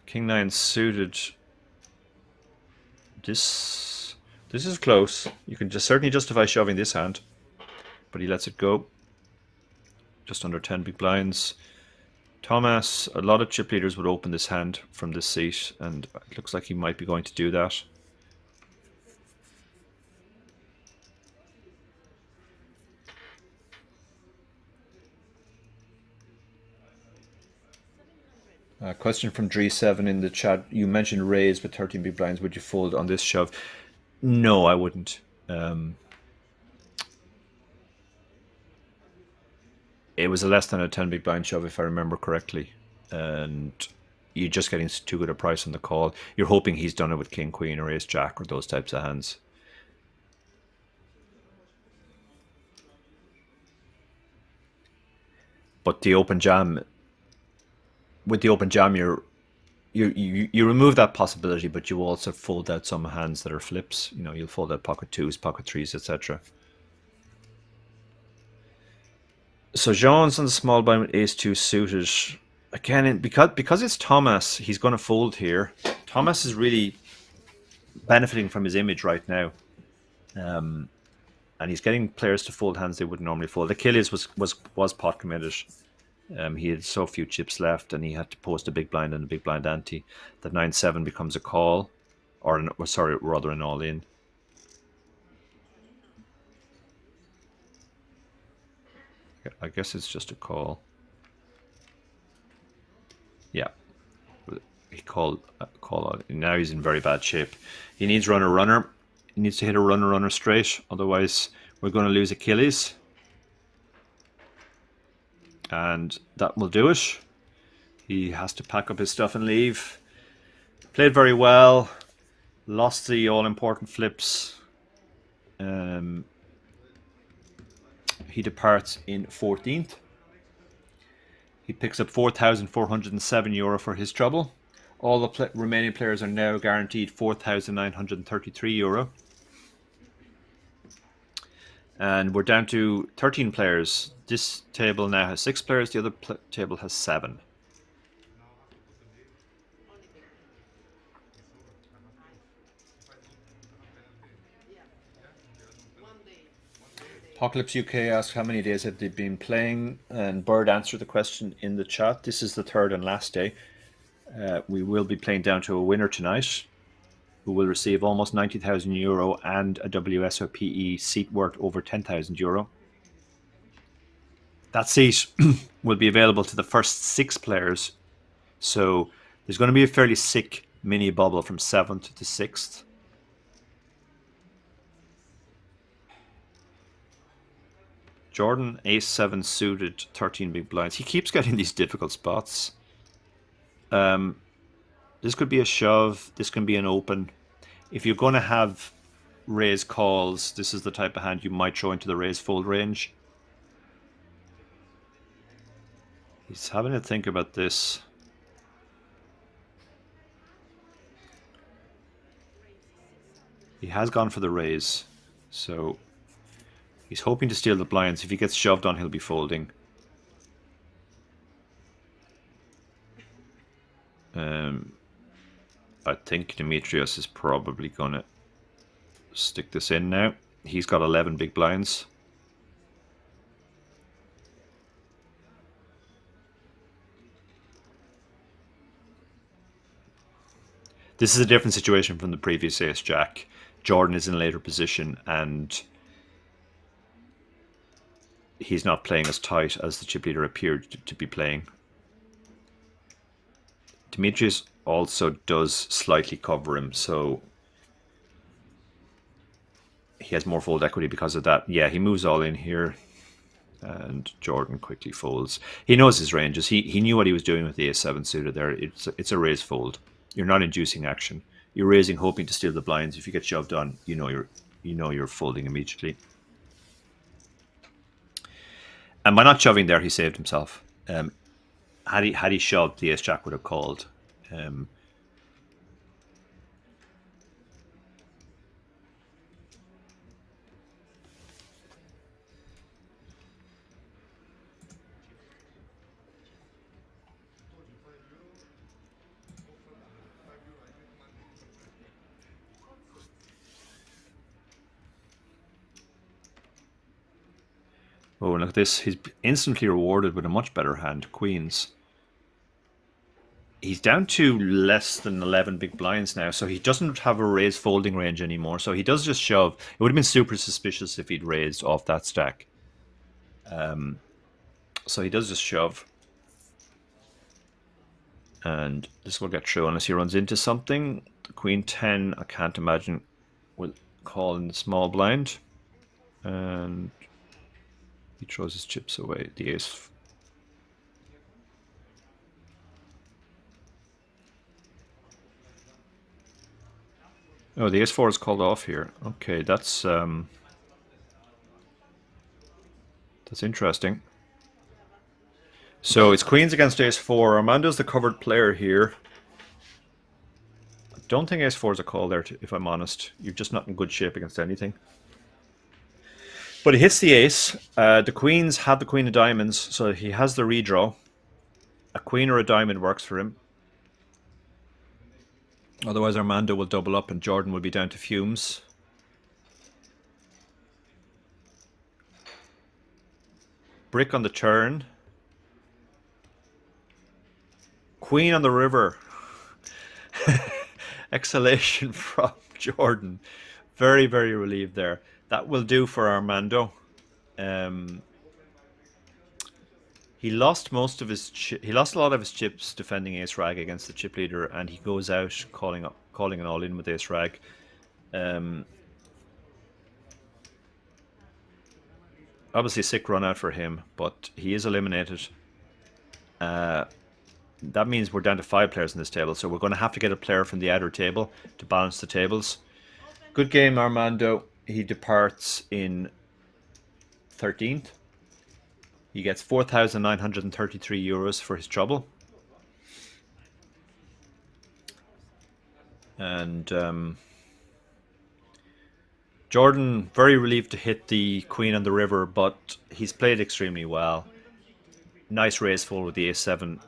King 9 suited. This is close. You can just certainly justify shoving this hand, but he lets it go. Just under 10 big blinds. Thomas, a lot of chip leaders would open this hand from this seat, and it looks like he might be going to do that. Question from Dree7 in the chat. You mentioned raise with 13 big blinds. Would you fold on this shove? No, I wouldn't. It was a less than a 10 big blind shove, if I remember correctly. And you're just getting too good a price on the call. You're hoping he's done it with King, Queen, or Ace, Jack, or those types of hands. But the open jam, with the open jam, you remove that possibility, but you also fold out some hands that are flips. You know, you'll fold out pocket twos, pocket threes, etc. So Jean's on the small blind with ace two suited. Again, because it's Thomas, he's going to fold here. Thomas is really benefiting from his image right now, and he's getting players to fold hands they wouldn't normally fold. Achilles was pot committed. He had so few chips left, and he had to post a big blind and a big blind ante. That 9-7 becomes a call, or sorry, rather an all in. I guess it's just a call. Yeah, he called out. Now he's in very bad shape. He needs runner. He needs to hit a runner straight. Otherwise, we're going to lose Achilles. And that will do it. He has to pack up his stuff and leave. Played very well. Lost the all-important flips. He departs in 14th. He picks up €4,407 for his trouble. All the remaining players are now guaranteed €4,933. And we're down to 13 players. This table now has 6 players. The other table has 7. Apocalypse UK asks how many days have they been playing, and Bird answered the question in the chat. This is the third and last day. We will be playing down to a winner tonight, who will receive almost €90,000 and a WSOP seat worth over €10,000. That seat will be available to the first 6 players. So there's going to be a fairly sick mini bubble from 7th to 6th. Jordan, ace-7 suited, 13 big blinds. He keeps getting these difficult spots. This could be a shove. This can be an open. If you're going to have raise calls, this is the type of hand you might throw into the raise fold range. He's having to think about this. He has gone for the raise, so he's hoping to steal the blinds. If he gets shoved on, he'll be folding. I think Demetrius is probably going to stick this in now. He's got 11 big blinds. This is a different situation from the previous ace jack. Jordan is in a later position and he's not playing as tight as the chip leader appeared to be playing. Demetrius also does slightly cover him, so he has more fold equity because of that. Yeah, he moves all in here, and Jordan quickly folds. He knows his ranges. He knew what he was doing with the ace-7 suited there. It's a raise fold. You're not inducing action. You're raising, hoping to steal the blinds. If you get shoved on, you know you're folding immediately. And by not shoving there, he saved himself. Had he shoved, the ace jack would have called. Oh, look at this. He's instantly rewarded with a much better hand, queens. He's down to less than 11 big blinds now, so he doesn't have a raise folding range anymore. So he does just shove. It would have been super suspicious if he'd raised off that stack. So he does just shove. And this will get through unless he runs into something. The queen 10, I can't imagine, will call in the small blind. And he throws his chips away. The ace. Oh, the ace-4 is called off here. Okay, that's interesting. So it's queens against ace-4. Armando's the covered player here. I don't think ace-4 is a call there, if I'm honest. You're just not in good shape against anything. But he hits the ace. The queens have the queen of diamonds, so he has the redraw. A queen or a diamond works for him. Otherwise, Armando will double up and Jordan will be down to fumes. Brick on the turn. Queen on the river. Exhalation from Jordan. Very, very relieved there. That will do for Armando. He lost most of his he lost a lot of his chips defending ace rag against the chip leader, and he goes out calling an all in with ace rag. Obviously a sick run out for him, but he is eliminated. That means we're down to 5 players in this table, so we're going to have to get a player from the outer table to balance the tables. Good game, Armando. He departs in 13th. He gets 4,933 euros for his trouble. And Jordan, very relieved to hit the queen on the river, but he's played extremely well. Nice raise fold with the ace-7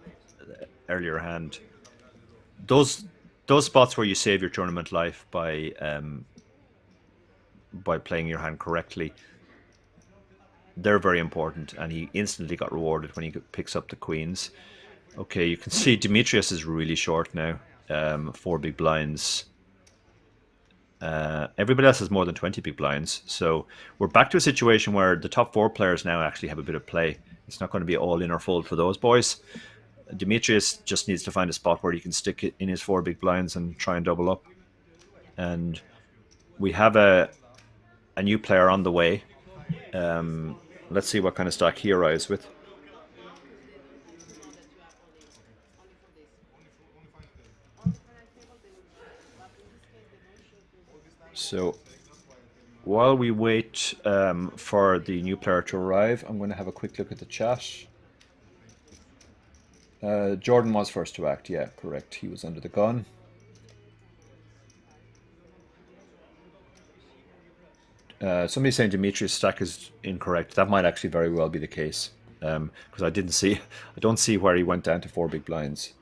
earlier hand. Those spots where you save your tournament life by playing your hand correctly, they're very important, and he instantly got rewarded when he picks up the queens. Okay, you can see Demetrius is really short now. 4 big blinds. Everybody else has more than 20 big blinds, so we're back to a situation where the top 4 players now actually have a bit of play. It's not going to be all in or fold for those boys. Demetrius just needs to find a spot where he can stick it in his 4 big blinds and try and double up. And we have a new player on the way. Let's see what kind of stack he arrives with. So while we wait for the new player to arrive, I'm going to have a quick look at the chat. Jordan was first to act. Yeah, correct. He was under the gun. Somebody's saying Demetrius' stack is incorrect. That might actually very well be the case, because I don't see where he went down to 4 big blinds.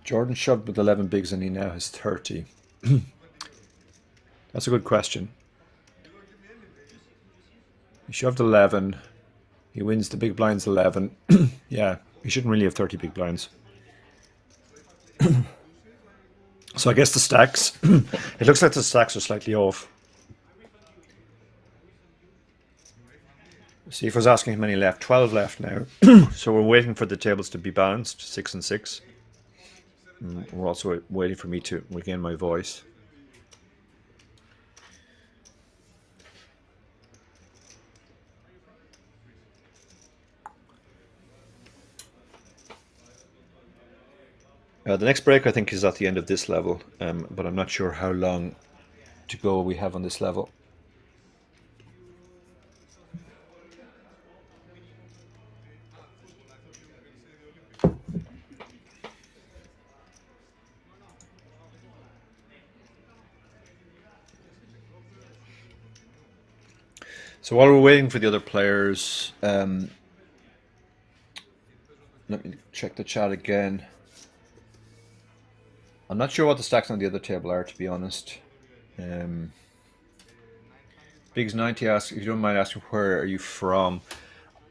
Jordan shoved with 11 bigs and he now has 30. That's a good question. He shoved 11. He wins the big blinds 11. Yeah, he shouldn't really have 30 big blinds. So I guess the stacks, it looks like the stacks are slightly off. See, if I was asking how many left, 12 left now. So we're waiting for the tables to be balanced, 6 and 6. We're also waiting for me to regain my voice. The next break, I think, is at the end of this level, but I'm not sure how long to go we have on this level. So while we're waiting for the other players, let me check the chat again. I'm not sure what the stacks on the other table are, to be honest. Biggs90 asks, if you don't mind asking, where are you from?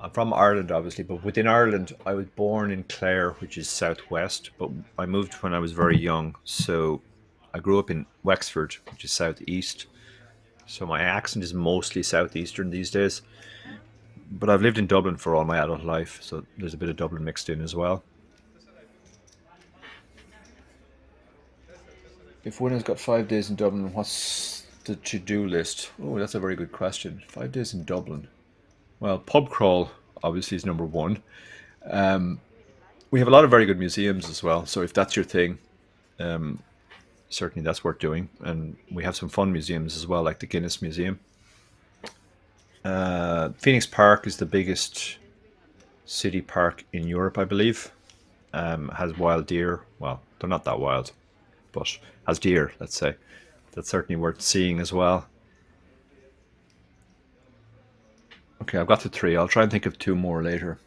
I'm from Ireland, obviously, but within Ireland, I was born in Clare, which is southwest, but I moved when I was very young. So I grew up in Wexford, which is southeast. So my accent is mostly southeastern these days. But I've lived in Dublin for all my adult life, so there's a bit of Dublin mixed in as well. If one has got 5 days in Dublin, what's the to-do list? Oh, that's a very good question. 5 days in Dublin. Well, pub crawl obviously is number one. We have a lot of very good museums as well. So if that's your thing, certainly that's worth doing. And we have some fun museums as well, like the Guinness Museum. Phoenix Park is the biggest city park in Europe, I believe. Has wild deer. Well, they're not that wild, but has deer, let's say. That's certainly worth seeing as well. Okay, I've got the 3. I'll try and think of 2 more later.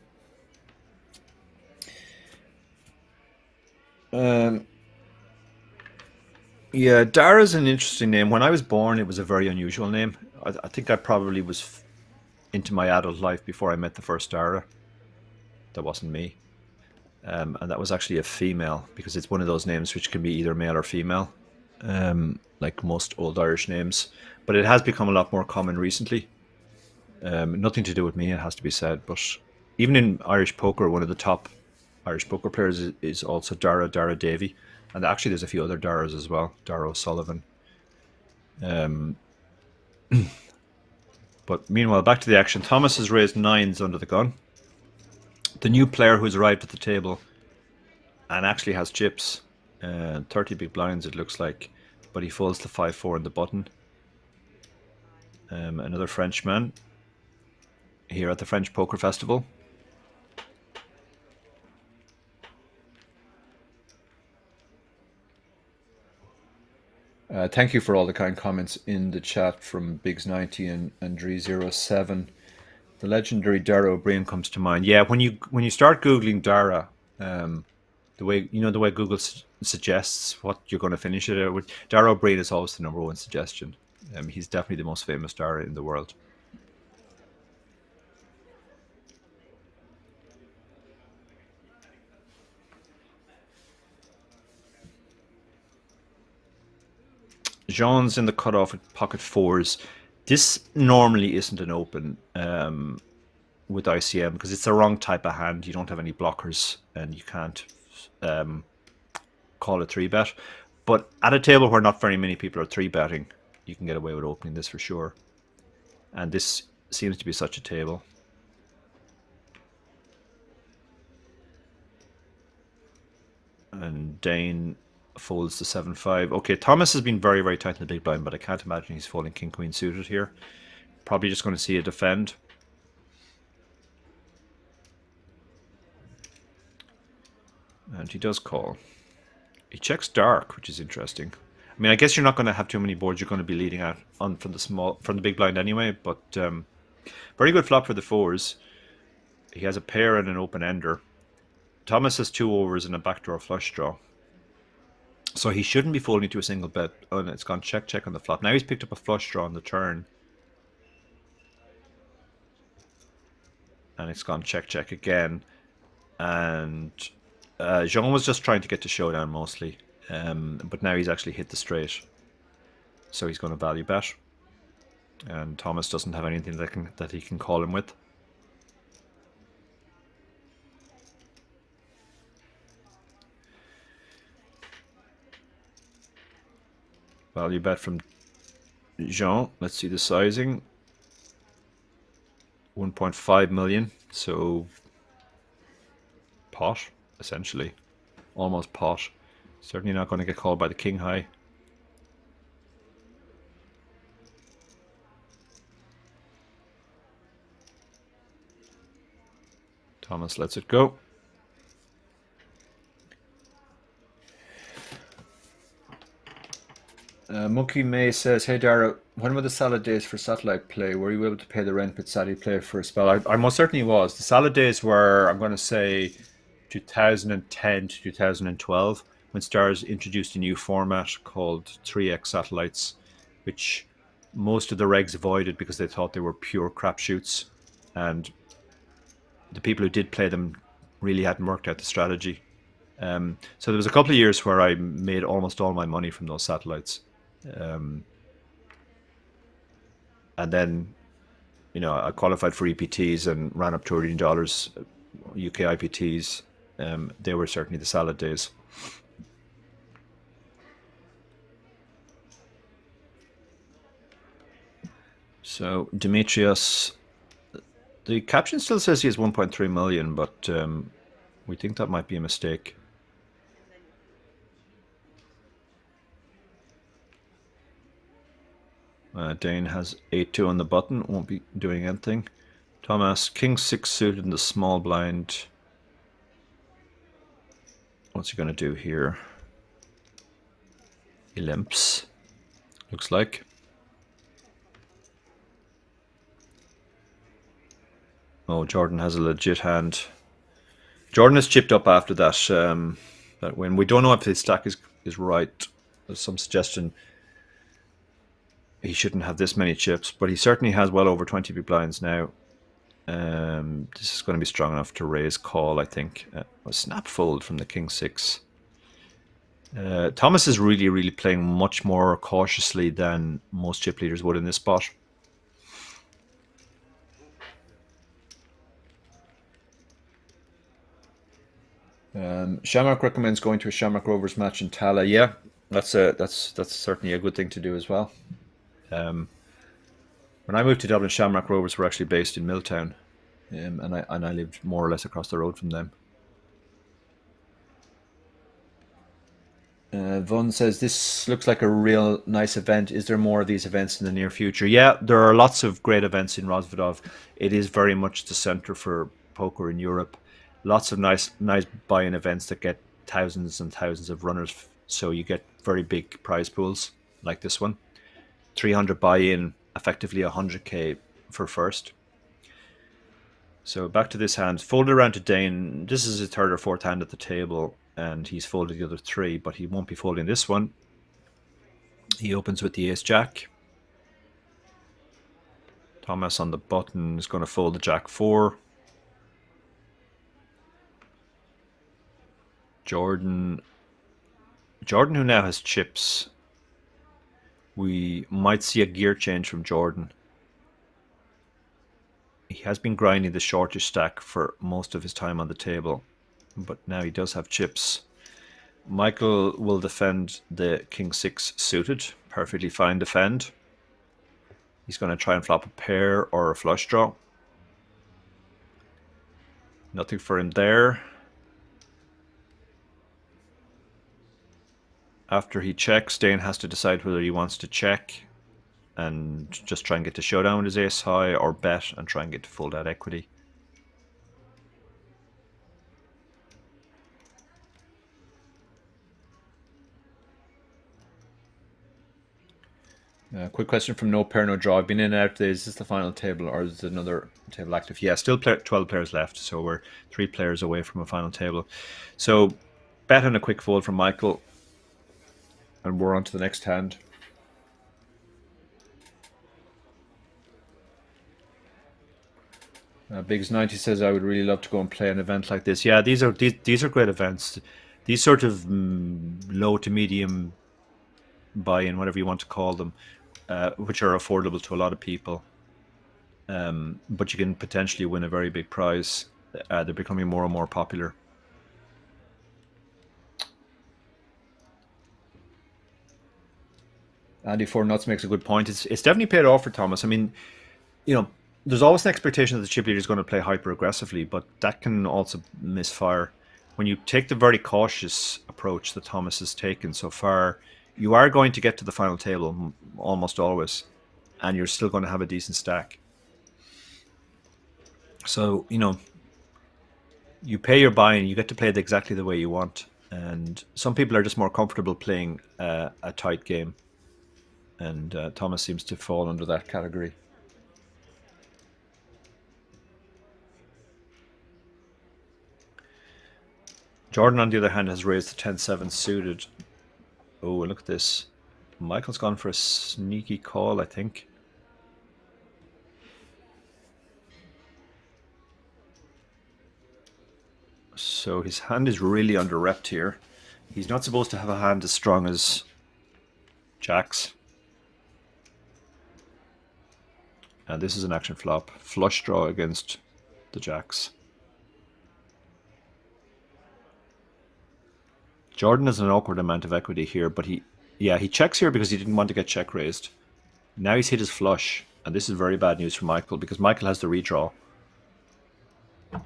Yeah, Dara's an interesting name. When I was born, it was a very unusual name. I think I probably was into my adult life before I met the first Dara. That wasn't me. And that was actually a female, because it's one of those names which can be either male or female, like most old Irish names. But it has become a lot more common recently. Nothing to do with me, it has to be said. But even in Irish poker, one of the top Irish poker players is also Dara Davy. And actually there's a few other Daras as well. Dara O'Sullivan. But meanwhile, back to the action. Thomas has raised 9s under the gun. The new player who's arrived at the table and actually has chips. 30 big blinds it looks like. But he folds the 5-4 in the button. Another Frenchman here at the French Poker Festival. Thank you for all the kind comments in the chat from Biggs90 and Dre07. The legendary Dara O'Brien comes to mind. Yeah, when you start googling Dara, the way Google suggests what you're going to finish it with, Dara O'Brien is always the number one suggestion. He's definitely the most famous Dara in the world. Jean's in the cutoff at pocket 4s. This normally isn't an open with ICM because it's the wrong type of hand. You don't have any blockers and you can't call a 3-bet. But at a table where not very many people are 3-betting, you can get away with opening this for sure. And this seems to be such a table. And Dane folds the 7-5. Okay, Thomas has been very, very tight in the big blind, but I can't imagine he's folding king queen suited here. Probably just going to see a defend. And he does call. He checks dark, which is interesting. I mean, I guess you're not going to have too many boards you're going to be leading out on from the big blind anyway, but very good flop for the 4s. He has a pair and an open ender. Thomas has 2 overs and a backdoor flush draw. So he shouldn't be folding to a single bet. Oh, and it's gone check on the flop. Now he's picked up a flush draw on the turn. and it's gone check, check again. And Jean was just trying to get to showdown mostly, but now he's actually hit the straight, so he's going to value bet. And Thomas doesn't have anything that he can call him with. Value bet from Jean. Let's see the sizing. 1.5 million, so pot, essentially. Almost pot. Certainly not going to get called by the king high. Thomas lets it go. Monkey May says, "Hey Dara, when were the salad days for satellite play? Were you able to pay the rent with satellite play for a spell?" I most certainly was. The salad days were, I'm going to say, 2010 to 2012, when Stars introduced a new format called 3x satellites, which most of the regs avoided because they thought they were pure crapshoots, and the people who did play them really hadn't worked out the strategy. So there was a couple of years where I made almost all my money from those satellites. And then, I qualified for EPTs and ran up $2 UK IPTs. They were certainly the salad days. So Demetrius, the caption still says he has 1.3 million, but we think that might be a mistake. Dane has 8-2 on the button, won't be doing anything. Thomas, king 6 suited in the small blind. What's he going to do here? He limps, looks like. Oh, Jordan has a legit hand. Jordan has chipped up after that. That win. We don't know if his stack is right. There's some suggestion he shouldn't have this many chips, but he certainly has well over 20 big blinds now. This is going to be strong enough to raise call, I think. A snap fold from the king 6. Thomas is really, really playing much more cautiously than most chip leaders would in this spot. Shamrock recommends going to a Shamrock Rovers match in Tala. Yeah, that's certainly a good thing to do as well. When I moved to Dublin, Shamrock Rovers were actually based in Milltown, and I lived more or less across the road from them. Vaughn says, "This looks like a real nice event. Is there more of these events in the near future?" Yeah, there are lots of great events in Rozvadov. It is very much the center for poker in Europe. Lots of nice buy-in events that get thousands and thousands of runners. So you get very big prize pools like this one. 300 buy-in, effectively 100k for first. So back to this hand. Folded around to Dane. This is his third or fourth hand at the table, and he's folded the other 3, but he won't be folding this one. He opens with the ace-jack. Thomas on the button is going to fold the jack 4. Jordan, who now has chips. We might see a gear change from Jordan. He has been grinding the shortish stack for most of his time on the table, but now he does have chips. Michael will defend the king 6 suited. Perfectly fine defend. He's going to try and flop a pair or a flush draw. Nothing for him there. After he checks, Dane has to decide whether he wants to check and just try and get to showdown with his ace high, or bet and try and get to fold out equity. Quick question from No Pair No Draw. I've been in and out today. Is this the final table, or is there another table active? Yeah, still 12 players left, so we're 3 players away from a final table. So bet on a quick fold from Michael, and we're on to the next hand. Biggs90 says I would really love to go and play an event like this. Yeah, these are great events. These sort of low to medium buy-in, whatever you want to call them, which are affordable to a lot of people. But you can potentially win a very big prize. They're becoming more and more popular. Andy Four Nuts makes a good point. It's definitely paid off for Thomas. I mean, there's always an expectation that the chip leader is going to play hyper aggressively, but that can also misfire. When you take the very cautious approach that Thomas has taken so far, you are going to get to the final table almost always, and you're still going to have a decent stack. So, you pay your buy-in, you get to play it exactly the way you want. And some people are just more comfortable playing a tight game. And Thomas seems to fall under that category. Jordan, on the other hand, has raised the 10-7 suited. Oh, look at this. Michael's gone for a sneaky call, I think. So his hand is really under-repped here. He's not supposed to have a hand as strong as Jack's. And this is an action flop. Flush draw against the Jacks. Jordan has an awkward amount of equity here, but he checks here because he didn't want to get check raised. Now he's hit his flush, and this is very bad news for Michael because Michael has the redraw.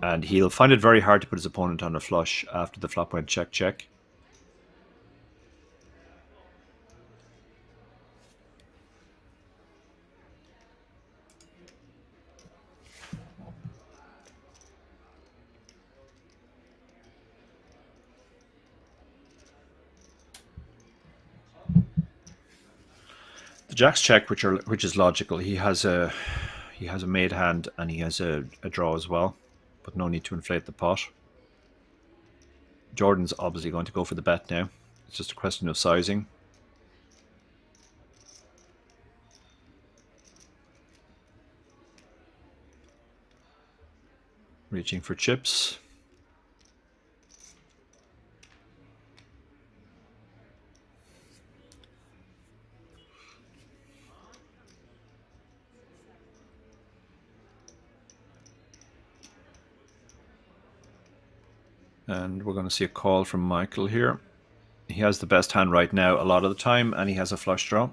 And he'll find it very hard to put his opponent on a flush after the flop went check, check. The Jack's check, which is logical. He has a made hand and he has a draw as well, but no need to inflate the pot. Jordan's obviously going to go for the bet now. It's just a question of sizing. Reaching for chips. And we're going to see a call from Michael here. He has the best hand right now a lot of the time, and he has a flush draw.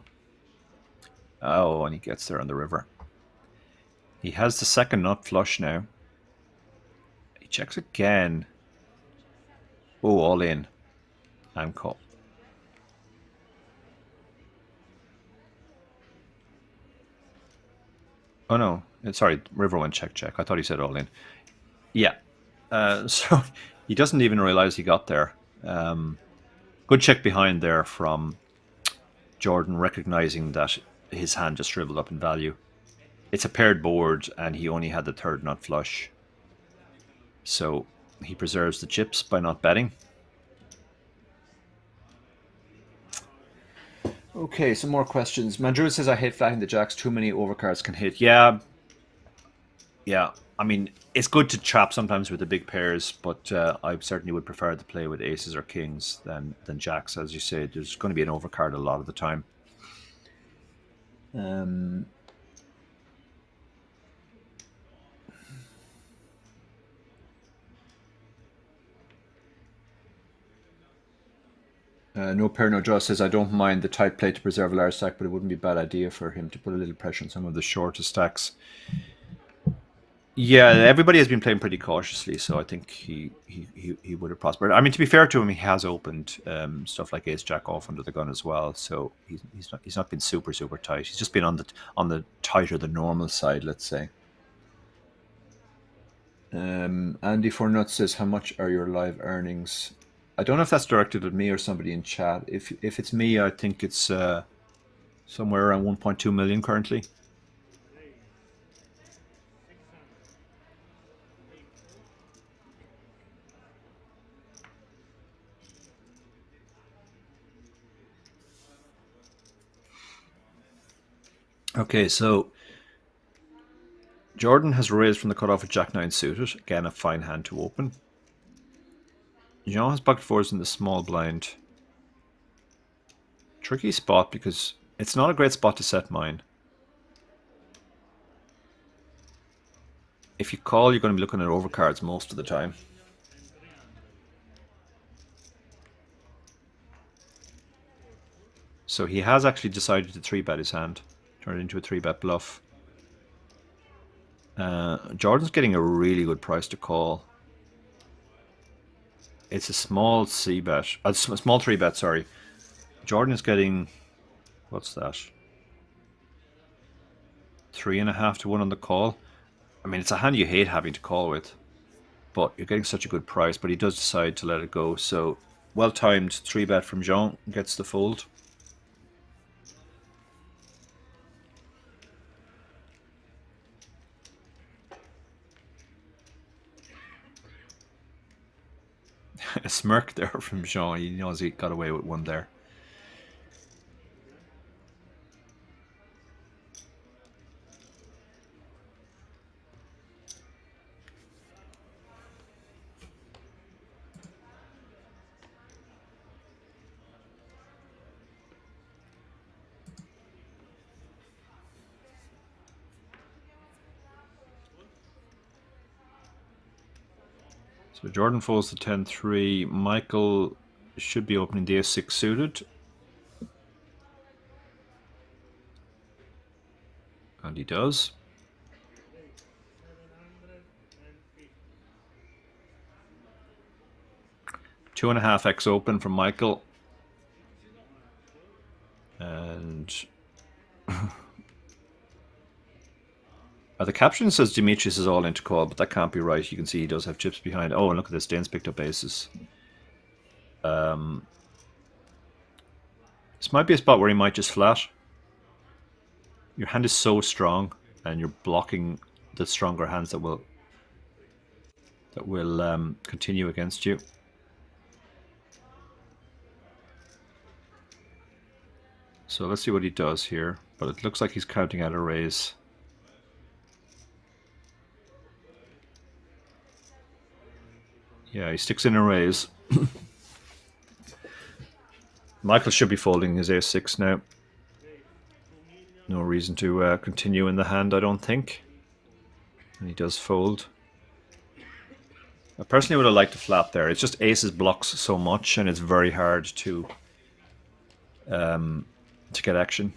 Oh, and he gets there on the river. He has the second nut flush now. He checks again. Oh, all in. And call. Oh no, sorry, river went check, check. I thought he said all in. Yeah. So he doesn't even realize he got there. Good check behind there from Jordan, recognizing that his hand just shriveled up in value. It's a paired board, and he only had the third nut flush. So he preserves the chips by not betting. Okay, some more questions. Mandrew says, I hate flatting the jacks. Too many overcards can hit. Yeah. I mean, it's good to trap sometimes with the big pairs, but I certainly would prefer to play with aces or kings than jacks. As you say, there's going to be an overcard a lot of the time. No pair, no draw says, I don't mind the tight play to preserve a large stack, but it wouldn't be a bad idea for him to put a little pressure on some of the shorter stacks. Yeah, everybody has been playing pretty cautiously, so I think he would have prospered. I mean, to be fair to him, he has opened stuff like ace jack off under the gun as well, so he's not been super tight. He's just been on the tighter than normal side, let's say. Andy Fornut says, how much are your live earnings? I don't know if that's directed at me or somebody in chat. If it's me, I think it's somewhere around 1.2 million currently. Okay, so Jordan has raised from the cutoff with Jack 9 suited. Again, a fine hand to open. Jean has pocket fours in the small blind. Tricky spot because it's not a great spot to set mine. If you call, you're going to be looking at overcards most of the time. So he has actually decided to 3-bet his hand. Turn it into a 3-bet bluff. Jordan's getting a really good price to call. It's a small c-bet. A small 3-bet, sorry. Jordan is getting... What's that? 3.5 to 1 on the call. I mean, it's a hand you hate having to call with. But you're getting such a good price. But he does decide to let it go. So, well-timed 3-bet from Jean gets the fold. A smirk there from Jean. He knows he got away with one there. So Jordan folds the 10-3. Michael should be opening the ace-6 suited. And he does. Two and a half X open from Michael. And the caption says Demetrius is all into call, but that can't be right. You can see he does have chips behind. Oh, and look at this. Dane's picked up aces. This might be a spot where he might just flat. Your hand is so strong, and you're blocking the stronger hands that will continue against you. So let's see what he does here. But it looks like he's counting out a raise. Yeah, he sticks in a raise. Michael should be folding his ace-6 now. No reason to continue in the hand, I don't think. And he does fold. I personally would have liked to flap there. It's just aces blocks so much, and it's very hard to get action.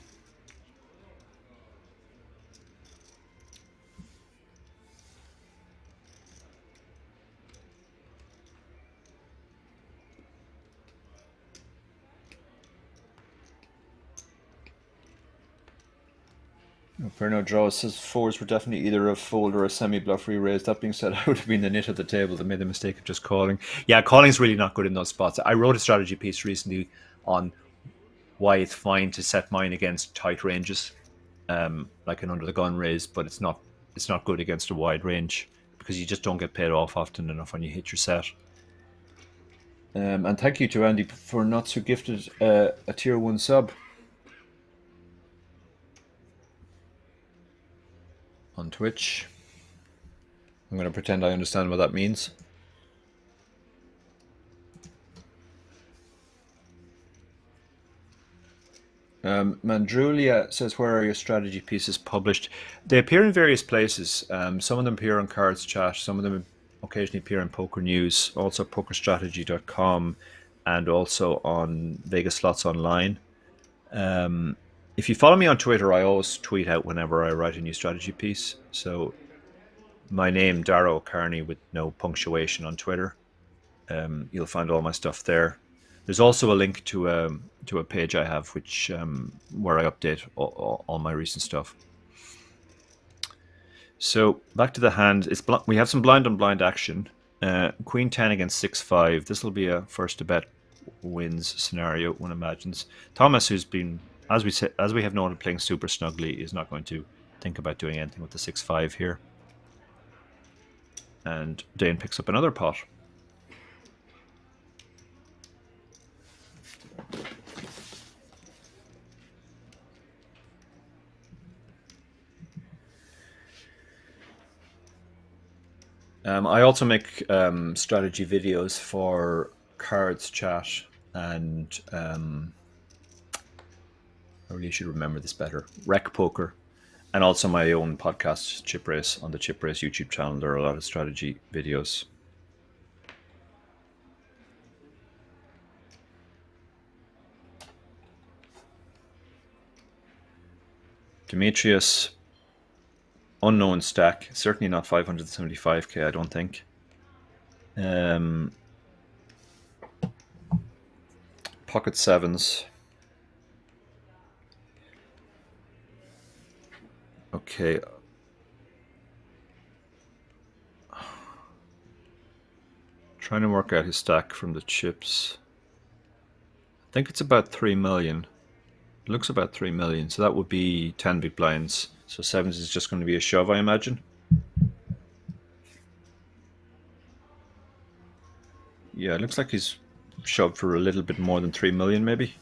Ferno draws says fours were definitely either a fold or a semi-bluff re-raise. That being said, I would have been the nit at the table that made the mistake of just calling. Yeah, calling's really not good in those spots. I wrote a strategy piece recently on why it's fine to set mine against tight ranges, like an under the gun raise, but it's not good against a wide range because you just don't get paid off often enough when you hit your set. And thank you to Andy for not so gifted a tier 1 sub on Twitch. I'm going to pretend I understand what that means. Mandrulia says, where are your strategy pieces published? They appear in various places. Some of them appear on Cards Chat. Some of them occasionally appear in Poker News, also pokerstrategy.com, and also on Vegas Slots Online. If you follow me on Twitter, I always tweet out whenever I write a new strategy piece. So my name, Darrow Carney, with no punctuation on Twitter. You'll find all my stuff there. There's also a link to a page I have, which where I update all my recent stuff. So back to the hand. We have some blind on blind action. Queen 10 against 6-5. This will be a first to bet wins scenario, one imagines. Thomas, who's been, as we have noted, playing super snugly, is not going to think about doing anything with the 6-5 here. And Dane picks up another pot. I also make strategy videos for Cards Chat and I really should remember this better. Rec Poker, and also my own podcast, Chip Race, on the Chip Race YouTube channel. There are a lot of strategy videos. Demetrius, unknown stack, certainly not 575k, I don't think. Pocket sevens. Okay. Trying to work out his stack from the chips. I think it's about 3 million. It looks about 3 million, so that would be 10 big blinds. So sevens is just going to be a shove, I imagine. Yeah, it looks like he's shoved for a little bit more than 3 million, maybe.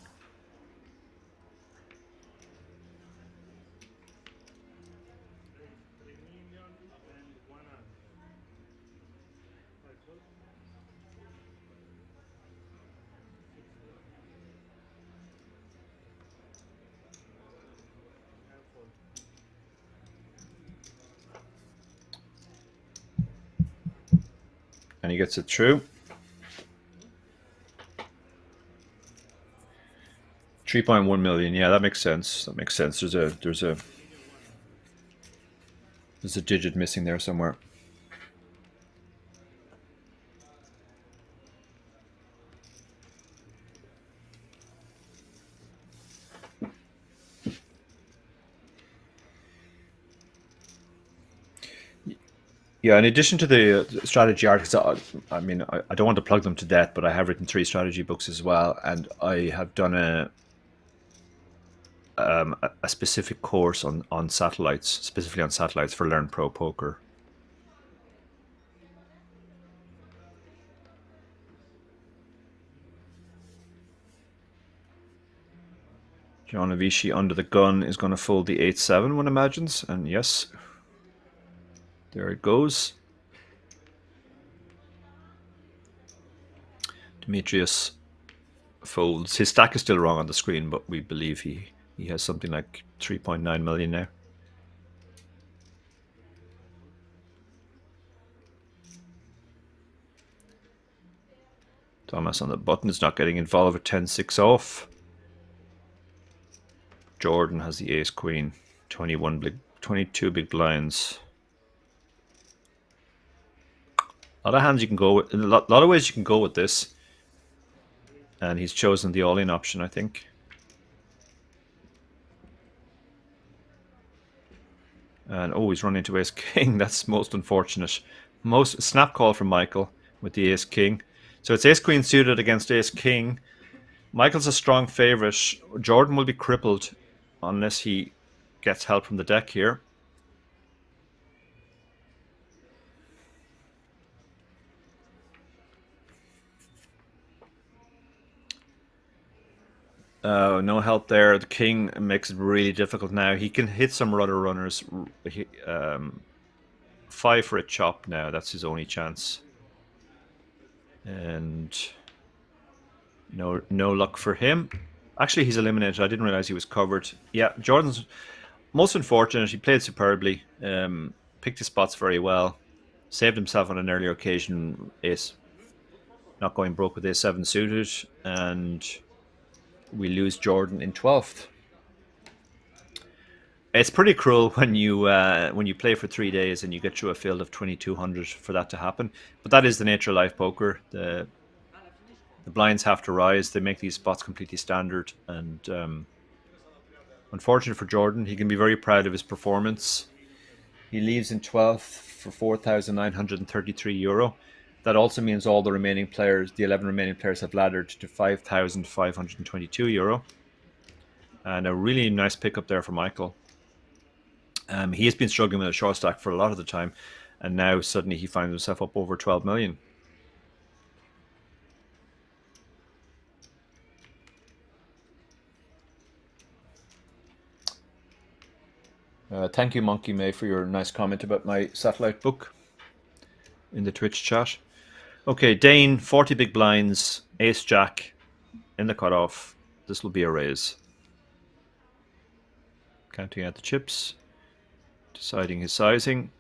And he gets it through. 3.1 million. Yeah, that makes sense. That makes sense. There's a digit missing there somewhere. Yeah, in addition to the strategy articles, I mean, I don't want to plug them to death, but I have written 3 strategy books as well, and I have done a specific course on satellites, specifically on satellites for Learn Pro Poker. John Avici under the gun is going to fold the 8-7, one imagines, and yes, there it goes. Demetrius folds. His stack is still wrong on the screen, but we believe he has something like 3.9 million now. Thomas on the button is not getting involved with 10-6 off. Jordan has the ace queen, 22 big blinds. A lot of hands you can go with, a lot of ways you can go with this. And he's chosen the all-in option, I think. And oh, he's run into ace king. That's most unfortunate. Most snap call from Michael with the ace king. So it's ace queen suited against ace king. Michael's a strong favorite. Jordan will be crippled unless he gets help from the deck here. No help there. The king makes it really difficult now. He can hit some rudder runners. 5 for a chop now. That's his only chance. And no luck for him. Actually, he's eliminated. I didn't realize he was covered. Yeah, Jordan's most unfortunate. He played superbly. Picked his spots very well. Saved himself on an earlier occasion. Ace not going broke with ace-7 suited. And we lose Jordan in 12th. It's pretty cruel when you play for 3 days and you get through a field of 2,200 for that to happen. But that is the nature of live poker. The blinds have to rise. They make these spots completely standard. And unfortunate for Jordan, he can be very proud of his performance. He leaves in 12th for 4,933 euro. That also means all the remaining players, the 11 remaining players, have laddered to 5,522 euro. And a really nice pickup there for Michael. He has been struggling with a short stack for a lot of the time, and now suddenly he finds himself up over 12 million. Thank you, Monkey May, for your nice comment about my satellite book. in the Twitch chat. Okay, Dane, 40 big blinds, ace jack in the cutoff. This will be a raise. Counting out the chips, deciding his sizing.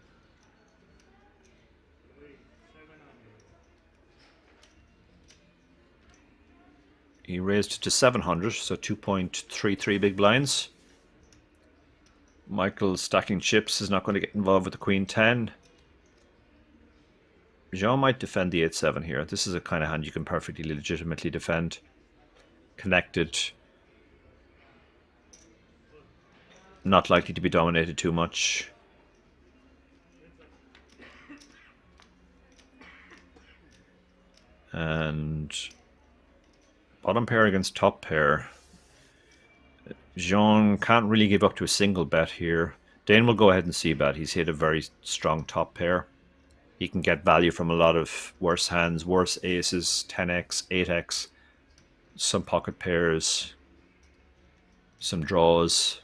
He raised to 700, so 2.33 big blinds. Michael stacking chips is not going to get involved with the queen 10. Jean might defend the 8-7 here. This is a kind of hand you can perfectly legitimately defend. Connected. Not likely to be dominated too much. And bottom pair against top pair. Jean can't really give up to a single bet here. Dane will go ahead and c-bet. He's hit a very strong top pair. He can get value from a lot of worse hands, worse aces, 10x, 8x, some pocket pairs, some draws.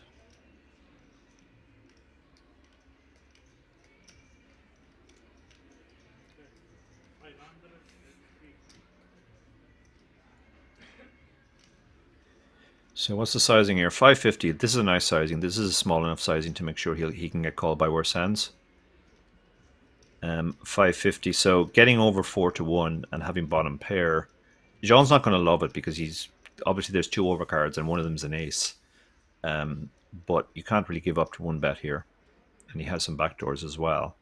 So what's the sizing here? 550. This is a nice sizing. This is a small enough sizing to make sure he can get called by worse hands. 550. So getting over 4-1 and having bottom pair. Jean's not going to love it because he's obviously there's two overcards and one of them's an ace. But you can't really give up to one bet here. And he has some backdoors as well.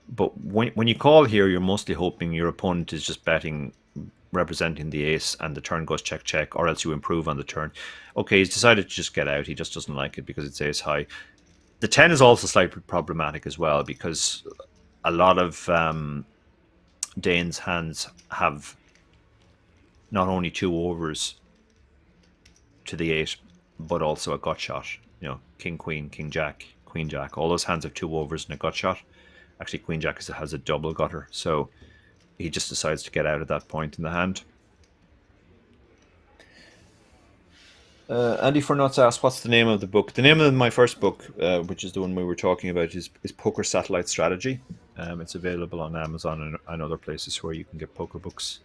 But when you call here, you're mostly hoping your opponent is just betting, representing the ace, and the turn goes check check, or else you improve on the turn. Okay, he's decided to just get out. He just doesn't like it because it's ace high. The 10 is also slightly problematic as well because a lot of Dane's hands have not only two overs to the 8, but also a gut shot. You know, king, queen jack, queen jack. All those hands have two overs and a gut shot. Actually, queen jack has a double gutter, so he just decides to get out at that point in the hand. Andy Fornuts asked, what's the name of the book? The name of my first book, which is the one we were talking about, is Poker Satellite Strategy. It's available on Amazon and other places where you can get poker books.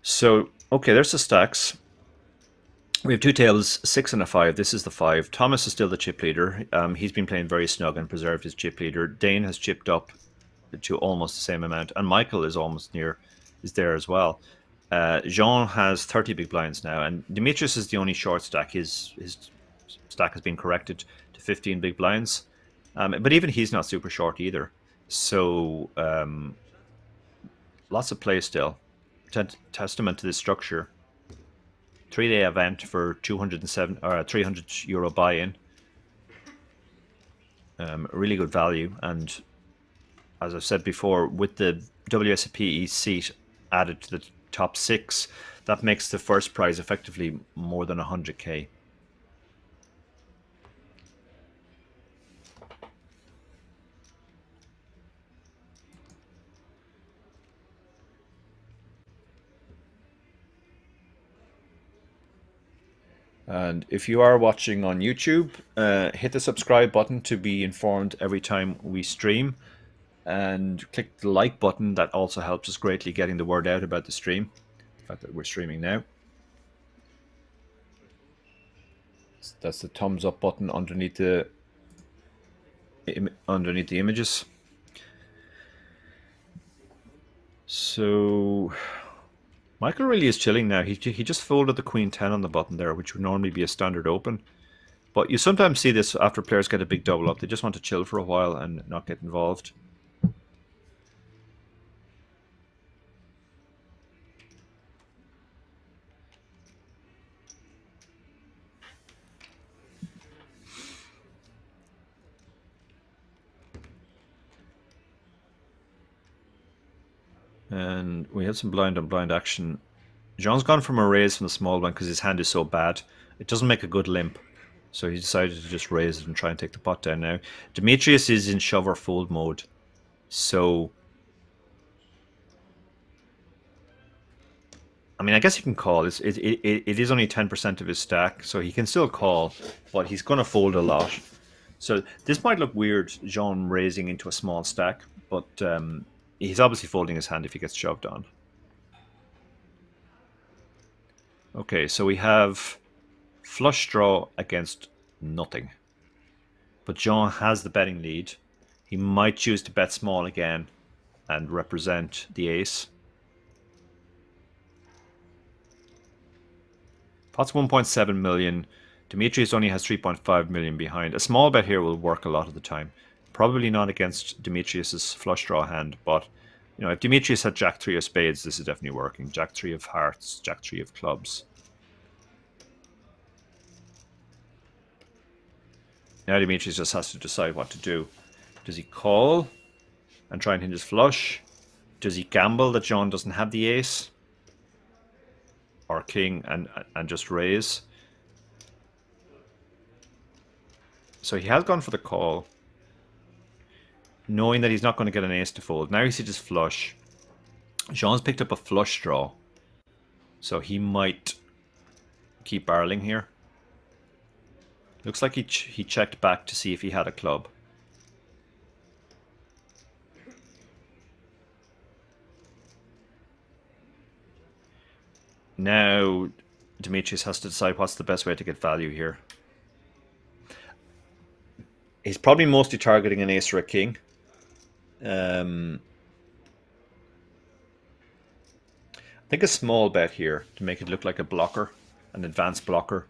So, okay, there's the stacks. We have two tails, 6 and a 5. This is the 5. Thomas is still the chip leader. He's been playing very snug and preserved his chip leader. Dane has chipped up to almost the same amount, and Michael is almost is there as well. Jean has 30 big blinds now, and Demetrius is the only short stack. His stack has been corrected to 15 big blinds, but even he's not super short either. So lots of play still. Testament to this structure. 3-day event for 207 or 300 euro buy-in. Really good value, and as I've said before, with the WSOP seat added to the top 6, that makes the first prize effectively more than 100k. And if you are watching on YouTube, hit the subscribe button to be informed every time we stream. And click the like button. That also helps us greatly getting the word out about the stream. The fact that we're streaming now. That's the thumbs up button underneath the images. So Michael really is chilling now. He just folded the queen 10 on the button there, which would normally be a standard open. But you sometimes see this after players get a big double up. They just want to chill for a while and not get involved. And we had some blind on blind action. Jean's gone from a raise from the small blind because his hand is so bad. It doesn't make a good limp. So he decided to just raise it and try and take the pot down now. Demetrius is in shove or fold mode. So, I mean, I guess he can call. It is only 10% of his stack, so he can still call, but he's going to fold a lot. So this might look weird, Jean raising into a small stack, but he's obviously folding his hand if he gets shoved on. Okay, so we have flush draw against nothing. But Jean has the betting lead. He might choose to bet small again and represent the ace. Pot's 1.7 million. Demetrius only has 3.5 million behind. A small bet here will work a lot of the time. Probably not against Demetrius's flush draw hand, but you know, if Demetrius had Jack 3 of spades, this is definitely working. Jack 3 of hearts, Jack 3 of clubs. Now Demetrius just has to decide what to do. Does he call and try and hit his flush? Does he gamble that Jean doesn't have the ace or king and just raise? So he has gone for the call, knowing that he's not going to get an ace to fold. Now he sees his flush. Jean's picked up a flush draw, so he might keep barreling here. Looks like he checked back to see if he had a club. Now Demetrius has to decide what's the best way to get value here. He's probably mostly targeting an ace or a king. I think a small bet here to make it look like a blocker, an advanced blocker,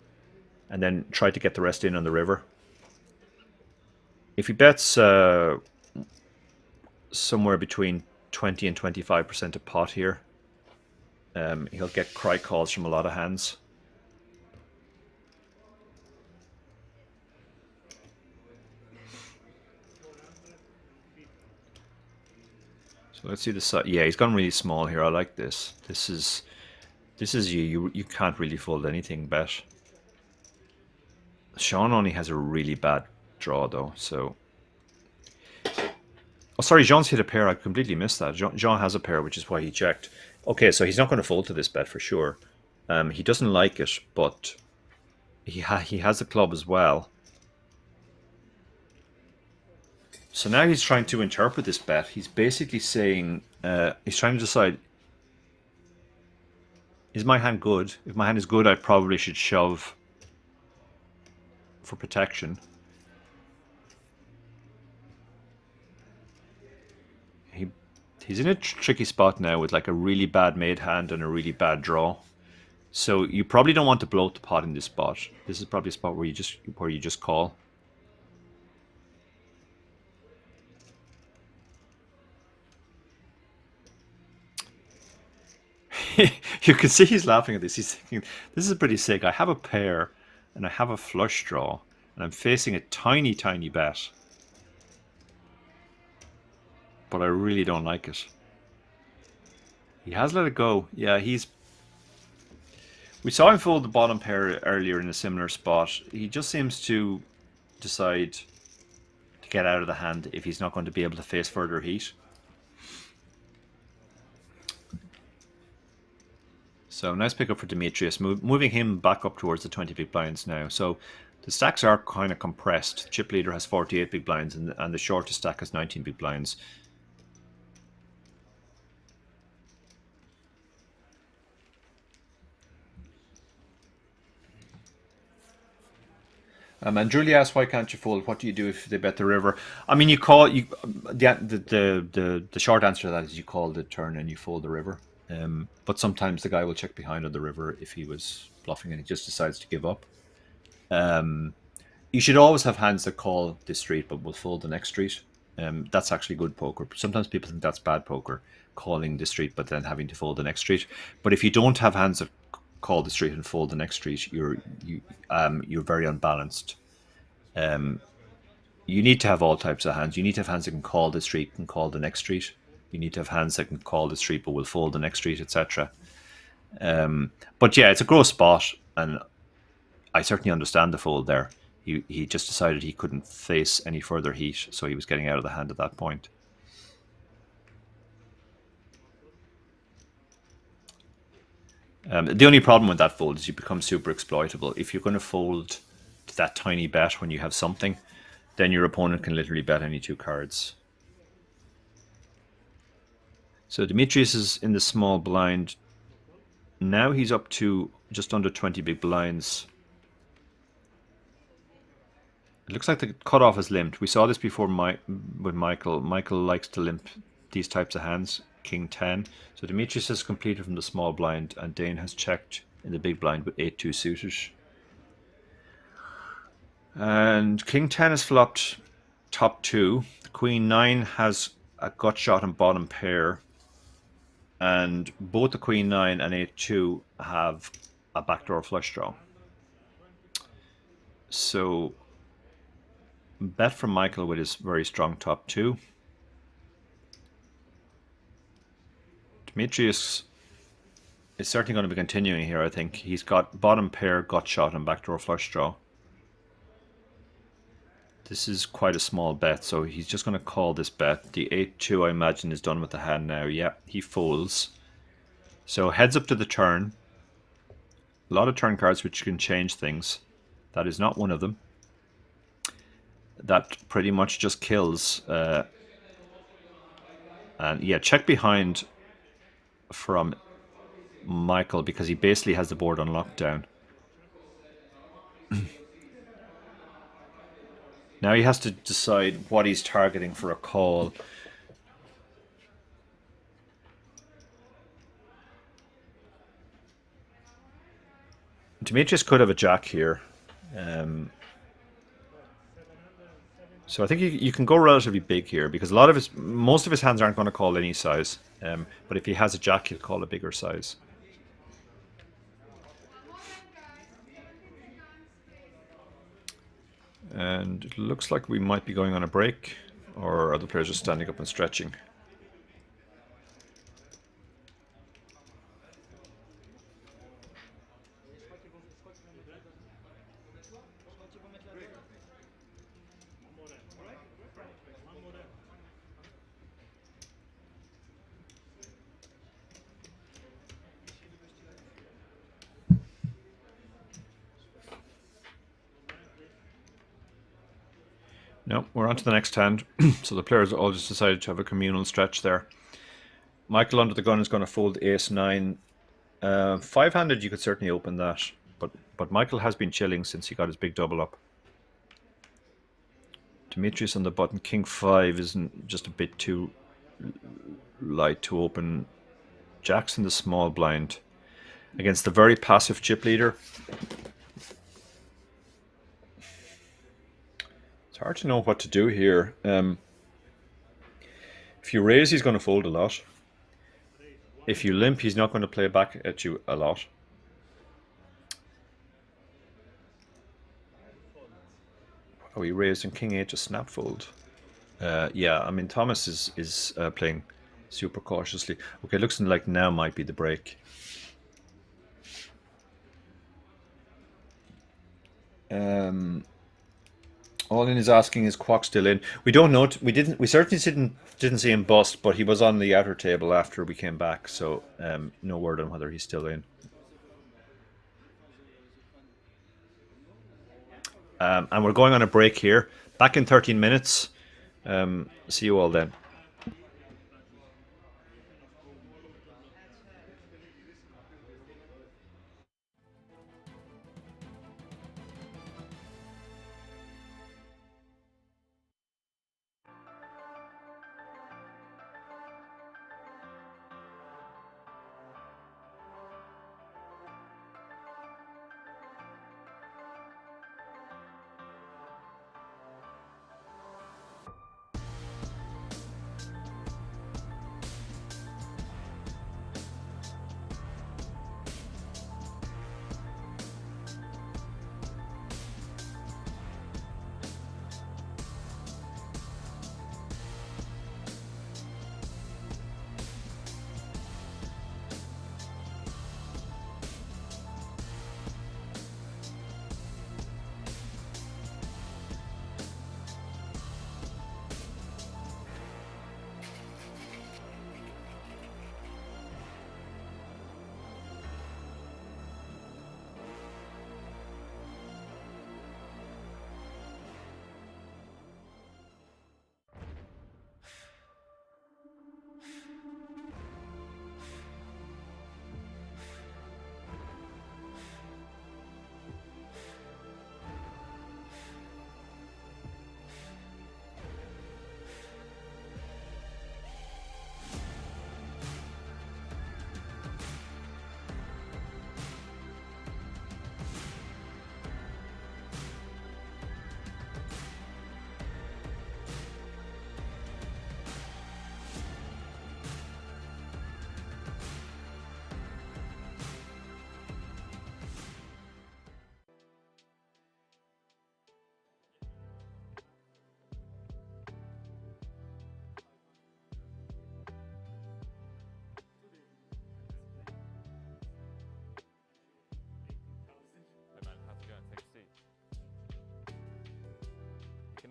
and then try to get the rest in on the river. If he bets somewhere between 20 and 25% a pot here, he'll get cry calls from a lot of hands. So let's see the side. Yeah, he's gone really small here. I like this. This is you can't really fold anything bet. Sean only has a really bad draw though, so. Oh, sorry, Jean's hit a pair. I completely missed that. Jean has a pair, which is why he checked. Okay, so he's not going to fold to this bet for sure. He doesn't like it, but he has a club as well. So now he's trying to interpret this bet. He's basically saying, he's trying to decide, is my hand good? If my hand is good, I probably should shove for protection. He's in a tricky spot now with like a really bad made hand and a really bad draw. So you probably don't want to bloat the pot in this spot. This is probably a spot where you just call. You can see he's laughing at this. He's thinking, this is pretty sick. I have a pair and I have a flush draw and I'm facing a tiny, tiny bet. But I really don't like it. He has let it go. Yeah, we saw him fold the bottom pair earlier in a similar spot. He just seems to decide to get out of the hand if he's not going to be able to face further heat. So nice pickup for Demetrius, moving him back up towards the 20 big blinds now. So the stacks are kind of compressed. Chip leader has 48 big blinds and the shortest stack has 19 big blinds. And Julie asked, "Why can't you fold? What do you do if they bet the river?" I mean, the short answer to that is you call the turn and you fold the river. But sometimes the guy will check behind on the river if he was bluffing and he just decides to give up. You should always have hands that call this street but will fold the next street. That's actually good poker. Sometimes people think that's bad poker, calling the street but then having to fold the next street. But if you don't have hands that call the street and fold the next street, you're very unbalanced. You need to have all types of hands. You need to have hands that can call the street and call the next street. You need to have hands that can call the street but will fold the next street, etc. But yeah, it's a gross spot, and I certainly understand the fold there. He just decided he couldn't face any further heat, so he was getting out of the hand at that point. The only problem with that fold is you become super exploitable. If you're going to fold to that tiny bet when you have something, then your opponent can literally bet any 2 cards. So Demetrius is in the small blind. Now he's up to just under 20 big blinds. It looks like the cutoff is limped. We saw this before with Michael. Michael likes to limp these types of hands, King 10. So Demetrius has completed from the small blind, and Dane has checked in the big blind with 8-2 suited. And King 10 has flopped top 2. The Queen 9 has a gut shot and bottom pair. And both the Queen 9 and 8-2 have a backdoor flush draw. So bet from Michael with his very strong top 2. Demetrius is certainly going to be continuing here, I think. He's got bottom pair, gut shot, and backdoor flush draw. This is quite a small bet, so he's just going to call this bet. The 8-2, I imagine, is done with the hand now. Yeah, he folds. So heads up to the turn. A lot of turn cards which can change things. That is not one of them. That pretty much just kills. And yeah, check behind from Michael because he basically has the board on lockdown. Now he has to decide what he's targeting for a call. Demetrius could have a jack here. So I think you can go relatively big here because most of his hands aren't going to call any size. But if he has a jack, he'll call a bigger size. And it looks like we might be going on a break, or are the players just standing up and stretching? No, we're on to the next hand. So the players all just decided to have a communal stretch there. Michael under the gun is going to fold ace-9. 5-handed, you could certainly open that. But Michael has been chilling since he got his big double up. Demetrius on the button, king 5 isn't just a bit too light to open. Jack's in the small blind against the very passive chip leader. It's hard to know what to do here. If you raise, he's going to fold a lot. If you limp, he's not going to play back at you a lot. Oh, he raised and king 8 to snap fold. Yeah, I mean, Thomas is playing super cautiously. Okay, looks like now might be the break. All in is asking, is Kwok still in? We don't know. We certainly didn't see him bust, but he was on the outer table after we came back, so no word on whether he's still in. And we're going on a break here. Back in 13 minutes. See you all then.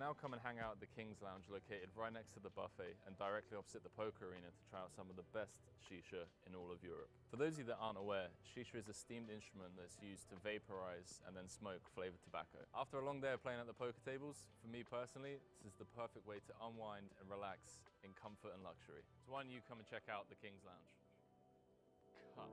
now come and hang out at the King's Lounge located right next to the buffet and directly opposite the poker arena to try out some of the best shisha in all of Europe. For those of you that aren't aware, shisha is a steamed instrument that's used to vaporize and then smoke flavored tobacco. After a long day of playing at the poker tables, for me personally, this is the perfect way to unwind and relax in comfort and luxury. So why don't you come and check out the King's Lounge? Cut.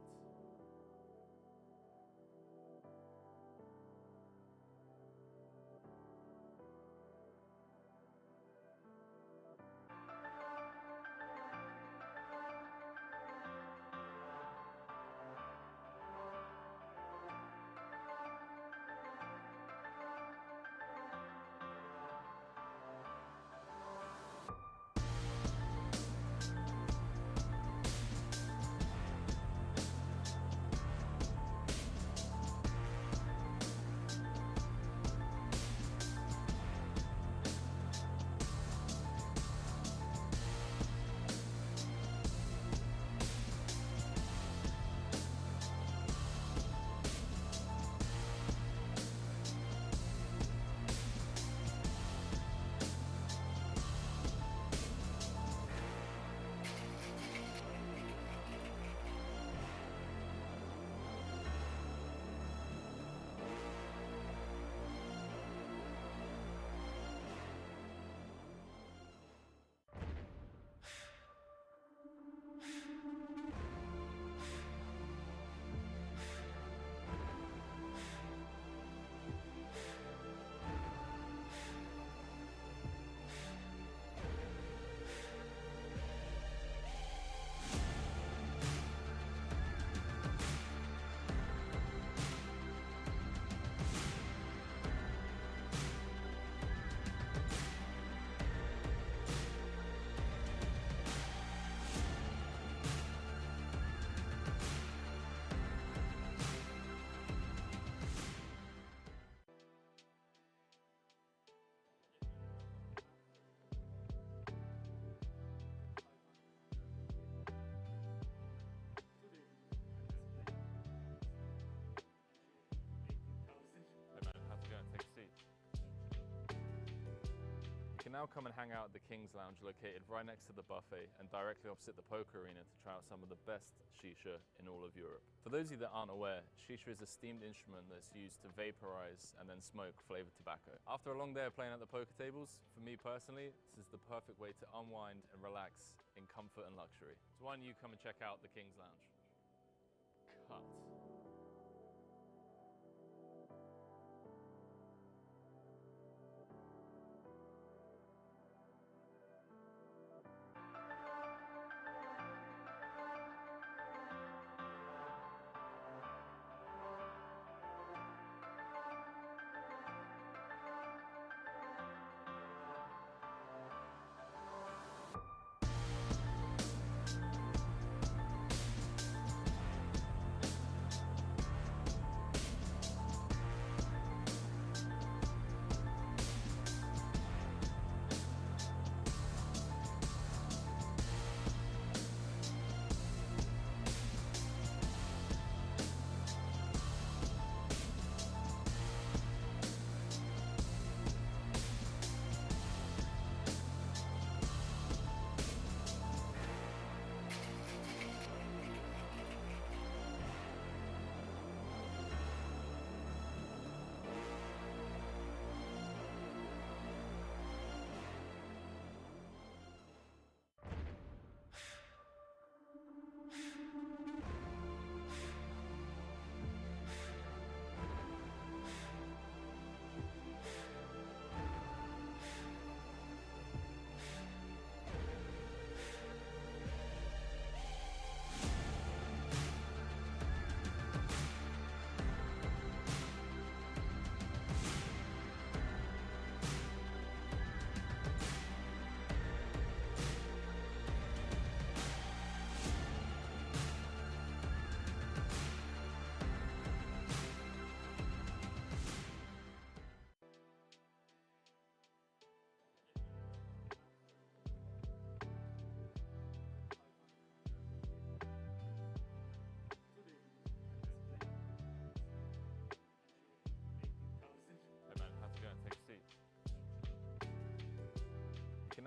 Take a seat. You can now come and hang out at the King's Lounge located right next to the buffet and directly opposite the poker arena to try out some of the best shisha in all of Europe. For those of you that aren't aware, shisha is a steamed instrument that's used to vaporize and then smoke flavored tobacco. After a long day of playing at the poker tables, for me personally, this is the perfect way to unwind and relax in comfort and luxury. So why don't you come and check out the King's Lounge? Cut.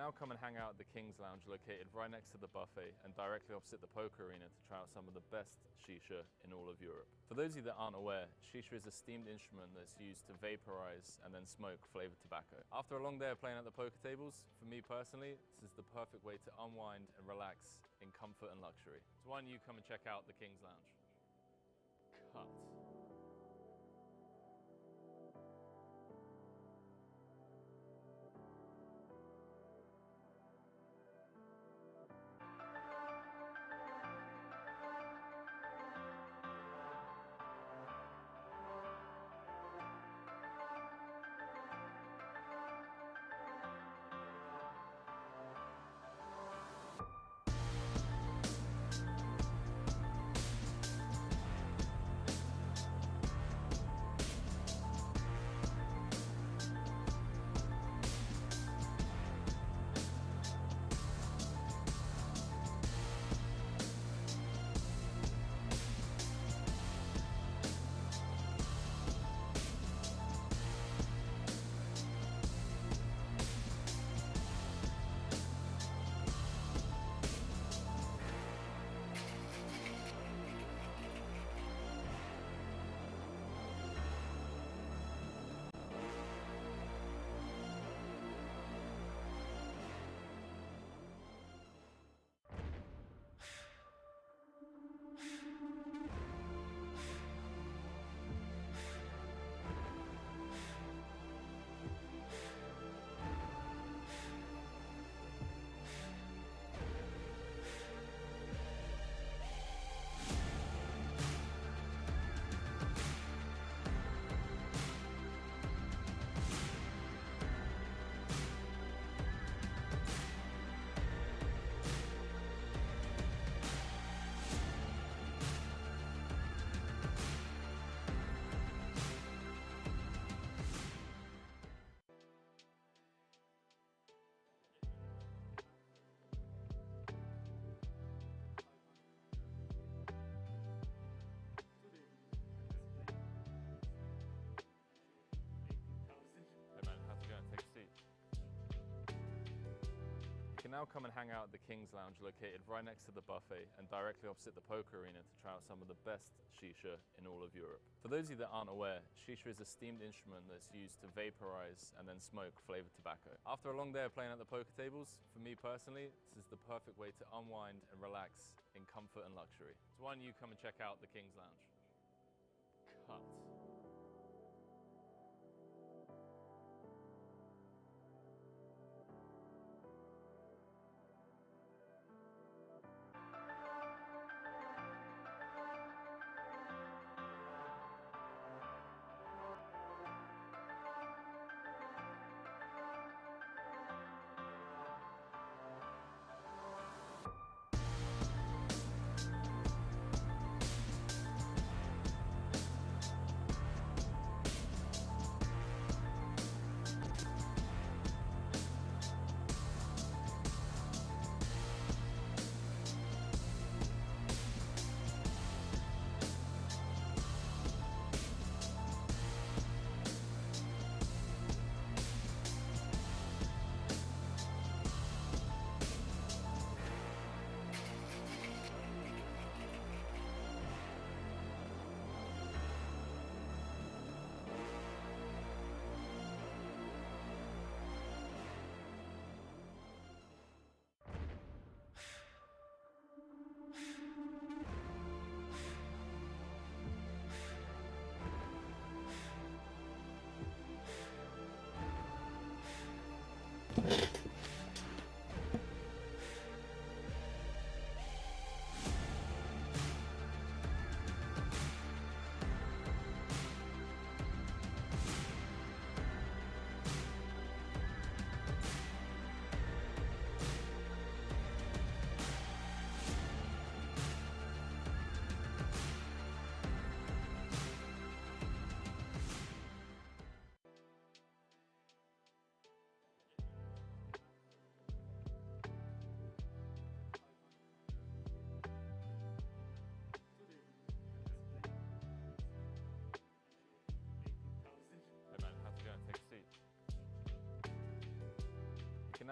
now come and hang out at the King's Lounge located right next to the buffet and directly opposite the poker arena to try out some of the best shisha in all of Europe. For those of you that aren't aware, shisha is a steamed instrument that's used to vaporize and then smoke flavored tobacco. After a long day of playing at the poker tables, for me personally, this is the perfect way to unwind and relax in comfort and luxury. So why don't you come and check out the King's Lounge? Cut. Take a seat. You can now come and hang out at the King's Lounge located right next to the buffet and directly opposite the poker arena to try out some of the best shisha in all of Europe. For those of you that aren't aware, shisha is a steamed instrument that's used to vaporize and then smoke flavored tobacco. After a long day of playing at the poker tables, for me personally, this is the perfect way to unwind and relax in comfort and luxury. So why don't you come and check out the King's Lounge? Cut.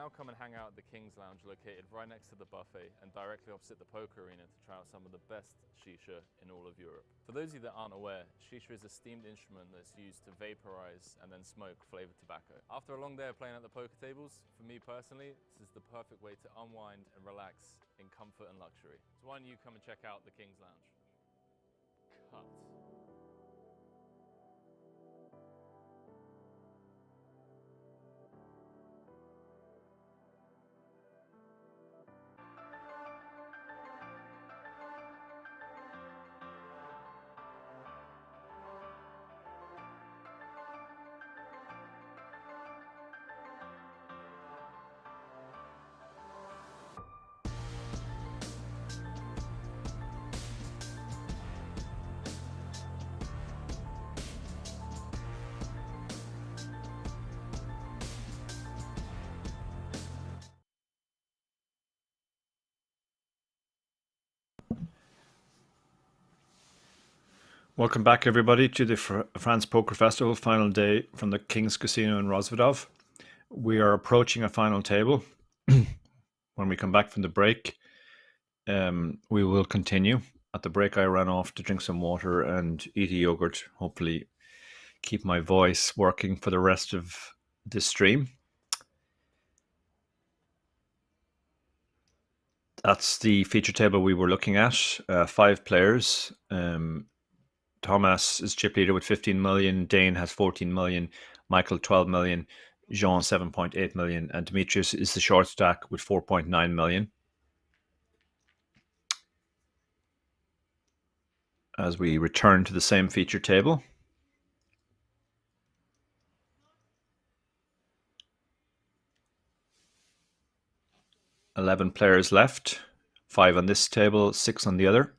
now come and hang out at the King's Lounge located right next to the buffet and directly opposite the poker arena to try out some of the best shisha in all of Europe. For those of you that aren't aware, shisha is a steamed instrument that's used to vaporize and then smoke flavored tobacco. After a long day of playing at the poker tables, for me personally, this is the perfect way to unwind and relax in comfort and luxury. So why don't you come and check out the King's Lounge? Cut. Welcome back, everybody, to the France Poker Festival final day from the King's Casino in Rozvadov. We are approaching a final table. When we come back from the break, we will continue. At the break, I ran off to drink some water and eat a yogurt, hopefully keep my voice working for the rest of this stream. That's the feature table we were looking at. 5 players. Thomas is chip leader with 15 million. Dane has 14 million. Michael 12 million. Jean 7.8 million. And Demetrius is the short stack with 4.9 million. As we return to the same feature table. $11 players left. 5 on this table, 6 on the other.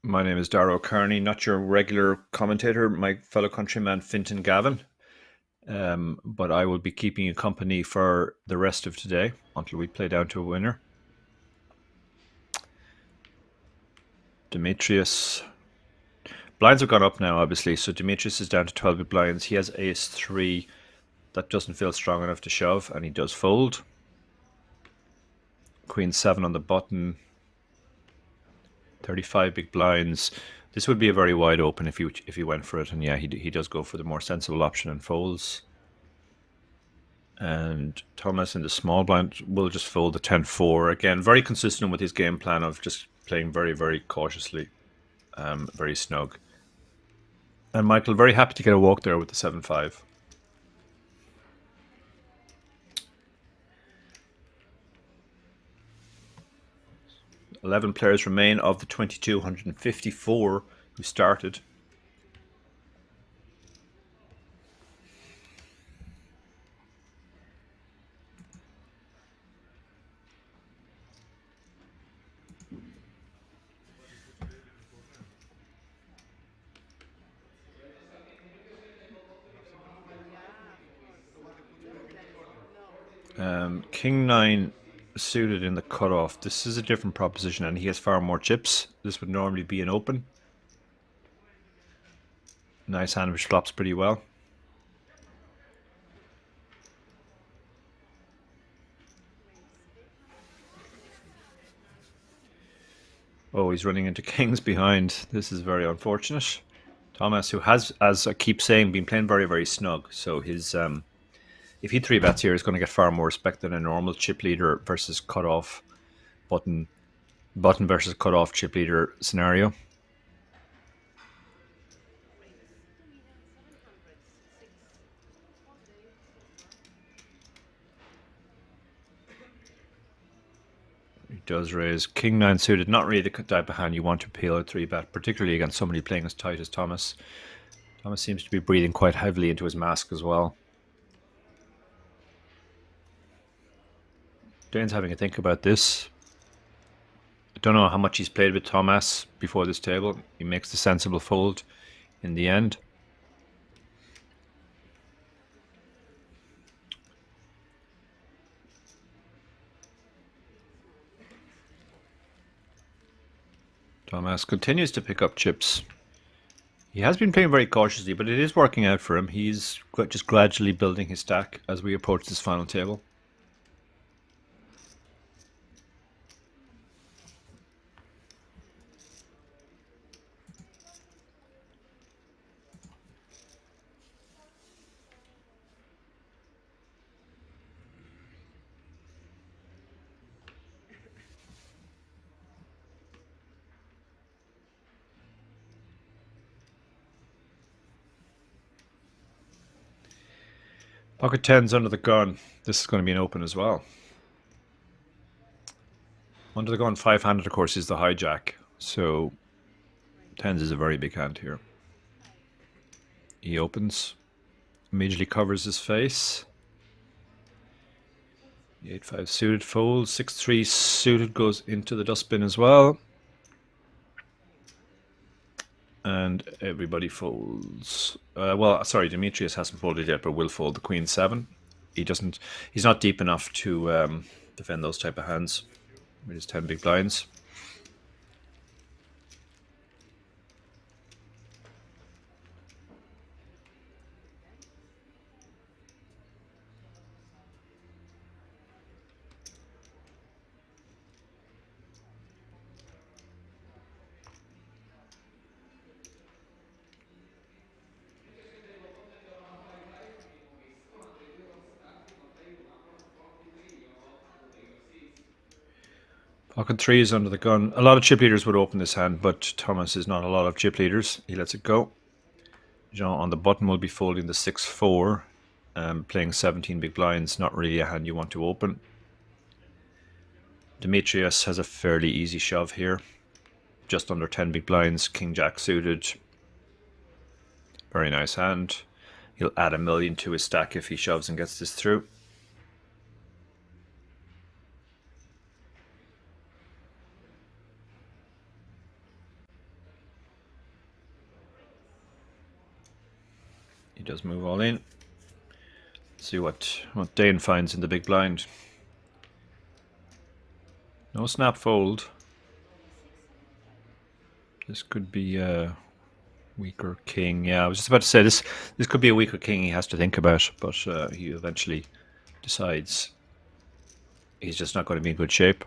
My name is Darrow Kearney, not your regular commentator, my fellow countryman Fintan Gavin. But I will be keeping you company for the rest of today until we play down to a winner. Demetrius. Blinds have gone up now, obviously, so Demetrius is down to 12 big blinds. He has ace-3. That doesn't feel strong enough to shove, and he does fold. Queen-7 on the button. 35 big blinds. This would be a very wide open if he went for it, and yeah, he does go for the more sensible option and folds. And Thomas in the small blind will just fold the 10-4. Again, very consistent with his game plan of just playing very, very cautiously, very snug. And Michael, very happy to get a walk there with the 7-5. Eleven players remain of the 2,254 who started. King 9 suited in the cutoff. This is a different proposition, and he has far more chips. This would normally be an open. Nice hand which flops pretty well. Oh, he's running into kings behind. This is very unfortunate. Thomas, who has, as I keep saying, been playing very, very snug. So his if he 3-bets here, is going to get far more respect than a normal chip leader versus cutoff button versus cutoff chip leader scenario. He does raise. King 9 suited, not really the type of hand you want to peel a 3-bet, particularly against somebody playing as tight as Thomas. Thomas seems to be breathing quite heavily into his mask as well. Dane's having a think about this. I don't know how much he's played with Thomas before this table. He makes the sensible fold in the end. Thomas continues to pick up chips. He has been playing very cautiously, but it is working out for him. He's just gradually building his stack as we approach this final table. Pocket 10's under the gun. This is going to be an open as well. Under the gun 5-handed, of course, is the hijack. So 10's is a very big hand here. He opens. Immediately covers his face. 8-5 suited folds. 6-3 suited goes into the dustbin as well. And everybody folds. Well, sorry, Demetrius hasn't folded yet, but will fold the Queen 7. He's not deep enough to defend those type of hands with his 10 big blinds. Pocket 3 is under the gun. A lot of chip leaders would open this hand, but Thomas is not a lot of chip leaders. He lets it go. Jean on the button will be folding the 6-4, playing 17 big blinds. Not really a hand you want to open. Demetrius has a fairly easy shove here. Just under 10 big blinds, King-Jack suited. Very nice hand. He'll add $1 million to his stack if he shoves and gets this through. He does move all in. Let's see what Dane finds in the big blind. No snap fold. This could be a weaker king. Yeah, I was just about to say this could be a weaker king he has to think about, but he eventually decides he's just not going to be in good shape.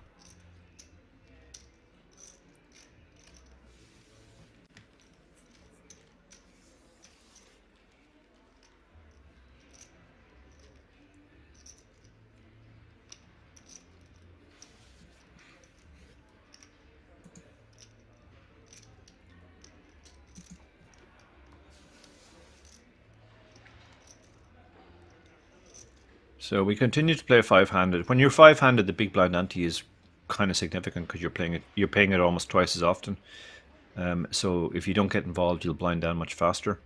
So we continue to play 5-handed. When you're 5-handed, the big blind ante is kind of significant because you're paying it almost twice as often. So if you don't get involved, you'll blind down much faster.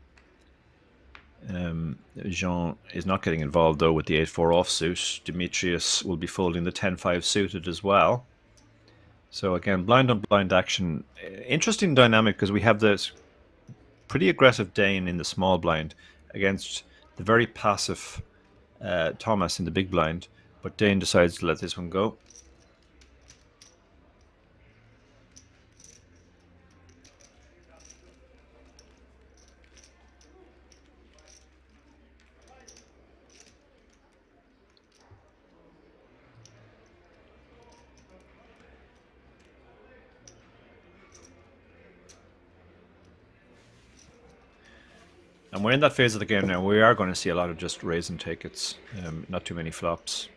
Jean is not getting involved though with the 8-4 offsuit. Demetrius will be folding the 10-5 suited as well. So again, blind on blind action. Interesting dynamic because we have this pretty aggressive Dane in the small blind against the very passive Thomas in the big blind, but Dane decides to let this one go. And we're in that phase of the game now. We are going to see a lot of just raise and take it's not too many flops.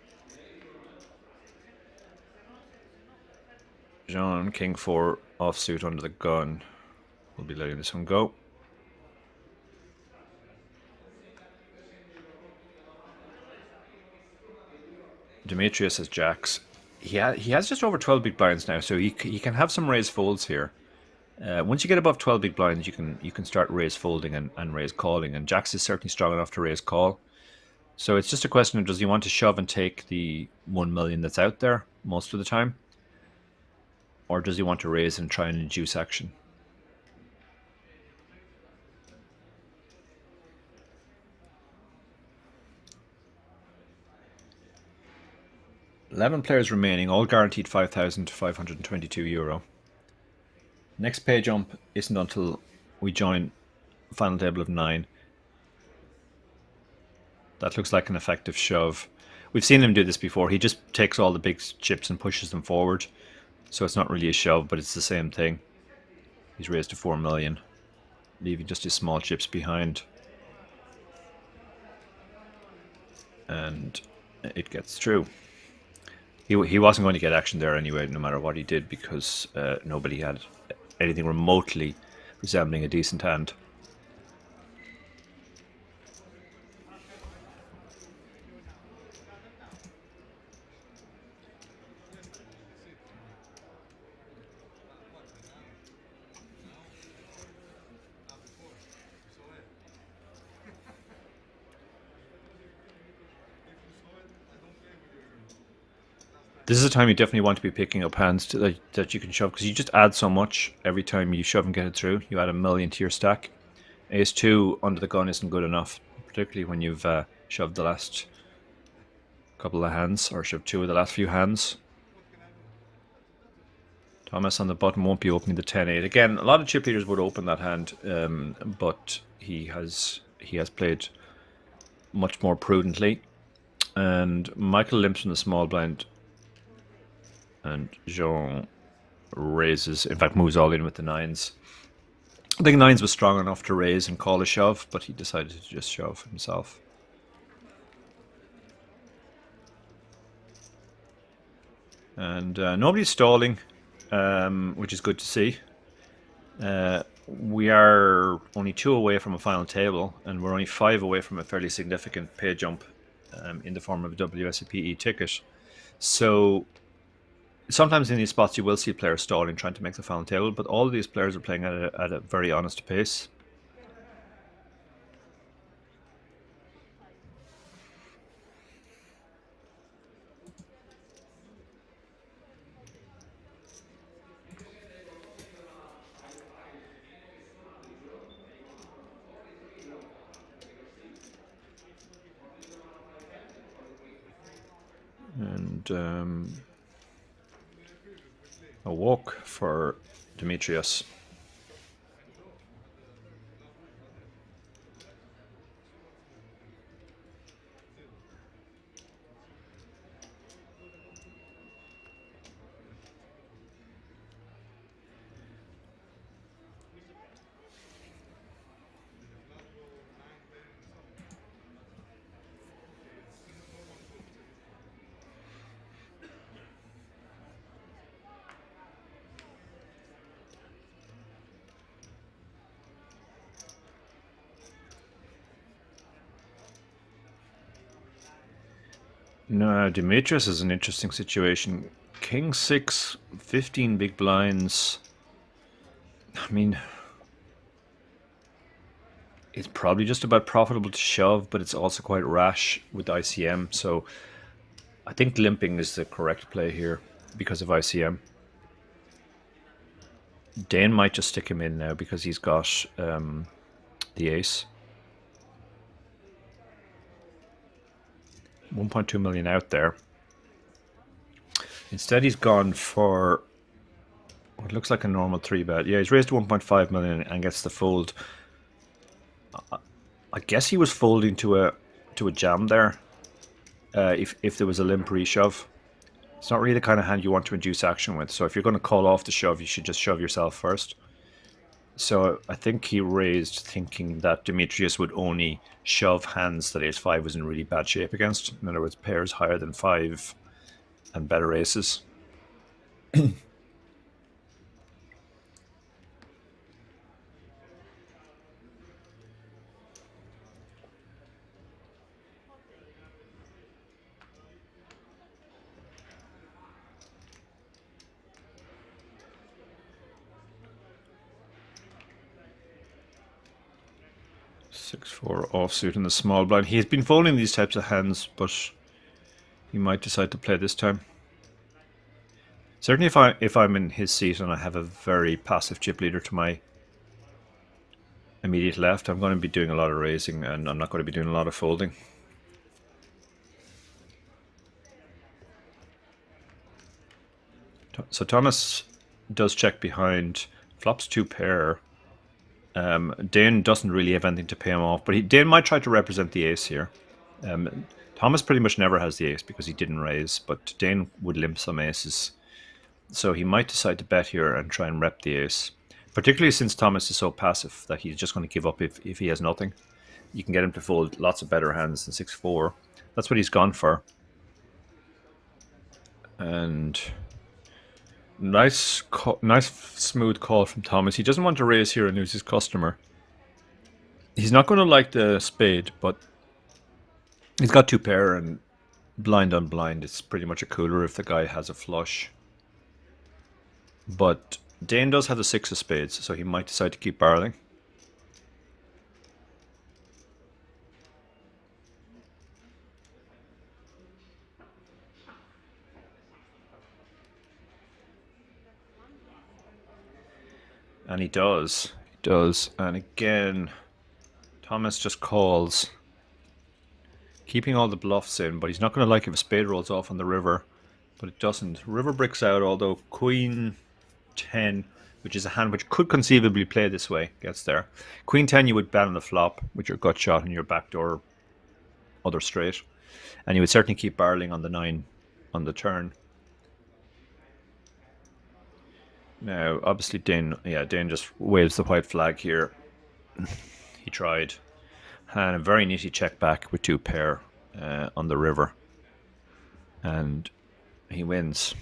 Jean, King 4 offsuit under the gun. We'll be letting this one go. Demetrius has jacks. He has just over 12 big blinds now, so he can have some raise folds here. Once you get above 12 big blinds, you can start raise folding and raise calling, and jacks is certainly strong enough to raise call. So it's just a question of, does he want to shove and take the 1 million that's out there most of the time, or does he want to raise and try and induce action? €11 players remaining, all guaranteed €5,522. Next pay jump isn't until we join final table of 9. That looks like an effective shove. We've seen him do this before. He just takes all the big chips and pushes them forward. So it's not really a shove, but it's the same thing. He's raised to 4 million, leaving just his small chips behind. And it gets through. He wasn't going to get action there anyway, no matter what he did, because nobody had anything remotely resembling a decent hand. This is a time you definitely want to be picking up hands that you can shove, because you just add so much every time you shove and get it through. You add 1 million to your stack. Ace 2 under the gun isn't good enough, particularly when you've shoved the last couple of hands, or shoved 2 of the last few hands. Thomas on the button won't be opening the 10-8. Again, a lot of chip leaders would open that hand, but he has played much more prudently. And Michael limps from the small blind. And Jean raises, in fact moves all in with the 9s. I think 9s was strong enough to raise and call a shove, but he decided to just shove himself. And nobody's stalling, which is good to see. We are only 2 away from a final table, and we're only 5 away from a fairly significant pay jump in the form of a WSOP ticket. So sometimes in these spots you will see players stalling, trying to make the final table, but all of these players are playing at a very honest pace. And a walk for Demetrius. No, Demetrius is an interesting situation. King 6, 15 big blinds. I mean, it's probably just about profitable to shove, but it's also quite rash with ICM. So I think limping is the correct play here because of ICM. Dane might just stick him in now because he's got the ace. 1.2 million out there. Instead, he's gone for what looks like a normal 3-bet. Yeah, he's raised 1.5 million and gets the fold. I guess he was folding to a jam there. If there was a limp re-shove. It's not really the kind of hand you want to induce action with. So if you're going to call off the shove, you should just shove yourself first. So I think he raised thinking that Demetrius would only shove hands that ace 5 was in really bad shape against. In other words, pairs higher than 5 and better aces. 6-4 offsuit in the small blind. He's been folding these types of hands, but he might decide to play this time. Certainly if I'm in his seat and I have a very passive chip leader to my immediate left, I'm going to be doing a lot of raising and I'm not going to be doing a lot of folding. So Thomas does check behind Flops 2 pair. Dane doesn't really have anything to pay him off, but Dane might try to represent the ace here. Thomas pretty much never has the ace because he didn't raise, but Dane would limp some aces. So he might decide to bet here and try and rep the ace. Particularly since Thomas is so passive that he's just going to give up if he has nothing. You can get him to fold lots of better hands than 6-4. That's what he's gone for. And nice smooth call from Thomas. He doesn't want to raise here and lose his customer. He's not going to like the spade, but he's got 2 pair and blind on blind. It's pretty much a cooler if the guy has a flush. But Dane does have the 6 of spades, so he might decide to keep barreling. And he does. He does. And again, Thomas just calls, keeping all the bluffs in, but he's not going to like if a spade rolls off on the river. But it doesn't. River bricks out, although Queen 10, which is a hand which could conceivably play this way, gets there. Queen 10 you would bet on the flop with your gut shot and your backdoor other straight. And you would certainly keep barreling on the 9 on the turn. Now, obviously Dane just waves the white flag here. He tried. And a very nitty check back with 2 pair on the river. And he wins.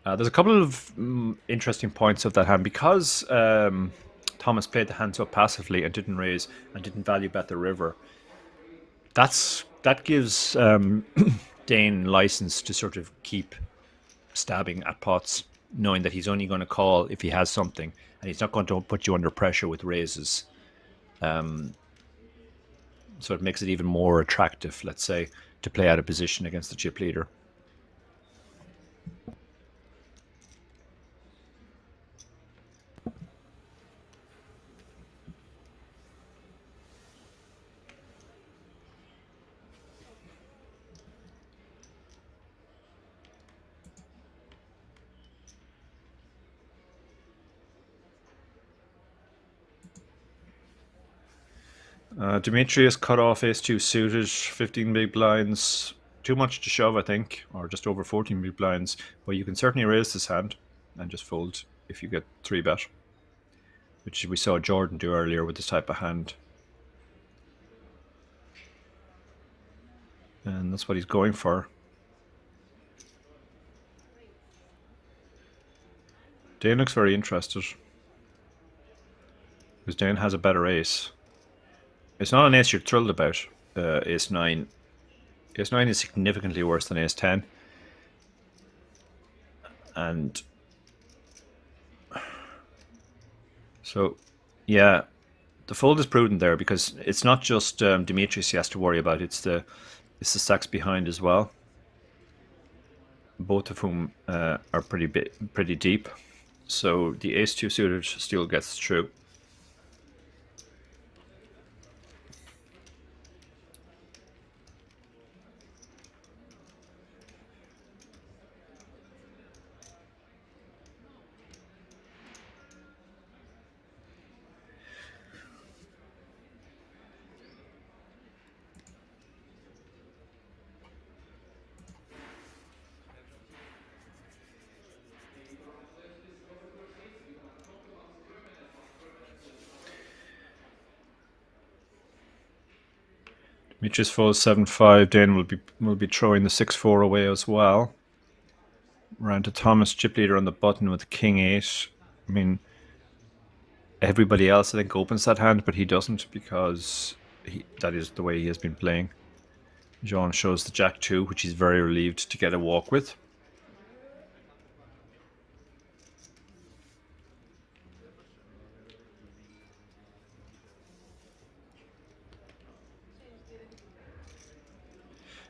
There's a couple of interesting points of that hand. Because Thomas played the hand so passively and didn't raise and didn't value bet the river, that gives Dane license to sort of keep stabbing at pots, knowing that he's only going to call if he has something, and he's not going to put you under pressure with raises. So it makes it even more attractive, let's say, to play out of position against the chip leader. Demetrius cut off ace-2 suited, 15 big blinds. Too much to shove, I think, or just over 14 big blinds. But you can certainly raise this hand and just fold if you get 3-bet, which we saw Jordan do earlier with this type of hand. And that's what he's going for. Dane looks very interested, because Dane has a better ace. It's not an ace you're thrilled about, ace 9. Ace 9 is significantly worse than ace 10. And so, yeah, the fold is prudent there, because it's not just Demetrius he has to worry about, it's the stacks behind as well, both of whom are pretty deep. So the ace-2 suited still gets through. Demetrius folds 7-5. Dane will be throwing the 6-4 away as well. Round to Thomas, chip leader on the button with King 8. I mean, everybody else I think opens that hand, but he doesn't, because that is the way he has been playing. Jean shows the Jack 2, which he's very relieved to get a walk with.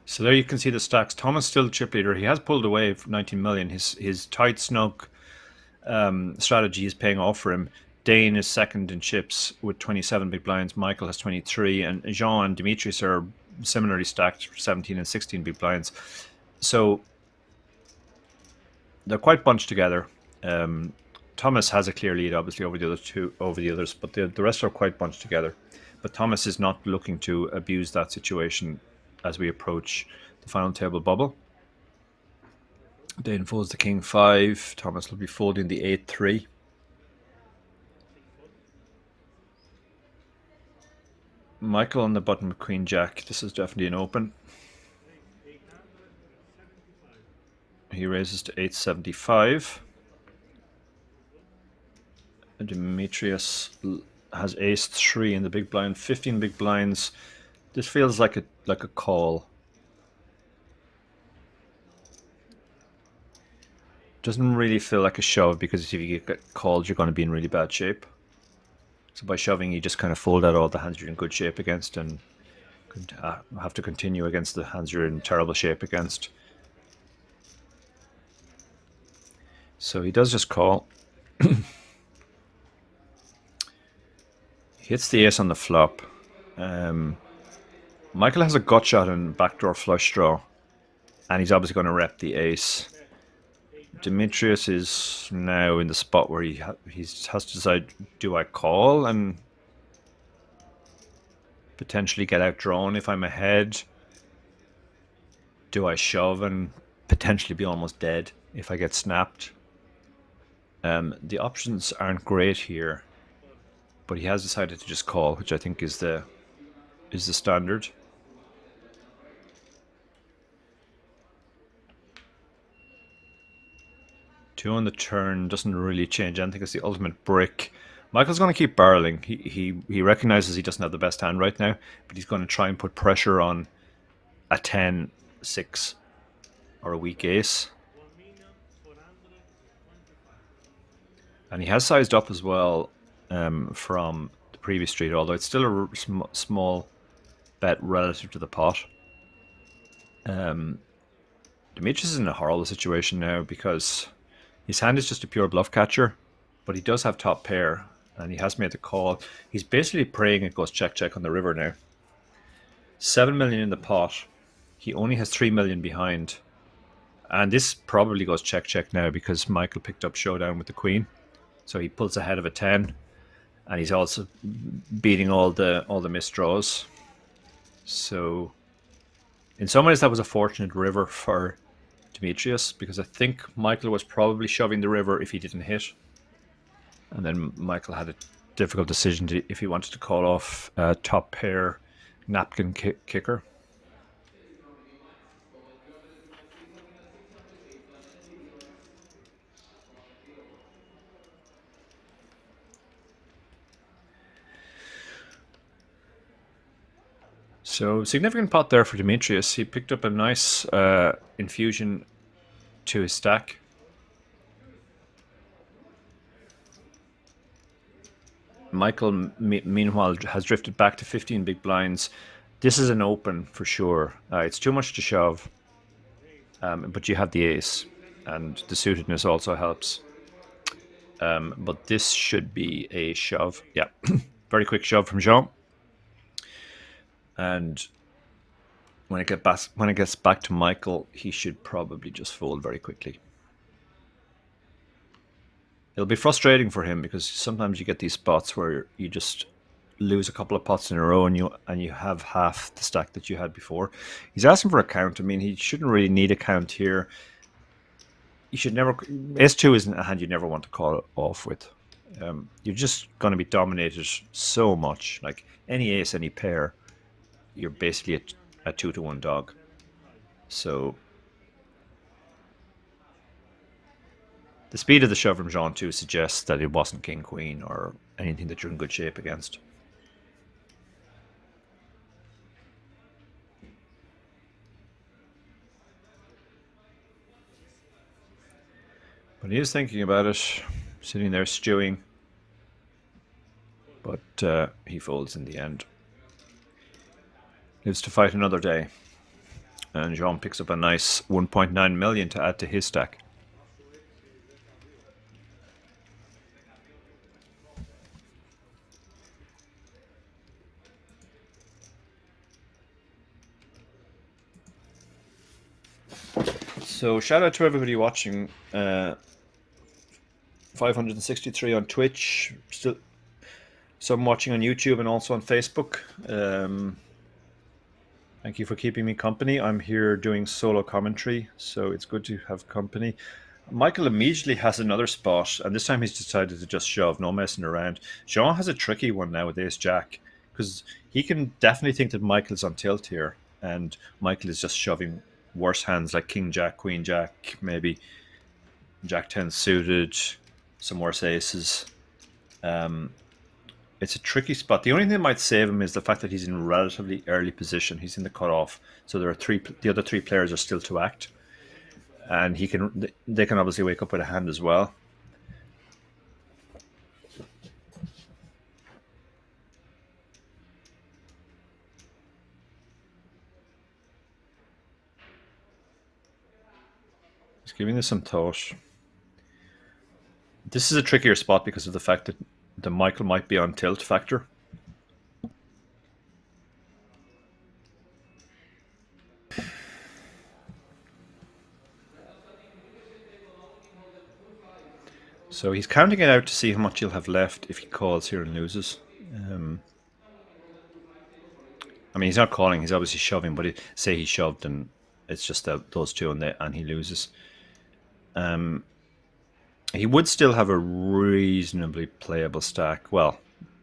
So there you can see the stacks. Thomas still chip leader. He has pulled away for 19 million. His tight snug strategy is paying off for him. Dane is second in chips with 27 big blinds. Michael has 23, and Jean and Demetrius are similarly stacked 17 and 16 big blinds. So they're quite bunched together. Thomas has a clear lead, obviously, over the others, but the rest are quite bunched together. But Thomas is not looking to abuse that situation as we approach the final table bubble. Dane folds the king 5. Thomas will be folding the 8-3. Michael on the button with queen jack. This is definitely an open. He raises to 875. Demetrius has ace 3 in the big blind, 15 big blinds. This feels like a call. Doesn't really feel like a shove, because if you get called, you're going to be in really bad shape. So by shoving, you just kind of fold out all the hands you're in good shape against, and have to continue against the hands you're in terrible shape against. So he does just call. Hits the ace on the flop. Michael has a gut shot and backdoor flush draw, and he's obviously going to rep the ace. Demetrius is now in the spot where he has to decide, do I call and potentially get outdrawn if I'm ahead? Do I shove and potentially be almost dead if I get snapped? The options aren't great here, but he has decided to just call, which I think is the standard. Two on the turn doesn't really change anything. It's the ultimate brick. Michael's going to keep barreling. He recognizes he doesn't have the best hand right now, but he's going to try and put pressure on a 10-6 or a weak ace. And he has sized up as well from the previous street, although it's still a small bet relative to the pot. Demetrius is in a horrible situation now because his hand is just a pure bluff catcher, but he does have top pair, and he has made the call. He's basically praying it goes check-check on the river now. 7 million in the pot. He only has 3 million behind. And this probably goes check-check now because Michael picked up showdown with the queen. So he pulls ahead of a 10. And he's also beating all the missed draws. So in some ways that was a fortunate river for Demetrius, because I think Michael was probably shoving the river if he didn't hit, and then Michael had a difficult decision if he wanted to call off top pair napkin kicker. So significant pot there for Demetrius. He picked up a nice infusion to his stack. Michael, meanwhile, has drifted back to 15 big blinds. This is an open for sure. It's too much to shove, but you have the ace, and the suitedness also helps. But this should be a shove. Yeah, very quick shove from Jean. And when it gets back to Michael, he should probably just fold very quickly. It'll be frustrating for him because sometimes you get these spots where you just lose a couple of pots in a row and you have half the stack that you had before. He's asking for a count. I mean, he shouldn't really need a count here. You should never. S2 isn't a hand you never want to call off with. You're just going to be dominated so much. Like any ace, any pair, you're basically a 2-to-1 dog. So the speed of the shove from Jean 2 suggests that it wasn't king queen or anything that you're in good shape against. But he is thinking about it, sitting there stewing. But he folds in the end. Lives to fight another day. And Jean picks up a nice 1.9 million to add to his stack. So shout out to everybody watching. 563 on Twitch, still some watching on YouTube and also on Facebook. Thank you for keeping me company. I'm here doing solo commentary, so it's good to have company. Michael immediately has another spot, and this time he's decided to just shove, no messing around. Jean has a tricky one now with Ace Jack, because he can definitely think that Michael's on tilt here, and Michael is just shoving worse hands like King Jack, Queen Jack, maybe Jack 10 suited, some worse aces. It's a tricky spot. The only thing that might save him is the fact that he's in relatively early position. He's in the cutoff, so there are the other three players are still to act, and they can obviously wake up with a hand as well. Just giving this some thought. This is a trickier spot because of the fact that the Michael might be on tilt factor. So he's counting it out to see how much he'll have left if he calls here and loses. I mean, he's not calling, he's obviously shoving, but say he shoved and it's just those two and he loses. He would still have a reasonably playable stack. Well,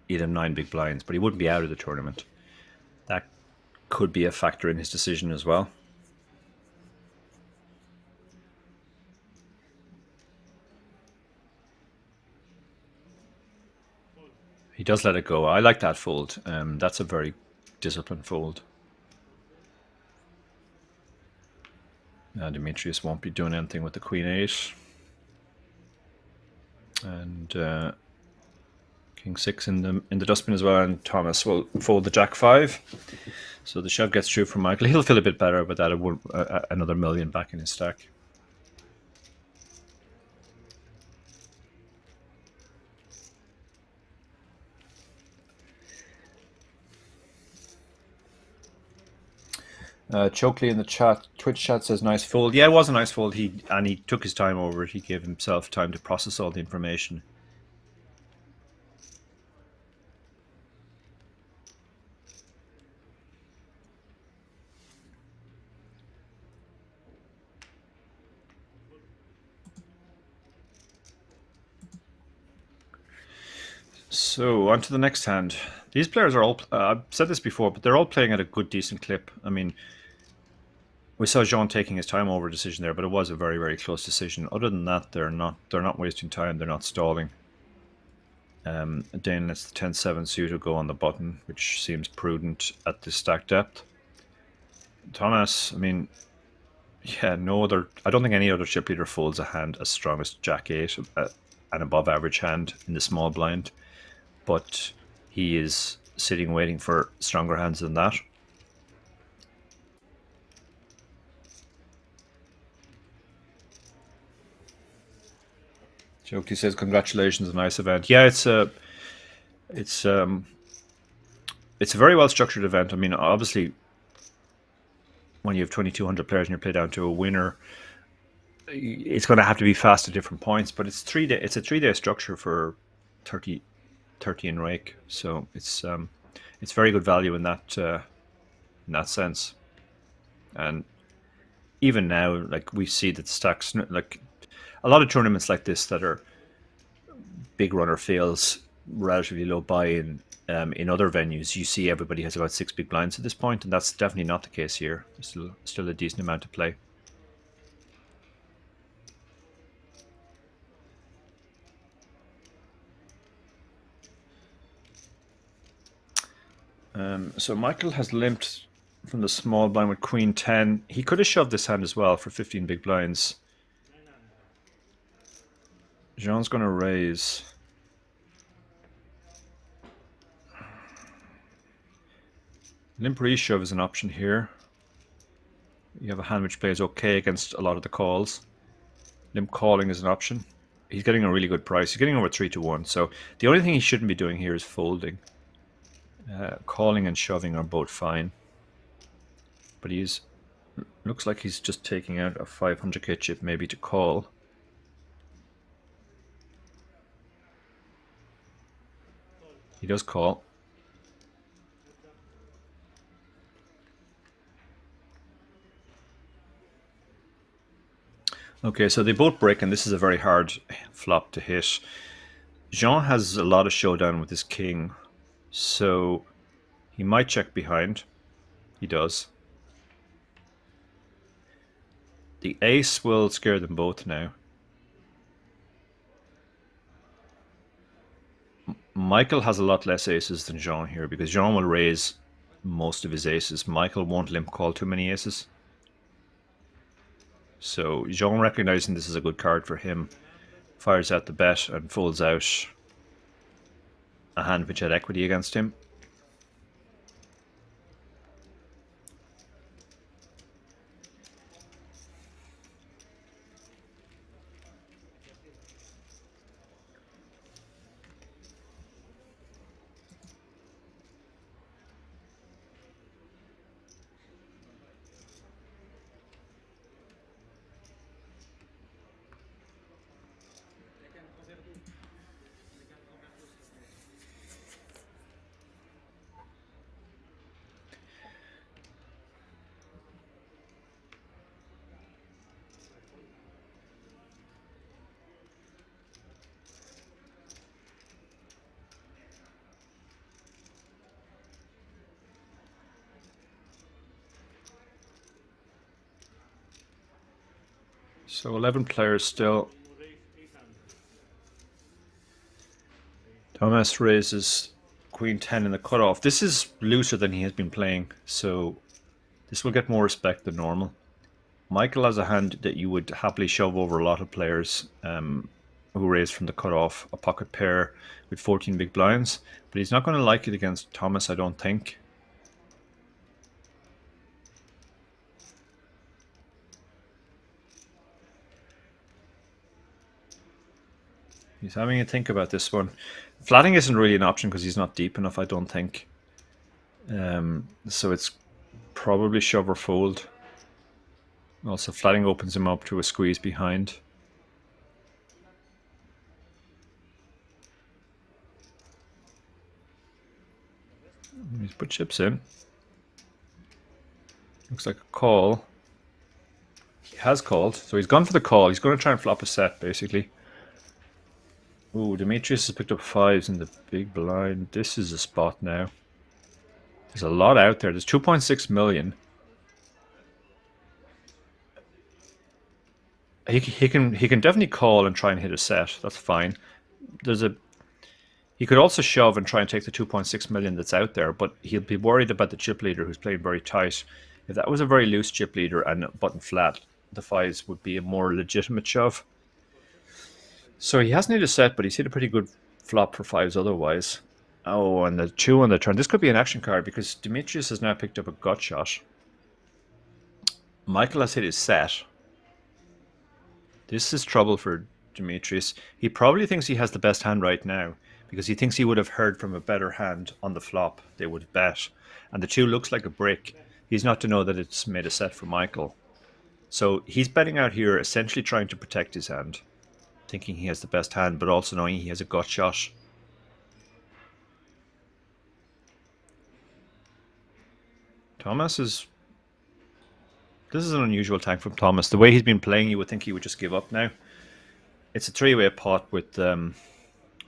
he'd have 9 big blinds, but he wouldn't be out of the tournament. That could be a factor in his decision as well. He does let it go. I like that fold. That's a very disciplined fold. Now Demetrius won't be doing anything with the Queen 8. And King 6 in the dustbin as well, and Thomas will fold the Jack 5. So the shove gets through from Michael. He'll feel a bit better with that. Another million back in his stack. Chokley in the chat, Twitch chat says nice fold. Yeah, it was a nice fold. He took his time over it. He gave himself time to process all the information. So on to the next hand. These players are all, I've said this before, but they're all playing at a good, decent clip. I mean, we saw Jean taking his time over a decision there, but it was a very, very close decision. Other than that, they're not wasting time. They're not stalling. Dane lets the 10-7 suited go on the button, which seems prudent at this stack depth. Thomas, I mean, yeah, I don't think any other chip leader folds a hand as strong as Jack 8, an above average hand in the small blind. But he is sitting waiting for stronger hands than that. Jokey says, "Congratulations, a nice event." Yeah, it's a very well structured event. I mean, obviously, when you have 2,200 players and you play down to a winner, it's going to have to be fast at different points. But it's 3 day. It's a 3-day structure for 30 in rake, so it's very good value in that sense. And even now, like, we see that stacks, like a lot of tournaments like this that are big runner fails, relatively low buy-in. In other venues, you see everybody has about 6 big blinds at this point, and that's definitely not the case here. There's still a decent amount to play. So Michael has limped from the small blind with Queen 10. He could have shoved this hand as well for 15 big blinds. Jean's going to raise. Limp reshove is an option here. You have a hand which plays okay against a lot of the calls. Limp calling is an option. He's getting a really good price. He's getting over 3-1. So the only thing he shouldn't be doing here is folding. Calling and shoving are both fine. But he's Looks like he's just taking out a 500k chip maybe to call. He does call. Okay, so they both break, and this is a very hard flop to hit. Jean has a lot of showdown with his king, so he might check behind. He does. The ace will scare them both now. Michael has a lot less aces than Jean here, because Jean will raise most of his aces. Michael won't limp call too many aces. So Jean, recognizing this is a good card for him, fires out the bet and folds out a hand which had equity against him. So 11 players still. Thomas raises Queen 10 in the cutoff. This is looser than he has been playing, so this will get more respect than normal. Michael has a hand that you would happily shove over a lot of players who raise from the cutoff, a pocket pair with 14 big blinds, but he's not going to like it against Thomas, I don't think. He's having a think about this one. Flatting isn't really an option because he's not deep enough, I don't think. So it's probably shove or fold. Also, flatting opens him up to a squeeze behind. He's put chips in. Looks like a call. He has called, so he's gone for the call. He's going to try and flop a set, basically. Ooh, Demetrius has picked up fives in the big blind. This is a spot now. There's a lot out there. There's 2.6 million. He can definitely call and try and hit a set. That's fine. He could also shove and try and take the 2.6 million that's out there, but he'll be worried about the chip leader who's playing very tight. If that was a very loose chip leader and button flat, the fives would be a more legitimate shove. So he hasn't hit a set, but he's hit a pretty good flop for fives otherwise. Oh, and the 2 on the turn. This could be an action card because Demetrius has now picked up a gut shot. Michael has hit his set. This is trouble for Demetrius. He probably thinks he has the best hand right now because he thinks he would have heard from a better hand on the flop. They would bet. And the 2 looks like a brick. He's not to know that it's made a set for Michael. So he's betting out here, essentially trying to protect his hand, thinking he has the best hand, but also knowing he has a gut shot. Thomas is... This is an unusual tank from Thomas. The way he's been playing, you would think he would just give up now. It's a 3-way pot with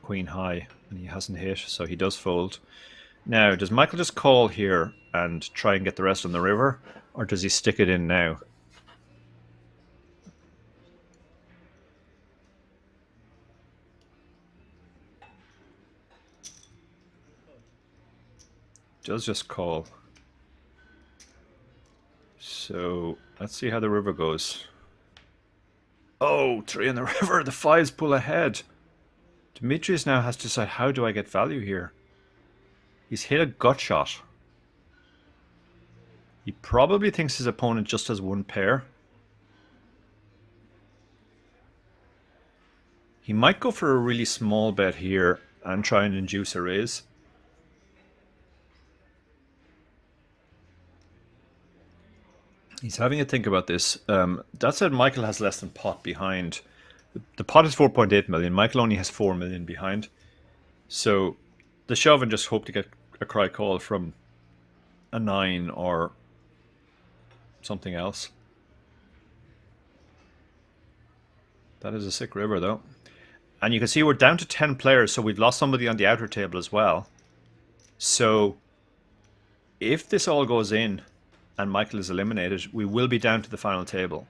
Queen high, and he hasn't hit, so he does fold. Now, does Michael just call here and try and get the rest on the river, or does he stick it in now? Does just call. So let's see how the river goes. Oh, 3 in the river. The 5s pull ahead. Demetrius now has to decide, how do I get value here? He's hit a gut shot. He probably thinks his opponent just has 1 pair. He might go for a really small bet here and try and induce a raise. He's having a think about this. That said, Michael has less than pot behind. The pot is 4.8 million. Michael only has 4 million behind. So the shove and just hope to get a cry call from a 9 or something else. That is a sick river, though. And you can see we're down to 10 players, so we've lost somebody on the outer table as well. So if this all goes in and Michael is eliminated, we will be down to the final table.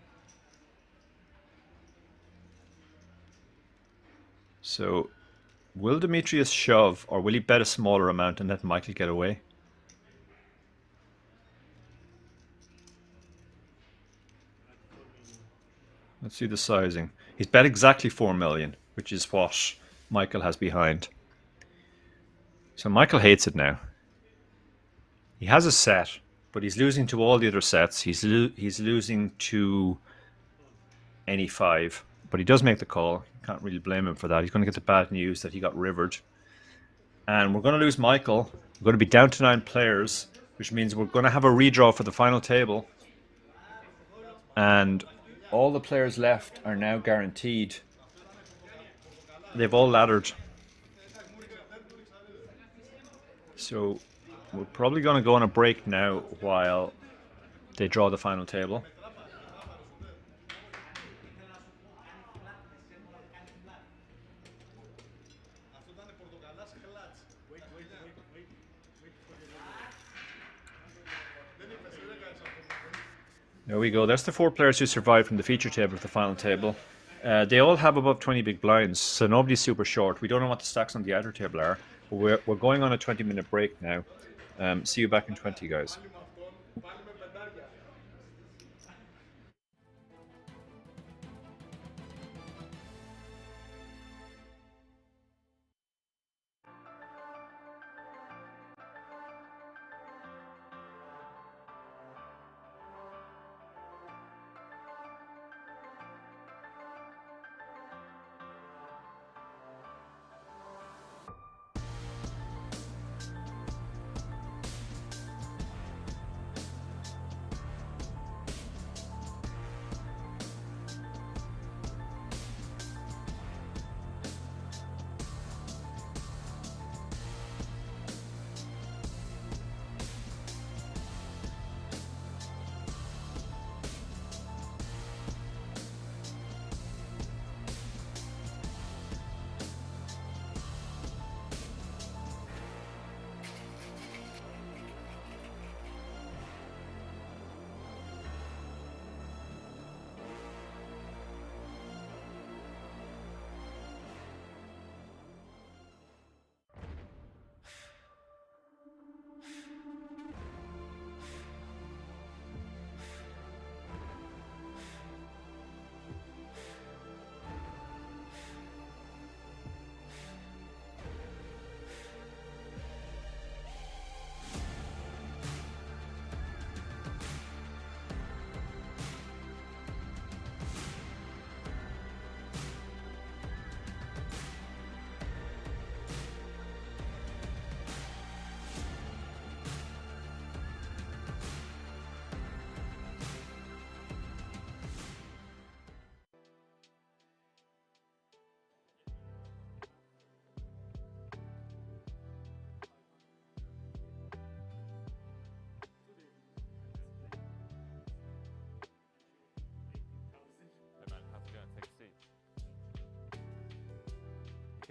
So will Demetrius shove, or will he bet a smaller amount and let Michael get away? Let's see the sizing. He's bet exactly 4 million, which is what Michael has behind. So Michael hates it now. He has a set, but he's losing to all the other sets. He's losing to any 5, but he does make the call. Can't really blame him for that. He's going to get the bad news that he got rivered. And we're going to lose Michael. We're going to be down to 9 players, which means we're going to have a redraw for the final table. And all the players left are now guaranteed. They've all laddered. So we're probably going to go on a break now while they draw the final table. There we go. That's the 4 players who survived from the feature table to the final table. They all have above 20 big blinds, so nobody's super short. We don't know what the stacks on the outer table are, but we're going on a 20-minute break now. See you back in 20, guys.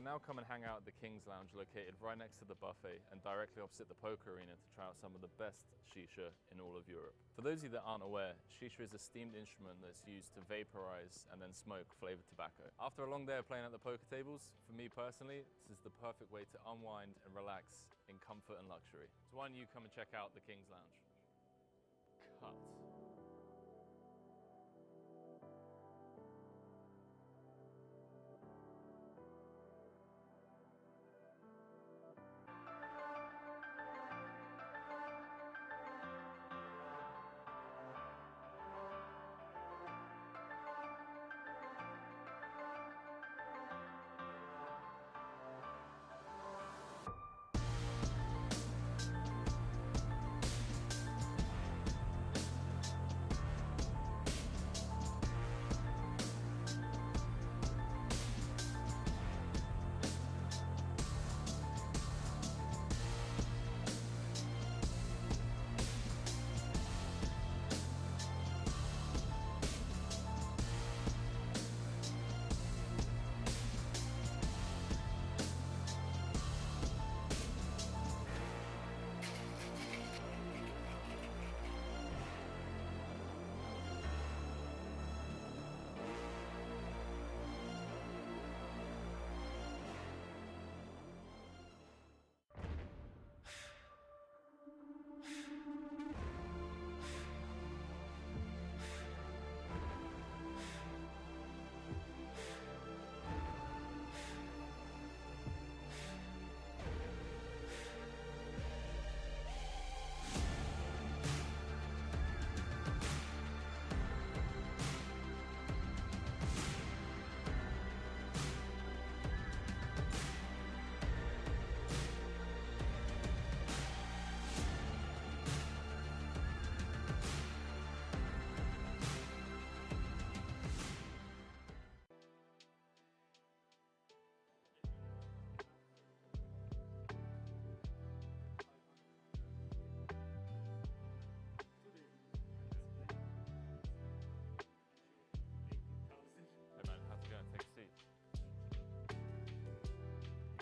You can now come and hang out at the King's Lounge located right next to the buffet and directly opposite the poker arena to try out some of the best shisha in all of Europe. For those of you that aren't aware, shisha is a steamed instrument that's used to vaporize and then smoke flavored tobacco. After a long day of playing at the poker tables, for me personally, this is the perfect way to unwind and relax in comfort and luxury. So why don't you come and check out the King's Lounge? Cut.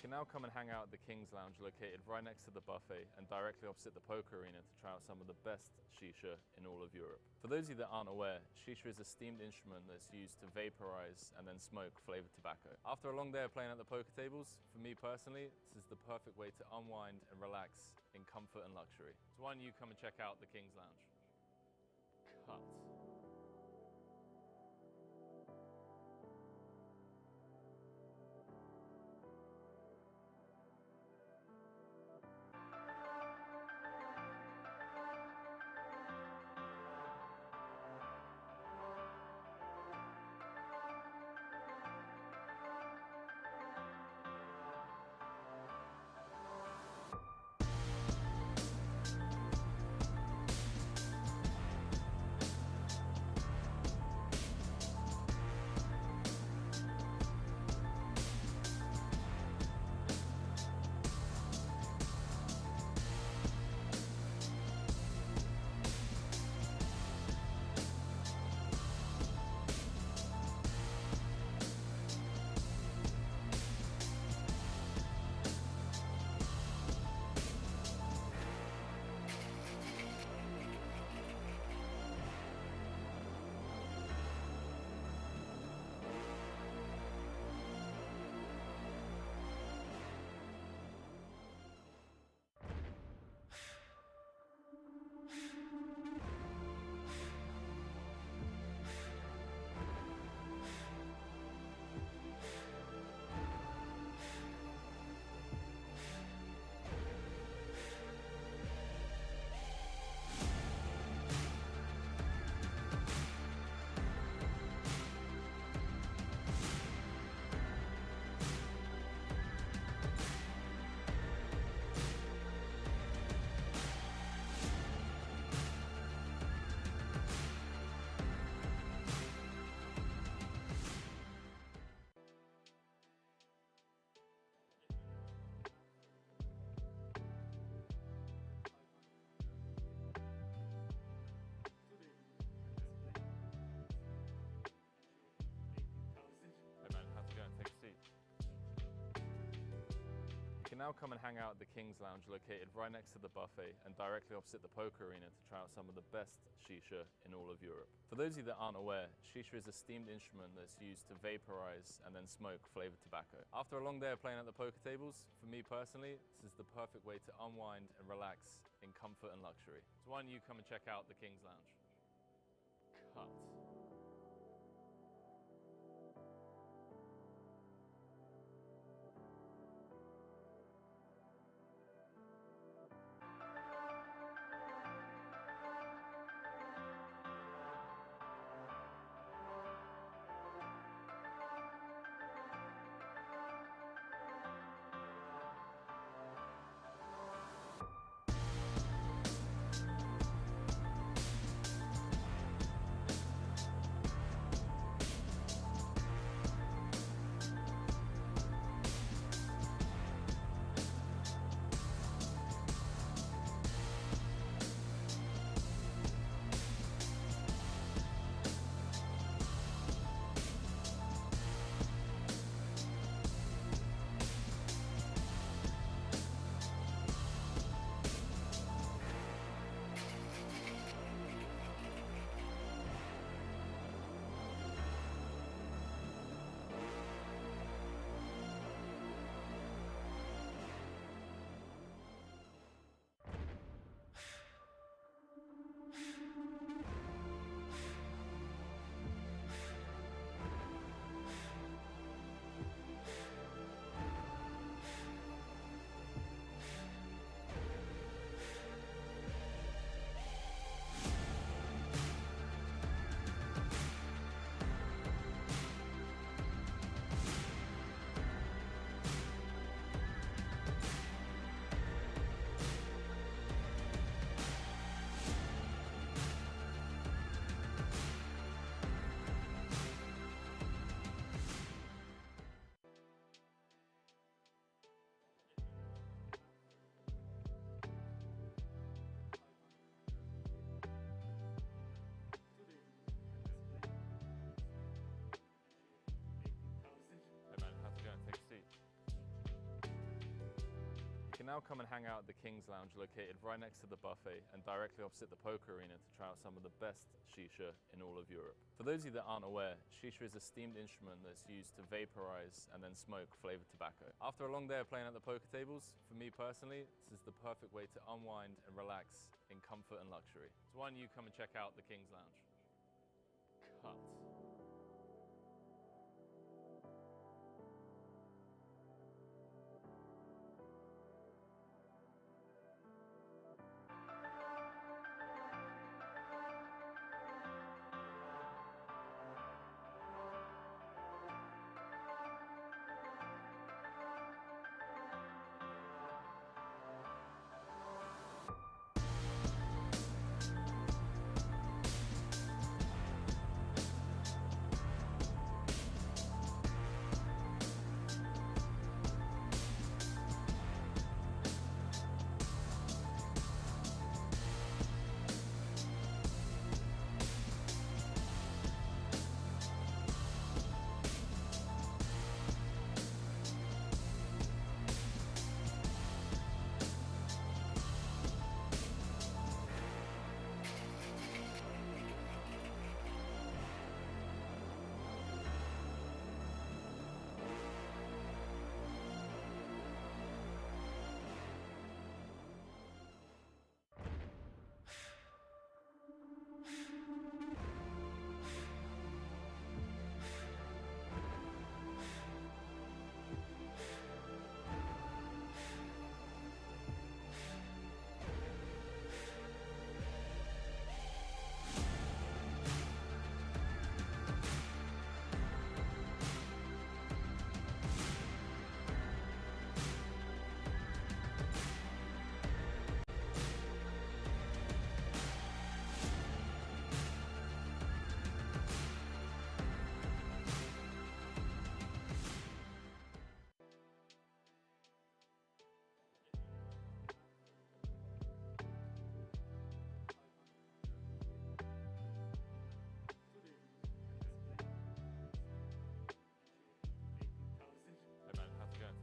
can now come and hang out at the King's Lounge located right next to the buffet and directly opposite the poker arena to try out some of the best shisha in all of Europe. For those of you that aren't aware, shisha is a steamed instrument that's used to vaporize and then smoke flavored tobacco. After a long day of playing at the poker tables, for me personally, this is the perfect way to unwind and relax in comfort and luxury. So why don't you come and check out the King's Lounge? Cut. Take a seat. You can now come and hang out at the King's Lounge located right next to the buffet and directly opposite the poker arena to try out some of the best shisha in all of Europe. For those of you that aren't aware, shisha is a steamed instrument that's used to vaporize and then smoke flavored tobacco. After a long day of playing at the poker tables, for me personally, this is the perfect way to unwind and relax in comfort and luxury. So why don't you come and check out the King's Lounge? Cut. now come and hang out at the King's Lounge located right next to the buffet and directly opposite the poker arena to try out some of the best shisha in all of Europe. For those of you that aren't aware, shisha is a steamed instrument that's used to vaporize and then smoke flavored tobacco. After a long day of playing at the poker tables, for me personally, this is the perfect way to unwind and relax in comfort and luxury. So why don't you come and check out the King's Lounge? Cut.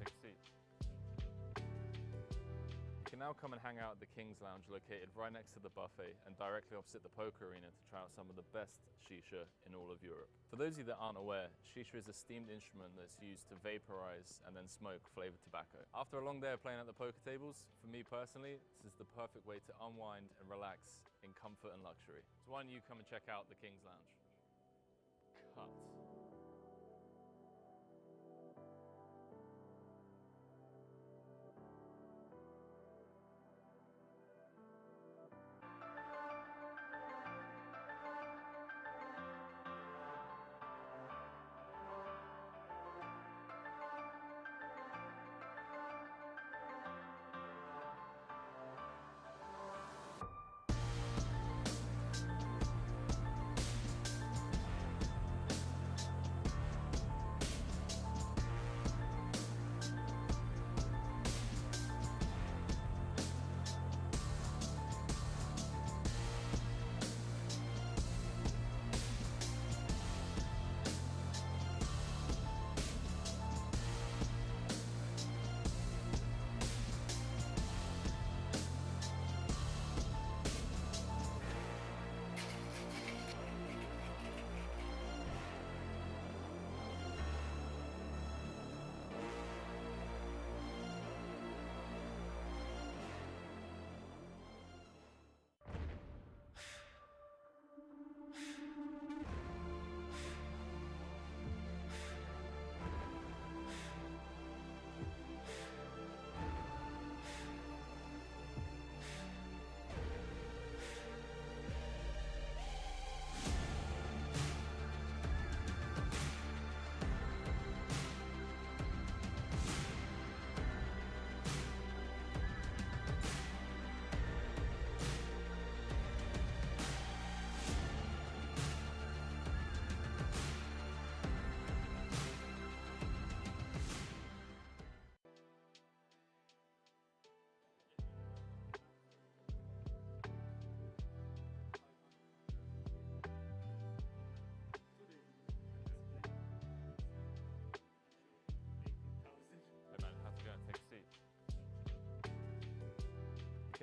Take a seat. You can now come and hang out at the King's Lounge located right next to the buffet and directly opposite the poker arena to try out some of the best shisha in all of Europe. For those of you that aren't aware, shisha is a steamed instrument that's used to vaporize and then smoke flavored tobacco. After a long day of playing at the poker tables, for me personally, this is the perfect way to unwind and relax in comfort and luxury. So why don't you come and check out the King's Lounge? Cut.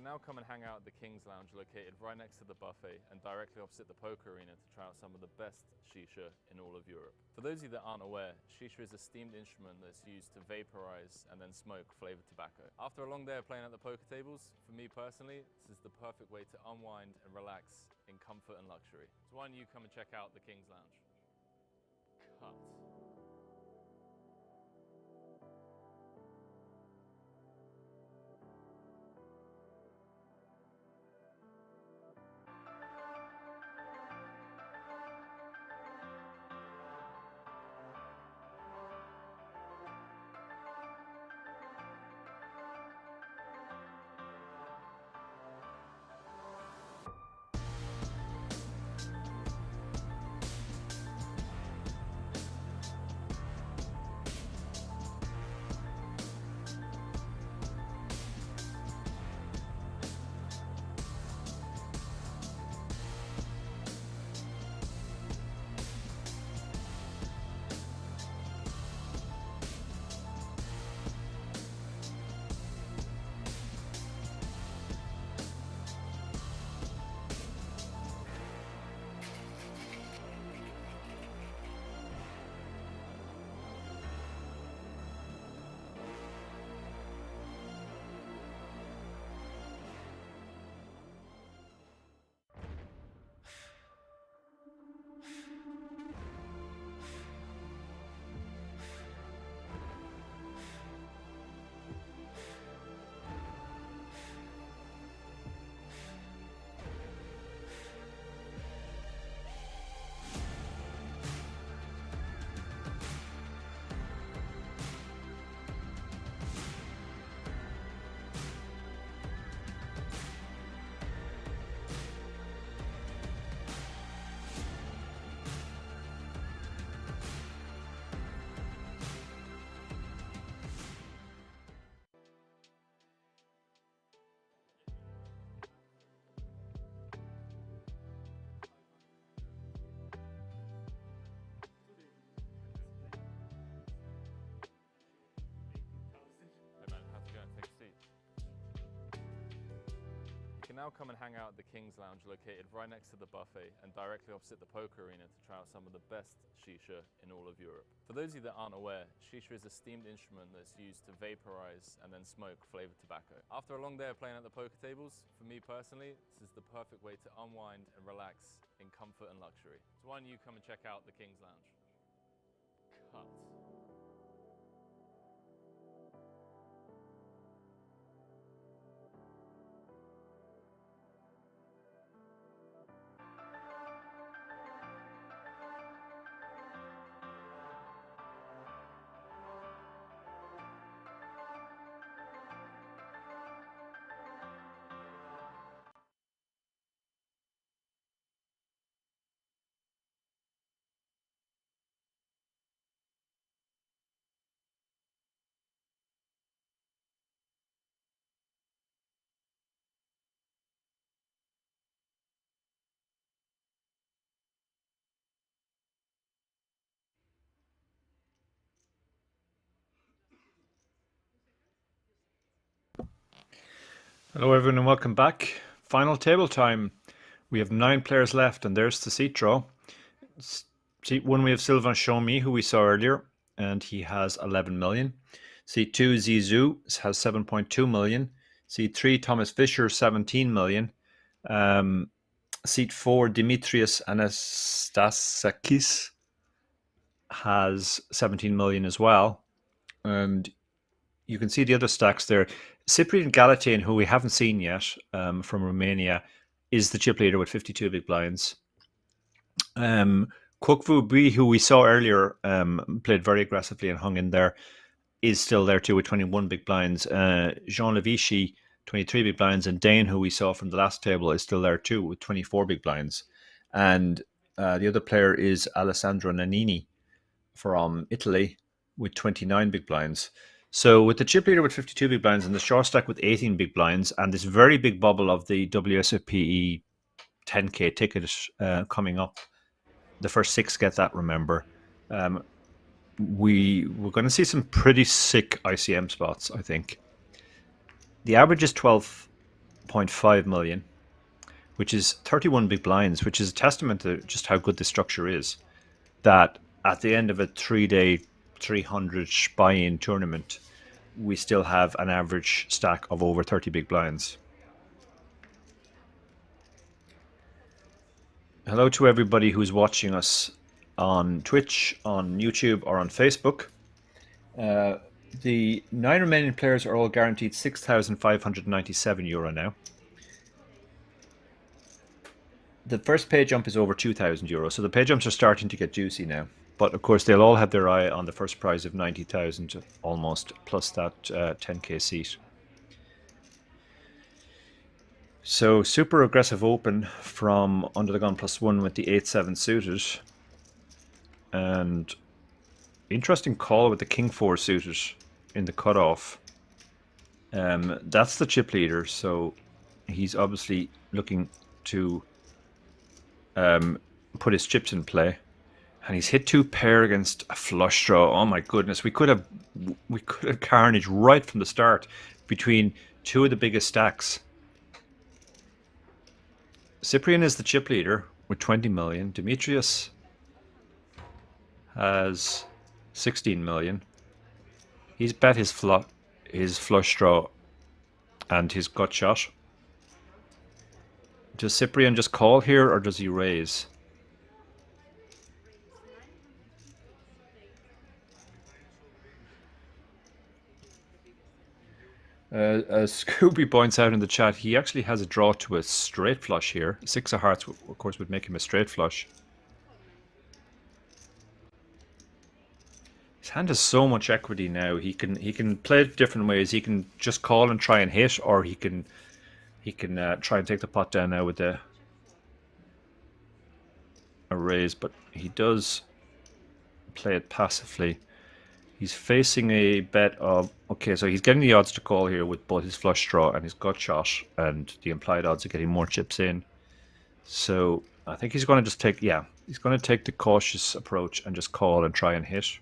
can now come and hang out at the King's Lounge located right next to the buffet and directly opposite the poker arena to try out some of the best shisha in all of Europe. For those of you that aren't aware, shisha is a steamed instrument that's used to vaporize and then smoke flavored tobacco. After a long day of playing at the poker tables, for me personally, this is the perfect way to unwind and relax in comfort and luxury. So why don't you come and check out the King's Lounge? Cut. You can now come and hang out at the King's Lounge located right next to the buffet and directly opposite the poker arena to try out some of the best shisha in all of Europe. For those of you that aren't aware, shisha is a steamed instrument that's used to vaporize and then smoke flavored tobacco. After a long day of playing at the poker tables, for me personally, this is the perfect way to unwind and relax in comfort and luxury. So why don't you come and check out the King's Lounge? Cut. Hello, everyone, and welcome back. Final table time. We have 9 players left, and there's the seat draw. Seat 1, we have Sylvain Chaumy, who we saw earlier, and he has 11 million. Seat 2, Zizou has 7.2 million. Seat 3, Thomas Fischer, 17 million. Seat 4, Dimitrios Anastasakis has 17 million as well. And you can see the other stacks there. Cyprian Galatain, who we haven't seen yet, from Romania, is the chip leader with 52 big blinds. Kwokvu Bui, who we saw earlier, played very aggressively and hung in there, is still there too with 21 big blinds. Jean Levichy, 23 big blinds, and Dane, who we saw from the last table, is still there too with 24 big blinds. And the other player is Alessandro Nannini from Italy with 29 big blinds. So with the chip leader with 52 big blinds and the short stack with 18 big blinds and this very big bubble of the WSOP 10K ticket coming up, the first 6 get that, remember. We're going to see some pretty sick ICM spots, I think. The average is 12 0.5 million, which is 31 big blinds, which is a testament to just how good this structure is. That at the end of a 3-day, 300 buy-in tournament, we still have an average stack of over 30 big blinds. Hello to everybody who's watching us on Twitch, on YouTube, or on Facebook. The 9 remaining players are all guaranteed €6,597 now. The first pay jump is over €2,000, so the pay jumps are starting to get juicy now. But of course, they'll all have their eye on the first prize of 90,000 almost, plus that 10k seat. So super aggressive open from Under the Gun +1 with the 8-7 suited, and interesting call with the King 4 suited in the cutoff. That's the chip leader, so he's obviously looking to put his chips in play, and he's hit 2 pair against a flush draw. Oh my goodness, we could have carnage right from the start between 2 of the biggest stacks. Cyprian is the chip leader with 20 million. Demetrius has 16 million. He's bet his flush draw and his gut shot. Does Cyprian just call here, or does he raise? As Scooby points out in the chat, he actually has a draw to a straight flush here. 6 of hearts, of course, would make him a straight flush. His hand has so much equity now. He can play it different ways. He can just call and try and hit, or he can try and take the pot down now with a raise. But he does play it passively. He's facing a bet of, okay, so he's getting the odds to call here with both his flush draw and his gut shot, and the implied odds of getting more chips in. So I think he's going to just take, he's going to take the cautious approach and just call and try and hit.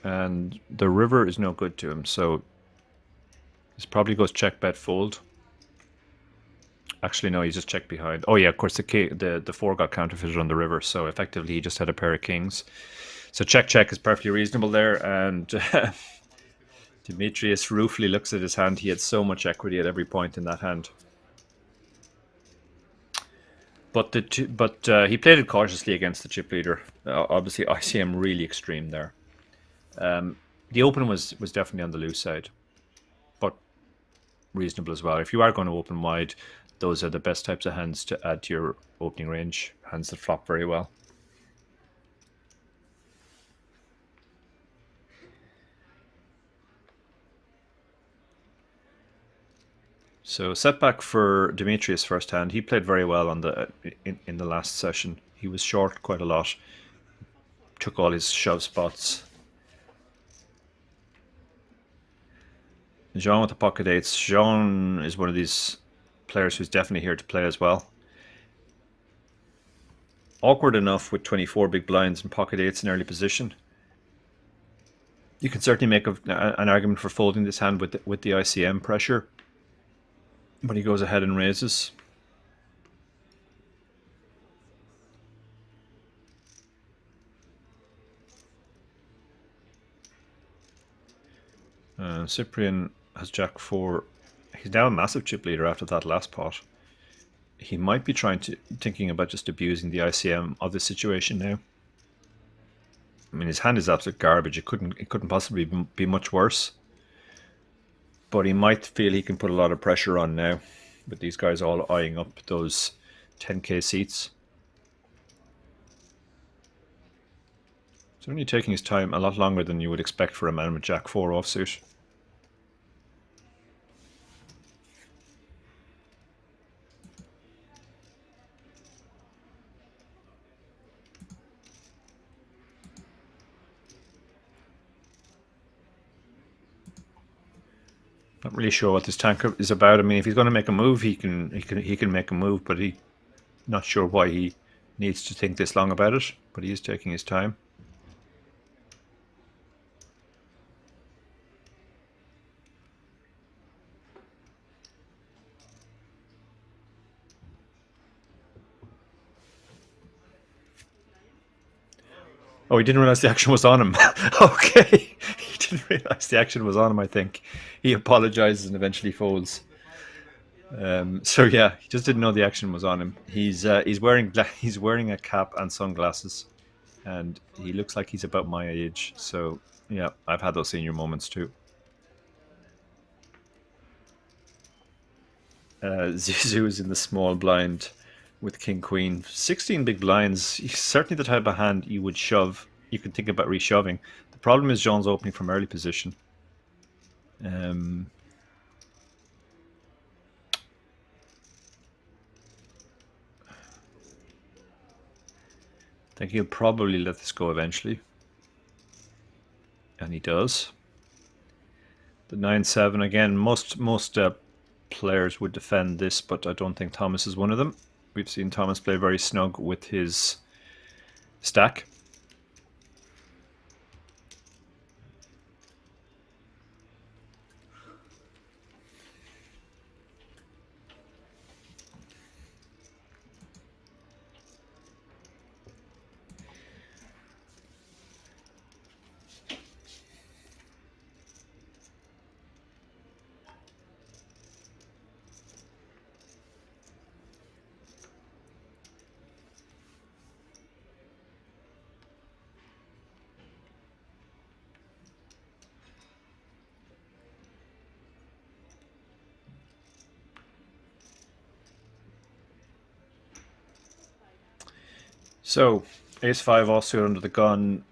And the river is no good to him, so this probably goes check, bet, fold. Actually, no, he just checked behind. Oh yeah, of course the 4 got counterfeited on the river, so effectively he just had a pair of kings. So check is perfectly reasonable there, and Demetrius ruefully looks at his hand. He had so much equity at every point in that hand. But he played it cautiously against the chip leader. Obviously, ICM really extreme there. The open was definitely on the loose side, but reasonable as well. If you are going to open wide, those are the best types of hands to add to your opening range. Hands that flop very well. So setback for Demetrius first hand. He played very well on in the last session. He was short quite a lot. Took all his shove spots. Jean with the pocket eights. Jean is one of these players who's definitely here to play as well. Awkward enough with 24 big blinds and pocket eights in early position. You can certainly make an argument for folding this hand with the ICM pressure. But he goes ahead and raises. Cyprian has Jack 4. He's now a massive chip leader after that last pot. He might be thinking about just abusing the ICM of the situation now. I mean, his hand is absolute garbage. It couldn't possibly be much worse. But he might feel he can put a lot of pressure on now, with these guys all eyeing up those 10k seats. It's only taking his time a lot longer than you would expect for a man with Jack 4 offsuit. Not really sure what this tank is about. I mean, if he's going to make a move, he can make a move, but he's not sure why he needs to think this long about it. But he is taking his time. Oh, he didn't realize the action was on him. Okay. He didn't realize the action was on him, I think. He apologizes and eventually folds. So yeah, he just didn't know the action was on him. He's wearing a cap and sunglasses, and he looks like he's about my age. So yeah, I've had those senior moments too. Zizou is in the small blind with King Queen. 16 big blinds. He's certainly the type of hand you would shove. You could think about reshoving. The problem is Jean's opening from early position. I think he'll probably let this go eventually. And he does. The 9-7, again, most players would defend this, but I don't think Thomas is one of them. We've seen Thomas play very snug with his stack. So, ace-5 also under the gun.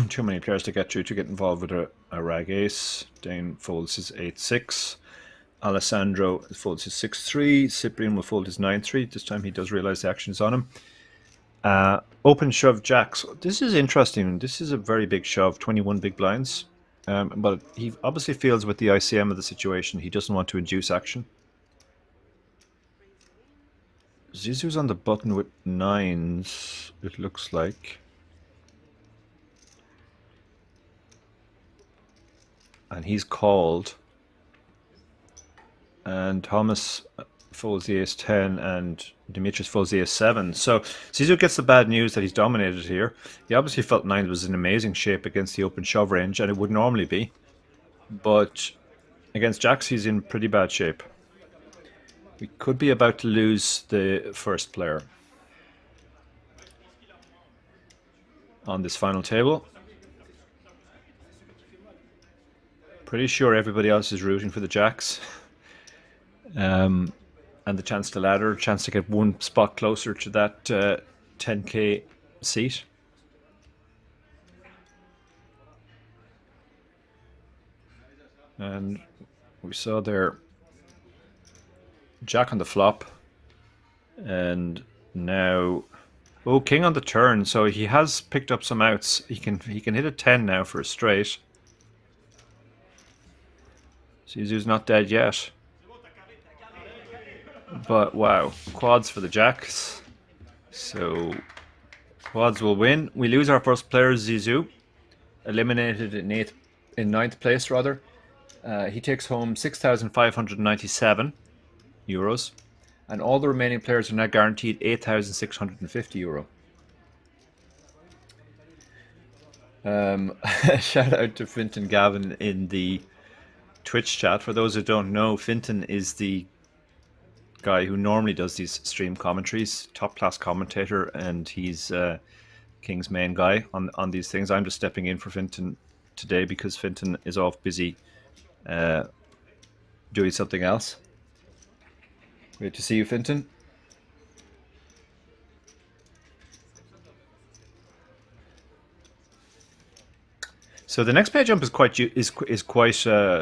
Too many players to get through to get involved with a rag ace. Dane folds his 8-6. Alessandro folds his 6-3. Cyprian will fold his 9-3. This time he does realize the action is on him. Open shove jacks. This is interesting. This is a very big shove, 21 big blinds. But he obviously feels with the ICM of the situation, he doesn't want to induce action. Zizou's on the button with 9s, it looks like. And he's called. And Thomas folds the ace-10 and Dimitris folds the ace-7. So Zizou gets the bad news that he's dominated here. He obviously felt 9 was in amazing shape against the open shove range, and it would normally be. But against jacks, he's in pretty bad shape. We could be about to lose the first player on this final table. Pretty sure everybody else is rooting for the jacks. And the chance to ladder, chance to get one spot closer to that 10k seat. And we saw there jack on the flop, and now king on the turn. So he has picked up some outs. He can hit a 10 now for a straight. Zizou's not dead yet. But wow, quads for the jacks. So quads will win. We lose our first player, Zizou, eliminated in ninth place rather. He takes home 6,597 euros, and all the remaining players are now guaranteed 8,650 euro. Shout out to Fintan Gavin in the Twitch chat. For those who don't know, Fintan is the guy who normally does these stream commentaries, top class commentator, and he's King's main guy on these things. I'm just stepping in for Fintan today because Fintan is off busy doing something else. Great to see you, Fintan. So the next page jump is quite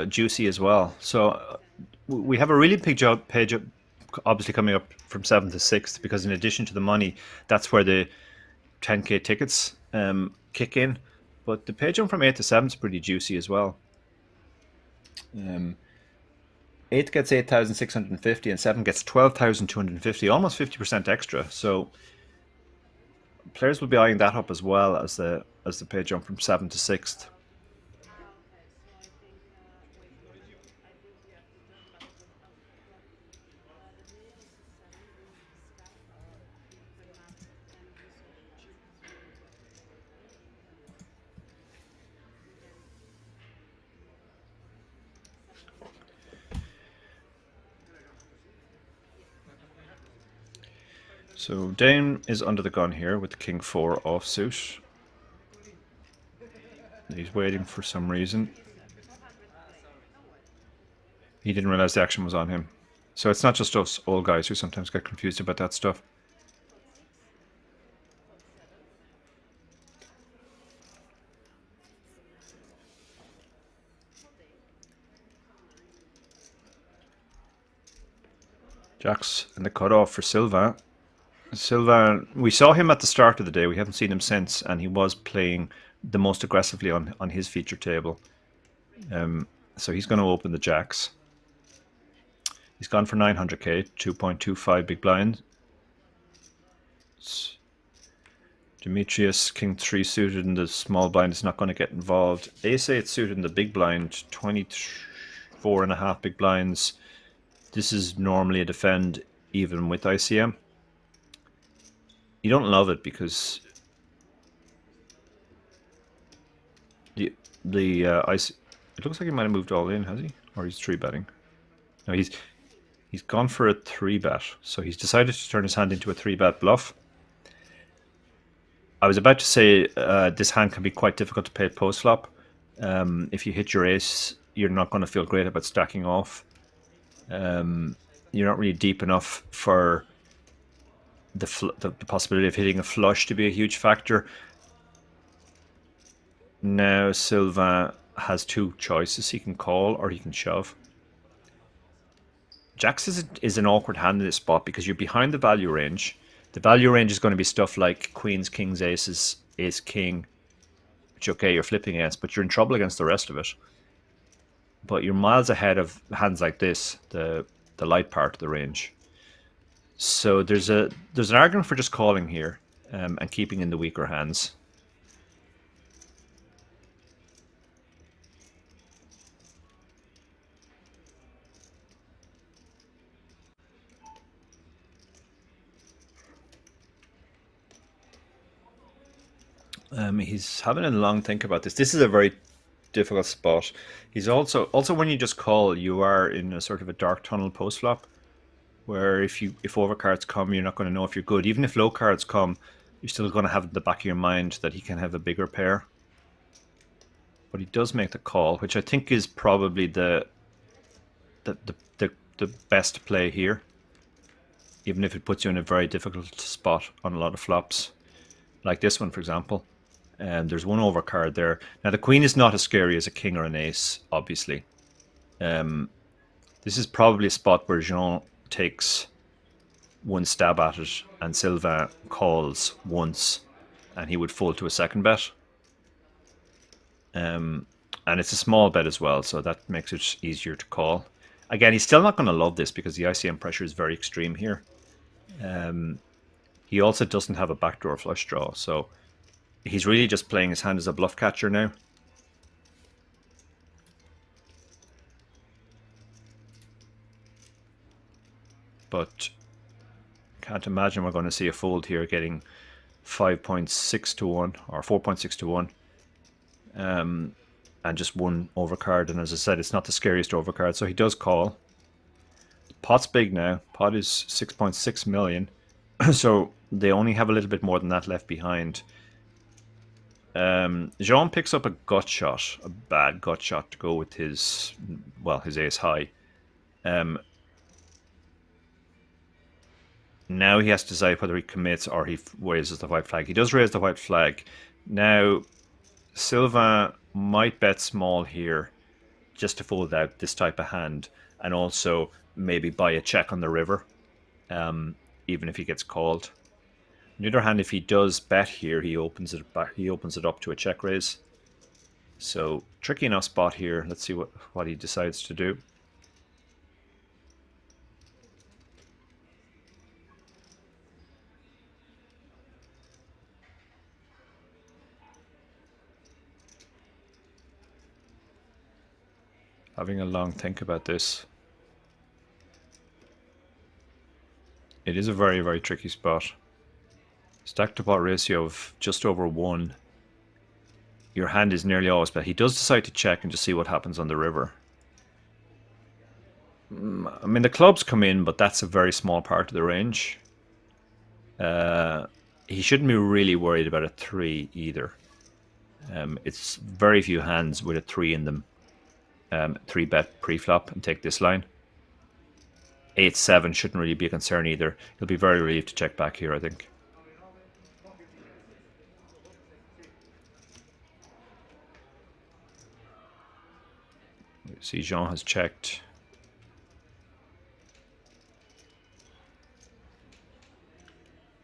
juicy as well. So we have a really big page up, obviously coming up from 7th to 6th, because in addition to the money, that's where the 10k tickets kick in. But the page jump from 8th to 7th is pretty juicy as well. 8 gets 8,650 and 7 gets 12,250, almost 50% extra. So players will be eyeing that up as well as the page jump from 7th to 6th. So Dane is under the gun here with the king 4 offsuit. He's waiting for some reason. He didn't realize the action was on him. So it's not just us old guys who sometimes get confused about that stuff. Jack's in the cutoff for Sylvain. Sylvain, we saw him at the start of the day. We haven't seen him since, and he was playing the most aggressively on his feature table. So he's going to open the jacks. He's gone for 900k, 2.25 big blind. Demetrius, king 3 suited in the small blind is not going to get involved. Ace 8 suited in the big blind, 24.5 big blinds. This is normally a defend even with ICM. You don't love it because it looks like he might have moved all in, has he? Or he's 3-betting. No, he's gone for a 3-bet. So he's decided to turn his hand into a 3-bet bluff. I was about to say this hand can be quite difficult to play post flop. If you hit your ace, you're not going to feel great about stacking off. You're not really deep enough for the possibility of hitting a flush to be a huge factor. Now Sylvain has 2 choices. He can call or he can shove. Jacks is an awkward hand in this spot because you're behind the value range. The value range is going to be stuff like queens, kings, aces, ace, king, which okay, you're flipping against, but you're in trouble against the rest of it. But you're miles ahead of hands like this, the light part of the range. So there's an argument for just calling here and keeping in the weaker hands. He's having a long think about this. This is a very difficult spot. He's also when you just call, you are in a sort of a dark tunnel post flop, where if overcards come, you're not going to know if you're good. Even if low cards come, you're still going to have in the back of your mind that he can have a bigger pair. But he does make the call, which I think is probably the best play here, even if it puts you in a very difficult spot on a lot of flops, like this one, for example. There's one overcard there. Now the queen is not as scary as a king or an ace, obviously. This is probably a spot where Jean takes one stab at it and Sylvain calls once and he would fold to a second bet. And it's a small bet as well, so that makes it easier to call. Again, he's still not going to love this because the ICM pressure is very extreme here. He also doesn't have a backdoor flush draw, so he's really just playing his hand as a bluff catcher now. But can't imagine we're going to see a fold here getting 5.6 to 1 or 4.6 to 1. And just one overcard, and as I said, it's not the scariest overcard, so he does call. Pot's big now. Pot is 6.6 million, so they only have a little bit more than that left behind. Jean picks up a gut shot, a bad gut shot to go with his ace high. Now he has to decide whether he commits or he raises the white flag. He does raise the white flag. Now Sylvain might bet small here just to fold out this type of hand, and also maybe buy a check on the river, even if he gets called. On the other hand, if he does bet here, he opens it back. He opens it up to a check raise. So tricky enough spot here. Let's see what he decides to do. Having a long think about this. It is a very, very tricky spot. Stack to pot ratio of just over 1. Your hand is nearly always bet. He does decide to check and just see what happens on the river. I mean, the clubs come in, but that's a very small part of the range. He shouldn't be really worried about a 3 either. It's very few hands with a 3 in them. 3 bet pre-flop and take this line. 8-7 shouldn't really be a concern either. He'll be very relieved to check back here, I think. See, Jean has checked.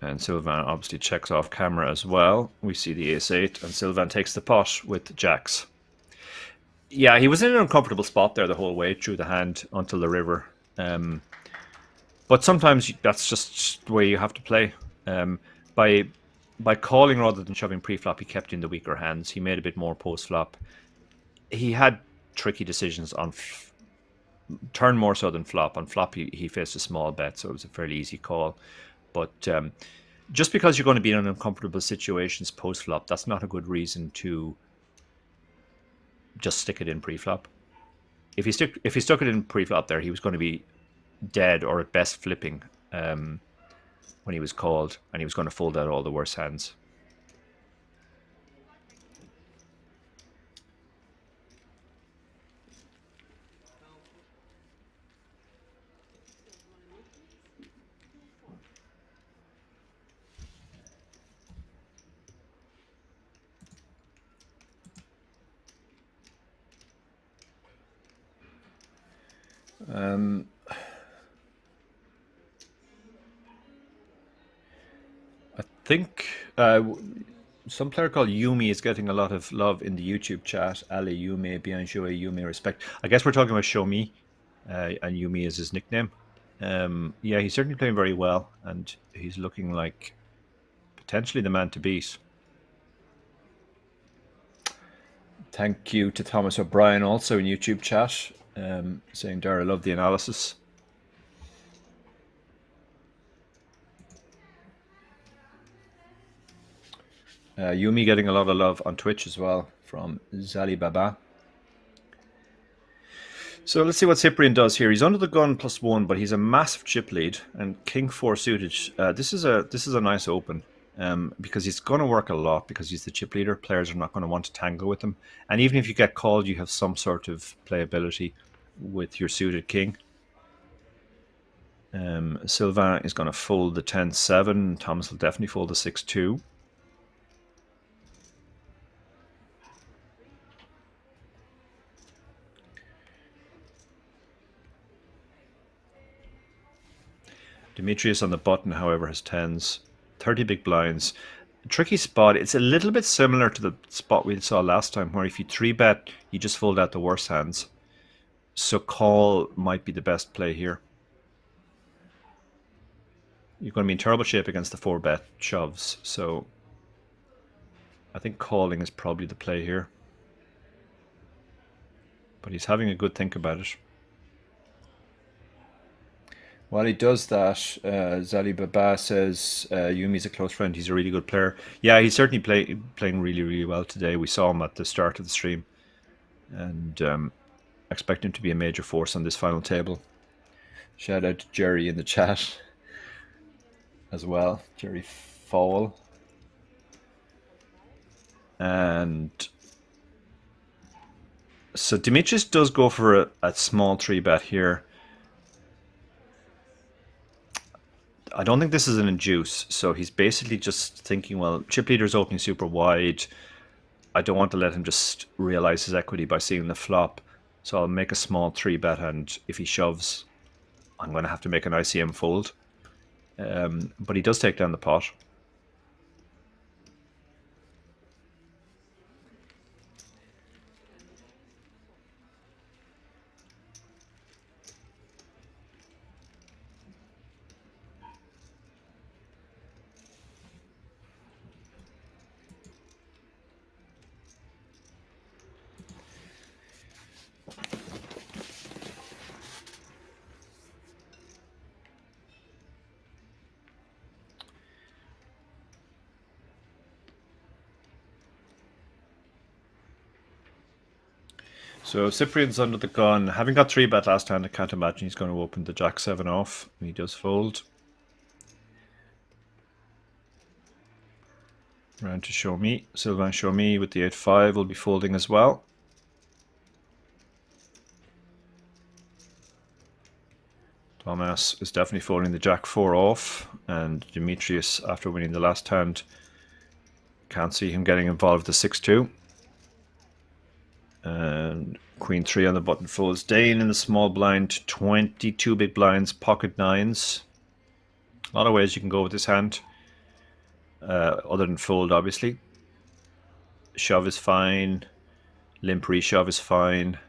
And Sylvain obviously checks off camera as well. We see the ace-8, and Sylvain takes the pot with jacks. Yeah, he was in an uncomfortable spot there the whole way through the hand until the river. But sometimes that's just the way you have to play. By calling rather than shoving pre-flop, he kept in the weaker hands. He made a bit more post-flop. He had tricky decisions on turn more so than flop. On flop, he faced a small bet, so it was a fairly easy call. But just because you're going to be in uncomfortable situations post-flop, that's not a good reason to just stick it in pre-flop. If he stuck it in pre-flop there, he was going to be dead or at best flipping when he was called, and he was going to fold out all the worst hands. I think some player called Yumi is getting a lot of love in the YouTube chat. Ali Yumi, bien joué, Yumi, respect. I guess we're talking about Show Me, and Yumi is his nickname. Yeah, he's certainly playing very well, and he's looking like potentially the man to beat. Thank you to Thomas O'Brien also in YouTube chat, saying, Dara, I love the analysis. Yumi getting a lot of love on Twitch as well from Zali Baba. So let's see what Cyprian does here. He's under the gun +1, but he's a massive chip lead, and King 4 suited. This is a nice open because he's going to work a lot because he's the chip leader. Players are not going to want to tangle with him, and even if you get called, you have some sort of playability with your suited king. Sylvain is going to fold the 10-7. Thomas will definitely fold the 6-2. Demetrius on the button, however, has 10s, 30 big blinds. Tricky spot. It's a little bit similar to the spot we saw last time, where if you 3-bet, you just fold out the worst hands. So call might be the best play here. You're going to be in terrible shape against the 4-bet shoves, so I think calling is probably the play here. But he's having a good think about it. While he does that, Zali Baba says Yumi's a close friend. He's a really good player. Yeah, he's certainly playing really, really well today. We saw him at the start of the stream, and expect him to be a major force on this final table. Shout out to Jerry in the chat as well, Jerry Fall. And so Demetrius does go for a small 3-bet here. I don't think this is an induce, so he's basically just thinking, well, chip leader's opening super wide. I don't want to let him just realize his equity by seeing the flop, so I'll make a small 3-bet, and if he shoves, I'm going to have to make an ICM fold. But he does take down the pot. So Cyprian's under the gun. Having got 3-bet last time, I can't imagine he's going to open the Jack 7 off. He does fold. Round to show me. Sylvain show me with the 8-5 will be folding as well. Thomas is definitely folding the Jack-4 off, and Demetrius, after winning the last hand, can't see him getting involved with the 6-2. And Queen-3 on the button folds. Dane in the small blind, 22 big blinds, pocket nines. A lot of ways you can go with this hand, other than fold, obviously. Shove is fine. Limp reshove is fine.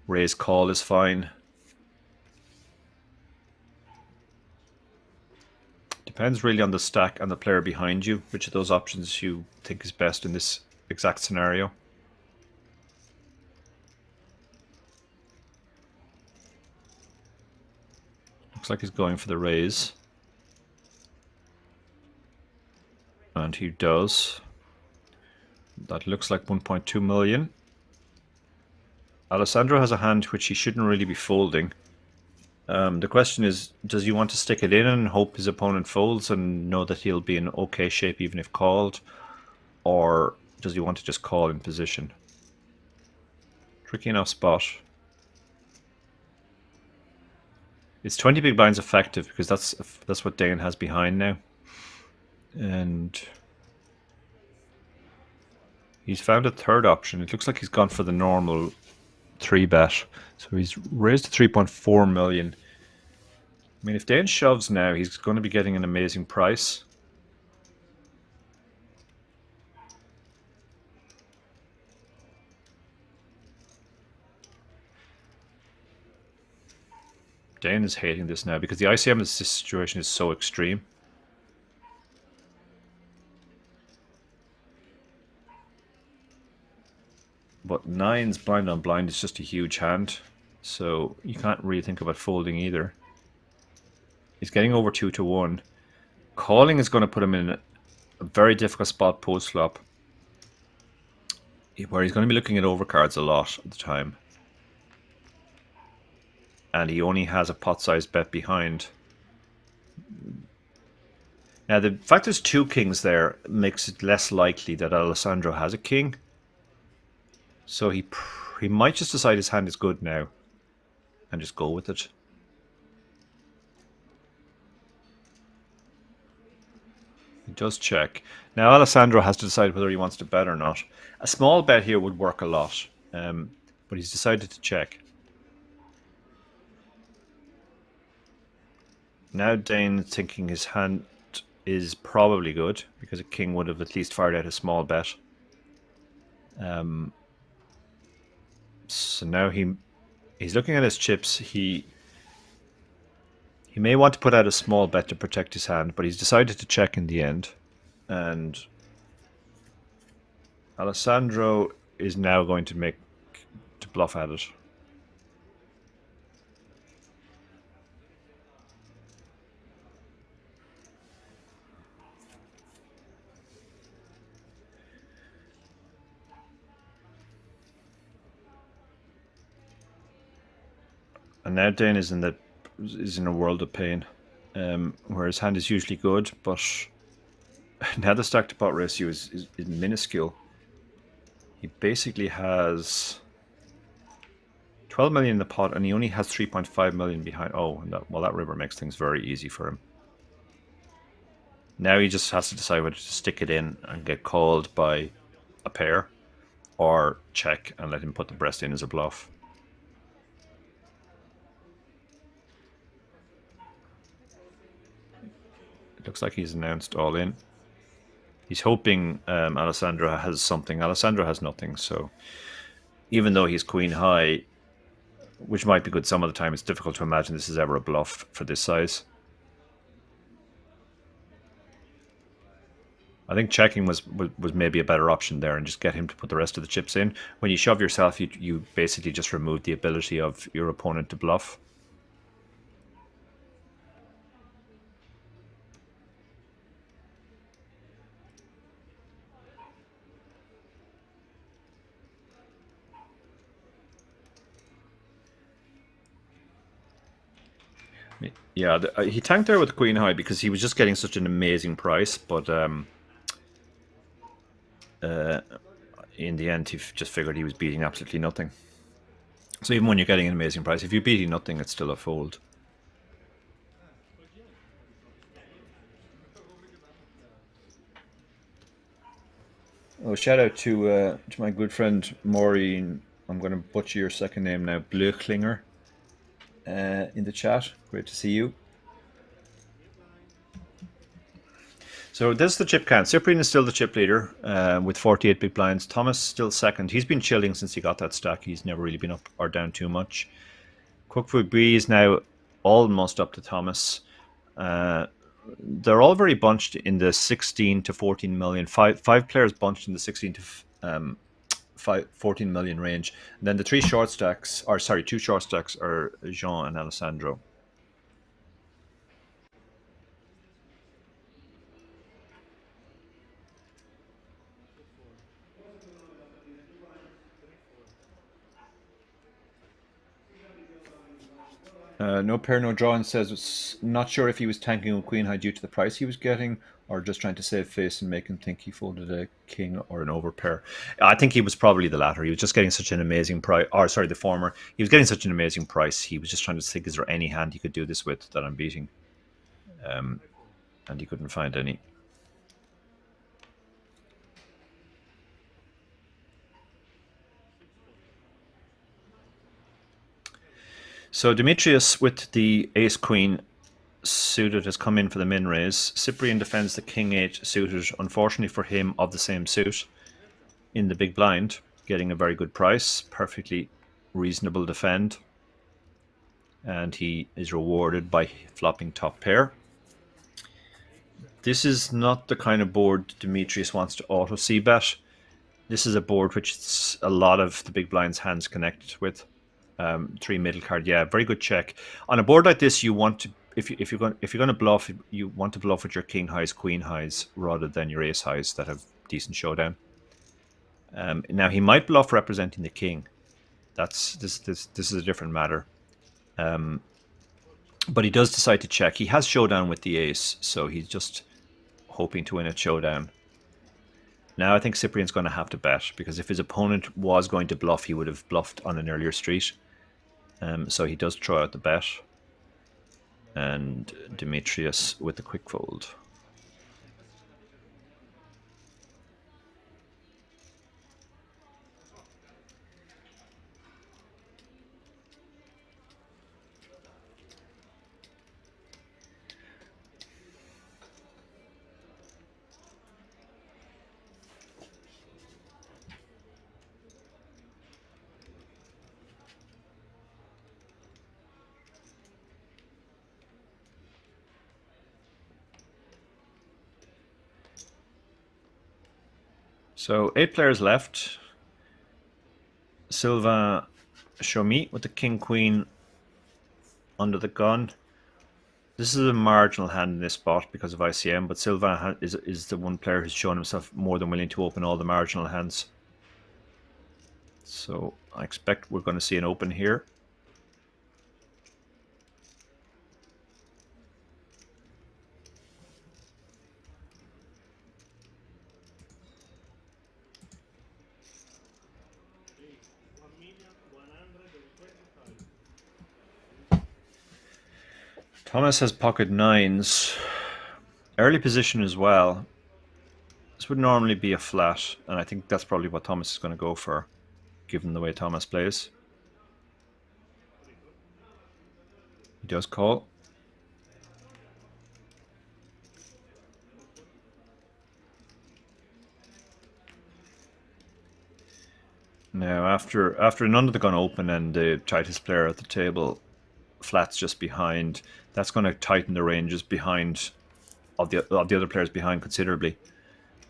Raise call is fine. Depends really on the stack and the player behind you, which of those options you think is best in this exact scenario. Looks like he's going for the raise. And he does. That looks like 1.2 million. Alessandro has a hand which he shouldn't really be folding. The question is, does he want to stick it in and hope his opponent folds and know that he'll be in okay shape even if called? Or does he want to just call in position? Tricky enough spot. It's 20 big blinds effective because that's what Dane has behind now. And he's found a third option. It looks like he's gone for the normal 3-bet. So he's raised to 3.4 million. I mean, if Dane shoves now, he's going to be getting an amazing price. Dane is hating this now because the ICM in this situation is so extreme. But 9's blind on blind is just a huge hand, so you can't really think about folding either. He's getting over 2-1. Calling is going to put him in a very difficult spot post flop, where he's going to be looking at overcards a lot at the time. And he only has a pot-sized bet behind. Now, the fact there's 2 kings there makes it less likely that Alessandro has a king. So he might just decide his hand is good now and just go with it. He does check. Now Alessandro has to decide whether he wants to bet or not. A small bet here would work a lot, but he's decided to check. Now Dane thinking his hand is probably good because a king would have at least fired out a small bet. So now he's looking at his chips. He may want to put out a small bet to protect his hand, but he's decided to check in the end. And Alessandro is now going to bluff at it. And now Dane is in a world of pain, where his hand is usually good, but now the stack to pot ratio is minuscule. He basically has 12 million in the pot, and he only has 3.5 million behind. Oh, and that river makes things very easy for him. Now he just has to decide whether to stick it in and get called by a pair, or check and let him put the breast in as a bluff. Looks like he's announced all in. He's hoping Alessandro has something. Alessandro has nothing, so even though he's queen high, which might be good some of the time, it's difficult to imagine this is ever a bluff for this size. I think checking was maybe a better option there and just get him to put the rest of the chips in. When you shove yourself, you basically just remove the ability of your opponent to bluff. Yeah, he tanked there with queen high because he was just getting such an amazing price, but in the end, he just figured he was beating absolutely nothing. So even when you're getting an amazing price, if you're beating nothing, it's still a fold. Oh, shout out to my good friend Maureen. I'm going to butcher your second name now, Blöchlinger, in the chat. Great to see you. So this is the chip count. Cyprian is still the chip leader with 48 big blinds. Thomas still second. He's been chilling since he got that stack. He's never really been up or down too much. Cookfood B is now almost up to Thomas. They're all very bunched in the 16 to 14 million. Five players bunched in the 16 to 14 million range. And then the two short stacks are Jean and Alessandro. No pair, no draw, and says not sure if he was tanking on queen high due to the price he was getting, or just trying to save face and make him think he folded a king or an overpair. I think he was probably the latter. He was just getting such an amazing price. Or sorry, the former. He was getting such an amazing price. He was just trying to think, is there any hand he could do this with that I'm beating? And he couldn't find any. So Demetrius with the ace-queen suited has come in for the min raise. Cyprian defends the king-8 suited, unfortunately for him, of the same suit in the big blind, getting a very good price, perfectly reasonable defend. And he is rewarded by flopping top pair. This is not the kind of board Demetrius wants to auto c-bet. This is a board which a lot of the big blind's hands connect with. 3 middle card, yeah, very good check. On a board like this, you want to, if you're going to bluff, you want to bluff with your king highs, queen highs, rather than your ace highs that have decent showdown. Now he might bluff representing the king. This is a different matter. But he does decide to check. He has showdown with the ace, so he's just hoping to win at showdown. Now I think Cyprian's going to have to bet, because if his opponent was going to bluff, he would have bluffed on an earlier street. So he does throw out the bet. And Demetrius with the quick fold. So 8 players left. Sylvain Chomy with the king queen under the gun. This is a marginal hand in this spot because of ICM, but Sylvain is the one player who's shown himself more than willing to open all the marginal hands. So I expect we're going to see an open here. Thomas has pocket nines. Early position as well. This would normally be a flat, and I think that's probably what Thomas is going to go for, given the way Thomas plays. He does call. Now, after an under the gun open and the tightest player at the table, flats just behind, that's going to tighten the ranges behind of the other players behind considerably.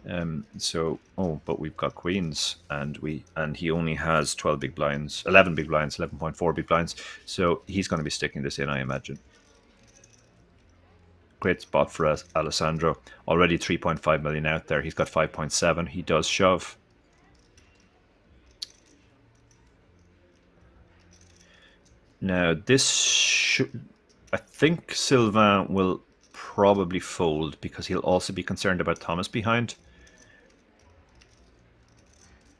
But we've got queens, and he only has 12 big blinds, 11 big blinds, 11.4 big blinds. So he's going to be sticking this in, I imagine. Great spot for Alessandro. Already 3.5 million out there. He's got 5.7. He does shove. Now I think Sylvain will probably fold because he'll also be concerned about Thomas behind.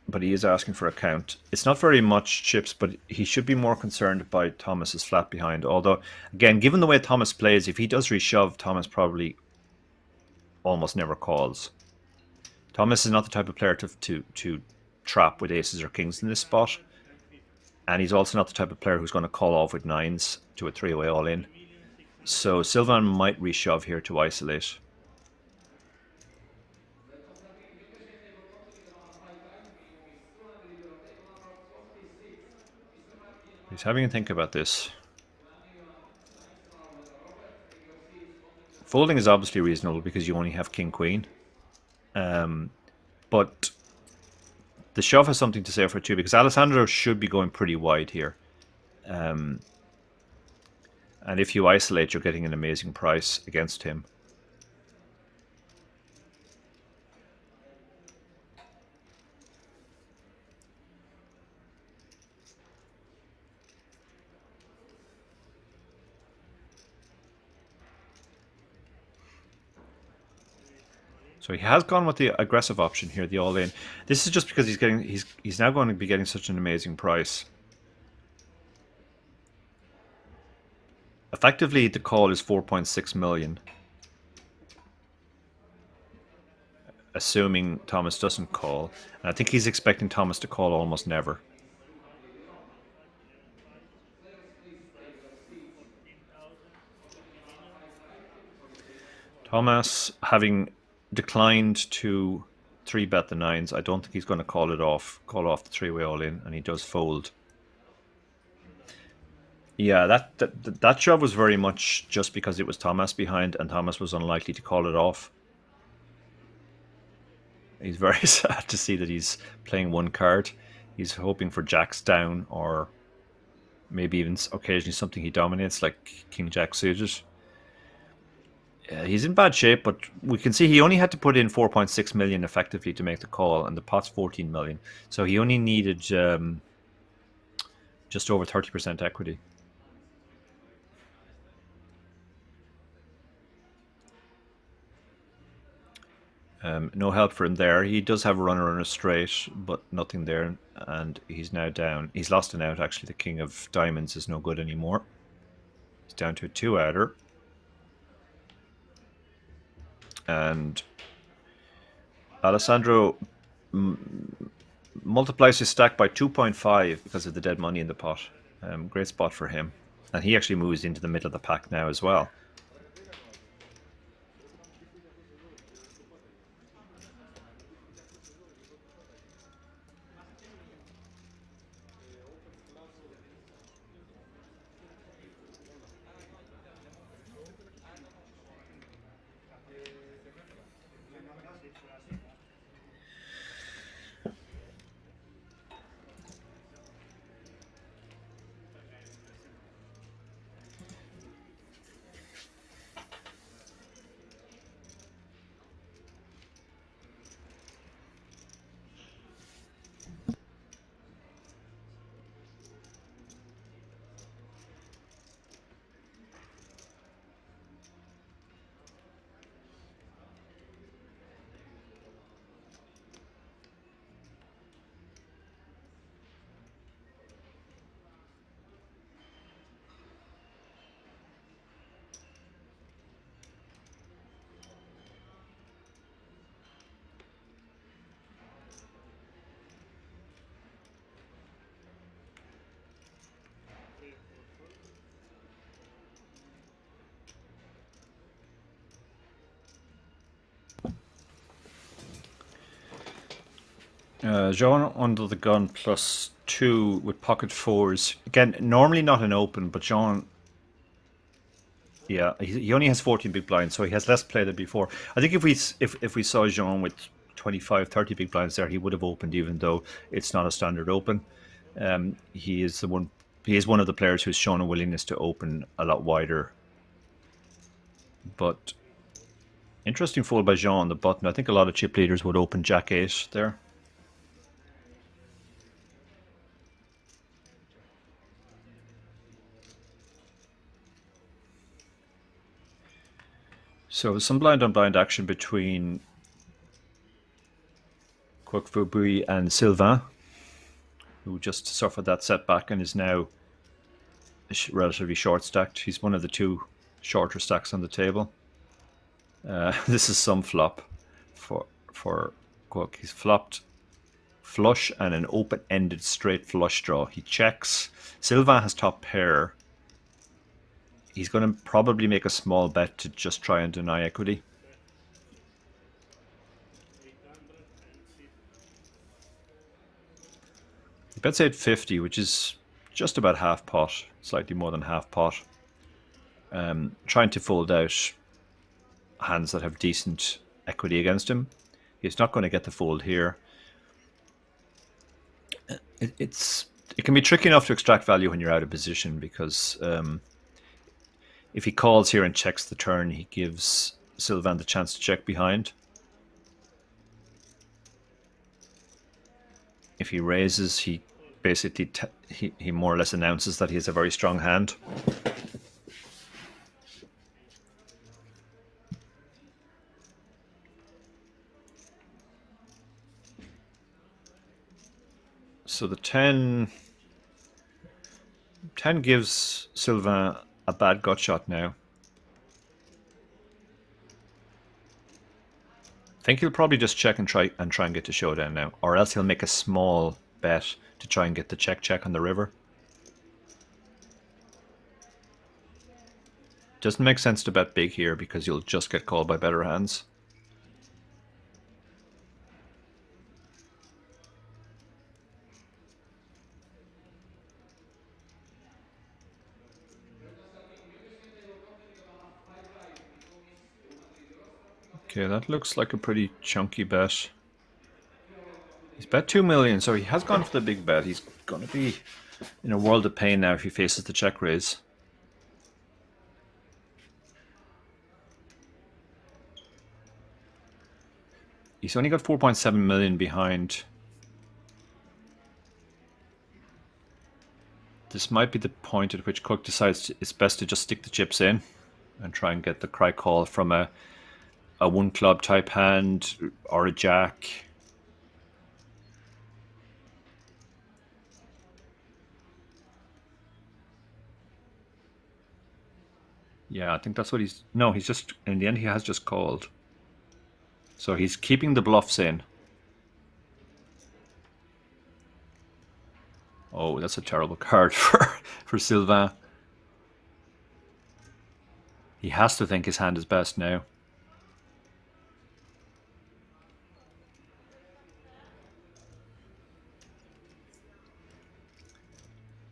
but he is asking for a count. It's not very much chips, but he should be more concerned by Thomas's flat behind. Although, again, given the way Thomas plays, if he does reshove, Thomas probably almost never calls. Thomas is not the type of player to trap with aces or kings in this spot. And he's also not the type of player who's going to call off with nines to a three-way all-in. So Sylvan might reshove here to isolate. He's having a think about this. Folding is obviously reasonable because you only have king-queen. But the shove has something to say for it too, because Alessandro should be going pretty wide here. And if you isolate, you're getting an amazing price against him. So he has gone with the aggressive option here, the all-in. This is just because he's now going to be getting such an amazing price. Effectively, the call is 4.6 million. Assuming Thomas doesn't call. And I think he's expecting Thomas to call almost never. Thomas, having declined to 3-bet the nines, I don't think he's going to call off the three-way all-in, and he does fold. Yeah, that shove was very much just because it was Thomas behind, and Thomas was unlikely to call it off. He's very sad to see that he's playing one card. He's hoping for jacks down, or maybe even occasionally something he dominates, like King Jack suited. He's in bad shape, but we can see he only had to put in 4.6 million effectively to make the call, and the pot's 14 million. So he only needed just over 30% equity. No help for him there. He does have a runner on a straight, but nothing there, and he's now down. He's lost an out, actually. The king of diamonds is no good anymore. He's down to a two-outer. And Alessandro multiplies his stack by 2.5 because of the dead money in the pot. Great spot for him. And he actually moves into the middle of the pack now as well. Jean under the gun +2 with pocket fours. Again, normally not an open, but Jean, yeah, he only has 14 big blinds, so he has less play than before. I think if we saw Jean with 25, 30 big blinds there, he would have opened, even though it's not a standard open. He is one of the players who's shown a willingness to open a lot wider. But interesting fold by Jean on the button. I think a lot of chip leaders would open Jack 8 there. So some blind on blind action between Kwok Fubui and Sylvain, who just suffered that setback and is now relatively short stacked. He's one of the two shorter stacks on the table. This is some flop for Kwok. He's flopped flush and an open-ended straight flush draw. He checks. Sylvain has top pair. He's going to probably make a small bet to just try and deny equity. He bets 850, which is just about half pot, slightly more than half pot. Trying to fold out hands that have decent equity against him. He's not going to get the fold here. It can be tricky enough to extract value when you're out of position, because if he calls here and checks the turn, he gives Sylvain the chance to check behind. If he raises, he basically he more or less announces that he has a very strong hand. So the 10 gives Sylvain a bad gut shot now. I think he'll probably just check and try and get to showdown now, or else he'll make a small bet to try and get the check on the river. Doesn't make sense to bet big here because you'll just get called by better hands. Okay, that looks like a pretty chunky bet. He's bet 2 million, so he has gone for the big bet. He's going to be in a world of pain now if he faces the check raise. He's only got 4.7 million behind. This might be the point at which Cook decides it's best to just stick the chips in and try and get the cry call from a one club type hand or a jack. Yeah, I think that's what he's... No, he's just... In the end, he has just called. So he's keeping the bluffs in. Oh, that's a terrible card for Sylvain. He has to think his hand is best now.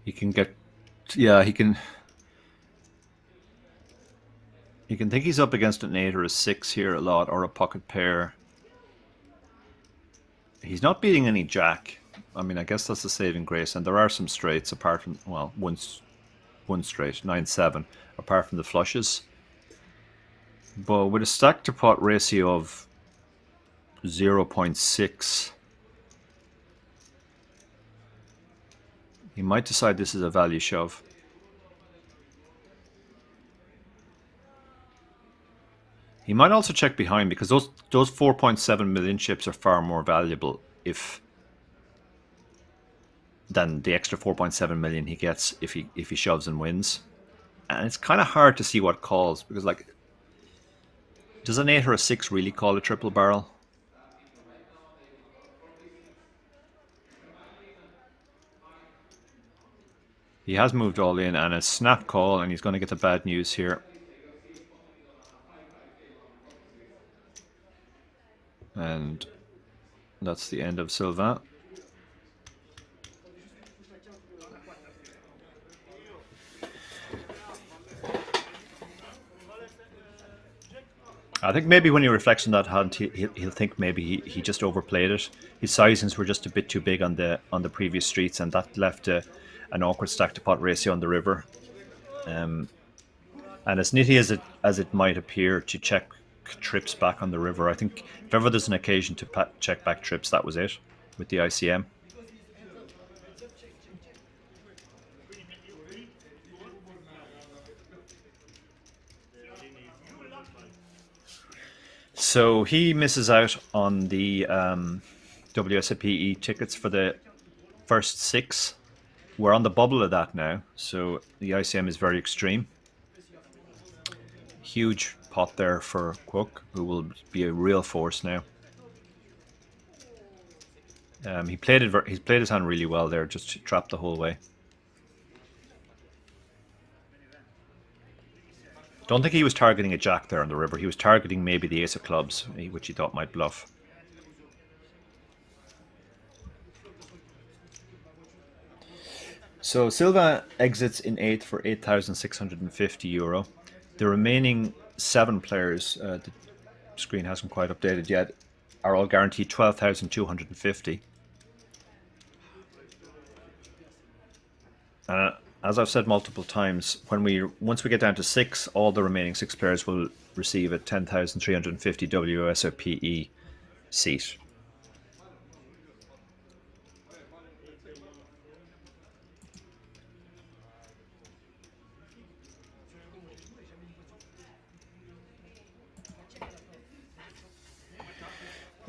He can get... Yeah, he can... You can think he's up against an 8 or a 6 here a lot, or a pocket pair. He's not beating any jack. I mean, I guess that's the saving grace, and there are some straights apart from, well, one straight, 9-7, apart from the flushes. But with a stack to pot ratio of 0.6, he might decide this is a value shove. He might also check behind, because those 4.7 million chips are far more valuable than the extra 4.7 million he gets if he shoves and wins. And it's kind of hard to see what calls, because, like, does an 8 or a 6 really call a triple barrel? He has moved all in, and a snap call, and he's going to get the bad news here. And that's the end of Sylvain. I think maybe when he reflects on that hand, he'll think maybe he just overplayed it. His sizings were just a bit too big on the previous streets, and that left an awkward stack to pot ratio on the river. And as nitty as it might appear to check trips back on the river, I think if ever there's an occasion to check back trips, that was it with the ICM. So he misses out on the WSOP tickets for the first 6. We're on the bubble of that now, so the ICM is very extreme. Huge pot there for Cook, who will be a real force now. He played his hand really well there, just trapped the whole way. Don't think he was targeting a jack there on the river. He was targeting maybe the ace of clubs, which he thought might bluff. So Silva exits in 8th for €8,650. The remaining 7 players, the screen hasn't quite updated yet, are all guaranteed 12,250. As I've said multiple times, once we get down to 6, all the remaining 6 players will receive a 10,350 WSOP seat.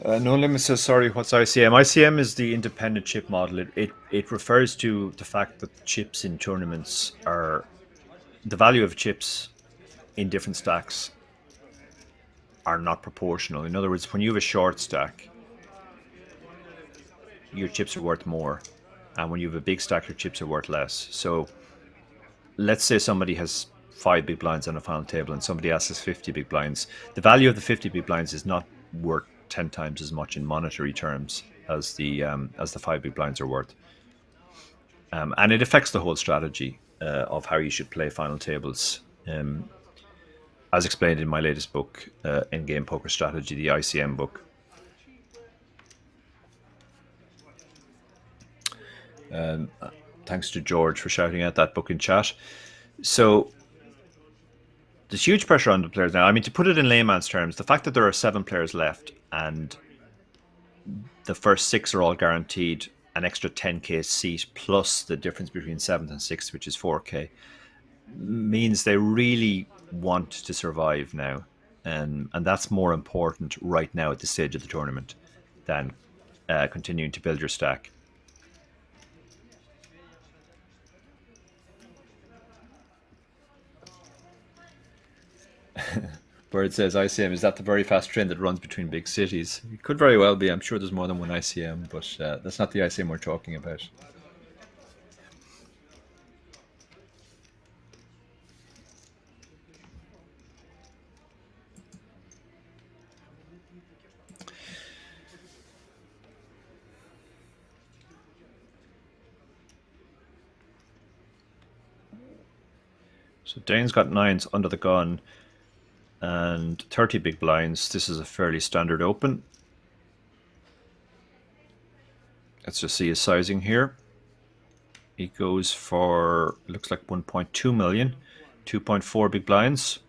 No Limit says, sorry, what's ICM? ICM is the independent chip model. It refers to the fact that chips in tournaments are the value of chips in different stacks are not proportional. In other words, when you have a short stack, your chips are worth more, and when you have a big stack, your chips are worth less. So let's say somebody has 5 big blinds on a final table and somebody else has 50 big blinds. The value of the 50 big blinds is not worth 10 times as much in monetary terms as the 5 big blinds are worth. And it affects the whole strategy of how you should play final tables. As explained in my latest book, In-Game Poker Strategy, the ICM book. Thanks to George for shouting out that book in chat. So there's huge pressure on the players now. I mean, to put it in layman's terms, the fact that there are 7 players left and the first 6 are all guaranteed an extra 10k seat plus the difference between 7th and 6th, which is 4k, means they really want to survive now. And that's more important right now at this stage of the tournament than continuing to build your stack. Bird says, ICM, is that the very fast train that runs between big cities? It could very well be. I'm sure there's more than one ICM, but that's not the ICM we're talking about. So Dane's got 9s under the gun and 30 big blinds. This is a fairly standard open. Let's just see his sizing here. He goes for, looks like 1.2 million, 2.4 big blinds.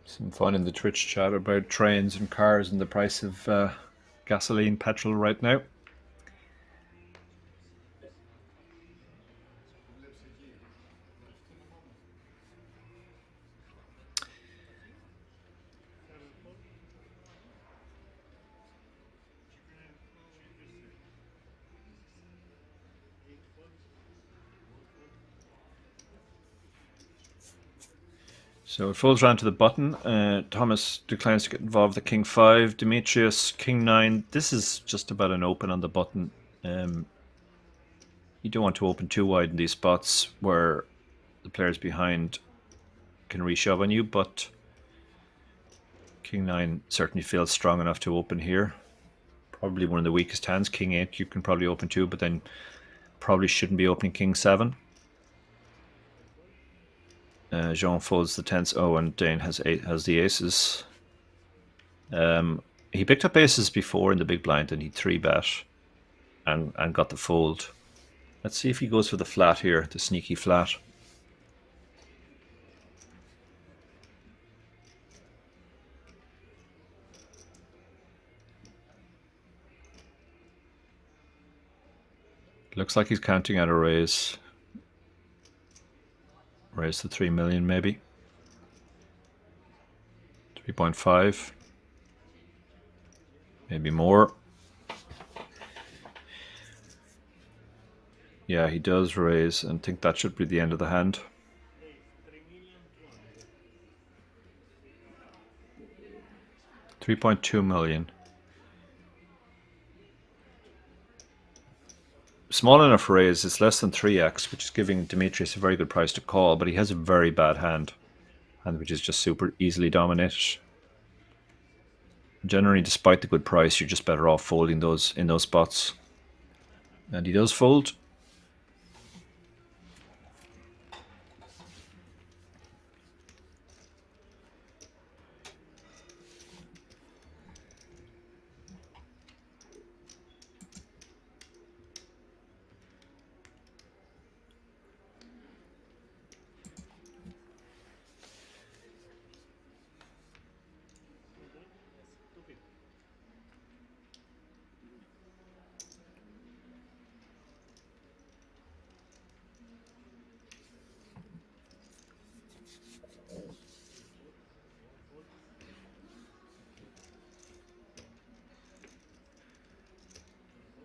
Some fun in the Twitch chat about trains and cars and the price of gasoline, petrol right now. So it folds round to the button. Thomas declines to get involved with the king 5. Demetrius, king 9. This is just about an open on the button. You don't want to open too wide in these spots where the players behind can reshove on you, but King 9 certainly feels strong enough to open here. Probably one of the weakest hands. King 8 you can probably open too, but then probably shouldn't be opening King 7. Jean folds the 10s. Oh, and Dane has the aces. He picked up aces before in the big blind and he 3-bet and got the fold. Let's see if he goes for the flat here, the sneaky flat. Looks like he's counting out a raise. Raise to 3 million maybe. 3.5. Maybe more. Yeah, he does raise and think that should be the end of the hand. $3.2 million. Small enough raise, it's less than 3x, which is giving Demetrius a very good price to call, but he has a very bad hand, and which is just super easily dominated. Generally, despite the good price, you're just better off folding those in those spots. And he does fold.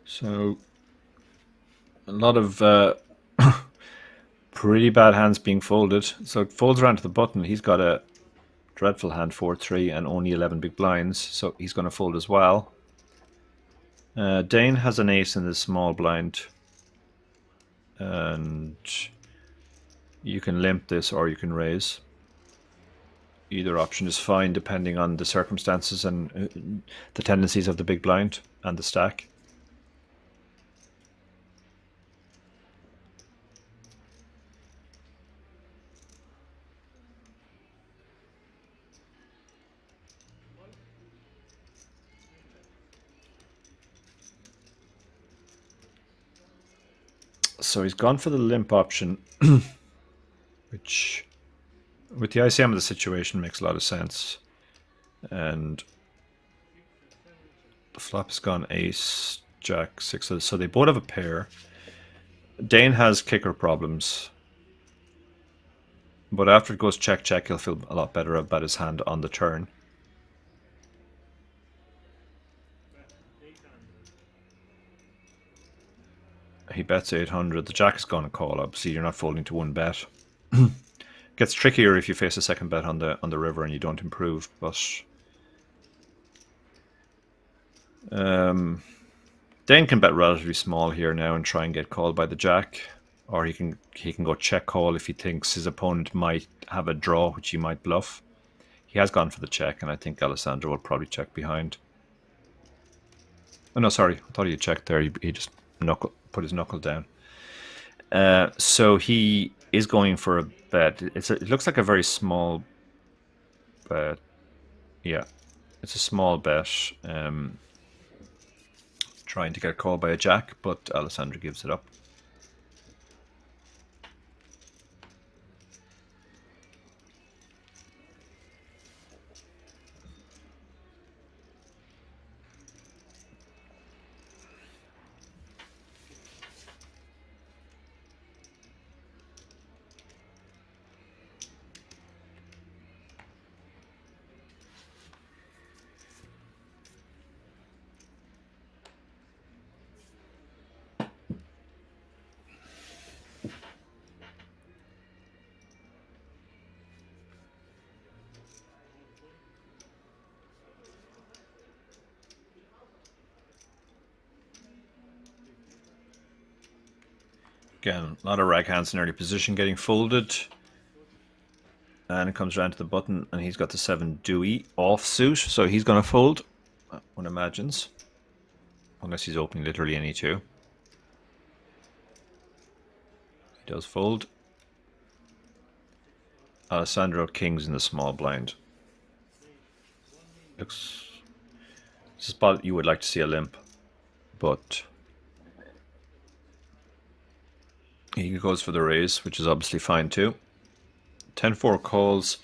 So a lot of pretty bad hands being folded. So it folds around to the button. He's got a dreadful hand, 4-3, and only 11 big blinds, so he's going to fold as well. Dane has an ace in the small blind, and you can limp this or you can raise. Either option is fine depending on the circumstances and the tendencies of the big blind and the stack. So he's gone for the limp option, which with the ICM of the situation makes a lot of sense. And the flop has gone ace, jack, 6, so they both have a pair. Dane has kicker problems, but after it goes check, check, he'll feel a lot better about his hand on the turn. He bets 800. The jack is going to call. Obviously, you're not folding to one bet. Gets trickier if you face a second bet on the river and you don't improve. But Dane can bet relatively small here now and try and get called by the jack, or he can go check call if he thinks his opponent might have a draw, which he might bluff. He has gone for the check, and I think Alessandro will probably check behind. Oh no, sorry, I thought he had checked there. He just put his knuckle down. So he is going for a bet. It looks like a very small bet. Yeah, it's a small bet. Trying to get called by a jack, but Alessandro gives it up. Again, a lot of rag hands in early position getting folded. And it comes around to the button, and he's got the 7 Dewey offsuit, so he's going to fold, one imagines. Unless he's opening literally any 2. He does fold. Alessandro Kings in the small blind. Looks... It's a spot you would like to see a limp, but he goes for the raise, which is obviously fine too. 10-4 calls.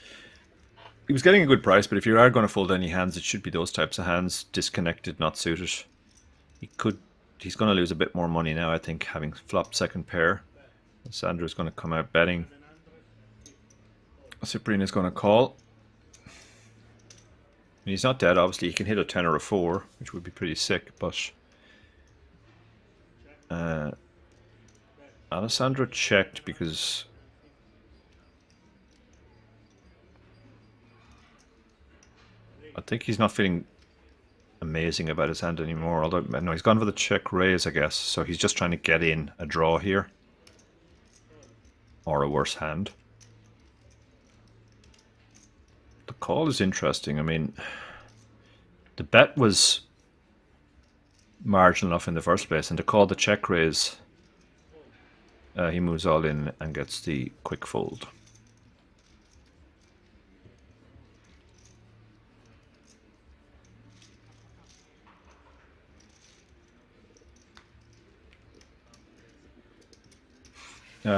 He was getting a good price, but if you are going to fold any hands, it should be those types of hands. Disconnected, not suited. He's going to lose a bit more money now, I think, having flopped second pair. Sandro's going to come out betting. Cyprian is going to call. And he's not dead, obviously. He can hit a 10 or a 4, which would be pretty sick, but... Alessandro checked because... I think he's not feeling amazing about his hand anymore. Although, no, he's gone for the check raise, I guess. So he's just trying to get in a draw here. Or a worse hand. The call is interesting. I mean, the bet was marginal enough in the first place. And to call the check raise, he moves all in and gets the quick fold.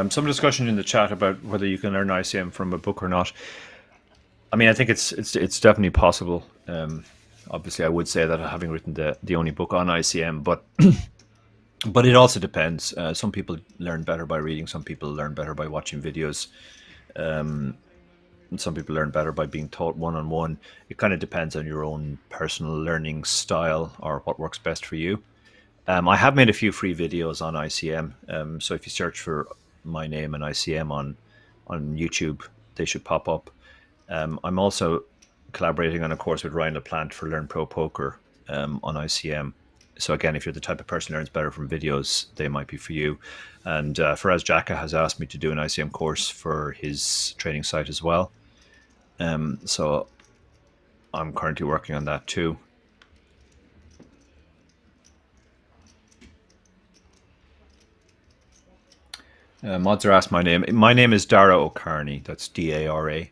Some discussion in the chat about whether you can earn ICM from a book or not. I mean, I think it's definitely possible. Obviously, I would say that having written the only book on ICM, but but it also depends. Some people learn better by reading. Some people learn better by watching videos. And some people learn better by being taught one-on-one. It kind of depends on your own personal learning style or what works best for you. I have made a few free videos on ICM. So if you search for my name and ICM on YouTube, they should pop up. I'm also collaborating on a course with Ryan LaPlante for Learn Pro Poker on ICM. So again, if you're the type of person who learns better from videos, they might be for you. And Faraz Jaka has asked me to do an ICM course for his training site as well. So I'm currently working on that too. Mods are asked my name. My name is Dara O'Kearney. That's Darao''Kearney.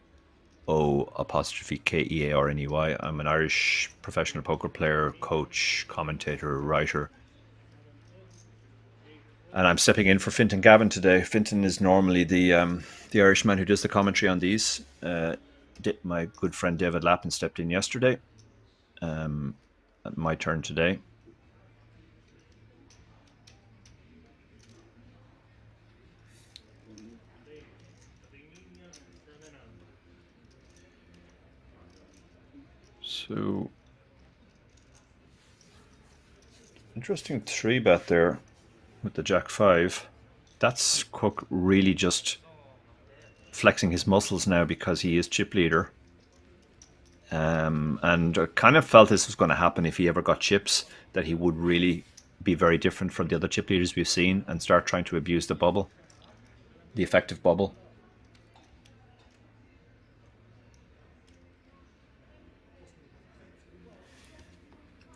I'm an Irish professional poker player, coach, commentator, writer. And I'm stepping in for Fintan Gavin today. Fintan is normally the Irishman who does the commentary on these. My good friend David Lappin stepped in yesterday. My turn today. So, interesting 3-bet there with the Jack 5. That's Cook really just flexing his muscles now because he is chip leader. And I kind of felt this was going to happen if he ever got chips, that he would really be very different from the other chip leaders we've seen and start trying to abuse the bubble, the effective bubble.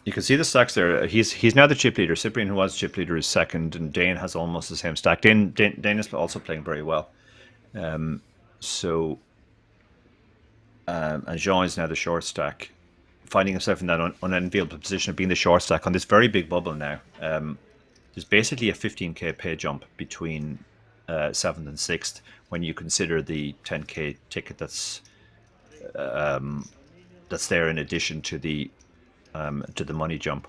You can see the stacks there. He's now the chip leader. Cyprian, who was chip leader, is second, and Dane has almost the same stack. Dane is also playing very well. And Jean is now the short stack, finding himself in that unenviable position of being the short stack on this very big bubble now. There's basically a 15k pay jump between 7th and 6th when you consider the 10k ticket that's there in addition to the money jump.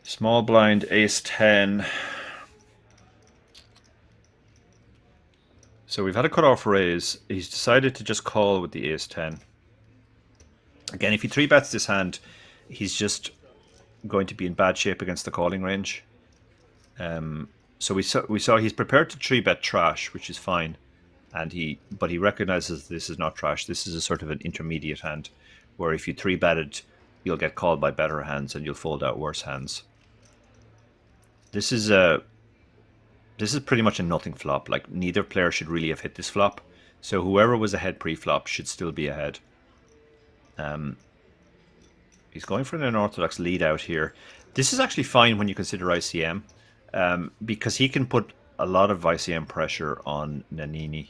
Small blind, ace 10. So we've had a cutoff raise. He's decided to just call with the ace 10. Again, if he 3-bets this hand, he's just going to be in bad shape against the calling range. So we saw he's prepared to 3-bet trash, which is fine. But he recognizes this is not trash. This is a sort of an intermediate hand where if you 3-betted, you'll get called by better hands and you'll fold out worse hands. This is this is pretty much a nothing flop. Like, neither player should really have hit this flop. So whoever was ahead pre-flop should still be ahead. He's going for an unorthodox lead out here. This is actually fine when you consider ICM, because he can put a lot of ICM pressure on Nannini.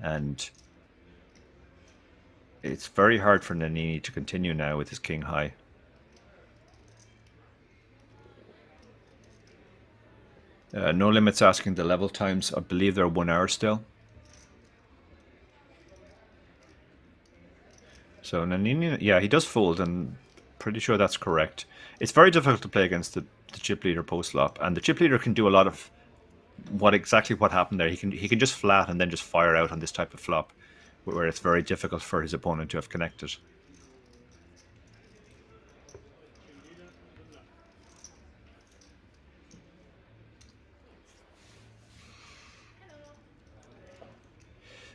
And it's very hard for Nannini to continue now with his king high. No limits asking the level times. I believe they're 1 hour still. So Nannini, yeah, he does fold, and pretty sure that's correct. It's very difficult to play against the chip leader post flop, and the chip leader can do a lot of what happened there. He can just flat and then just fire out on this type of flop, where it's very difficult for his opponent to have connected.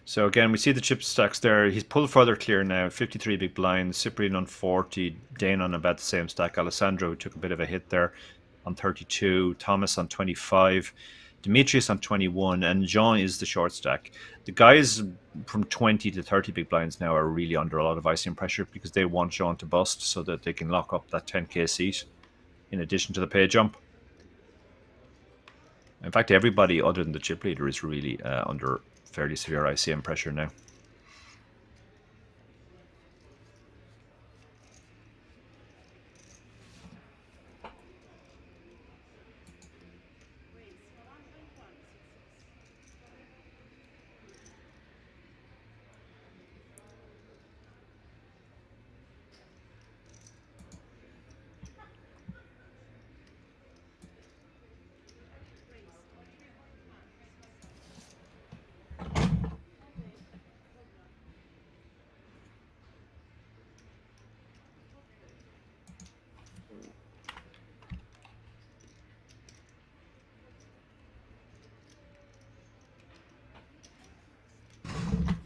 So again, we see the chip stacks there. He's pulled further clear now. 53 big blinds. Cyprian on 40. Dane on about the same stack. Alessandro took a bit of a hit there on 32. Thomas on 25. Demetrius on 21. And Jean is the short stack. The guys from 20 to 30 big blinds now are really under a lot of ICM pressure because they want Jean to bust so that they can lock up that 10k seat in addition to the pay jump. In fact, everybody other than the chip leader is really under fairly severe ICM pressure now.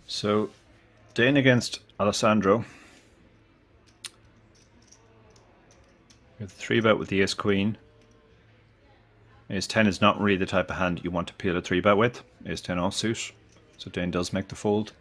So, Dane against Alessandro. With 3-bet with the ace-queen. Ace-10 is not really the type of hand you want to peel a 3-bet with. Ace-10 offsuit. So Dane does make the fold.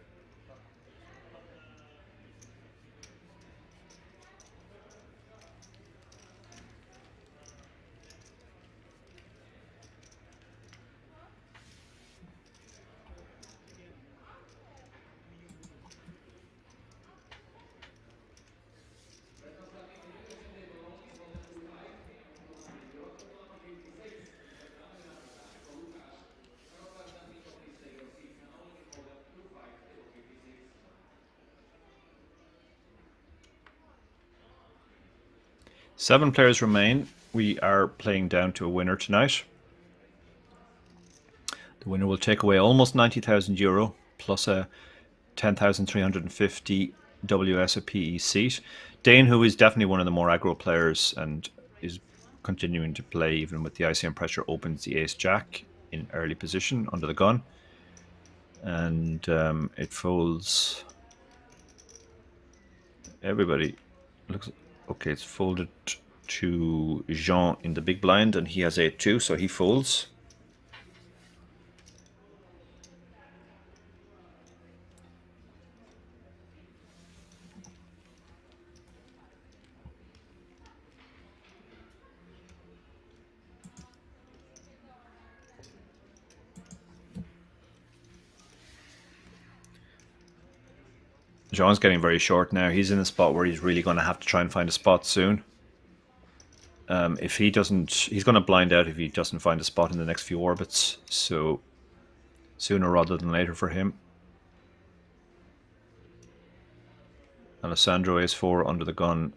Seven players remain. We are playing down to a winner tonight. The winner will take away almost €90,000 plus a 10,350 WSOP seat. Dane, who is definitely one of the more aggro players and is continuing to play even with the ICM pressure, opens the ace-jack in early position under the gun. And it folds. Everybody looks okay. It's folded to Jean in the big blind, and he has 8-2, so he folds. Jean's getting very short now. He's in a spot where he's really going to have to try and find a spot soon. If he doesn't, he's going to blind out if he doesn't find a spot in the next few orbits. So sooner rather than later for him. Alessandro ace-4 under the gun.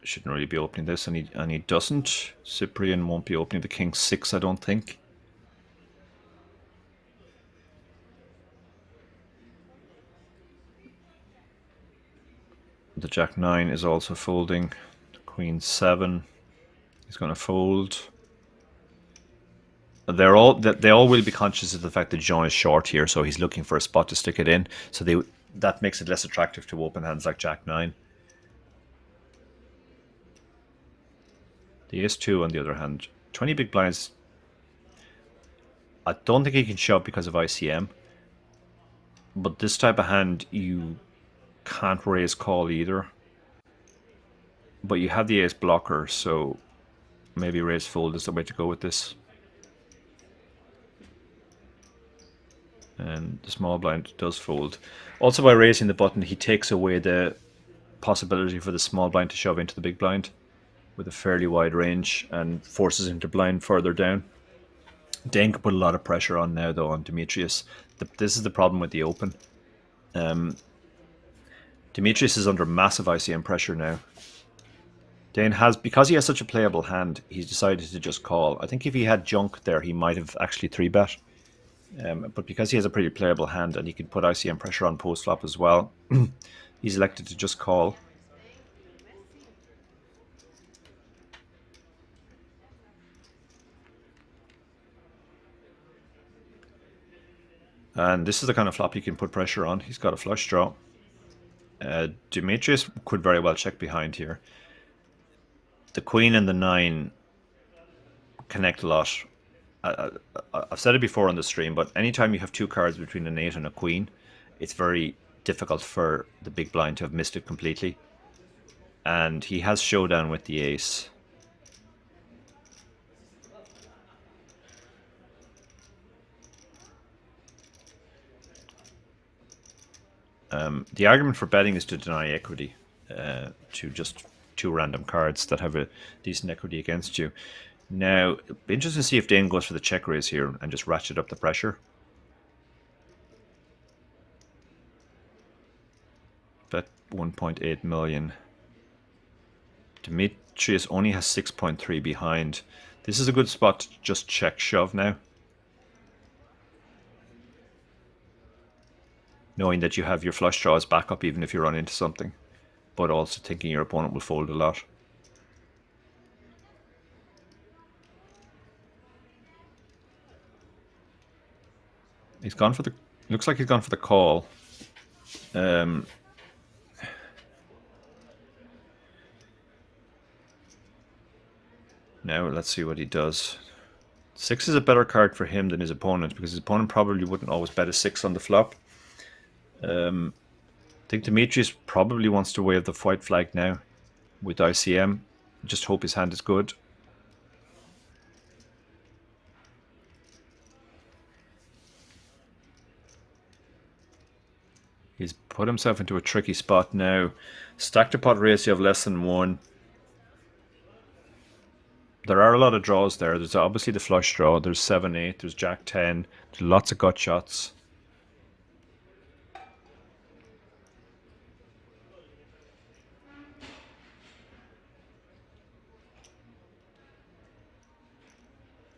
Shouldn't really be opening this, and he doesn't. Cyprian won't be opening the king-6, I don't think. The jack-9 is also folding. Queen-7 is going to fold. They all will be conscious of the fact that Jean is short here, so he's looking for a spot to stick it in. So that makes it less attractive to open hands like jack-9. The ace-2, on the other hand, 20 big blinds. I don't think he can shove because of ICM. But this type of hand, you can't raise call either. But you have the ace blocker, so maybe raise fold is the way to go with this. And the small blind does fold. Also, by raising the button, he takes away the possibility for the small blind to shove into the big blind with a fairly wide range and forces him to blind further down. Dane can put a lot of pressure on now, though, on Demetrius. This is the problem with the open. Demetrius is under massive ICM pressure now. Dane has, because he has such a playable hand, he's decided to just call. I think if he had junk there, he might have actually 3-bet. But because he has a pretty playable hand and he can put ICM pressure on post flop as well, he's elected to just call. And this is the kind of flop you can put pressure on. He's got a flush draw. Demetrius could very well check behind here. The queen and the 9 connect a lot. I've said it before on the stream, but anytime you have 2 cards between an 8 and a queen, it's very difficult for the big blind to have missed it completely. And he has showdown with the ace. The argument for betting is to deny equity to just 2 random cards that have a decent equity against you. Now, it'll be interesting to see if Dane goes for the check raise here and just ratchet up the pressure. Bet 1.8 million. Demetrius only has 6.3 behind. This is a good spot to just check shove now. Knowing that you have your flush draws back up even if you run into something. But also thinking your opponent will fold a lot. He's gone for the... Looks like he's gone for the call. Now let's see what he does. 6 is a better card for him than his opponent because his opponent probably wouldn't always bet a 6 on the flop. I think Demetrius probably wants to wave the white flag now with ICM. Just hope his hand is good. He's put himself into a tricky spot now. Stack to pot ratio of less than 1. There are a lot of draws there. There's obviously the flush draw. There's 7-8. There's Jack-10. There's lots of gut shots.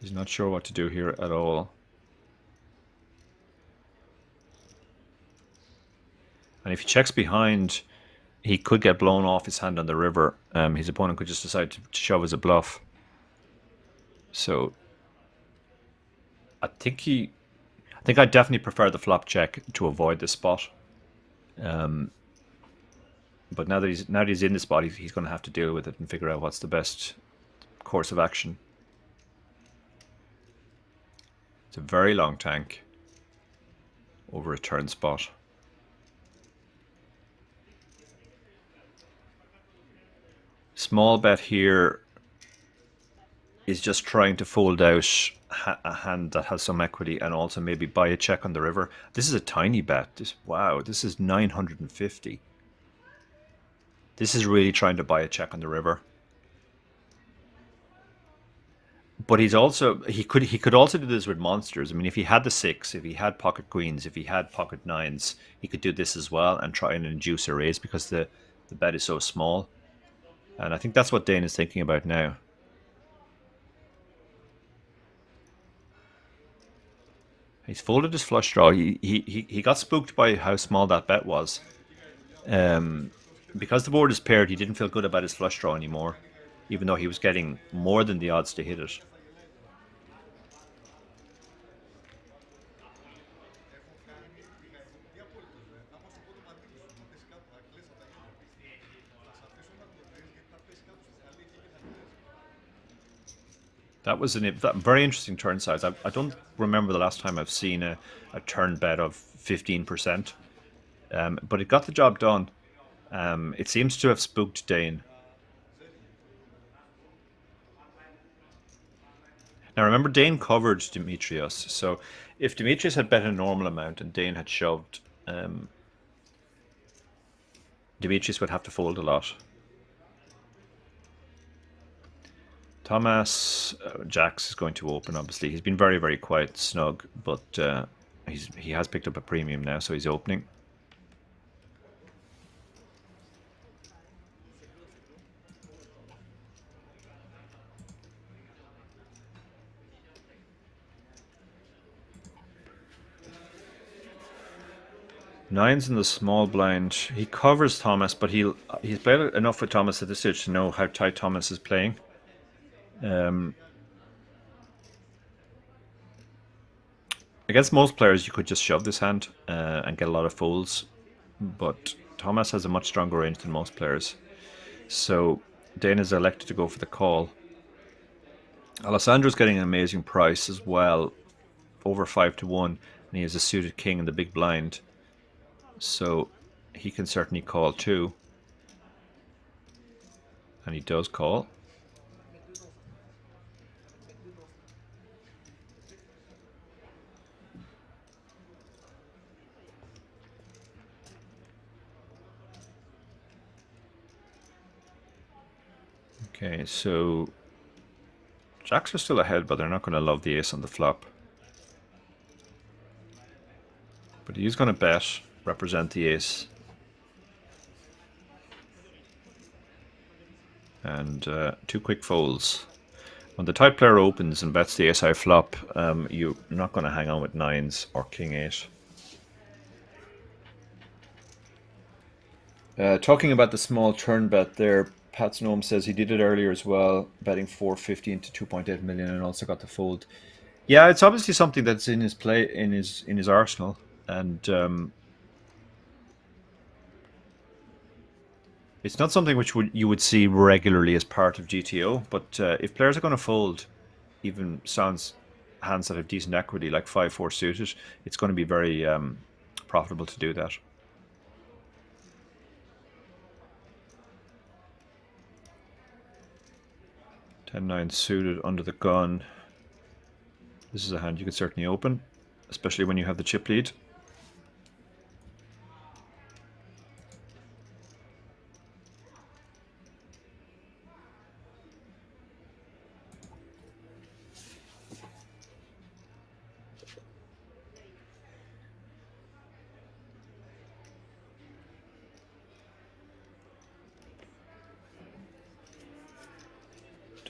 He's not sure what to do here at all. And if he checks behind, he could get blown off his hand on the river. His opponent could just decide to shove as a bluff. So I think I definitely prefer the flop check to avoid this spot. But now that he's in the spot, he's going to have to deal with it and figure out what's the best course of action. It's a very long tank over a turn spot. Small bet here is just trying to fold out a hand that has some equity and also maybe buy a check on the river. This is a tiny bet. Wow, this is 950. This is really trying to buy a check on the river. But he could also do this with monsters. I mean, if he had the 6, if he had pocket queens, if he had pocket 9s, he could do this as well and try and induce a raise because the bet is so small. And I think that's what Dane is thinking about now. He's folded his flush draw. He got spooked by how small that bet was. Because the board is paired, he didn't feel good about his flush draw anymore, even though he was getting more than the odds to hit it. That was that very interesting turn size. I don't remember the last time I've seen a turn bet of 15%, but it got the job done. It seems to have spooked Dane. Now remember, Dane covered Demetrius, so if Demetrius had bet a normal amount and Dane had shoved, Demetrius would have to fold a lot. Thomas Jax is going to open, obviously. He's been very, very quiet, snug, but he has picked up a premium now, so he's opening. Nines in the small blind. He covers Thomas, but he's played enough with Thomas at this stage to know how tight Thomas is playing. Against most players, you could just shove this hand and get a lot of folds, but Thomas has a much stronger range than most players. So Dane is elected to go for the call. Alessandro's getting an amazing price as well, over 5-1, and he has a suited king in the big blind. So he can certainly call too. And he does call. Okay, so Jacks are still ahead, but they're not going to love the ace on the flop. But he's going to bet, represent the ace. And 2 quick folds. When the tight player opens and bets the ace-high flop, you're not going to hang on with nines or king 8. Talking about the small turn bet there, Pat Snome says he did it earlier as well, betting 450 into 2.8 million and also got the fold. Yeah, it's obviously something that's in his play, in his arsenal, and it's not something which you would see regularly as part of GTO. But if players are going to fold, even hands that have decent equity like 5-4 suited, it's going to be very profitable to do that. 10-9 suited under the gun. This is a hand you could certainly open, especially when you have the chip lead.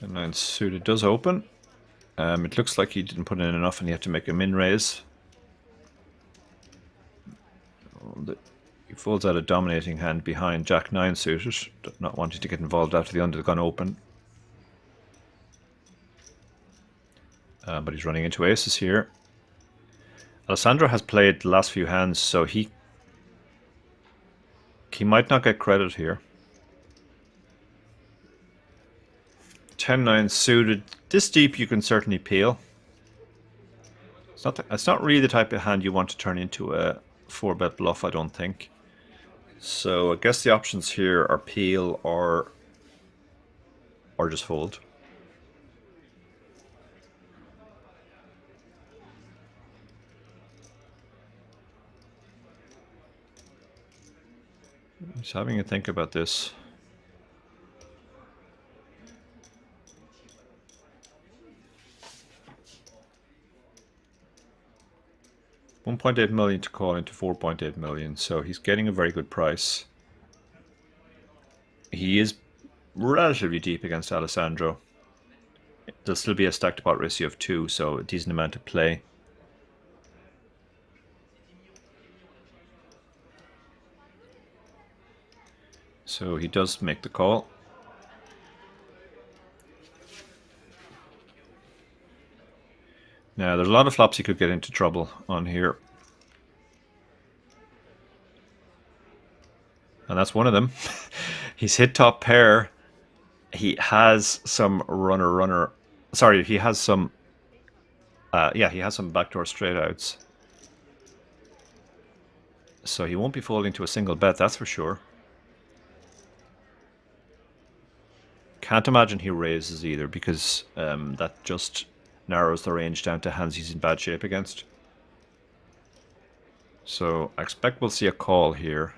Nine suited does open. It looks like he didn't put in enough and he had to make a min raise. He folds out a dominating hand behind Jack 9 suited, not wanting to get involved after the under the gun open. But he's running into aces here. Alessandro has played the last few hands, so he might not get credit here. 10-9 suited. This deep you can certainly peel. It's not really the type of hand you want to turn into a 4-bet bluff, I don't think. So I guess the options here are peel or just fold. Just having a think about this. 1.8 million to call into 4.8 million, so he's getting a very good price. He is relatively deep against Alessandro. There'll still be a stack to pot ratio of 2, so a decent amount of play. So he does make the call. Now, there's a lot of flops he could get into trouble on here. And that's one of them. He's hit top pair. He has some runner Sorry, he has some. Yeah, he has some backdoor straight outs. So he won't be folding to a single bet, that's for sure. Can't imagine he raises either, because that just narrows the range down to hands he's in bad shape against. So I expect we'll see a call here.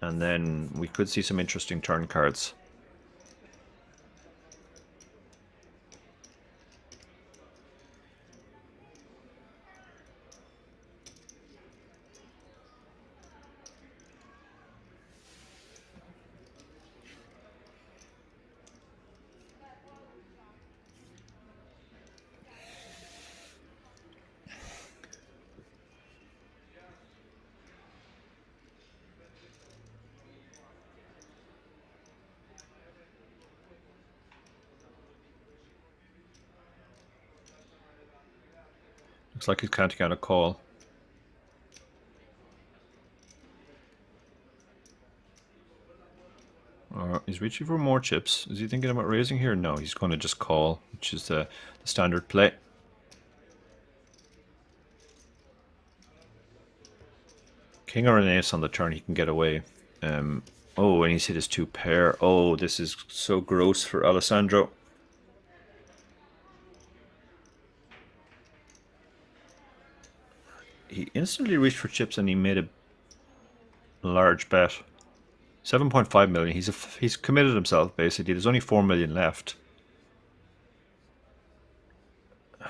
And then we could see some interesting turn cards. Looks like he's counting out a call. He's reaching for more chips. Is he thinking about raising here? No, he's going to just call, which is the standard play. King or an ace on the turn, he can get away. Oh, and he's hit his 2 pair. Oh, this is so gross for Alessandro. He instantly reached for chips and he made a large bet. 7.5 million. He's committed himself, basically. There's only 4 million left. I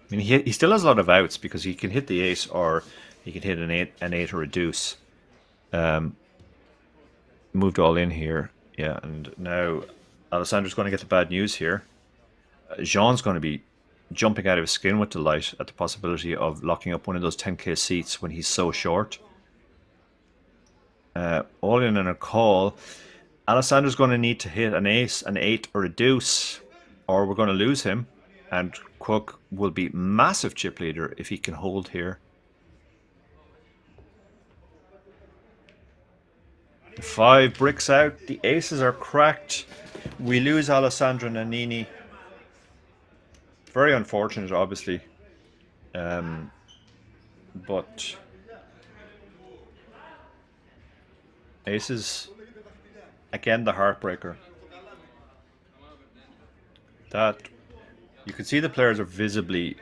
mean, he still has a lot of outs because he can hit the ace, or he can hit an eight or a deuce. Moved all in here. Yeah, and now Alessandro's going to get the bad news here. Jean's going to be jumping out of his skin with delight at the possibility of locking up one of those 10k seats when he's so short. All in and a call. Alessandro's going to need to hit an ace, an 8 or a deuce, or we're going to lose him. And Cook will be massive chip leader if he can hold here. 5 bricks out. The aces are cracked. We lose Alessandro Nannini. Very unfortunate, obviously. But aces, again, the heartbreaker. That you can see the players are visibly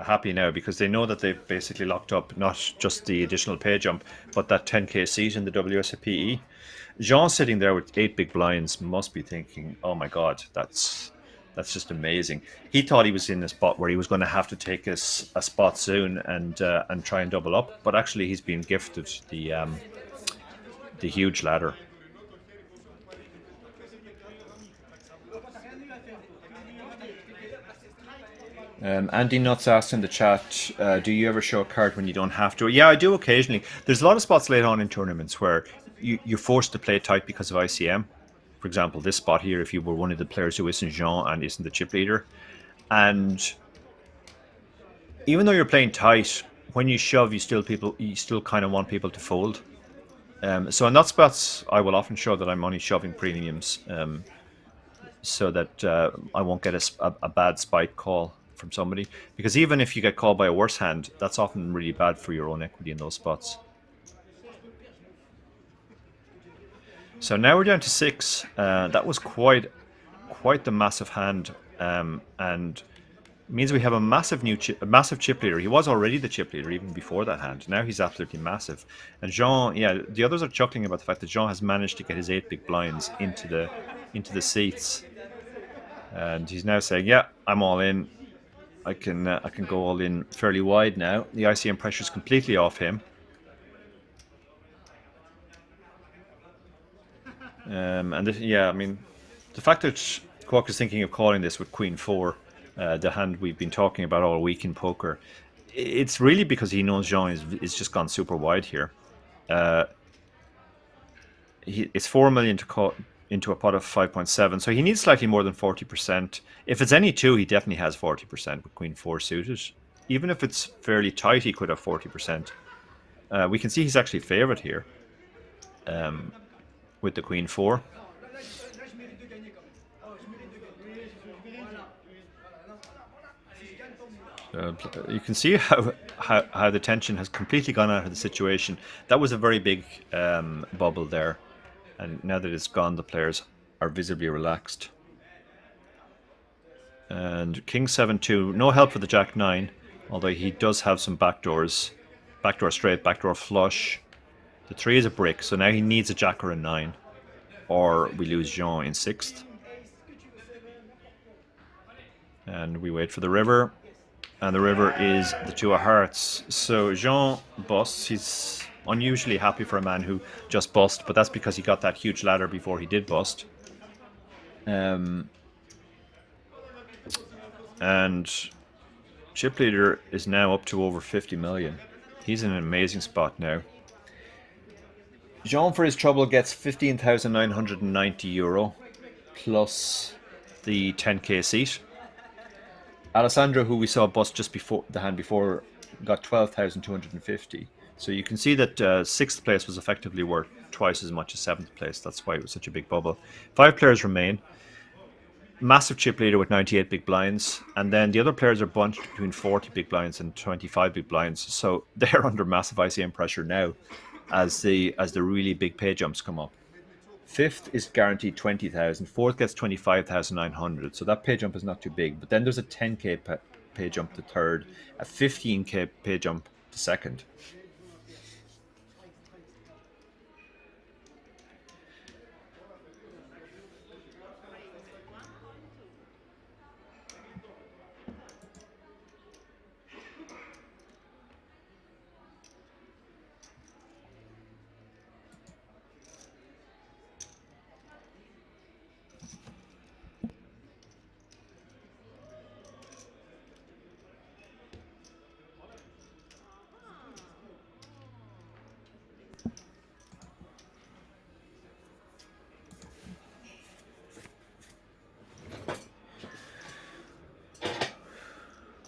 happy now because they know that they've basically locked up not just the additional pay jump, but that 10k seat in the WSOP. Jean sitting there with 8 big blinds must be thinking, "Oh my God, that's just amazing." He thought he was in a spot where he was going to have to take a spot soon and try and double up, but actually he's been gifted the huge ladder. Andy Nuts asked in the chat, do you ever show a card when you don't have to? Yeah, I do occasionally. There's a lot of spots late on in tournaments where you're forced to play tight because of ICM. For example, this spot here, if you were one of the players who isn't Jean and isn't the chip leader. And even though you're playing tight, when you shove, you still kind of want people to fold. So in that spots, I will often show that I'm only shoving premiums so that I won't get a bad spike call from somebody, because even if you get called by a worse hand, that's often really bad for your own equity in those spots. So now we're down to 6. That was quite the massive hand, and means we have a massive chip leader. He was already the chip leader even before that hand. Now he's absolutely massive. And Jean, yeah, the others are chuckling about the fact that Jean has managed to get his 8 big blinds into the seats, and he's now saying, "Yeah, I'm all in. I can go all in fairly wide now." The ICM pressure is completely off him. And this, yeah, I mean, the fact that Kwok is thinking of calling this with Queen 4, the hand we've been talking about all week in poker, it's really because he knows Jean is just gone super wide here. It's 4 million to call into a pot of 5.7, so he needs slightly more than 40%. If it's any 2, he definitely has 40% with Queen 4 suited. Even if it's fairly tight, he could have 40%. We can see he's actually favourite here with the queen 4. You can see how the tension has completely gone out of the situation. That was a very big bubble there, and now that it's gone, the players are visibly relaxed. And king 7-2, no help for the jack 9, although he does have some backdoors. Backdoor straight, backdoor flush. The 3 is a brick, so now he needs a jack or a 9, or we lose Jean in 6th. And we wait for the river. And the river is the 2 of hearts. So Jean busts. He's unusually happy for a man who just bust, but that's because he got that huge ladder before he did bust. And chip leader is now up to over 50 million. He's in an amazing spot now. Jean, for his trouble, gets 15,990 euro plus the 10k seat. Alessandro, who we saw bust just before the hand before, got 12,250. So you can see that 6th place was effectively worth twice as much as 7th place. That's why it was such a big bubble. 5 players remain. Massive chip leader with 98 big blinds. And then the other players are bunched between 40 big blinds and 25 big blinds. So they're under massive ICM pressure now as the really big pay jumps come up. 5th is guaranteed 20,000. 4th gets 25,900. So that pay jump is not too big. But then there's a 10k pay jump to 3rd, a 15k pay jump to 2nd.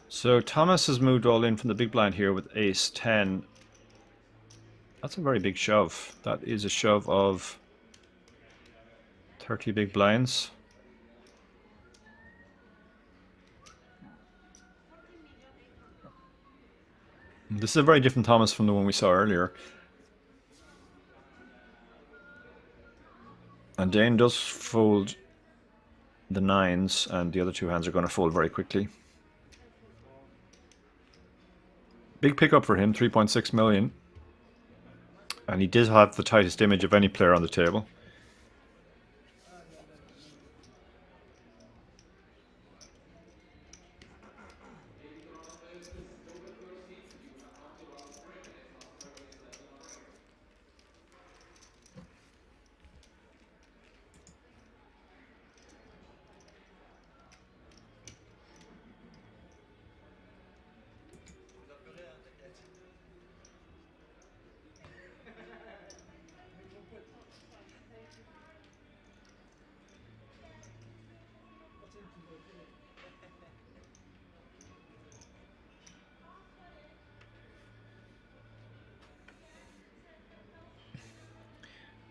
So Thomas has moved all in from the big blind here with ace 10. That's a very big shove. That is a shove of 30 big blinds. This is a very different Thomas from the one we saw earlier. And Dane does fold the 9s, and the other 2 hands are going to fold very quickly. Big pickup for him, 3.6 million. And he did have the tightest image of any player on the table.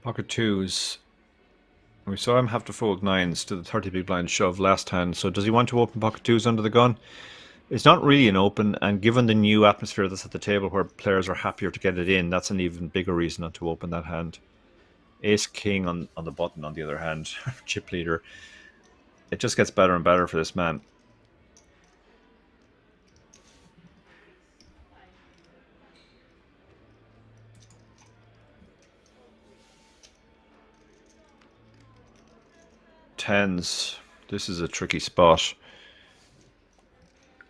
Pocket 2s. We saw him have to fold 9s to the 30 big blind shove last hand. So does he want to open pocket 2s under the gun? It's not really an open, and given the new atmosphere that's at the table where players are happier to get it in, that's an even bigger reason not to open that hand. Ace king on the button on the other hand. Chip leader. It just gets better and better for this man. Tens. This is a tricky spot.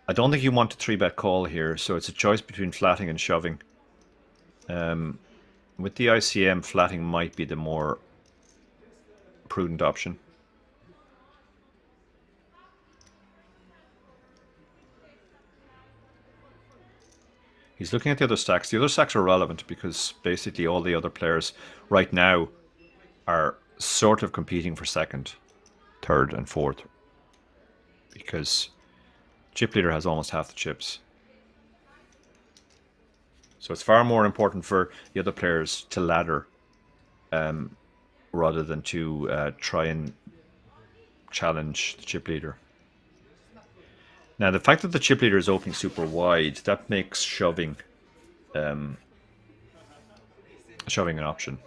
I don't think you want a 3-bet call here, so it's a choice between flatting and shoving. With the ICM, flatting might be the more prudent option. He's looking at the other stacks. The other stacks are relevant because basically all the other players right now are sort of competing for 2nd, 3rd and 4th. Because chip leader has almost half the chips. So it's far more important for the other players to ladder rather than to try and challenge the chip leader. Now, the fact that the chip leader is opening super wide, that makes shoving an option.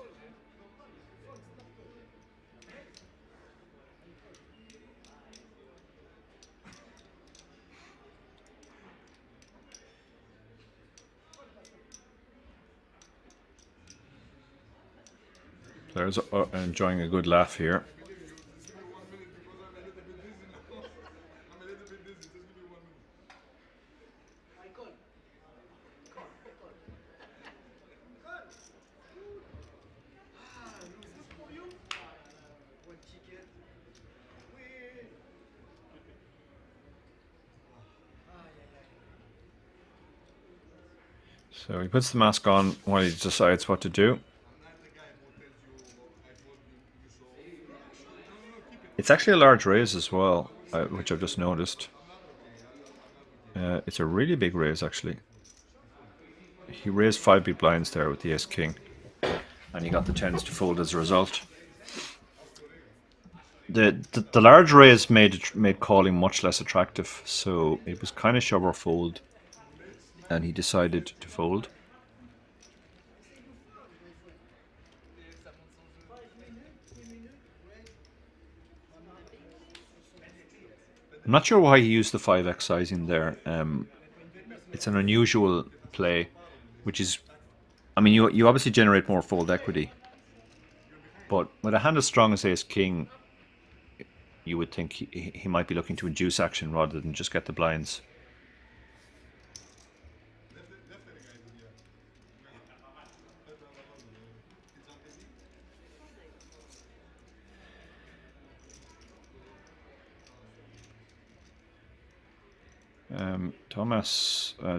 There's enjoying a good laugh here. So he puts the mask on while he decides what to do. It's actually a large raise as well, which I've just noticed. It's a really big raise, actually. He raised 5 big blinds there with the ace-king, and he got the 10s to fold as a result. The large raise made calling much less attractive, so it was kind of shove or fold, and he decided to fold. I'm not sure why he used the 5x sizing there. It's an unusual play, which is, I mean, you obviously generate more fold equity, but with a hand as strong as ace-king, you would think he might be looking to induce action rather than just get the blinds.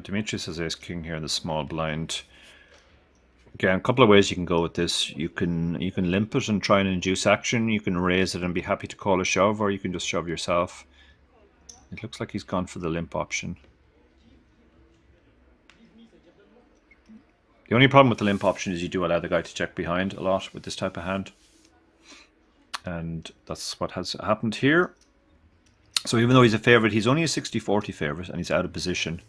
Demetrius has ace-king here in the small blind. Again, a couple of ways you can go with this. You can limp it and try and induce action. You can raise it and be happy to call a shove, or you can just shove yourself. It looks like he's gone for the limp option. The only problem with the limp option is you do allow the guy to check behind a lot with this type of hand. And that's what has happened here. So even though he's a favourite, he's only a 60-40 favourite, and he's out of position.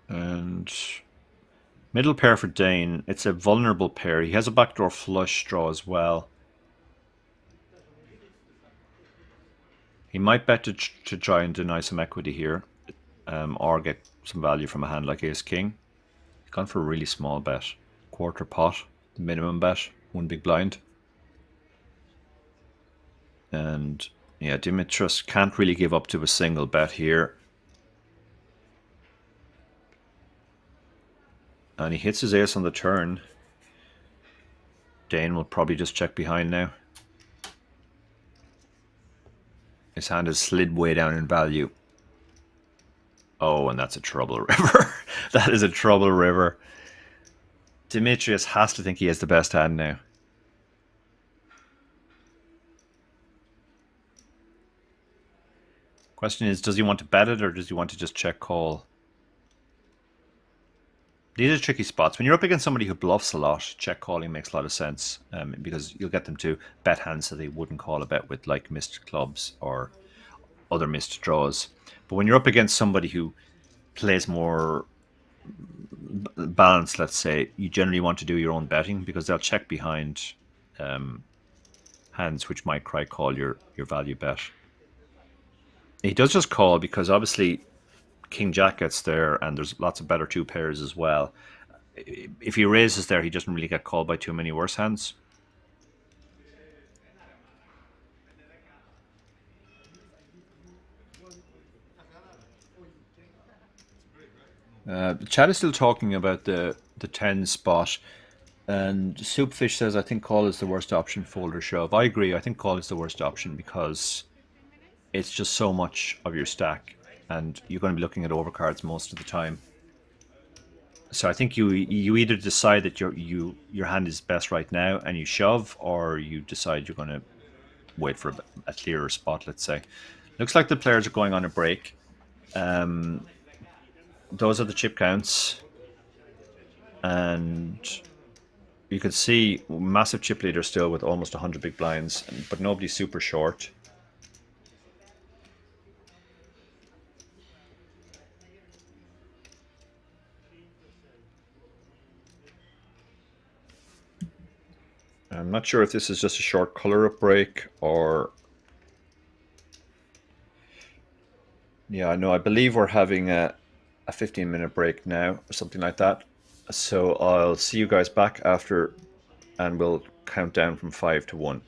And middle pair for Dane. It's a vulnerable pair. He has a backdoor flush draw as well. He might bet to try and deny some equity here, or get some value from a hand like ace-king. He's gone for a really small bet. Quarter pot, the minimum bet, 1 big blind. And yeah, Dimitrios can't really give up to a single bet here. And he hits his ace on the turn. Dane will probably just check behind now. His hand has slid way down in value. Oh, and that's a trouble river. That is a trouble river. Demetrius has to think he has the best hand now. Question is, does he want to bet it, or does he want to just check call? These are tricky spots. When you're up against somebody who bluffs a lot, check calling makes a lot of sense, because you'll get them to bet hands that they wouldn't call a bet with, like missed clubs or other missed draws. But when you're up against somebody who plays more balanced, let's say, you generally want to do your own betting, because they'll check behind hands which might cry call your value bet. He does just call because obviously King Jack gets there, and there's lots of better 2 pairs as well. If he raises there, he doesn't really get called by too many worse hands. The chat is still talking about the 10 spot, and Soupfish says, I think call is the worst option, fold or shove. I agree, I think call is the worst option because it's just so much of your stack, and you're going to be looking at overcards most of the time. So I think you either decide that your hand is best right now and you shove, or you decide you're going to wait for a clearer spot, let's say. Looks like the players are going on a break. Those are the chip counts. And you can see massive chip leader still with almost 100 big blinds, but nobody's super short. I'm not sure if this is just a short color up break or... Yeah, no, I believe we're having a 15-minute break now or something like that. So I'll see you guys back after, and we'll count down from 5 to 1.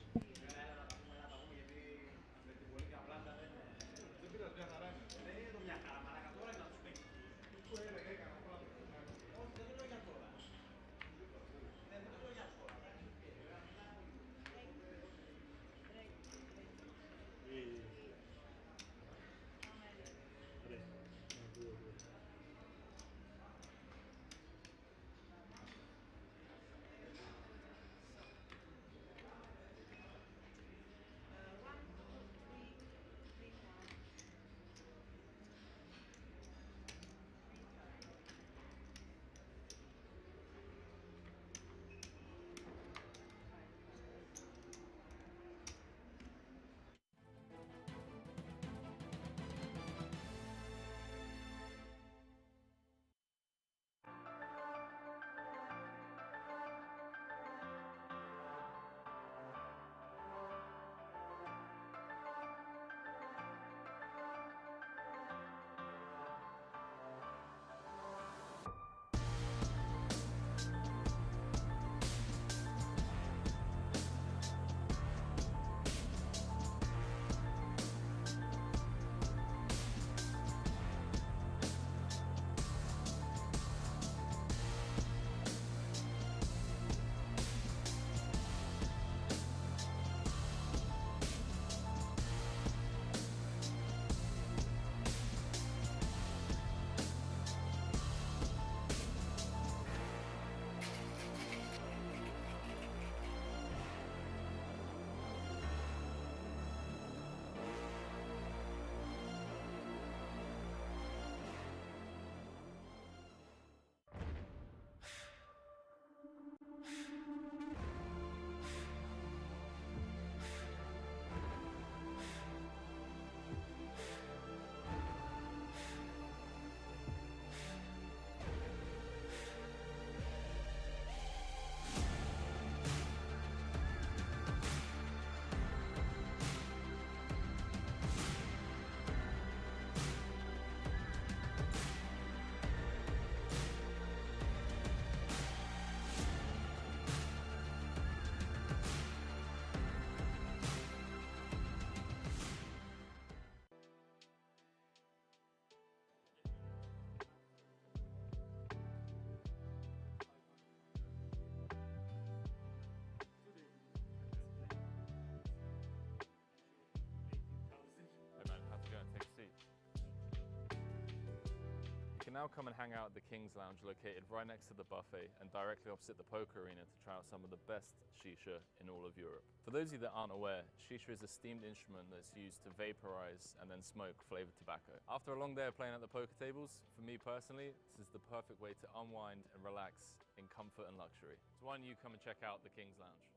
You can now come and hang out at the King's Lounge located right next to the buffet and directly opposite the poker arena to try out some of the best shisha in all of Europe. For those of you that aren't aware, shisha is a steamed instrument that's used to vaporize and then smoke flavored tobacco. After a long day of playing at the poker tables, for me personally, this is the perfect way to unwind and relax in comfort and luxury. So why don't you come and check out the King's Lounge?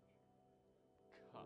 Cut.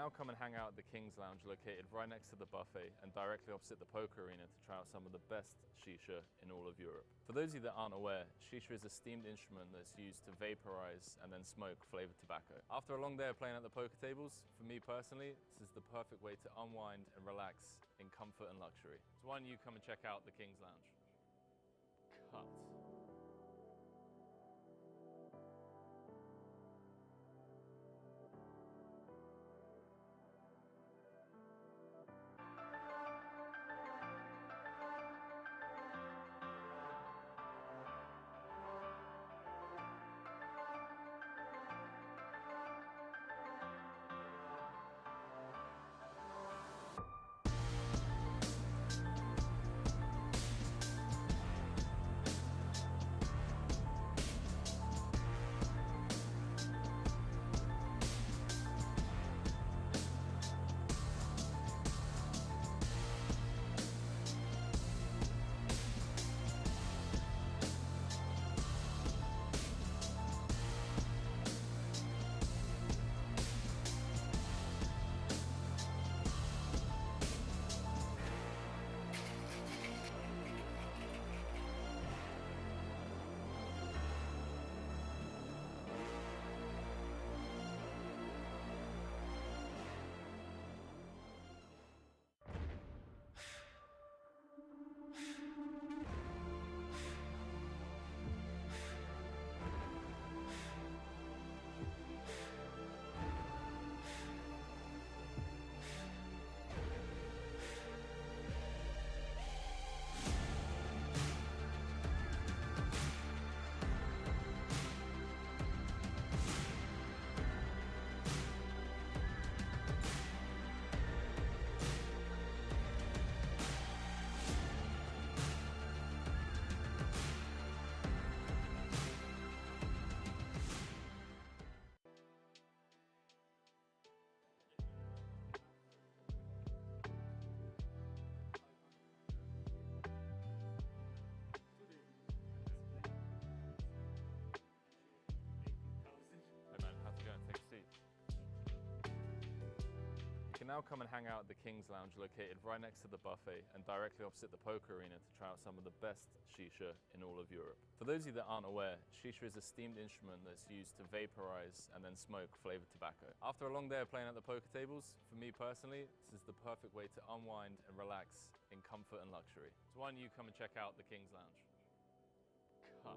now come and hang out at the King's Lounge located right next to the buffet and directly opposite the poker arena to try out some of the best shisha in all of Europe. For those of you that aren't aware, shisha is a steamed instrument that's used to vaporize and then smoke flavored tobacco. After a long day of playing at the poker tables, for me personally, this is the perfect way to unwind and relax in comfort and luxury. So why don't you come and check out the King's Lounge? Cut. You can now come and hang out at the King's Lounge located right next to the buffet and directly opposite the poker arena to try out some of the best shisha in all of Europe. For those of you that aren't aware, shisha is a steamed instrument that's used to vaporize and then smoke flavored tobacco. After a long day of playing at the poker tables, for me personally, this is the perfect way to unwind and relax in comfort and luxury. So why don't you come and check out the King's Lounge? Cut.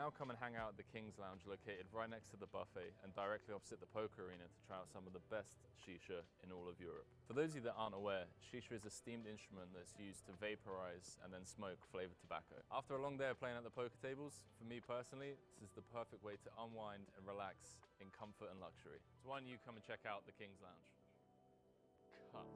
now come and hang out at the King's Lounge located right next to the buffet and directly opposite the poker arena to try out some of the best shisha in all of Europe. For those of you that aren't aware, shisha is a steamed instrument that's used to vaporize and then smoke flavored tobacco. After a long day of playing at the poker tables, for me personally, this is the perfect way to unwind and relax in comfort and luxury. So why don't you come and check out the King's Lounge? Cut.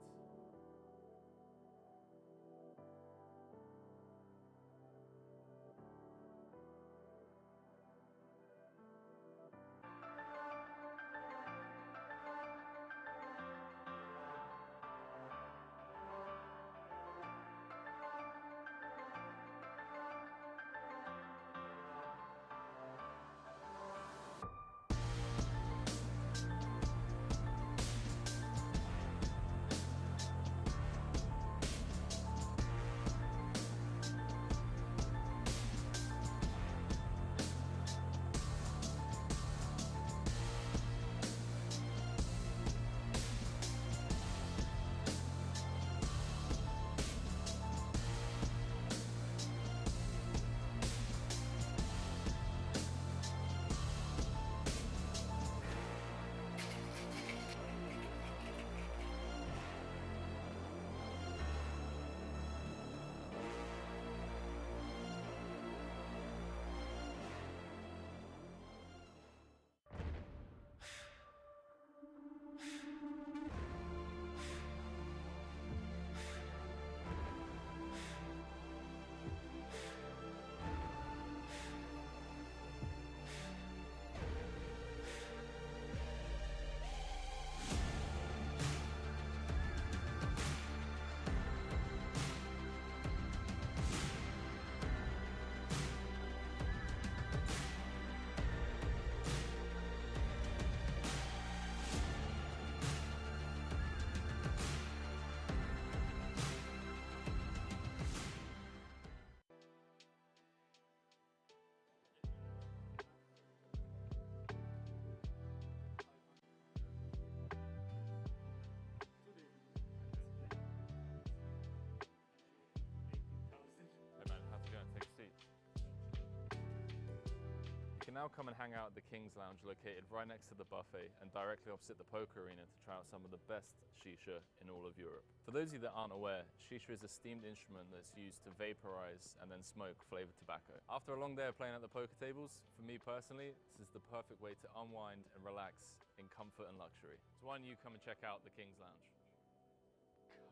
You can now come and hang out at the King's Lounge located right next to the buffet and directly opposite the poker arena to try out some of the best shisha in all of Europe. For those of you that aren't aware, shisha is a steamed instrument that's used to vaporize and then smoke flavored tobacco. After a long day of playing at the poker tables, for me personally, this is the perfect way to unwind and relax in comfort and luxury. So why don't you come and check out the King's Lounge?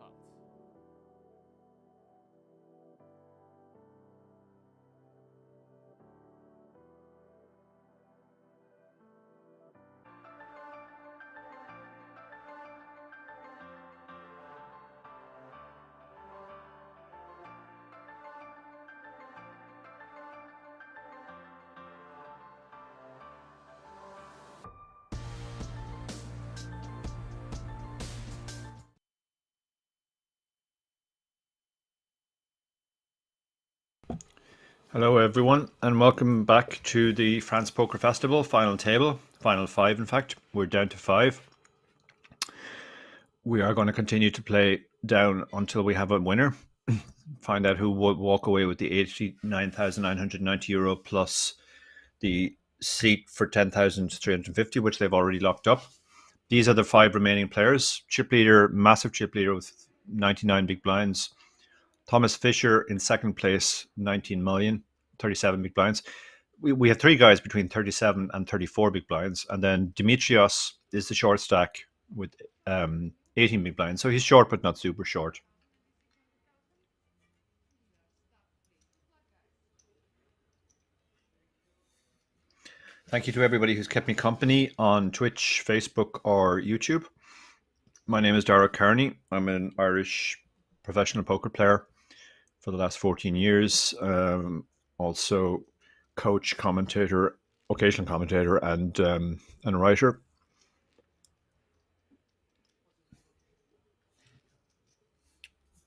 Cut. Hello, everyone, and welcome back to the France Poker Festival final table, final five, in fact. We're down to five. We are going to continue to play down until we have a winner. Find out who will walk away with the €89,990 plus the seat for 10,350, which they've already locked up. These are the five remaining players. Chip leader, massive chip leader with 99 big blinds. Thomas Fisher in second place, 19 million, 37 big blinds. We have three guys between 37 and 34 big blinds. And then Dimitrios is the short stack with 18 big blinds. So he's short, but not super short. Thank you to everybody who's kept me company on Twitch, Facebook, or YouTube. My name is Dara Kearney. I'm an Irish professional poker player for the last 14 years. Also coach, commentator, occasional commentator, and a writer.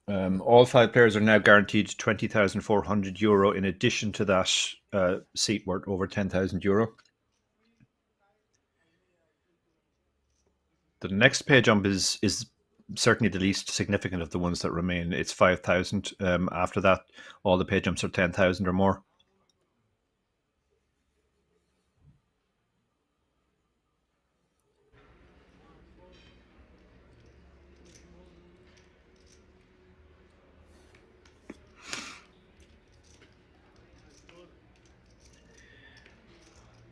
All five players are now guaranteed €20,400 in addition to that seat worth over €10,000. The next pay jump is certainly the least significant of the ones that remain. It's 5,000. After that, all the pay jumps are 10,000 or more.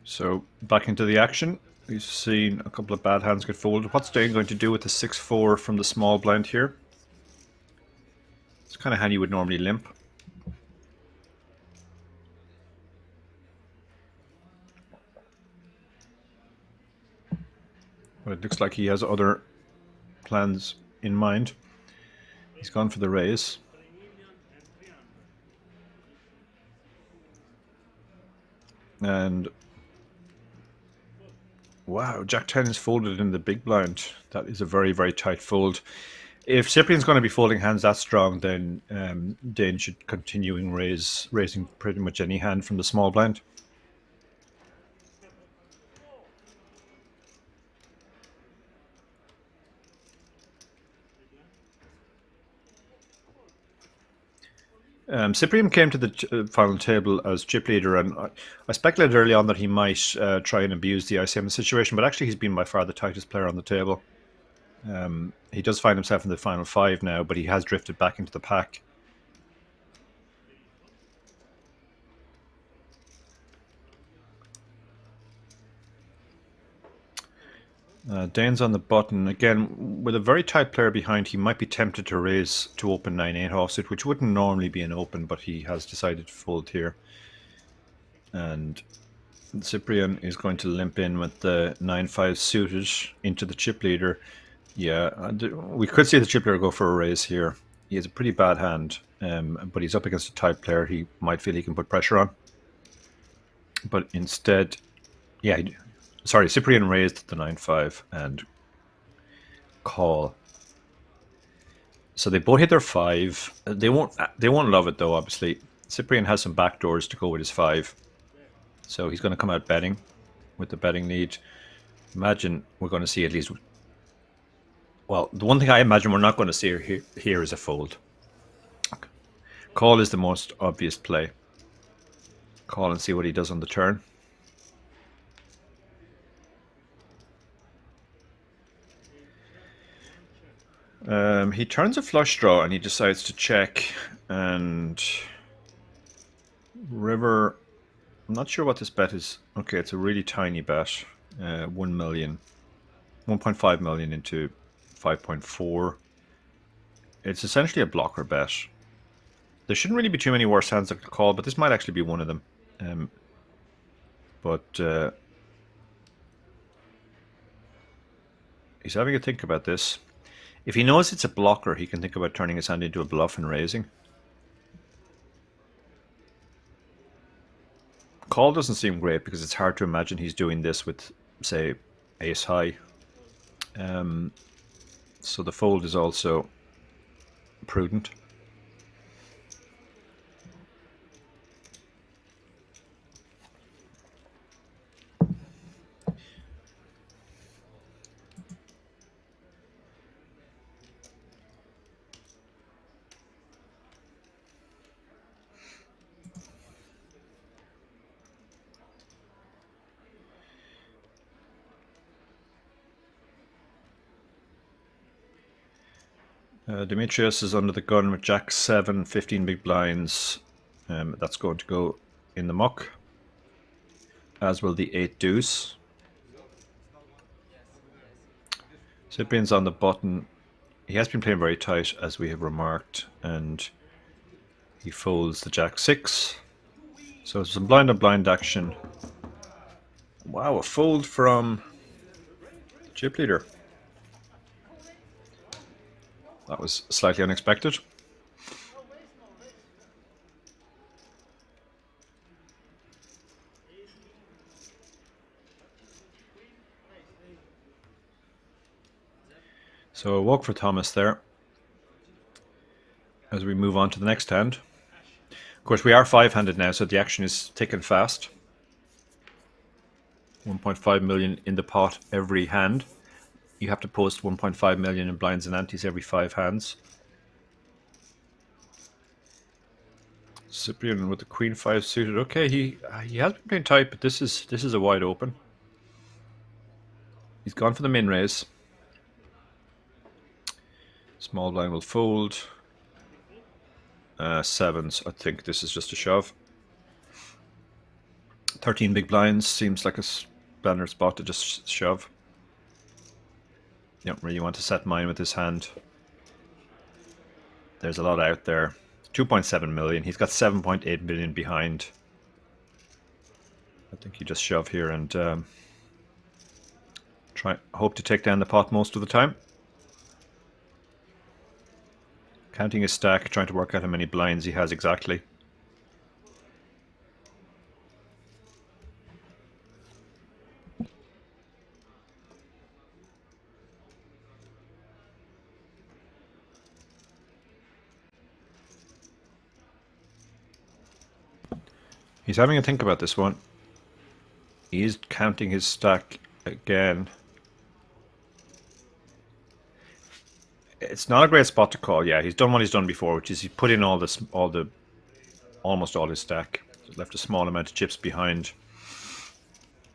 So back into the action. We've seen a couple of bad hands get folded. What's Dane going to do with the 6-4 from the small blind here? It's kind of hand you would normally limp. But it looks like he has other plans in mind. He's gone for the raise. And wow, Jack 10 is folded in the big blind. That is a very, very tight fold. If Cyprian's going to be folding hands that strong, then Dane should continuing raising pretty much any hand from the small blind. Cyprian came to the final table as chip leader, and I speculated early on that he might try and abuse the ICM situation, but actually he's been by far the tightest player on the table. He does find himself in the final 5 now, but he has drifted back into the pack. Dane's on the button. Again, with a very tight player behind, he might be tempted to raise to open 9-8 offsuit, which wouldn't normally be an open, but he has decided to fold here. And Cyprian is going to limp in with the 9-5 suited into the chip leader. Yeah, we could see the chip leader go for a raise here. He has a pretty bad hand, but he's up against a tight player he might feel he can put pressure on. But instead, yeah, sorry, Cyprian raised the 9-5 and call. So they both hit their 5. They won't love it though, obviously. Cyprian has some backdoors to go with his 5. So he's going to come out betting with the betting lead. Imagine we're going to see at least... Well, the one thing I imagine we're not going to see here is a fold. Call is the most obvious play. Call and see what he does on the turn. He turns a flush draw and he decides to check, and river... I'm not sure what this bet is. Okay, it's a really tiny bet. 1 million. 1.5 million into 5.4. It's essentially a blocker bet. There shouldn't really be too many worse hands that could call, but this might actually be one of them. He's having a think about this. If he knows it's a blocker, he can think about turning his hand into a bluff and raising. Call doesn't seem great because it's hard to imagine he's doing this with, say, ace high. So the fold is also prudent. Demetrius is under the gun with Jack 7, 15 big blinds. That's going to go in the muck, as will the 8 deuce. Cyprian's on the button. He has been playing very tight, as we have remarked, and he folds the Jack 6. So some blind on blind action. Wow, a fold from the chip leader. That was slightly unexpected. So a walk for Thomas there as we move on to the next hand. Of course, we are 5-handed now, so the action is ticking fast. 1.5 million in the pot every hand. You have to post 1.5 million in blinds and antes every 5 hands. Cyprian with the queen 5 suited. Okay, he has been playing tight, but this is a wide open. He's gone for the min raise. Small blind will fold. 7s. I think this is just a shove. 13 big blinds seems like a standard spot to just shove. You don't really want to set mine with this hand. There's a lot out there. 2.7 million. He's got 7.8 million behind. I think you just shove here and hope to take down the pot most of the time. Counting his stack, trying to work out how many blinds he has exactly. He's having a think about this one. He's counting his stack again. It's not a great spot to call. Yeah, he's done what he's done before, which is he put in almost all his stack. Left a small amount of chips behind.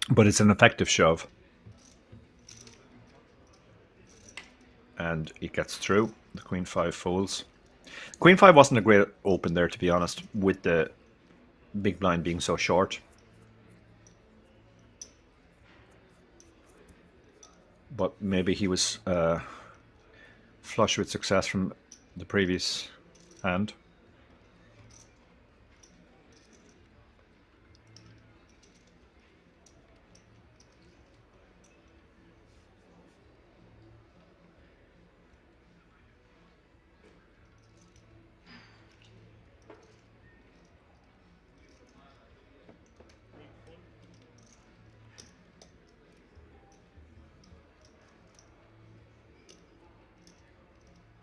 But it's an effective shove. And it gets through. The Queen 5 folds. Queen 5 wasn't a great open there, to be honest, with the big blind being so short. But maybe he was flush with success from the previous hand.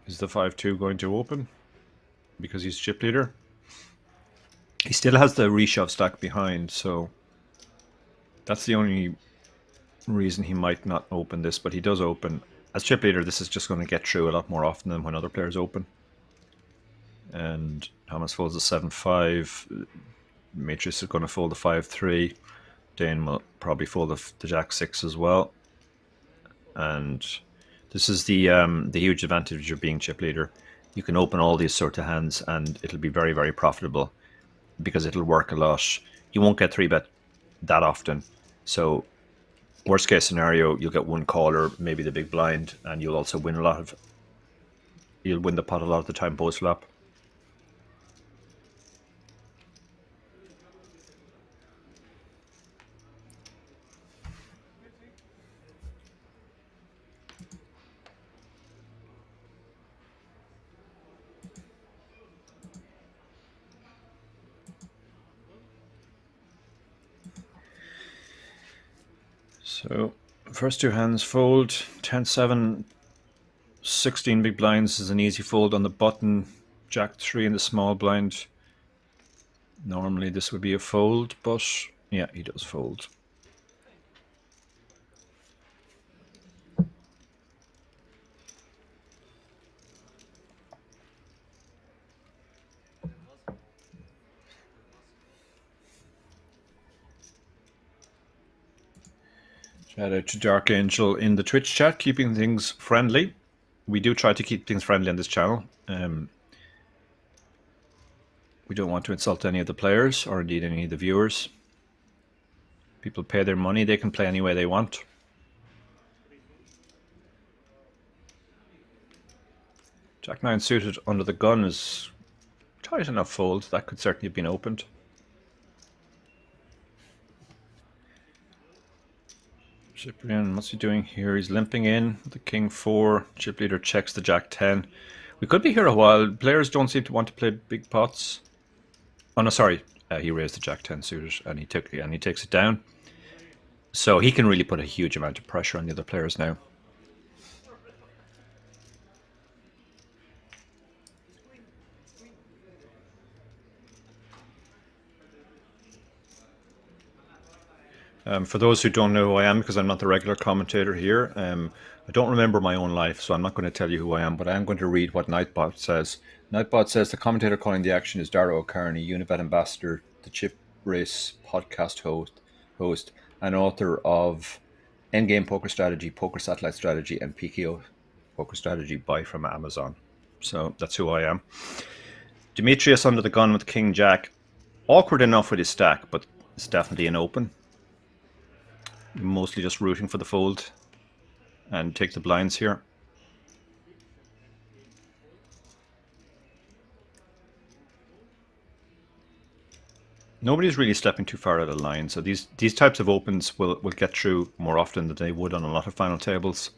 Is the 5-2 going to open? Because he's chip leader. He still has the reshove stack behind, so that's the only reason he might not open this, but he does open. As chip leader, this is just going to get through a lot more often than when other players open. And Thomas folds the 7-5. Matrix is going to fold the 5-3. Dane will probably fold the Jack-6 as well. And this is the huge advantage of being chip leader. You can open all these sort of hands and it'll be very, very profitable because it'll work a lot. You won't get 3-bet that often. So worst case scenario, you'll get one caller, maybe the big blind, and you'll also win you'll win the pot a lot of the time post flop. So first two hands fold, 10-7, 16 big blinds is an easy fold on the button, Jack-3 in the small blind. Normally this would be a fold, but yeah, he does fold. Shout out to Dark Angel in the Twitch chat, keeping things friendly. We do try to keep things friendly on this channel. We don't want to insult any of the players or indeed any of the viewers. People pay their money, they can play any way they want. Jack-9 suited under the gun is tight enough fold. That could certainly have been opened. Cyprian, what's he doing here? He's limping in the King 4. Chip leader checks the Jack 10. We could be here a while. Players don't seem to want to play big pots. Oh no, sorry. He raised the Jack 10 suited and he takes it down. So he can really put a huge amount of pressure on the other players now. For those who don't know who I am, because I'm not the regular commentator here, I don't remember my own life, so I'm not going to tell you who I am, but I am going to read what Nightbot says. Nightbot says, the commentator calling the action is Darragh O'Kearney, Unibet ambassador, the Chip Race podcast host, and author of Endgame Poker Strategy, Poker Satellite Strategy, and PKO Poker Strategy, buy from Amazon. So that's who I am. Demetrius under the gun with King Jack. Awkward enough with his stack, but It's definitely an open. Mostly just rooting for the fold and take the blinds here. Nobody's really stepping too far out of line, so these types of opens will get through more often than they would on a lot of final tables.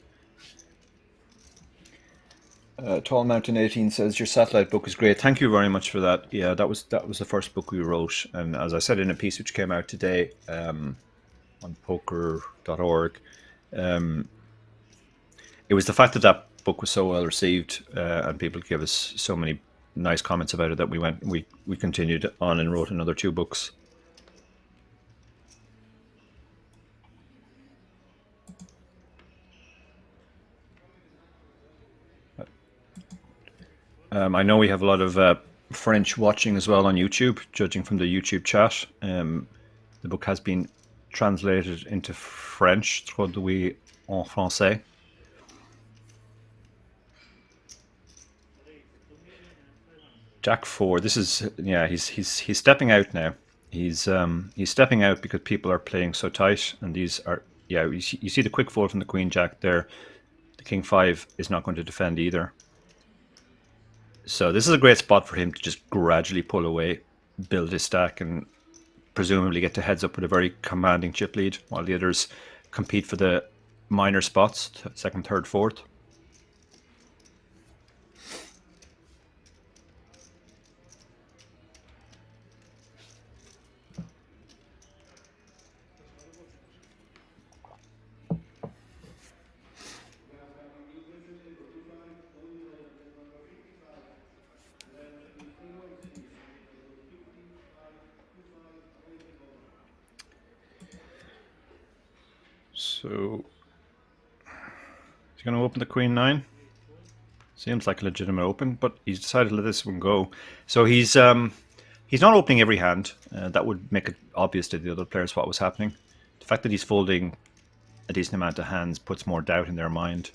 Tall Mountain 18 says your satellite book is great. Thank you very much for that. Yeah, that was the first book we wrote, and as I said in a piece which came out today on poker.org, it was the fact that that book was so well received and people gave us so many nice comments about it that we continued on and wrote another 2 books. I know we have a lot of French watching as well on YouTube, judging from the YouTube chat. The book has been translated into French, traduit en français. Jack 4. This is, yeah, he's stepping out now. He's stepping out because people are playing so tight, and these are, yeah, you see the quick fold from the Queen Jack there. The King 5 is not going to defend either. So this is a great spot for him to just gradually pull away, build his stack, and presumably get to heads up with a very commanding chip lead, while the others compete for the minor spots, second, third, fourth. So he's going to open the Queen 9. Seems like a legitimate open, but he's decided to let this one go. So he's not opening every hand. That would make it obvious to the other players what was happening. The fact that he's folding a decent amount of hands puts more doubt in their mind.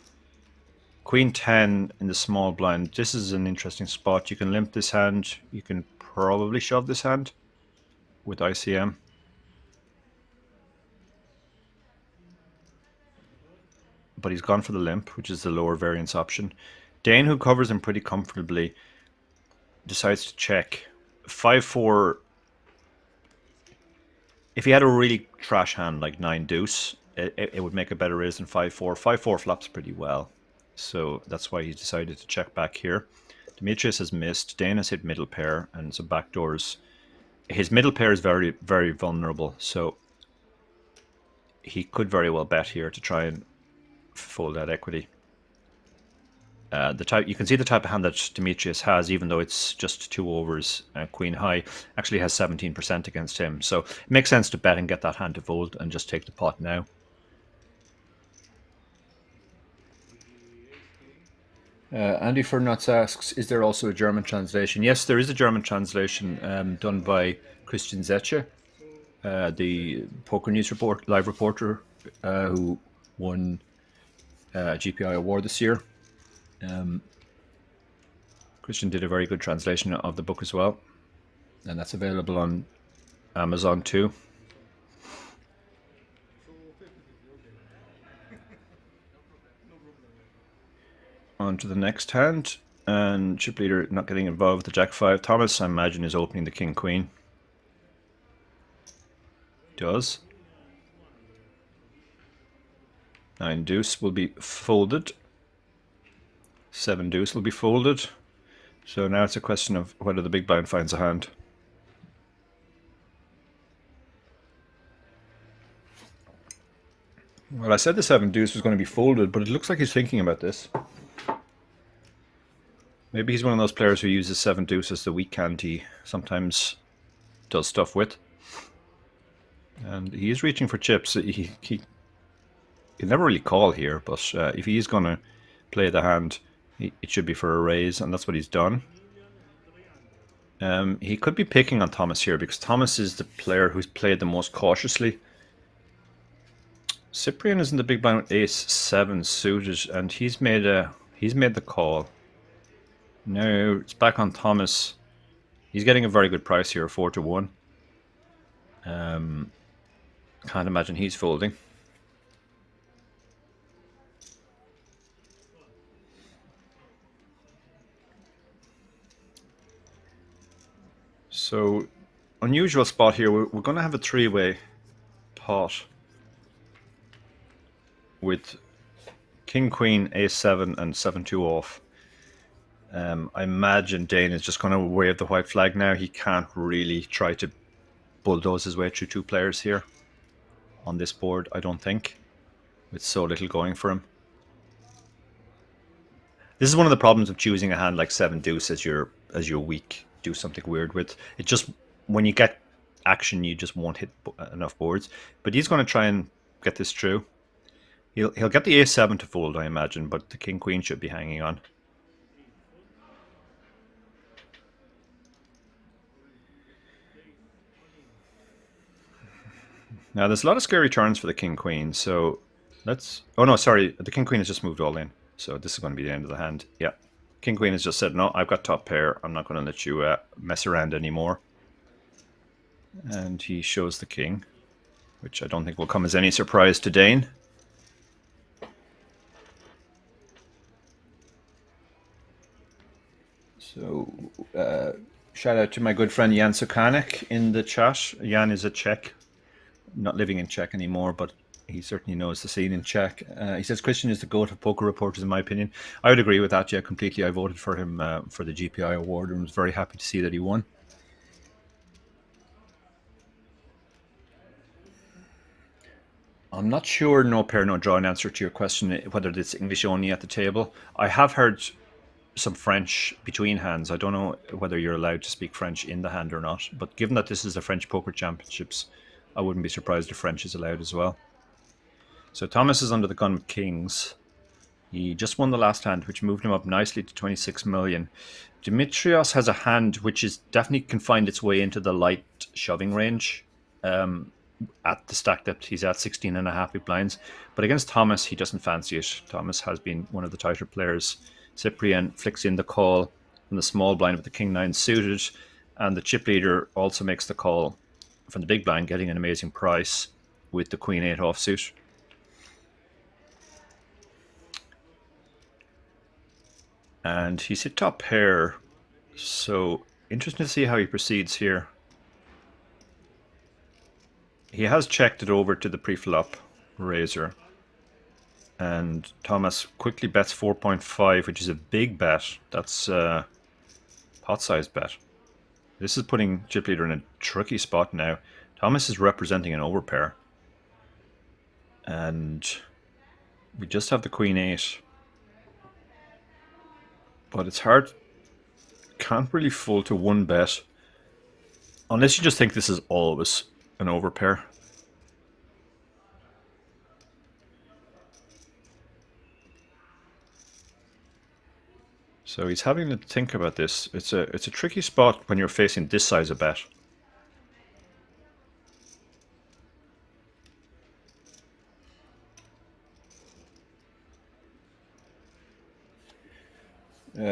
Queen 10 in the small blind. This is an interesting spot. You can limp this hand. You can probably shove this hand with ICM. But he's gone for the limp, which is the lower variance option. Dane, who covers him pretty comfortably, decides to check. 5-4. If he had a really trash hand like 9 deuce, it would make a better raise than 5-4. 5-4 flops pretty well, so that's why he decided to check back here. Demetrius has missed. Dane has hit middle pair and some backdoors. His middle pair is very, very vulnerable, so he could very well bet here to try and fold that equity. You can see the type of hand that Demetrius has, even though it's just 2 overs, Queen High, actually has 17% against him. So it makes sense to bet and get that hand to fold and just take the pot now. Andy Fernatz asks, is there also a German translation? Yes, there is a German translation done by Christian Zetsche, the Poker News live reporter who won a GPI award this year. Christian did a very good translation of the book as well, and that's available on Amazon too. On to the next hand, and chip leader not getting involved with the Jack 5. Thomas, I imagine, is opening the King Queen. Does. 9 deuce will be folded. 7 deuce will be folded. So now it's a question of whether the big blind finds a hand. Well, I said the 7 deuce was going to be folded, but it looks like he's thinking about this. Maybe he's one of those players who uses 7 deuce as the weak hand he sometimes does stuff with. And he is reaching for chips. He can never really call here, but if he is going to play the hand, it should be for a raise, and that's what he's done. He could be picking on Thomas here, because Thomas is the player who's played the most cautiously. Cyprian is in the big blind with ace-7 suited, and he's made the call. Now it's back on Thomas. He's getting a very good price here, 4-1. Can't imagine he's folding. So, unusual spot here. We're going to have a three-way pot with King, Queen, Ace-7 and 7-2 off. I imagine Dane is just going to wave the white flag now. He can't really try to bulldoze his way through two players here on this board, I don't think, with so little going for him. This is one of the problems of choosing a hand like 7 deuce as your weak. Do something weird with it. Just when you get action, you just won't hit enough boards. But he's going to try and get this through. He'll get the Ace-7 to fold, I imagine, but the King Queen should be hanging on. Now there's a lot of scary turns for the King Queen, so let's. Oh no, sorry, the King Queen has just moved all in, so this is going to be the end of the hand. Yeah. King Queen has just said, no, I've got top pair. I'm not going to let you mess around anymore. And he shows the king, which I don't think will come as any surprise to Dane. So, shout out to my good friend Jan Sukanek in the chat. Jan is a Czech, not living in Czech anymore, but he certainly knows the scene in Czech. He says Christian is the GOAT of poker reporters, in my opinion. I would agree with that, yeah, completely. I voted for him for the GPI award and was very happy to see that he won. I'm not sure, no pair, no draw, in answer to your question, whether it's English only at the table. I have heard some French between hands. I don't know whether you're allowed to speak French in the hand or not, but given that this is the French Poker Championships, I wouldn't be surprised if French is allowed as well. So Thomas is under the gun with kings. He just won the last hand, which moved him up nicely to 26 million. Dimitrios has a hand which is definitely can find its way into the light shoving range. At the stack depth, he's at 16.5 big blinds. But against Thomas, he doesn't fancy it. Thomas has been one of the tighter players. Cyprian flicks in the call from the small blind with the king-9 suited. And the chip leader also makes the call from the big blind, getting an amazing price with the queen-8 offsuit. And he's hit top pair, so interesting to see how he proceeds here. He has checked it over to the pre-flop razor, and Thomas quickly bets 4.5, which is a big bet. That's a pot-sized bet. This is putting chip leader in a tricky spot now. Thomas is representing an overpair, and we just have the queen-8. But it's hard. Can't really fold to one bet. Unless you just think this is always an overpair. So he's having to think about this. It's a tricky spot when you're facing this size of bet.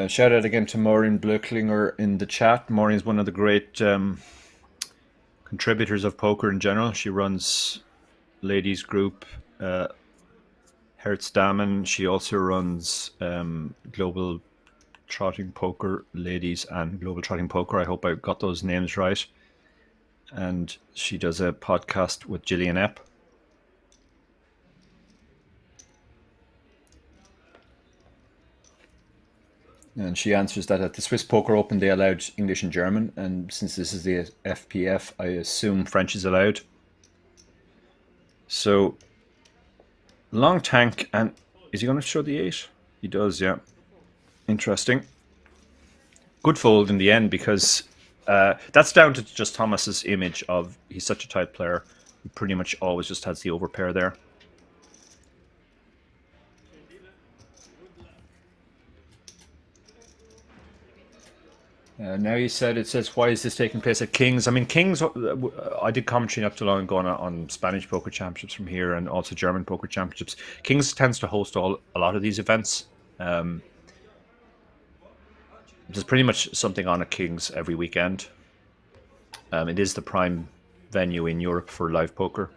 Shout out again to Maureen Blöcklinger in the chat. Maureen is one of the great contributors of poker in general. She runs ladies group Hertz-Damen. She also runs Global Trotting Poker Ladies and Global Trotting Poker. I hope I got those names right. And she does a podcast with Gillian Epp. And she answers that at the Swiss Poker Open they allowed English and German, and since this is the FPF, I assume French is allowed. So, long tank, and is he going to show the 8? He does, yeah. Interesting. Good fold in the end, because that's down to just Thomas's image of he's such a tight player. He pretty much always just has the overpair there. Now you said, it says, why is this taking place at Kings? I mean, Kings, I did commentary not too long ago on Spanish Poker Championships from here and also German Poker Championships. Kings tends to host a lot of these events. There's pretty much something on at Kings every weekend. It is the prime venue in Europe for live poker.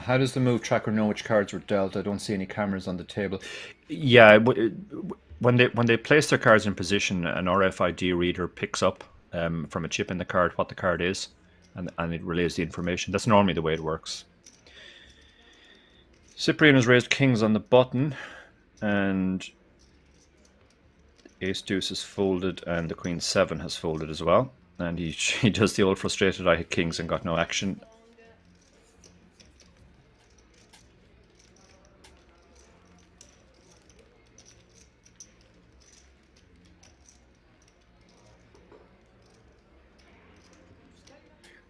How does the move tracker know which cards were dealt? I don't see any cameras on the table. Yeah, when they place their cards in position, an RFID reader picks up from a chip in the card what the card is, and it relays the information. That's normally the way it works. Cyprian has raised kings on the button, and ace deuce is folded, and the queen 7 has folded as well. And he does the old frustrated, I hit kings and got no action.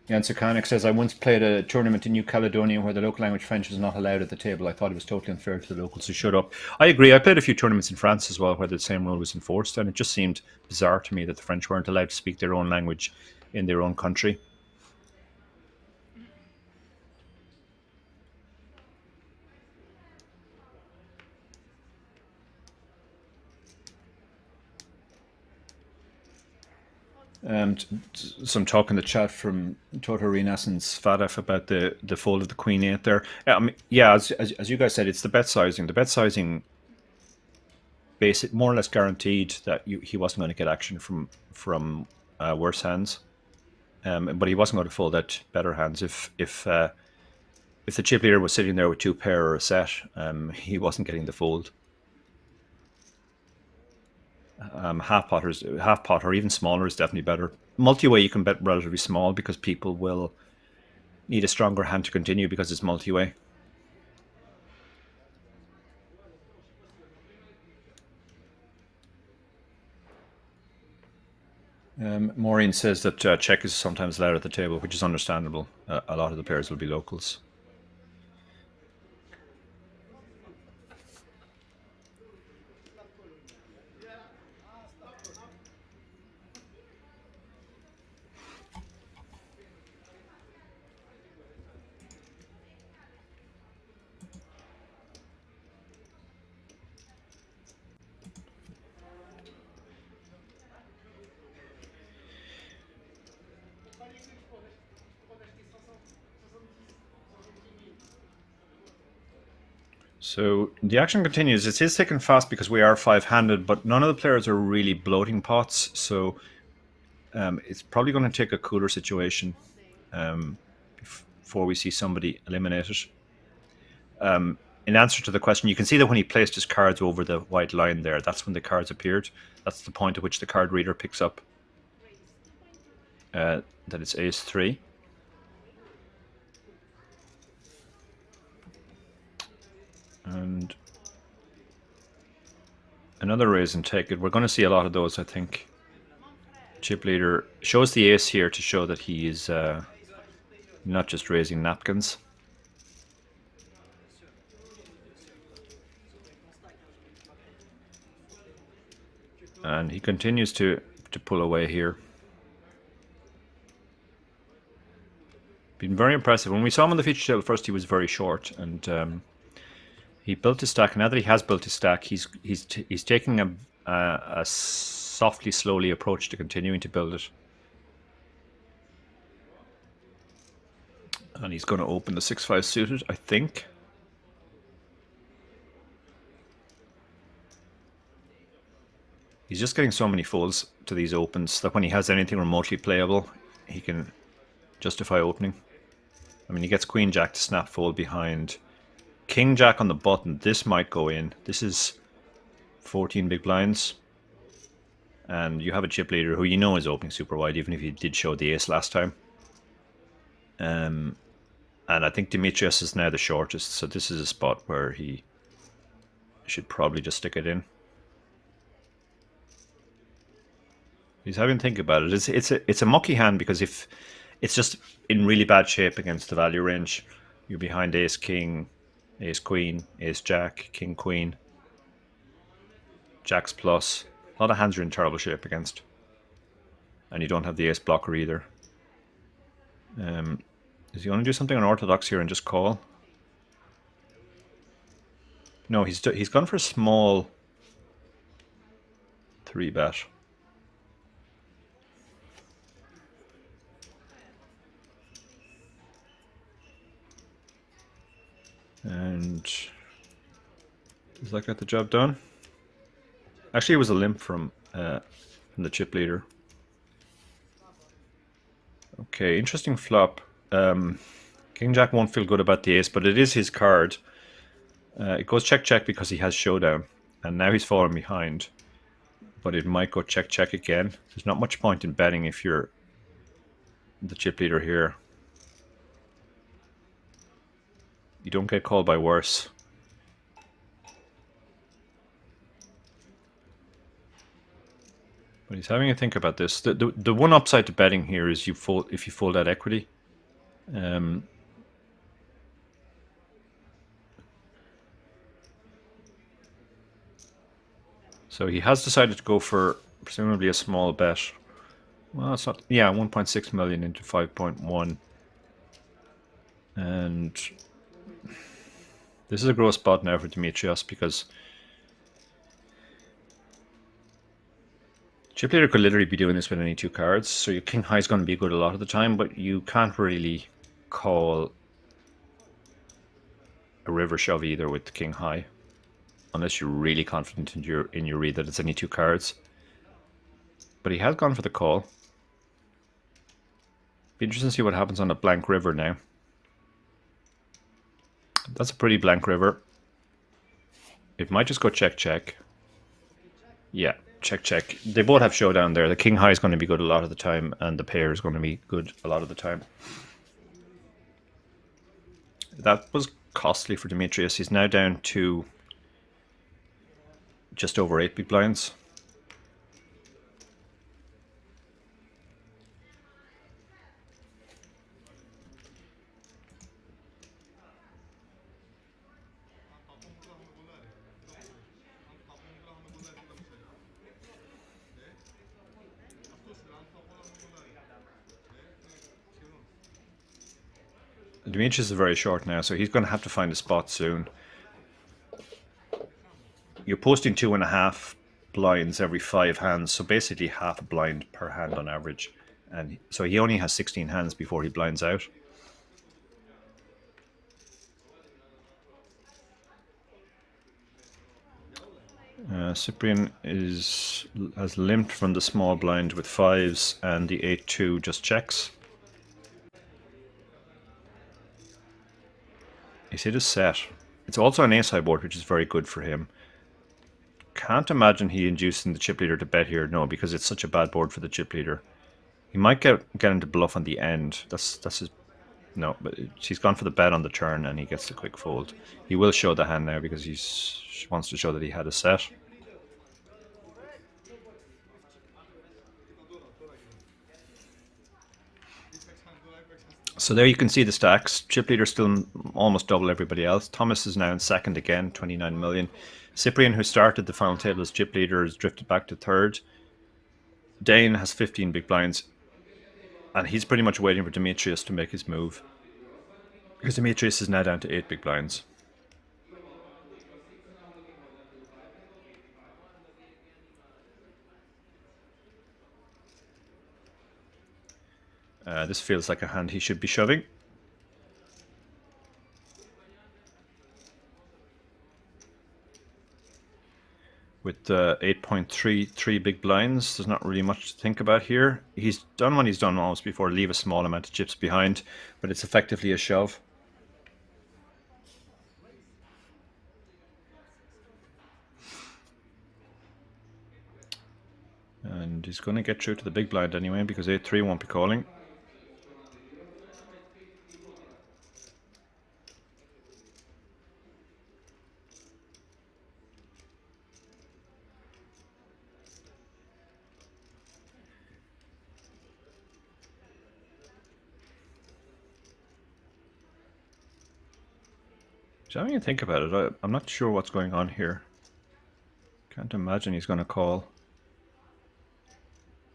Jan Sakanik says, I once played a tournament in New Caledonia where the local language French was not allowed at the table. I thought it was totally unfair to the locals to shut up. I agree. I played a few tournaments in France as well where the same rule was enforced, and it just seemed bizarre to me that the French weren't allowed to speak their own language in their own country. Some talk in the chat from Toto Renas and Svadov about the fold of the queen 8 there. I mean, yeah, as you guys said, it's the bet sizing. The bet sizing basic more or less guaranteed that he wasn't going to get action from worse hands, but he wasn't going to fold out better hands. If the chip leader was sitting there with 2 pair or a set, he wasn't getting the fold. Half pot or even smaller is definitely better. Multi-way you can bet relatively small because people will need a stronger hand to continue because it's multi-way. Maureen says that check is sometimes allowed at the table, which is understandable. A lot of the players will be locals. So the action continues. It is taken fast because we are 5-handed, but none of the players are really bloating pots. So it's probably going to take a cooler situation before we see somebody eliminated. In answer to the question, you can see that when he placed his cards over the white line there, that's when the cards appeared. That's the point at which the card reader picks up that it's ace 3. And another raise and take it. We're going to see a lot of those, I think. Chip leader shows the ace here to show that he is not just raising napkins. And he continues to pull away here. Been very impressive. When we saw him on the feature table first, he was very short, and he built his stack. Now that he has built his stack, he's taking a softly, slowly approach to continuing to build it. And he's going to open the 6-5 suited, I think. He's just getting so many folds to these opens that when he has anything remotely playable, he can justify opening. I mean, he gets Queen Jack to snap fold behind. King Jack on the button, this might go in. This is 14 big blinds. And you have a chip leader who you know is opening super wide, even if he did show the ace last time. And I think Demetrius is now the shortest, so this is a spot where he should probably just stick it in. He's having to think about it. It's a mucky hand because if it's just in really bad shape against the value range, you're behind ace king, ace queen, ace jack, king queen, jacks plus. A lot of hands are in terrible shape against, and you don't have the ace blocker either. Is he going to do something unorthodox here and just call? No, he's gone for a small 3-bet. And does that get the job done? Actually, it was a limp from the chip leader. Okay, interesting flop. King Jack won't feel good about the ace, but it is his card. It goes check check because he has showdown, and now he's fallen behind. But it might go check check again. There's not much point in betting if you're the chip leader here. You don't get called by worse. But he's having a think about this. The one upside to betting here is you fold if you fold that equity. So he has decided to go for presumably a small bet. Well, it's not. Yeah, 1.6 million into 5.1. And this is a gross spot now for Demetrios because chip leader could literally be doing this with any 2 cards. So your king high is going to be good a lot of the time, but you can't really call a river shove either with the king high, unless you're really confident in your read that it's any 2 cards. But he has gone for the call. Be interesting to see what happens on a blank river now. That's a pretty blank river. It might just go check check. Yeah, check check. They both have showdown there. The king high is going to be good a lot of the time, and the pair is going to be good a lot of the time. That was costly for Demetrios. He's now down to just over 8 big blinds. Demetrius is very short now, so he's going to have to find a spot soon. You're posting 2.5 blinds every 5 hands, so basically half a blind per hand on average. And so he only has 16 hands before he blinds out. Cyprian has limped from the small blind with 5s, and the 8-2 just checks. He's hit his set. It's also an ace high board, which is very good for him. Can't imagine he inducing the chip leader to bet here, no, because it's such a bad board for the chip leader. He might get him to bluff on the end. That's his. No, but he's gone for the bet on the turn, and he gets the quick fold. He will show the hand now because he wants to show that he had a set. So there you can see the stacks. Chip leader still almost double everybody else. Thomas is now in second again, 29 million. Cyprian, who started the final table as chip leader, has drifted back to third. Dane has 15 big blinds, and he's pretty much waiting for Demetrius to make his move, because Demetrius is now down to 8 big blinds. This feels like a hand he should be shoving. With 8.33 big blinds, there's not really much to think about here. He's done what he's done almost before, leave a small amount of chips behind, but it's effectively a shove. And he's going to get through to the big blind anyway, because 8-3 won't be calling. So having to think about it, I'm not sure what's going on here. Can't imagine he's going to call.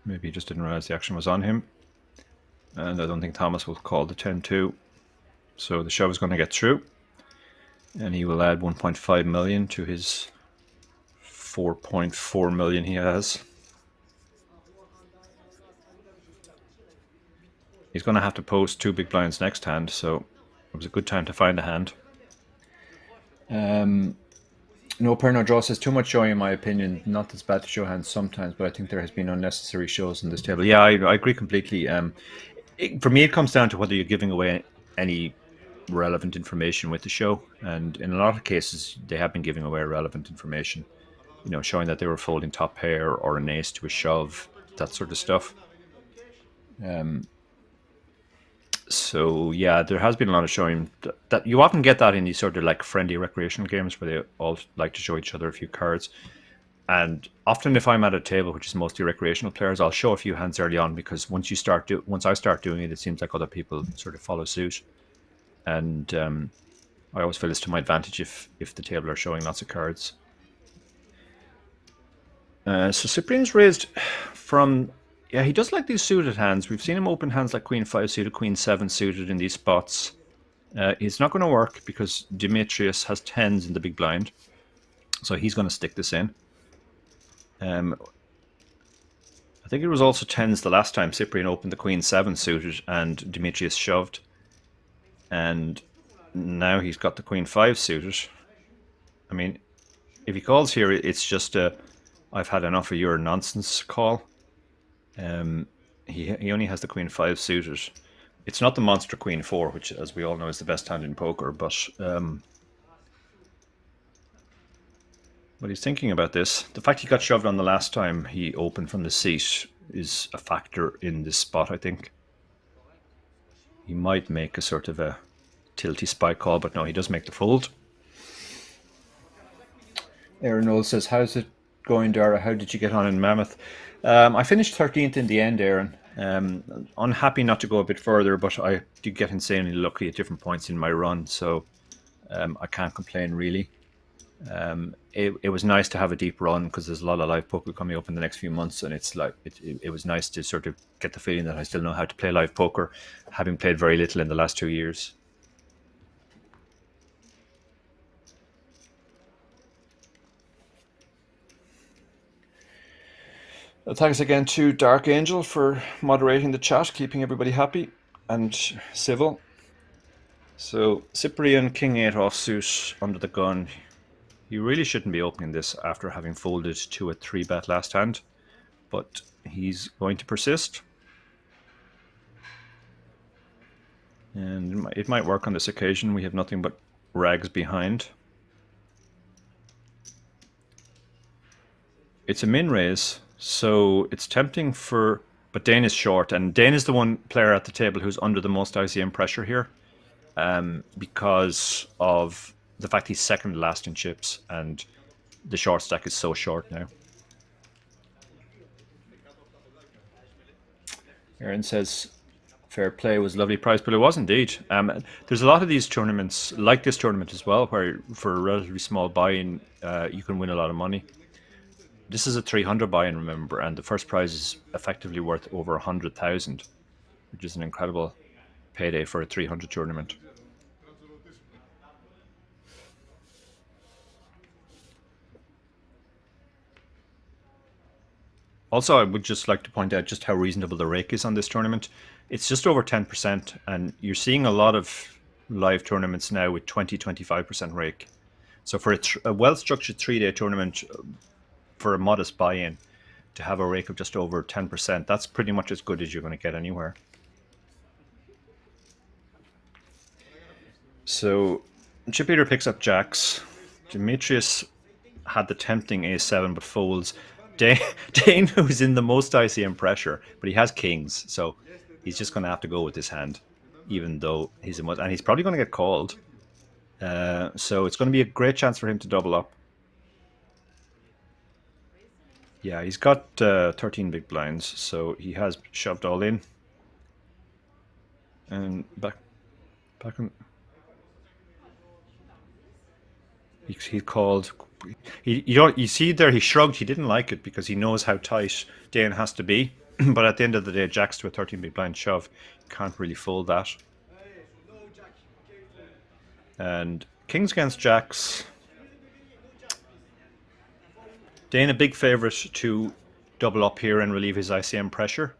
Maybe he just didn't realize the action was on him. And I don't think Thomas will call the 10-2. So the shove is going to get through. And he will add 1.5 million to his 4.4 million he has. He's going to have to post 2 big blinds next hand, so it was a good time to find a hand. No pair, no draw says too much showing in my opinion. Not that it's bad to show hands sometimes, but I think there has been unnecessary shows on this table. Yeah, I agree completely. For me, it comes down to whether you're giving away any relevant information with the show, and in a lot of cases, they have been giving away relevant information. You know, showing that they were folding top pair or an ace to a shove, that sort of stuff. So yeah, there has been a lot of showing that you often get that in these sort of like friendly recreational games where they all like to show each other a few cards. And often, if I'm at a table which is mostly recreational players, I'll show a few hands early on because once I start doing it, it seems like other people sort of follow suit. And I always feel it's to my advantage if the table are showing lots of cards. So Cyprian's raised from. Yeah, he does like these suited hands. We've seen him open hands like Queen 5 suited, Queen 7 suited in these spots. It's not going to work because Demetrius has 10s in the big blind. So he's going to stick this in. I think it was also 10s the last time Cyprian opened the Queen 7 suited and Demetrius shoved. And now he's got the Queen 5 suited. I mean, if he calls here, it's just a I've had enough of your nonsense call. He only has the Queen 5 suited. It's not the monster Queen 4, which, as we all know, is the best hand in poker. But he's thinking about this. The fact he got shoved on the last time he opened from the seat is a factor in this spot, I think. He might make a sort of a tilty spike call, but no, he does make the fold. Aaron Knowles says, how's it going, Dara? How did you get on in Mammoth? I finished 13th in the end, Aaron. Unhappy not to go a bit further, but I did get insanely lucky at different points in my run, so I can't complain really. It was nice to have a deep run because there's a lot of live poker coming up in the next few months, and it's like it was nice to sort of get the feeling that I still know how to play live poker, having played very little in the last 2 years. Thanks again to Dark Angel for moderating the chat, keeping everybody happy and civil. So Cyprian, King 8 offsuit under the gun. He really shouldn't be opening this after having folded to a 3-bet last hand, but he's going to persist. And it might work on this occasion. We have nothing but rags behind. It's a min raise, so it's tempting for... But Dane is short, and Dane is the one player at the table who's under the most ICM pressure here because of the fact he's second last in chips, and the short stack is so short now. Aaron says, fair play, was a lovely prize, but it was indeed. There's a lot of these tournaments, like this tournament as well, where for a relatively small buy-in, you can win a lot of money. This is a 300 buy-in, remember, and the first prize is effectively worth over 100,000, which is an incredible payday for a 300 tournament. Also, I would just like to point out just how reasonable the rake is on this tournament. It's just over 10%, and you're seeing a lot of live tournaments now with 20-25% rake. So for a well-structured 3-day tournament, for a modest buy-in, to have a rake of just over 10%, that's pretty much as good as you're going to get anywhere. So Chip Eater picks up jacks. Demetrius had the tempting a7 but folds. Dane, who's in the most ICM pressure, but he has kings, so he's just going to have to go with this hand, even though he's and he's probably going to get called. So it's going to be a great chance for him to double up. Yeah, he's got 13 big blinds, so he has shoved all in. And back on. He called. You see there, he shrugged. He didn't like it because he knows how tight Dane has to be. But at the end of the day, jacks to a 13 big blind shove, can't really fold that. And kings against jacks. Dane a big favourite to double up here and relieve his ICM pressure.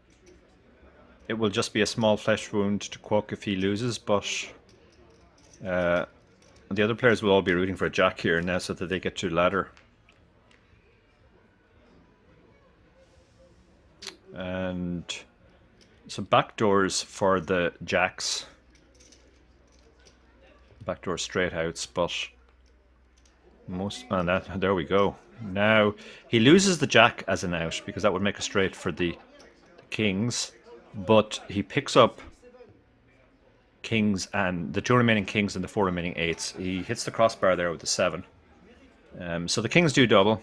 It will just be a small flesh wound to Quok if he loses, but the other players will all be rooting for a jack here now so that they get to ladder. And so backdoors for the jacks. Backdoor straight outs, but most, and that, there we go. Now he loses the jack as an out because that would make a straight for the kings, but he picks up kings and the 2 remaining kings and the 4 remaining eights. He hits the crossbar there with the 7. So the kings do double.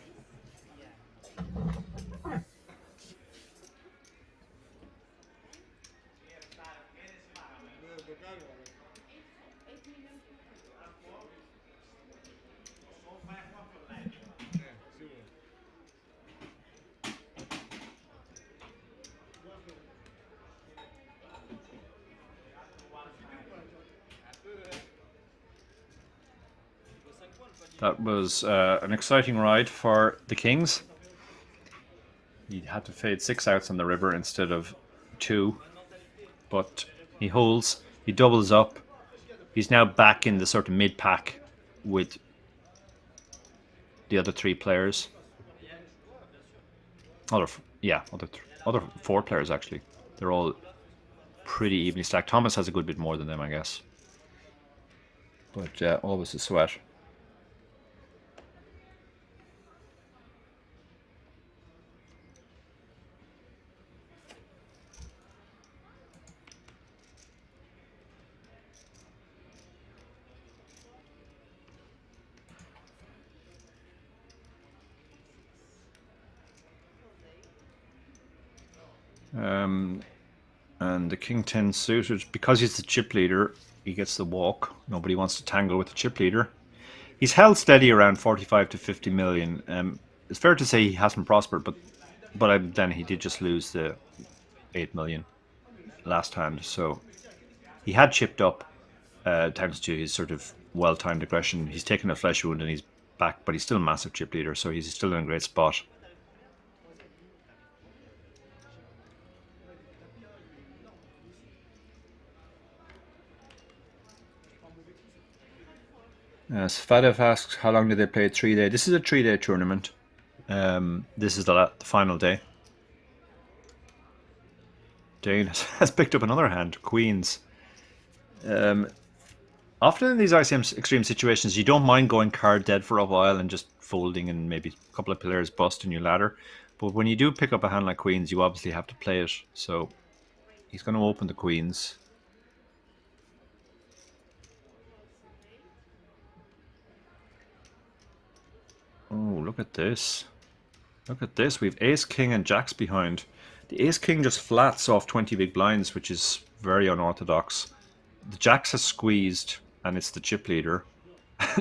That was an exciting ride for the kings. He had to fade 6 outs on the river instead of 2, but he holds, he doubles up. He's now back in the sort of mid-pack with the other 3 players. Other 4 players actually. They're all pretty evenly stacked. Thomas has a good bit more than them, I guess. But always a sweat. And the king 10 suited, because he's the chip leader, he gets the walk. Nobody wants to tangle with the chip leader. He's held steady around 45 to 50 million. It's fair to say he hasn't prospered, but then he did just lose the 8 million last hand. So he had chipped up thanks to his sort of well-timed aggression. He's taken a flesh wound and he's back, but he's still a massive chip leader, so he's still in a great spot. Svadov asks, how long did they play? 3-day. This is a 3-day tournament. This is the final day. Dane has picked up another hand, queens. Often in these ICM extreme situations, you don't mind going card dead for a while and just folding and maybe a couple of players bust in your ladder. But when you do pick up a hand like queens, you obviously have to play it. So he's going to open the queens. Oh, look at this. Look at this. We have ace, king, and jacks behind. The ace, king just flats off 20 big blinds, which is very unorthodox. The jacks has squeezed, and it's the chip leader.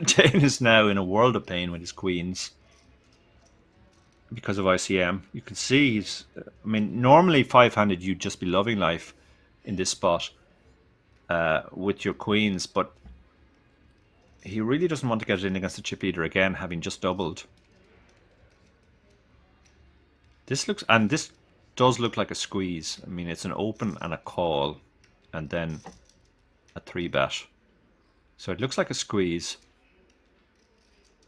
Dane is now in a world of pain with his queens because of ICM. You can see he's... I mean, normally 5-handed, you'd just be loving life in this spot with your queens, but he really doesn't want to get it in against the chip leader again, having just doubled. This looks, and this does look like a squeeze. I mean, it's an open and a call, and then a 3-bet. So it looks like a squeeze.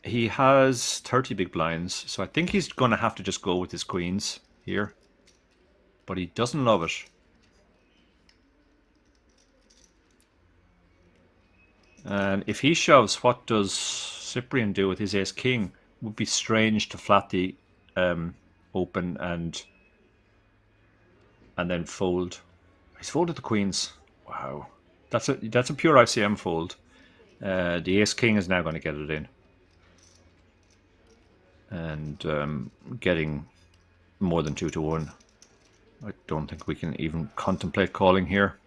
He has 30 big blinds, so I think he's going to have to just go with his queens here. But he doesn't love it. And if he shoves, what does Cyprian do with his ace-king? Would be strange to flat the open and then fold. He's folded the queens. Wow, that's a pure ICM fold. The ace-king is now going to get it in, and getting more than 2-1. I don't think we can even contemplate calling here,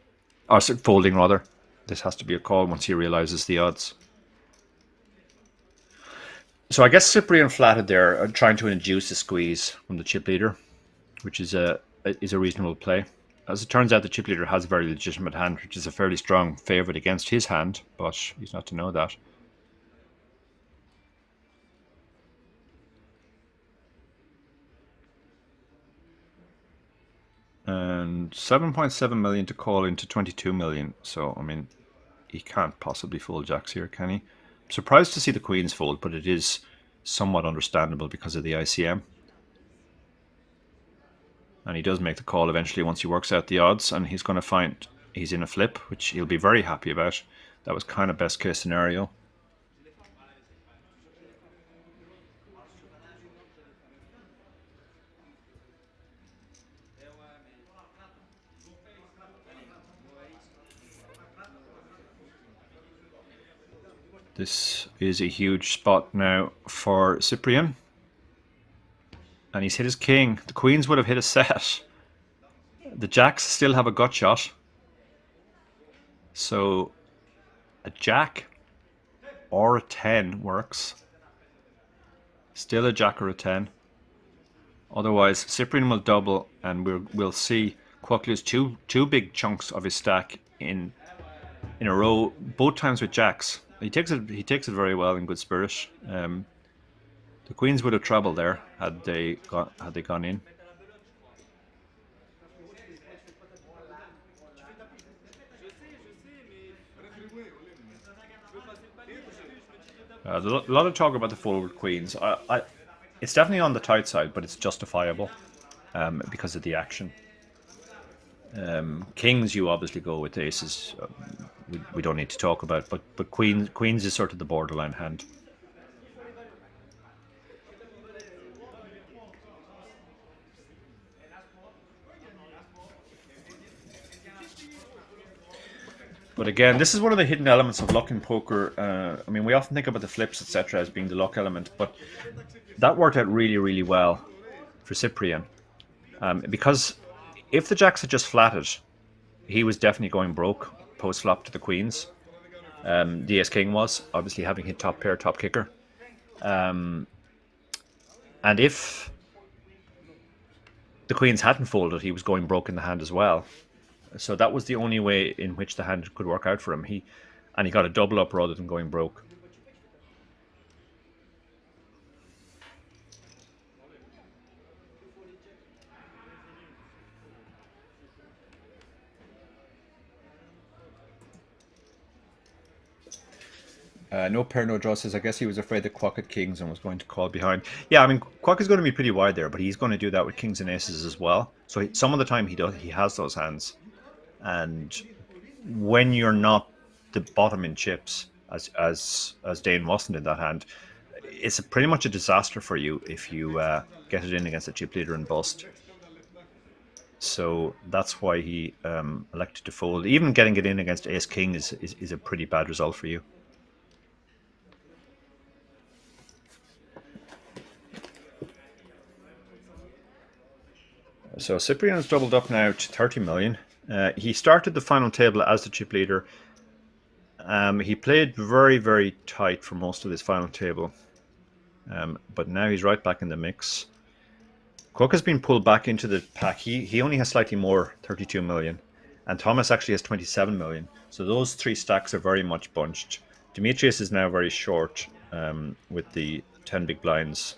or folding rather. This has to be a call once he realizes the odds. So I guess Cyprian flatted there, trying to induce a squeeze from the chip leader, which is a reasonable play. As it turns out, the chip leader has a very legitimate hand, which is a fairly strong favourite against his hand, but he's not to know that. And 7.7 million to call into 22 million. So, I mean, he can't possibly fold jacks here, can he? I'm surprised to see the queens fold, but it is somewhat understandable because of the ICM. And he does make the call eventually once he works out the odds, and he's going to find he's in a flip, which he'll be very happy about. That was kind of best case scenario. This is a huge spot now for Cyprian. And he's hit his king. The queens would have hit a set. The jacks still have a gut shot. So a jack or a 10 works. Still a jack or a 10. Otherwise, Cyprian will double, and we'll see Kwok lose two big chunks of his stack in a row, both times with jacks. He takes it very well in good spirit. The queens would have trouble there had they gone in. There's a lot of talk about the forward queens. It's definitely on the tight side, but it's justifiable because of the action. Kings, you obviously go with aces. We don't need to talk about, but queens is sort of the borderline hand. But again, this is one of the hidden elements of luck in poker. I mean, we often think about the flips, etc., as being the luck element, but that worked out really, really well for Cyprian. Because if the jacks had just flatted, he was definitely going broke post-flop to the queens. The ace-king was, obviously having hit top pair, top kicker. And if the queens hadn't folded, he was going broke in the hand as well. So that was the only way in which the hand could work out for him. He got a double up rather than going broke. No pair, no draw says, I guess he was afraid that Kwok had kings and was going to call behind. Yeah, I mean, Kwok is going to be pretty wide there, but he's going to do that with kings and aces as well. So some of the time he has those hands. And when you're not the bottom in chips, as Dane wasn't in that hand, it's pretty much a disaster for you if you get it in against a chip leader and bust. So that's why he elected to fold. Even getting it in against ace king is a pretty bad result for you. So Cyprian has doubled up now to 30 million. He started the final table as the chip leader. He played very, very tight for most of this final table. But now he's right back in the mix. Kwok has been pulled back into the pack. He only has slightly more, 32 million. And Thomas actually has 27 million. So those three stacks are very much bunched. Demetrius is now very short with the 10 big blinds.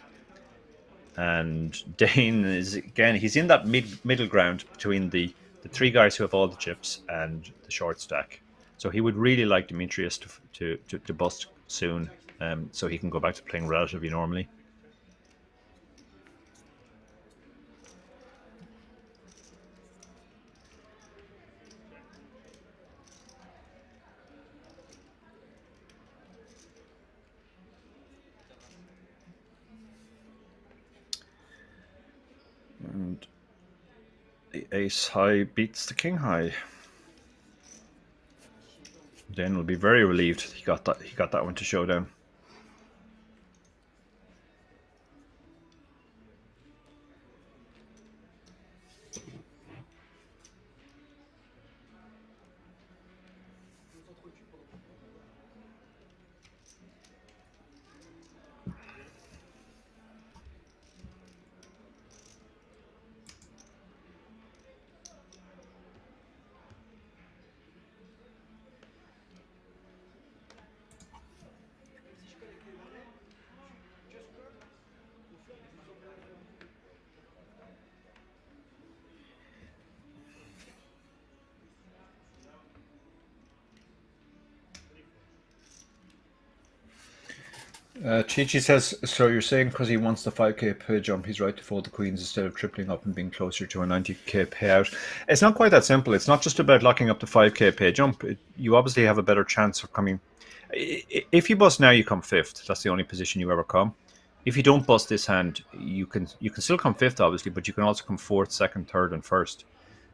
And Dane is, again, he's in that middle ground between the three guys who have all the chips and the short stack. So he would really like Demetrius to bust soon so he can go back to playing relatively normally. And the ace high beats the king high. Dan will be very relieved he got that one to showdown. Chichi says, so you're saying because he wants the 5k pay jump, he's right to fold the queens instead of tripling up and being closer to a 90k payout. It's not quite that simple. It's not just about locking up the 5k pay jump. You obviously have a better chance of coming. If you bust now, you come fifth. That's the only position you ever come. If you don't bust this hand, you can still come fifth, obviously, but you can also come fourth, second, third, and first.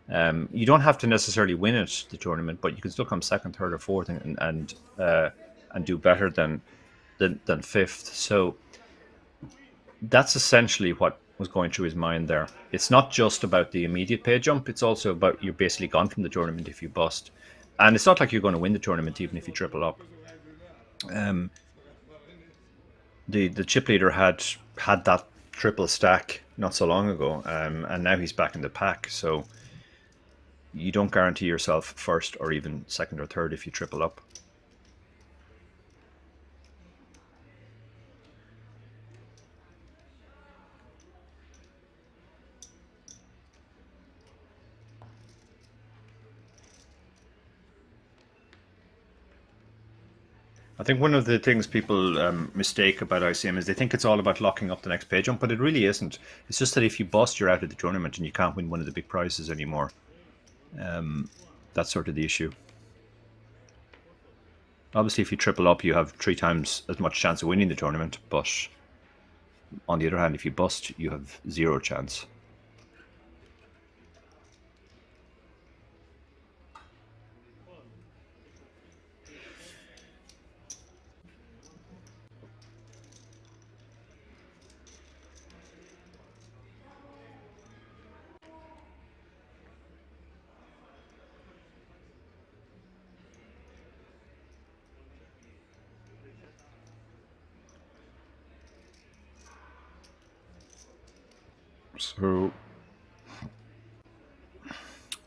You don't have to necessarily win it, the tournament, but you can still come second, third, or fourth, and do better than fifth. So that's essentially what was going through his mind there. It's not just about the immediate pay jump. It's also about you're basically gone from the tournament if you bust. And it's not like you're going to win the tournament even if you triple up. The chip leader had that triple stack not so long ago, and now he's back in the pack. So you don't guarantee yourself first or even second or third if you triple up. I think one of the things people mistake about ICM is they think it's all about locking up the next pay jump, but it really isn't. It's just that if you bust, you're out of the tournament and you can't win one of the big prizes anymore. That's sort of the issue. Obviously, if you triple up, you have 3 times as much chance of winning the tournament, but on the other hand, if you bust, you have 0 chance. So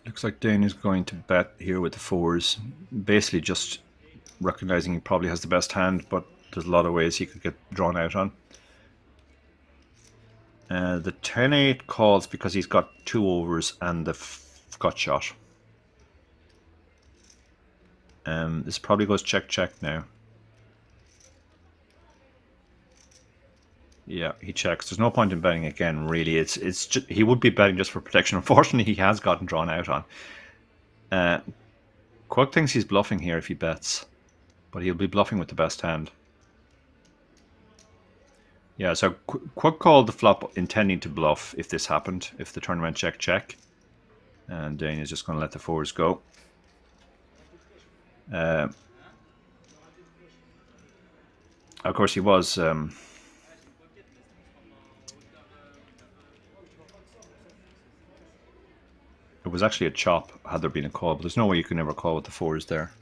looks like Dane is going to bet here with the 4s, basically just recognizing he probably has the best hand, but there's a lot of ways he could get drawn out on. The 10-8 calls because he's got 2 overs and the gut shot. This probably goes check now. Yeah, he checks. There's no point in betting again, really. It's just, he would be betting just for protection. Unfortunately, he has gotten drawn out on. Quirk thinks he's bluffing here if he bets, but he'll be bluffing with the best hand. Yeah, so Quirk called the flop intending to bluff if this happened, if the turn went check. And Dane is just going to let the 4s go. Of course, he was... it was actually a chop had there been a call, but there's no way you can ever call with the 4s there.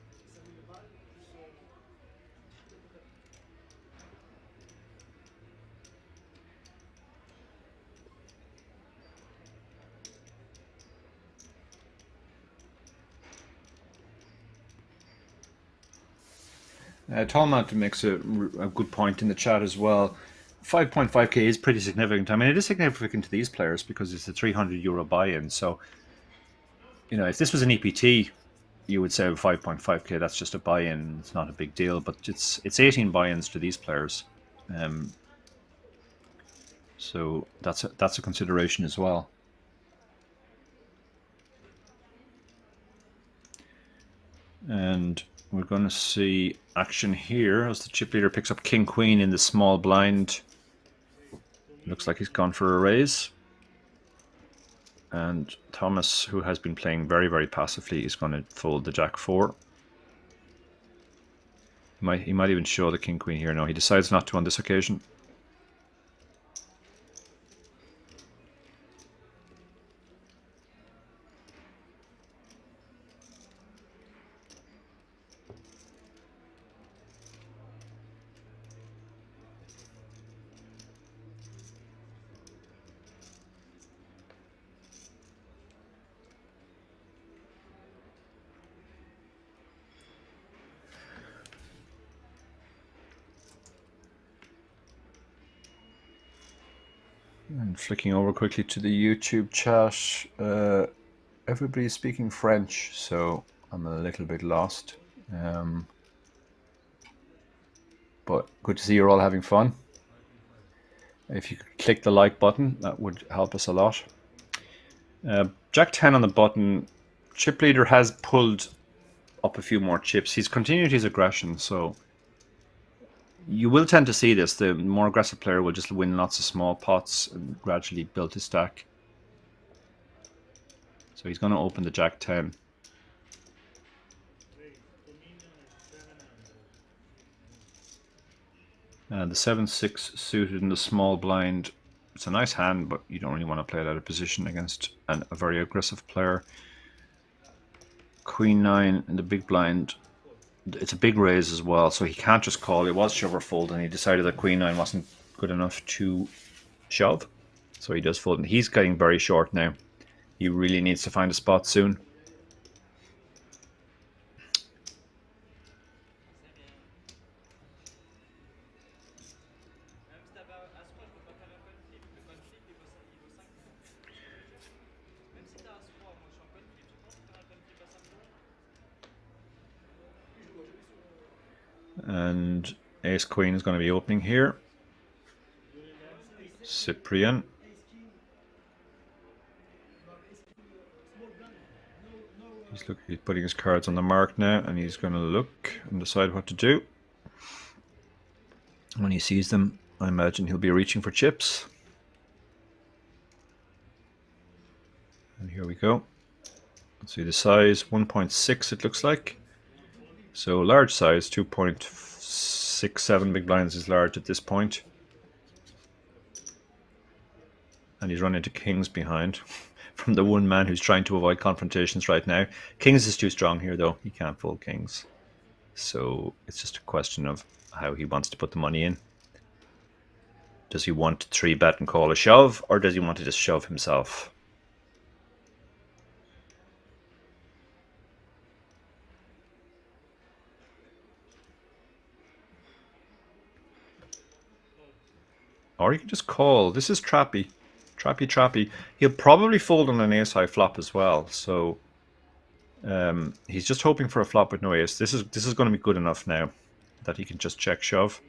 Tallmount makes a good point in the chat as well. 5.5k is pretty significant. I mean, it is significant to these players because it's a €300 buy-in. So, if this was an EPT, you would say 5.5k. That's just a buy-in. It's not a big deal, but it's 18 buy-ins to these players. So that's a consideration as well. And we're going to see action here as the chip leader picks up King Queen in the small blind. Looks like he's gone for a raise. And Thomas, who has been playing very, very passively, is going to fold the Jack 4. He might even show the King Queen here. No, he decides not to on this occasion. And flicking over quickly to the YouTube chat, everybody's speaking French, so I'm a little bit lost. But good to see you're all having fun. If you could click the like button, that would help us a lot. Jack 10 on the button. Chip leader has pulled up a few more chips. He's continued his aggression, so you will tend to see this. The more aggressive player will just win lots of small pots and gradually build his stack. So he's going to open the Jack 10. The 7-6 suited in the small blind. It's a nice hand, but you don't really want to play it out of position against a very aggressive player. Queen 9 in the big blind. It's a big raise as well, so he can't just call. It was shove or fold, and he decided that Queen 9 wasn't good enough to shove. So he does fold, and he's getting very short now. He really needs to find a spot soon. And Ace Queen is going to be opening here. Cyprian. He's putting his cards on the mark now, and he's going to look and decide what to do. When he sees them, I imagine he'll be reaching for chips. And here we go. Let's see the size, 1.6 it looks like. So large size, 2.67 big blinds is large at this point. And he's run into kings behind from the one man who's trying to avoid confrontations right now. Kings is too strong here though, he can't fold kings. So it's just a question of how he wants to put the money in. Does he want to 3-bet and call a shove, or does he want to just shove himself? Or he can just call. This is trappy. Trappy. He'll probably fold on an ace-high flop as well. So he's just hoping for a flop with no ace. This is going to be good enough now that he can just check shove.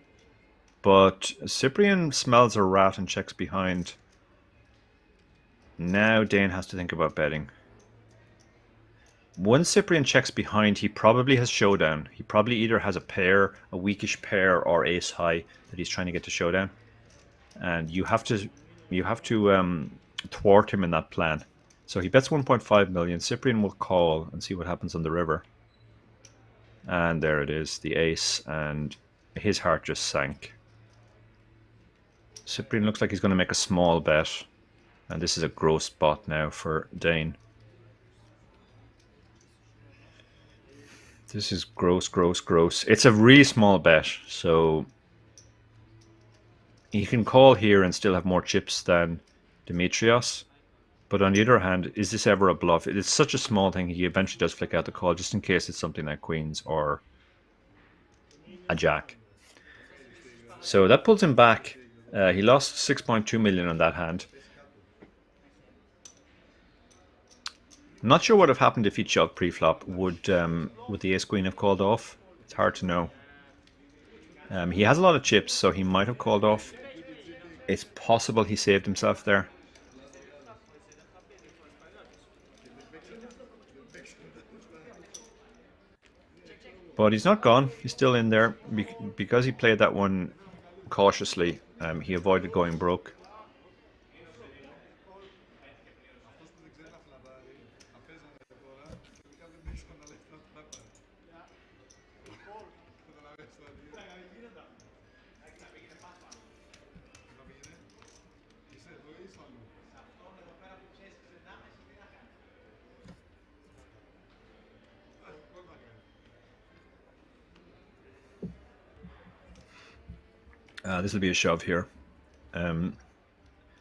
But Cyprian smells a rat and checks behind. Now Dane has to think about betting. Once Cyprian checks behind, he probably has showdown. He probably either has a pair, a weakish pair, or ace-high that he's trying to get to showdown. And you have to thwart him in that plan. So he bets 1.5 million. Cyprian will call and see what happens on the river. And there it is, the ace, and his heart just sank. Cyprian looks like he's going to make a small bet. And this is a gross spot now for Dane. This is gross. It's a really small bet, so he can call here and still have more chips than Demetrios. But on the other hand, is this ever a bluff? It's such a small thing, he eventually does flick out the call, just in case it's something like queens or a jack. So that pulls him back. He lost 6.2 million on that hand. I'm not sure what would have happened if he'd shoved pre-flop. Would the ace-queen have called off? It's hard to know. He has a lot of chips, so he might have called off. It's possible he saved himself there. But he's not gone. He's still in there. Because he played that one cautiously, he avoided going broke. This will be a shove here.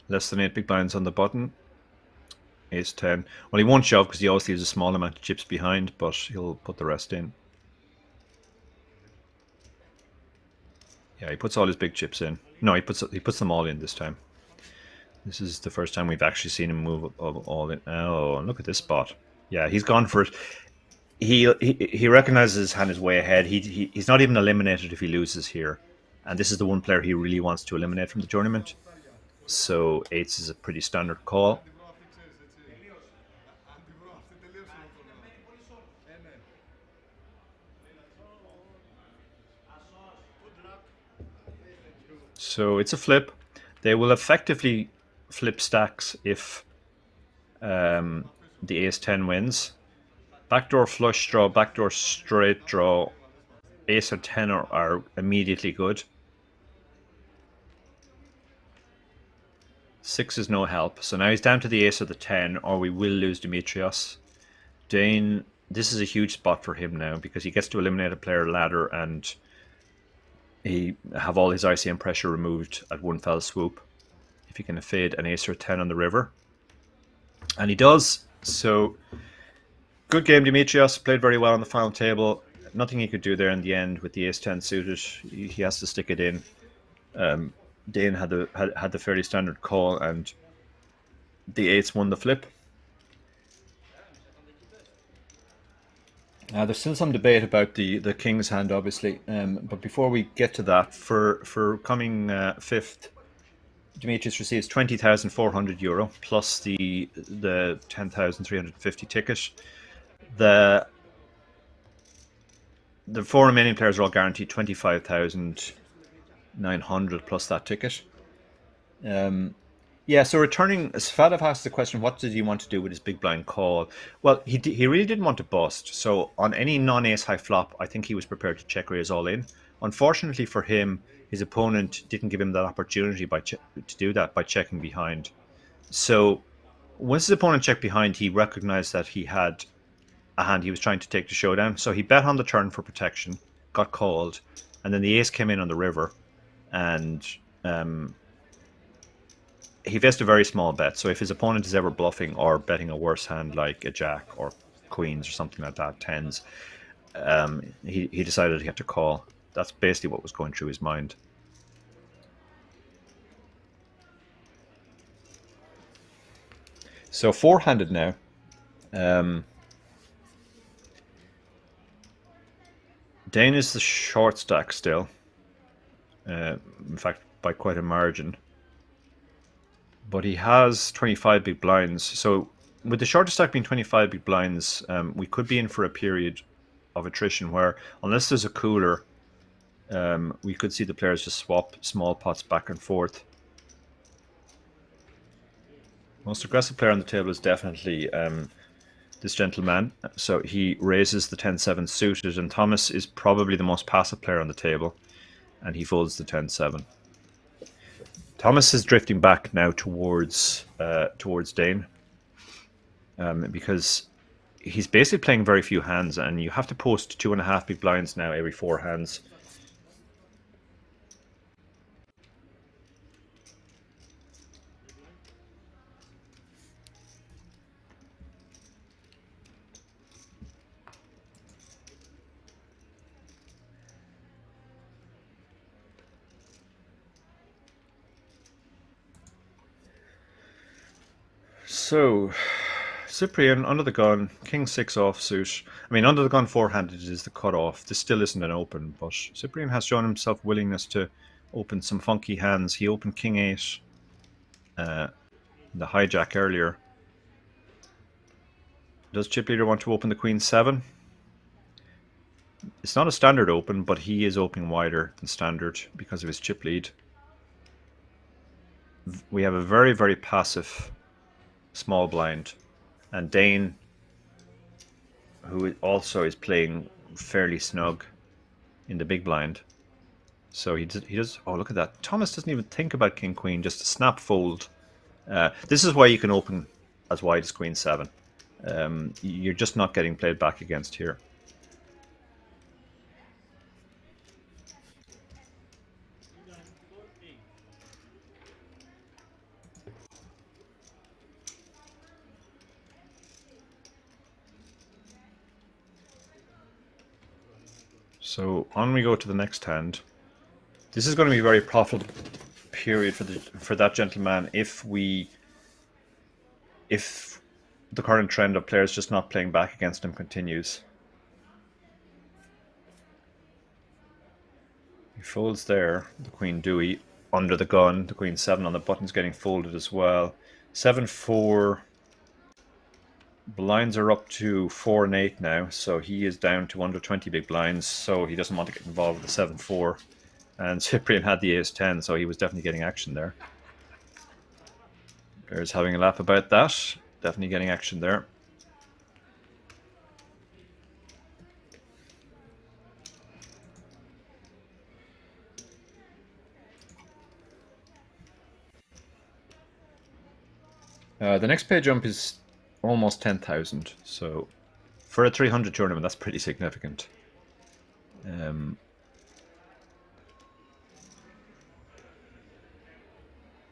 Less than 8 big blinds on the button. Ace 10. Well, he won't shove because he always leaves a small amount of chips behind, but he'll put the rest in. Yeah, he puts all his big chips in. No, he puts them all in this time. This is the first time we've actually seen him move all in. Oh, look at this spot. Yeah, he's gone for it. He recognizes his hand is way ahead. He's not even eliminated if he loses here. and this is the one player he really wants to eliminate from the tournament. So eights is a pretty standard call. So it's a flip. They will effectively flip stacks if the ace-10 wins. Backdoor flush draw, backdoor straight draw, ace or 10 are immediately good. 6 is no help. So now he's down to the ace or the 10, or we will lose Dimitrios. Dane, this is a huge spot for him now because he gets to eliminate a player ladder and he have all his ICM pressure removed at one fell swoop if he can fade an ace or 10 on the river. And he does. So good game, Dimitrios. Played very well on the final table. Nothing he could do there in the end with the ace-10 suited. He has to stick it in. Dane had the fairly standard call, and the eights won the flip. There's still some debate about the king's hand, obviously. But before we get to that, for coming fifth, Demetrius receives €20,400 plus the 10,350 ticket. The four remaining players are all guaranteed 25,900 plus that ticket. Yeah, so returning, Svadov asked the question, what did he want to do with his big blind call? Well, he really didn't want to bust. So on any non-ace high flop, I think he was prepared to check raise all in. Unfortunately for him, his opponent didn't give him that opportunity to do that by checking behind. So once his opponent checked behind, he recognized that he had a hand he was trying to take to showdown. So he bet on the turn for protection, got called, and then the ace came in on the river, and he faced a very small bet. So if his opponent is ever bluffing or betting a worse hand like a jack or queens or something like that, tens, he decided he had to call. That's basically what was going through his mind. So four-handed now. Dane is the short stack still. In fact, by quite a margin. But he has 25 big blinds. So with the shorter stack being 25 big blinds, we could be in for a period of attrition where, unless there's a cooler, we could see the players just swap small pots back and forth. Most aggressive player on the table is definitely this gentleman. So he raises the 10-7 suited, and Thomas is probably the most passive player on the table, and he folds the 10-7. Thomas is drifting back now towards Dane, because he's basically playing very few hands, and you have to post 2.5 big blinds now every 4 hands. So, Cyprian under the gun, king 6 offsuit. I mean, under the gun four-handed is the cutoff. This still isn't an open, but Cyprian has shown himself willingness to open some funky hands. He opened king 8, the hijack earlier. Does chip leader want to open the queen 7? It's not a standard open, but he is opening wider than standard because of his chip lead. We have a very, very passive small blind, and Dane, who also is playing fairly snug in the big blind. So he does. Oh, look at that! Thomas doesn't even think about king queen, just a snap fold. This is why you can open as wide as queen 7. You're just not getting played back against here. So on we go to the next hand. This is going to be a very profitable period for that gentleman if the current trend of players just not playing back against him continues. He folds there. The queen Dewey under the gun. The queen 7 on the button's getting folded as well. 7-4. Blinds are up to 4 and 8 now, so he is down to under 20 big blinds, so he doesn't want to get involved with the 7-4. And Cyprian had the ace-10, so he was definitely getting action there. There's having a laugh about that. Definitely getting action there. The next pay jump is almost 10,000, so for a 300 tournament, that's pretty significant. And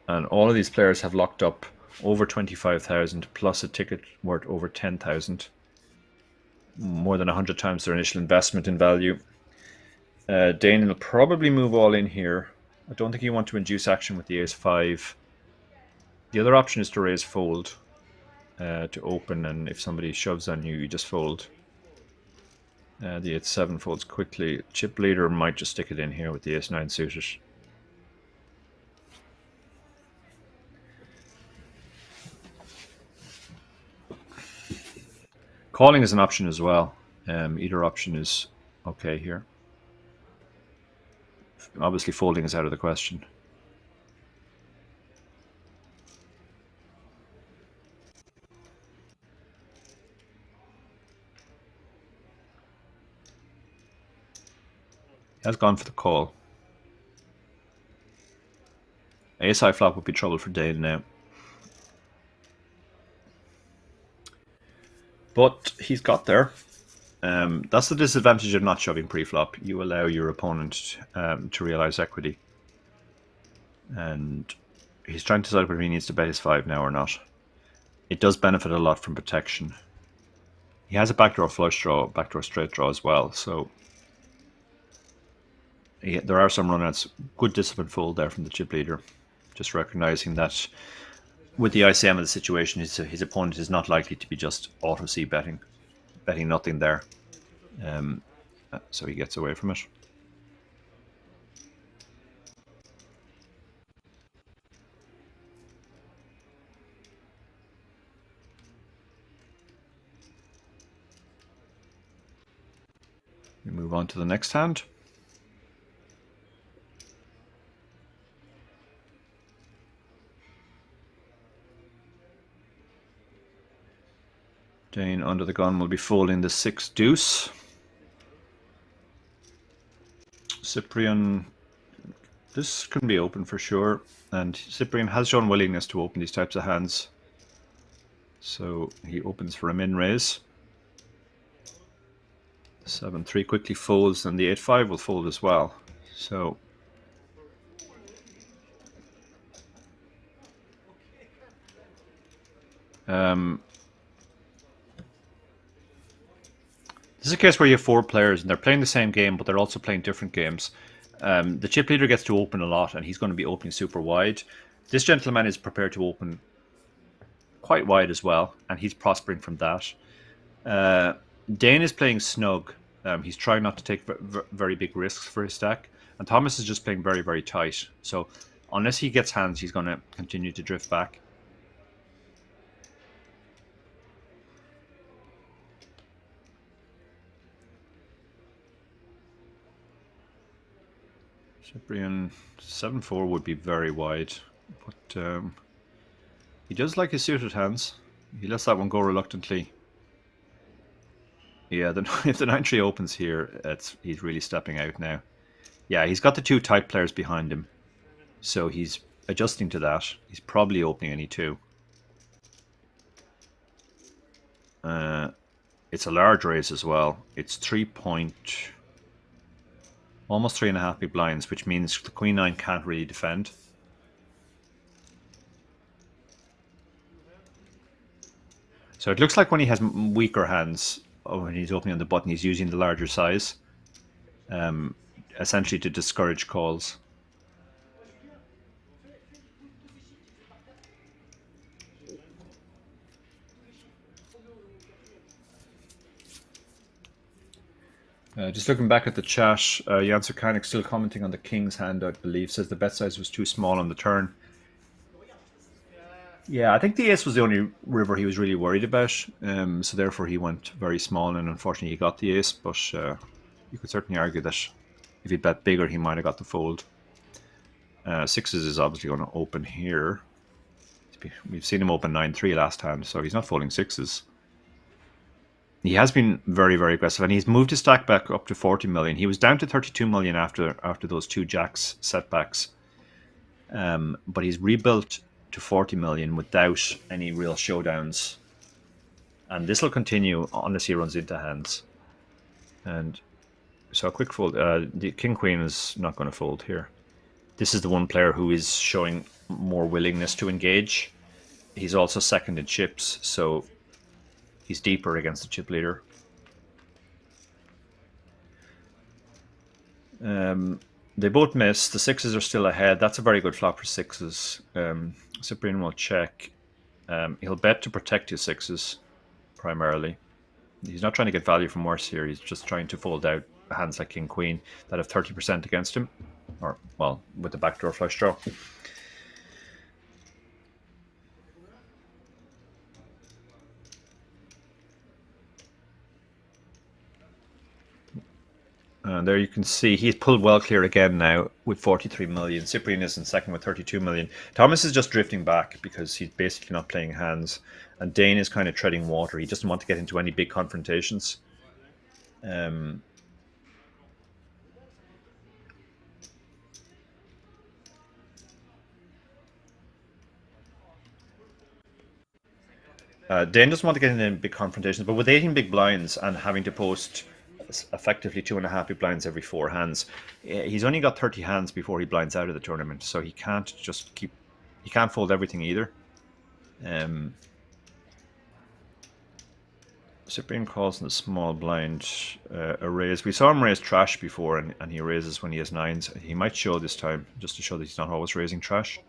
all of these players have locked up over 25,000 plus a ticket worth over 10,000. More than 100 times their initial investment in value. Dane will probably move all in here. I don't think you want to induce action with the ace-5. The other option is to raise fold to open, and if somebody shoves on you, you just fold. The ace-7 folds quickly. Chip leader might just stick it in here with the ace-9 suited. Calling is an option as well. Either option is okay here. Obviously folding is out of the question. He has gone for the call. Ace-high flop would be trouble for Dane now. But he's got there. That's the disadvantage of not shoving pre-flop. You allow your opponent to realize equity. And he's trying to decide whether he needs to bet his 5 now or not. It does benefit a lot from protection. He has a backdoor flush draw, backdoor straight draw as well, so there are some runouts. Good disciplined fold there from the chip leader. Just recognizing that with the ICM of the situation, his opponent is not likely to be just auto-C betting nothing there. So he gets away from it. We move on to the next hand. Dane under the gun will be folding the 6 deuce. Cyprian, this can be open for sure, and Cyprian has shown willingness to open these types of hands. So he opens for a min raise. 7-3 quickly folds, and the 8-5 will fold as well. So this is a case where you have 4 players and they're playing the same game, but they're also playing different games. The chip leader gets to open a lot, and he's going to be opening super wide. This gentleman is prepared to open quite wide as well, and he's prospering from that. Dane is playing snug. He's trying not to take very big risks for his stack, and Thomas is just playing very, very tight. So unless he gets hands, he's going to continue to drift back. Cyprian 7-4 would be very wide, but he does like his suited hands. He lets that one go reluctantly. Yeah, if the 9-3 opens here, he's really stepping out now. Yeah, he's got the 2 tight players behind him, so he's adjusting to that. He's probably opening any 2. It's a large raise as well. It's almost 3.5 big blinds, which means the Queen 9 can't really defend. So it looks like when he has weaker hands, when he's opening on the button, he's using the larger size, essentially to discourage calls. Just looking back at the chat, Jan Serkanik still commenting on the king's hand, I believe, says the bet size was too small on the turn. Yeah, I think the ace was the only river he was really worried about, so therefore he went very small, and unfortunately he got the ace, but you could certainly argue that if he'd bet bigger, he might have got the fold. Sixes is obviously going to open here. We've seen him open 9-3 last time, so he's not folding sixes. He has been very, very aggressive, and he's moved his stack back up to 40 million. He was down to 32 million after those two jacks setbacks, but he's rebuilt to 40 million without any real showdowns, and this will continue unless he runs into hands. And so a quick fold. The king queen is not going to fold here. This is the one player who is showing more willingness to engage. He's also second in chips, so he's deeper against the chip leader. They both miss. The sixes are still ahead. That's a very good flop for sixes. Cyprian will check. He'll bet to protect his sixes, primarily. He's not trying to get value from worse here. He's just trying to fold out hands like king queen that have 30% against him, or well, with the backdoor flush draw. And there you can see he's pulled well clear again now with 43 million. Cyprian is in second with 32 million. Thomas is just drifting back because he's basically not playing hands. And Dane is kind of treading water. He doesn't want to get into any big confrontations. Dane doesn't want to get into any big confrontations, but with 18 big blinds and having to post effectively 2.5 big blinds every 4 hands, he's only got 30 hands before he blinds out of the tournament, so he can't just keep, he can't fold everything either. Cyprian calls in the small blind a raise. We saw him raise trash before, and he raises when he has nines. He might show this time just to show that he's not always raising trash.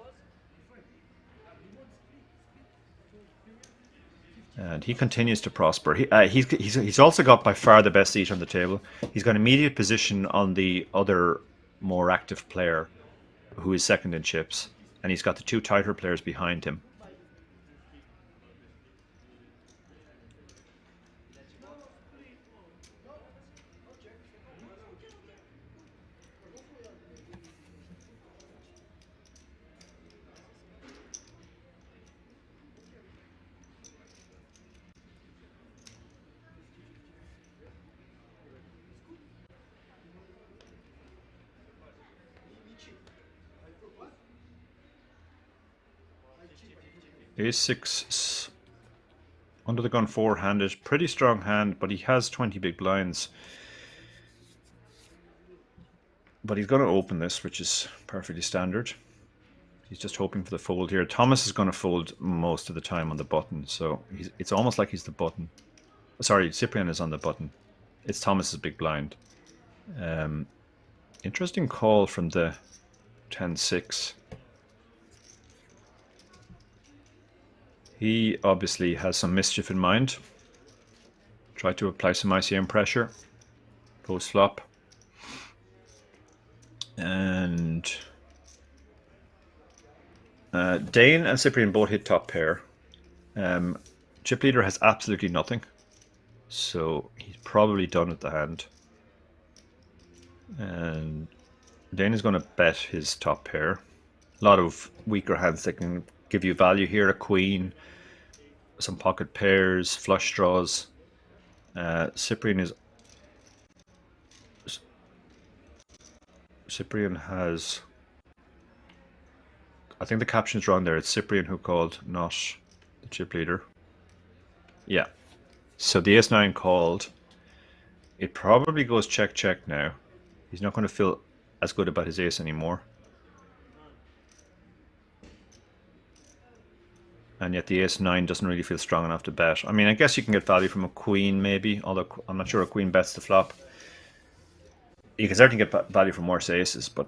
And he continues to prosper. He's also got by far the best seat on the table. He's got immediate position on the other more active player who is second in chips. And he's got the 2 tighter players behind him. Ace-6 under the gun 4-handed. Pretty strong hand, but he has 20 big blinds. But he's going to open this, which is perfectly standard. He's just hoping for the fold here. Thomas is going to fold most of the time on the button, so it's almost like he's the button. Sorry, Cyprian is on the button. It's Thomas's big blind. Interesting call from the 10-6. He obviously has some mischief in mind. Try to apply some ICM pressure post flop. And Dane and Cyprian both hit top pair. Chip leader has absolutely nothing, so he's probably done with the hand. And Dane is going to bet his top pair. A lot of weaker hands that can give you value here. A queen, some pocket pairs, flush draws. Cyprian has, I think the caption's wrong there. It's Cyprian who called, not the chip leader. Yeah. So the ace-9 called. It probably goes check, check now. He's not going to feel as good about his ace anymore. And yet the ace-9 doesn't really feel strong enough to bet. I mean, I guess you can get value from a queen maybe, although I'm not sure a queen bets the flop. You can certainly get value from worse aces, but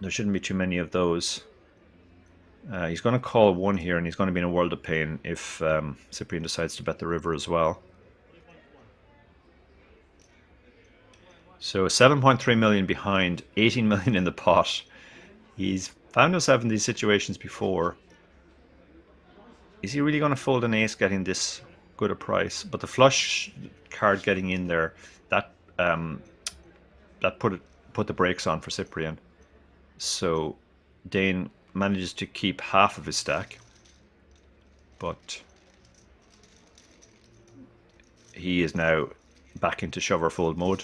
there shouldn't be too many of those. He's going to call 1 here, and he's going to be in a world of pain if Cyprian decides to bet the river as well. So 7.3 million behind, 18 million in the pot. He's found himself in these situations before. Is he really going to fold an ace getting this good a price? But the flush card getting in there, that that put the brakes on for Cyprian. So Dane manages to keep half of his stack, but he is now back into shove or fold mode.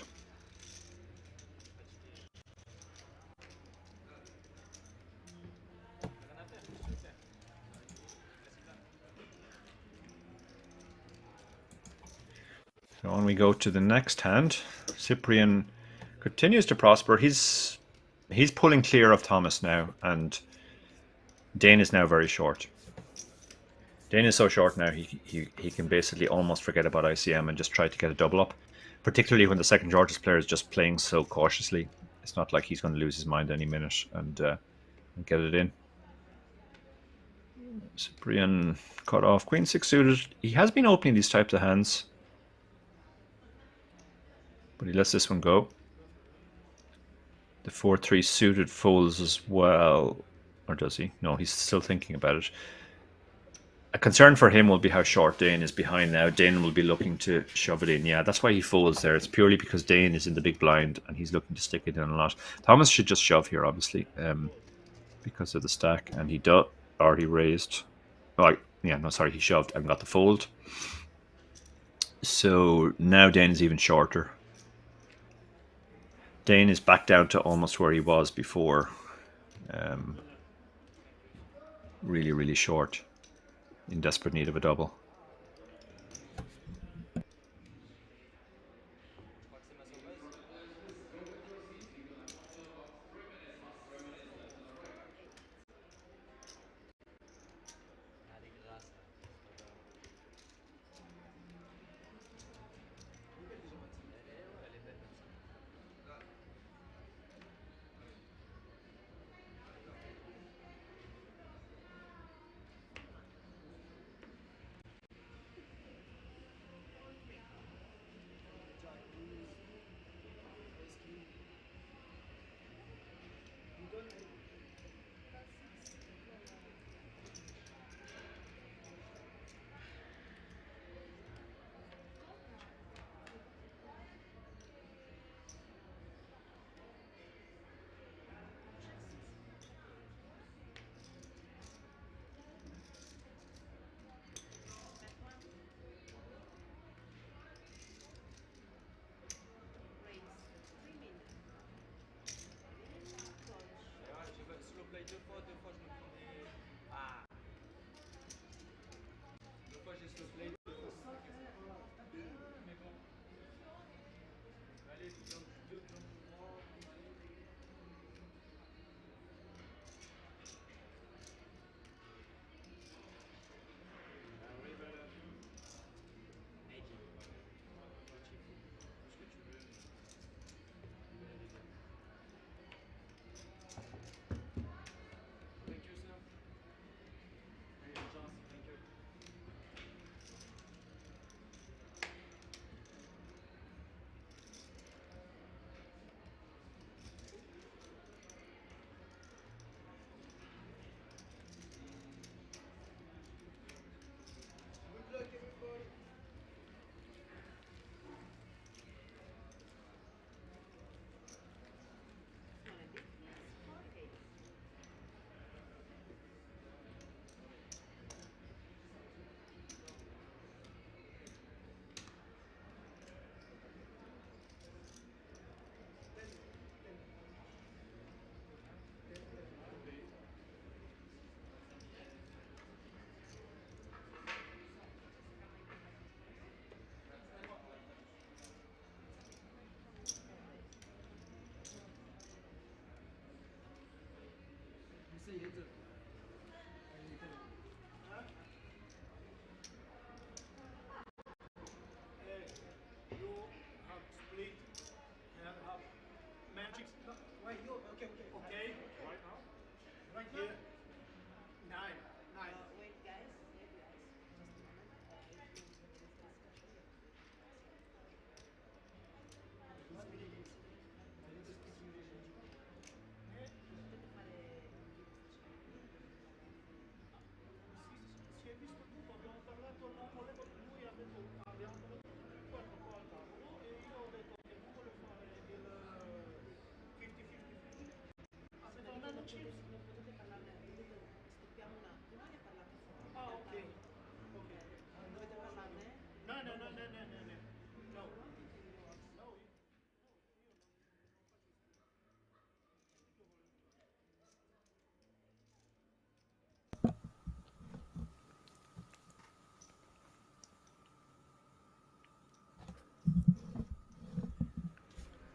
So when we go to the next hand, Cyprian continues to prosper. He's pulling clear of Thomas now, and Dane is now very short. Dane is so short now, he can basically almost forget about ICM and just try to get a double up, particularly when the second shortest player is just playing so cautiously. It's not like he's going to lose his mind any minute and get it in. Cyprian cut off Queen 6 suited. He has been opening these types of hands, but he lets this one go. The 4-3 suited folds as well. Or does he? No, he's still thinking about it. A concern for him will be how short Dane is behind now. Dane will be looking to shove it in. Yeah, that's why he folds there. It's purely because Dane is in the big blind and he's looking to stick it in a lot. Thomas should just shove here, obviously, because of the stack. And he already raised. Oh, yeah, no, sorry, he shoved and got the fold. So now Dane is even shorter. Dane is back down to almost where he was before. Really, really short. In desperate need of a double.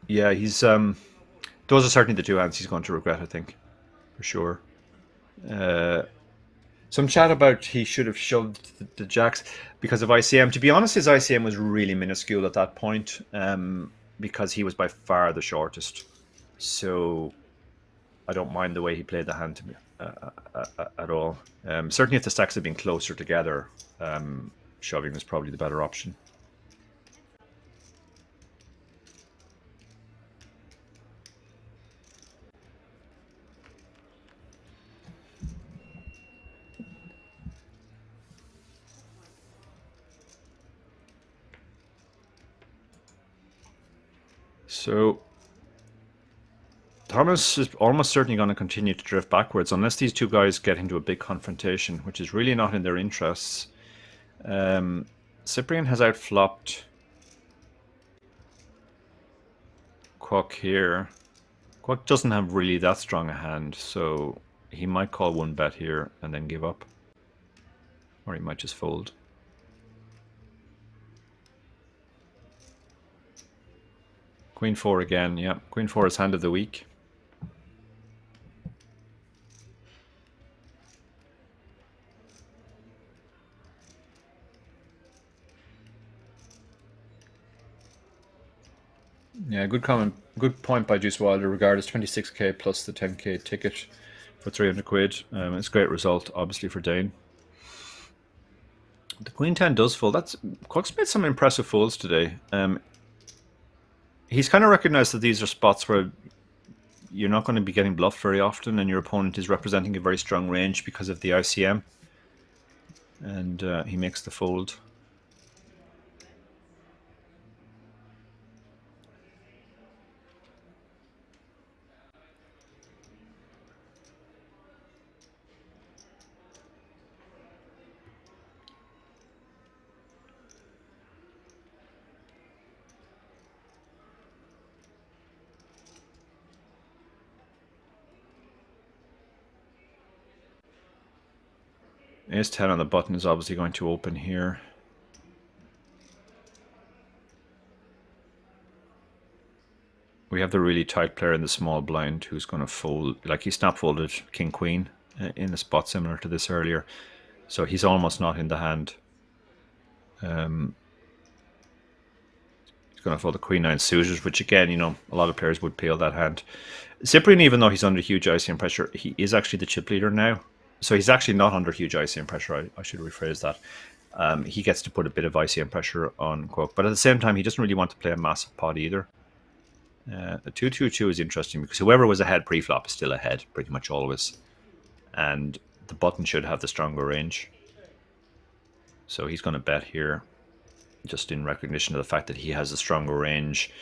Yeah, he's those are certainly the two hands he's going to regret, I think, for sure. Some chat about he should have shoved the jacks because of ICM. To be honest, his ICM was really minuscule at that point, because he was by far the shortest. So I don't mind the way he played the hand to me, at all. Certainly, if the stacks had been closer together, shoving was probably the better option. So Thomas is almost certainly going to continue to drift backwards unless these two guys get into a big confrontation, which is really not in their interests. Cyprian has outflopped Quok here. Quok doesn't have really that strong a hand, so he might call one bet here and then give up. Or he might just fold. Queen 4 again, yeah. Queen 4 is hand of the week. Yeah, good comment. Good point by Juice Wilder. Regard as 26k plus the 10k ticket for 300 quid. It's a great result, obviously, for Dane. The Queen 10 does fold. Quok's made some impressive folds today. He's kind of recognized that these are spots where you're not going to be getting bluffed very often, and your opponent is representing a very strong range because of the ICM. And he makes the fold. Ace 10 on the button is obviously going to open here. We have the really tight player in the small blind who's going to fold. Like, he snap folded King Queen in a spot similar to this earlier. So he's almost not in the hand. He's going to fold the Queen 9 suited, which again, you know, a lot of players would peel that hand. Cyprian, even though he's under huge ICM pressure, he is actually the chip leader now. So he's actually not under huge ICM pressure. I should rephrase that. He gets to put a bit of ICM pressure on Quok. But at the same time, he doesn't really want to play a massive pot either. The 2-2-2 is interesting because whoever was ahead pre-flop is still ahead pretty much always. And the button should have the stronger range. So he's going to bet here just in recognition of the fact that he has a stronger range.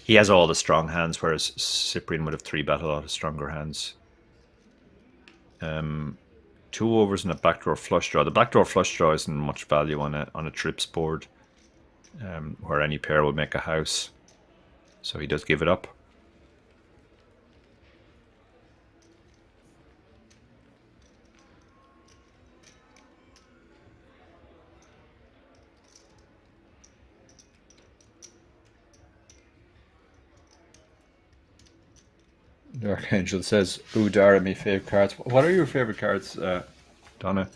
He has all the strong hands, whereas Cyprian would have 3-bet a lot of stronger hands. 2 overs and a backdoor flush draw. The backdoor flush draw isn't much value on a trips board, where any pair would make a house. So he does give it up. The Archangel says, "Ooh, Dara, my favorite cards." What are your favorite cards, Donna?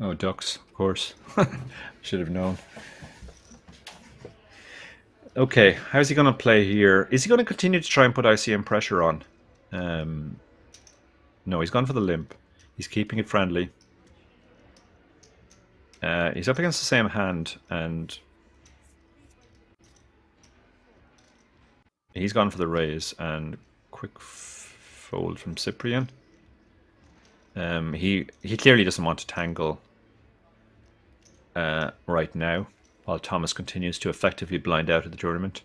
Oh, ducks, of course. Should have known. Okay, how's he going to play here? Is he going to continue to try and put ICM pressure on? No, he's gone for the limp. He's keeping it friendly. He's up against the same hand, and he's gone for the raise and quick fold from Cyprian. He clearly doesn't want to tangle right now, while Thomas continues to effectively blind out of the tournament.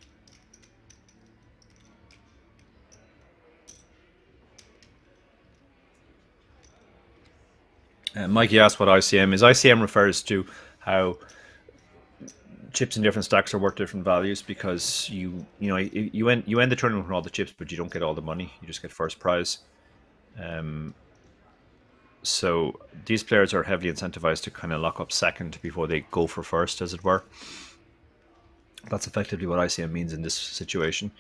Mikey asked what ICM is. ICM refers to how chips in different stacks are worth different values because you end the tournament with all the chips, but you don't get all the money. You just get first prize. So these players are heavily incentivized to kind of lock up second before they go for first, as it were. That's effectively what ICM means in this situation.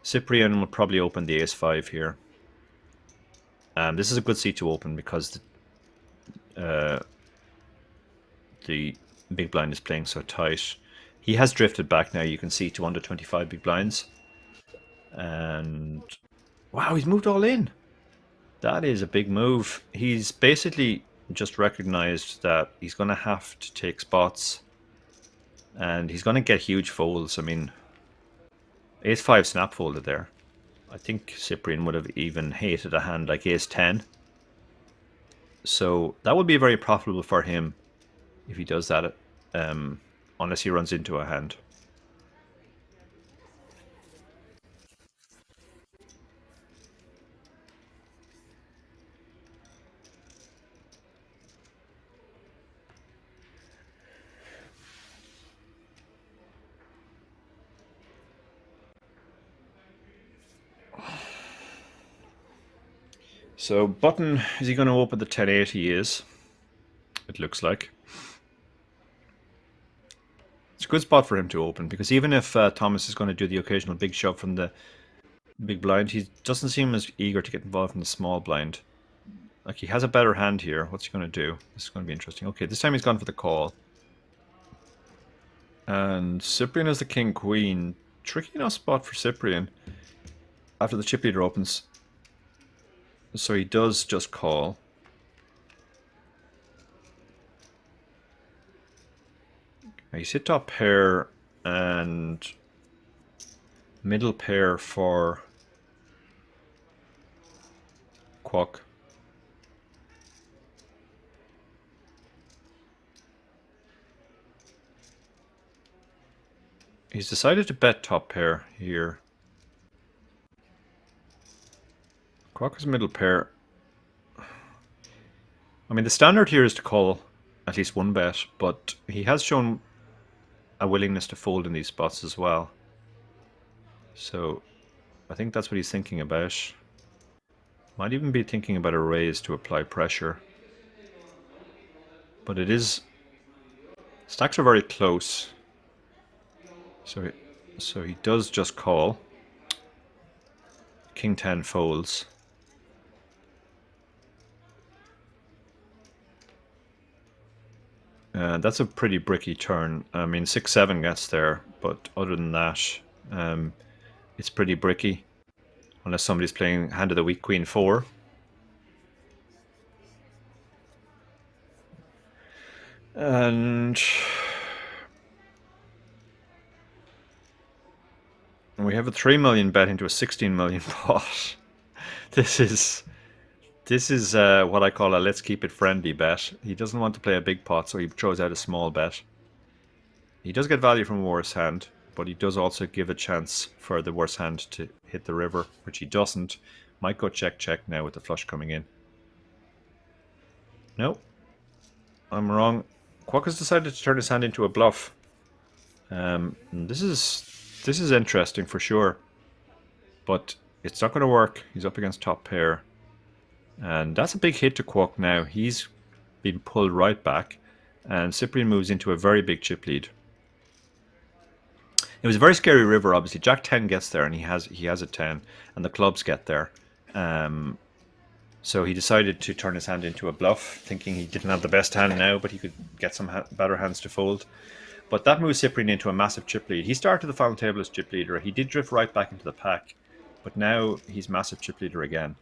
Cyprian will probably open the ace-5 here. This is a good seat to open because the big blind is playing so tight. He has drifted back now, you can see, to under 25 big blinds. And wow, he's moved all in. That is a big move. He's basically just recognized that he's going to have to take spots. And he's going to get huge folds. I mean, ace-5 snap folded there. I think Cyprian would have even hated a hand like ace-10. So that would be very profitable for him if he does that, unless he runs into a hand. So button, is he going to open the 10-8? He is. It looks like. It's a good spot for him to open because even if Thomas is going to do the occasional big shove from the big blind, he doesn't seem as eager to get involved in the small blind. Like, he has a better hand here. What's he going to do? This is going to be interesting. Okay, this time he's gone for the call. And Cyprian is the king-queen. Tricky enough spot for Cyprian after the chip leader opens. So he does just call. He's hit top pair and middle pair for Quack. He's decided to bet top pair here. Quack is middle pair. I mean, the standard here is to call at least one bet, but he has shown a willingness to fold in these spots as well. So I think that's what he's thinking about. Might even be thinking about a raise to apply pressure. But it is... Stacks are very close. So he does just call. King 10 folds. That's a pretty bricky turn. I mean, 6-7 gets there, but other than that, it's pretty bricky. Unless somebody's playing hand of the weak, queen 4. And we have a 3 million bet into a 16 million pot. This is what I call a let's keep it friendly bet. He doesn't want to play a big pot, so he throws out a small bet. He does get value from a worse hand, but he does also give a chance for the worse hand to hit the river, which he doesn't. Might go check check now with the flush coming in. No, I'm wrong. Quack has decided to turn his hand into a bluff. This is interesting for sure, but it's not going to work. He's up against top pair. And that's a big hit to Quack now. He's been pulled right back, and Cyprian moves into a very big chip lead. It was a very scary river, obviously. Jack 10 gets there, and he has a 10, and the clubs get there. So he decided to turn his hand into a bluff, thinking he didn't have the best hand now, but he could get some better hands to fold. But that moves Cyprian into a massive chip lead. He started the final table as chip leader. He did drift right back into the pack, but now he's massive chip leader again.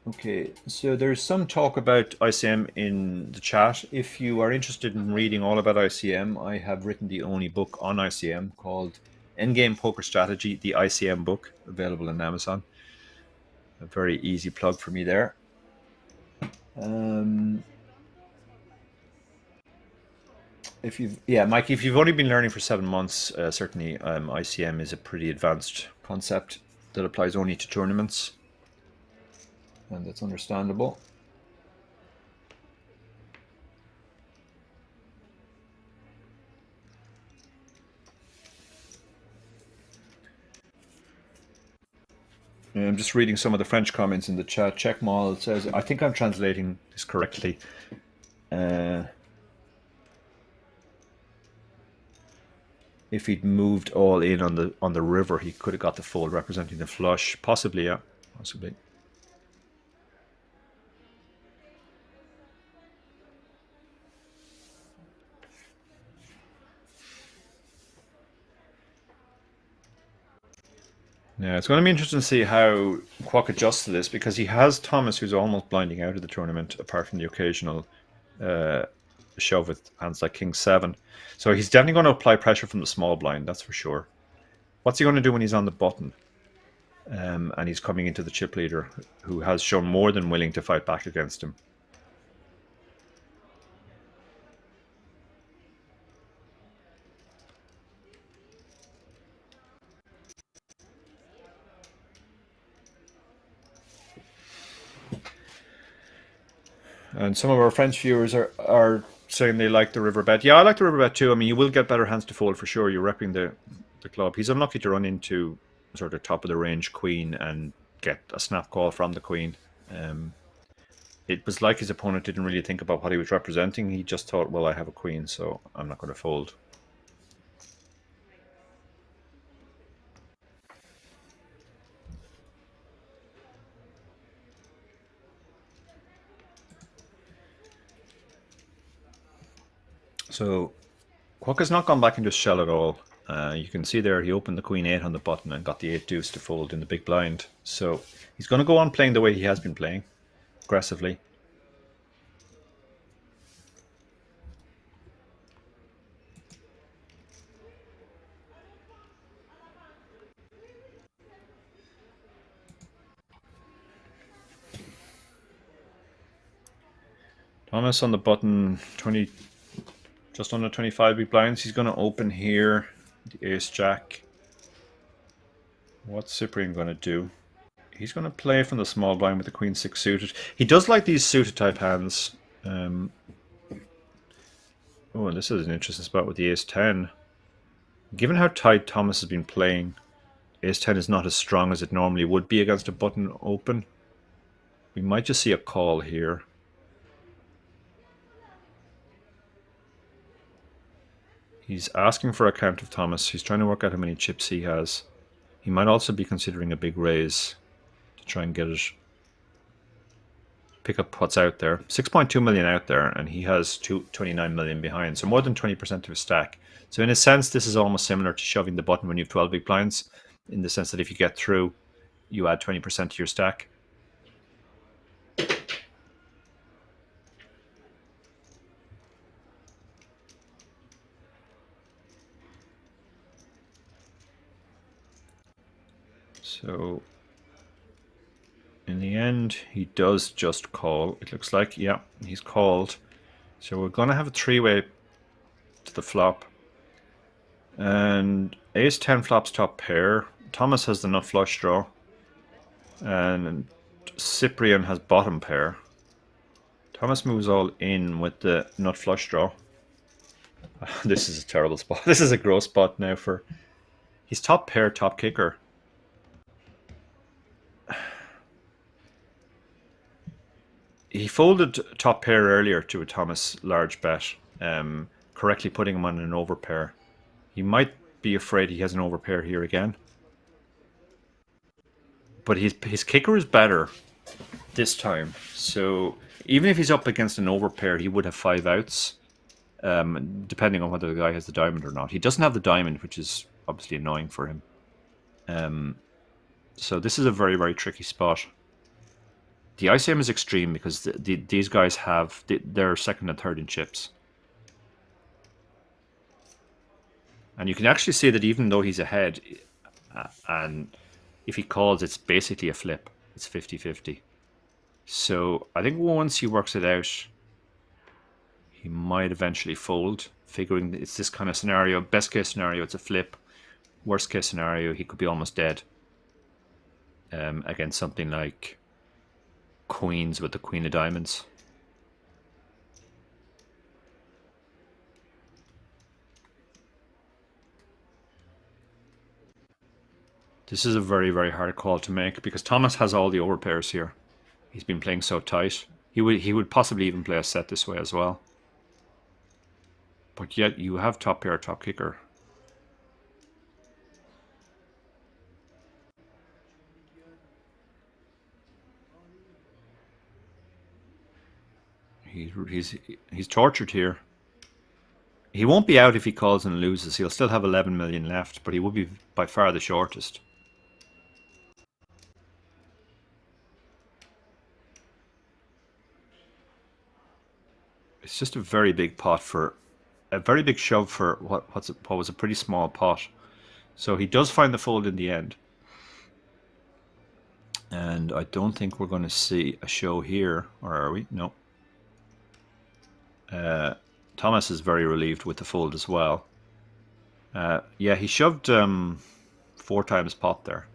Okay, so there's some talk about ICM in the chat. If you are interested in reading all about ICM, I have written the only book on ICM called Endgame Poker Strategy, the ICM book, available on Amazon. A very easy plug for me there. Mike, if you've only been learning for 7 months, certainly ICM is a pretty advanced concept that applies only to tournaments. And that's understandable. I'm just reading some of the French comments in the chat. Check Mall says, I think I'm translating this correctly. If he'd moved all in on the river, he could have got the fold representing the flush. Possibly, yeah. Possibly. Yeah, it's going to be interesting to see how Kwok adjusts to this, because he has Thomas, who's almost blinding out of the tournament, apart from the occasional shove with hands like King 7. So he's definitely going to apply pressure from the small blind, that's for sure. What's he going to do when he's on the button? And he's coming into the chip leader, who has shown more than willing to fight back against him. And some of our French viewers are saying they like the river bet. Yeah, I like the river bet too. I mean, you will get better hands to fold for sure. You're repping the club. He's unlucky to run into sort of top of the range queen and get a snap call from the queen. It was like his opponent didn't really think about what he was representing. He just thought, well, I have a queen, so I'm not going to fold. So Kwok has not gone back into his shell at all. You can see there he opened the queen 8 on the button and got the 8 deuce to fold in the big blind. So he's going to go on playing the way he has been playing, aggressively. Thomas on the button, 20, just under 25 big blinds. He's going to open here, the ace jack. What's Cyprian going to do? He's going to play from the small blind with the queen 6 suited. He does like these suited type hands. Oh, and this is an interesting spot with the ace 10. Given how tight Thomas has been playing, ace 10 is not as strong as it normally would be against a button open. We might just see a call here. He's asking for a count of Thomas. He's trying to work out how many chips he has. He might also be considering a big raise to try and get it, pick up what's out there. 6.2 million out there, and he has 29 million behind, so more than 20% of his stack. So in a sense, this is almost similar to shoving the button when you have 12 big blinds, in the sense that if you get through, you add 20% to your stack. So in the end, he does just call. It looks like, yeah, he's called. So we're going to have a three-way to the flop. And ace 10 flops top pair. Thomas has the nut flush draw. And Cyprian has bottom pair. Thomas moves all in with the nut flush draw. This is a terrible spot. This is a gross spot now for... He's top pair, top kicker. He folded top pair earlier to a Thomas large bet, correctly putting him on an overpair. He might be afraid he has an overpair here again. But his kicker is better this time. So even if he's up against an overpair, he would have 5 outs, depending on whether the guy has the diamond or not. He doesn't have the diamond, which is obviously annoying for him. So this is a very, very tricky spot. The ICM is extreme because these guys have... They're second and third in chips. And you can actually see that even though he's ahead, and if he calls, it's basically a flip. It's 50-50. So I think once he works it out, he might eventually fold, figuring it's this kind of scenario. Best case scenario, it's a flip. Worst case scenario, he could be almost dead against something like queens with the queen of diamonds. This is a very, very hard call to make because Thomas has all the overpairs here. He's been playing so tight. He would possibly even play a set this way as well. But yet you have top pair, top kicker. He's tortured here. He won't be out if he calls and loses. He'll still have 11 million left, but he will be by far the shortest. It's just a very big pot for a very big shove for what was a pretty small pot. So he does find the fold in the end. And I don't think we're going to see a show here, or are we? No. Thomas is very relieved with the fold as well. Yeah, he shoved 4 times pot there.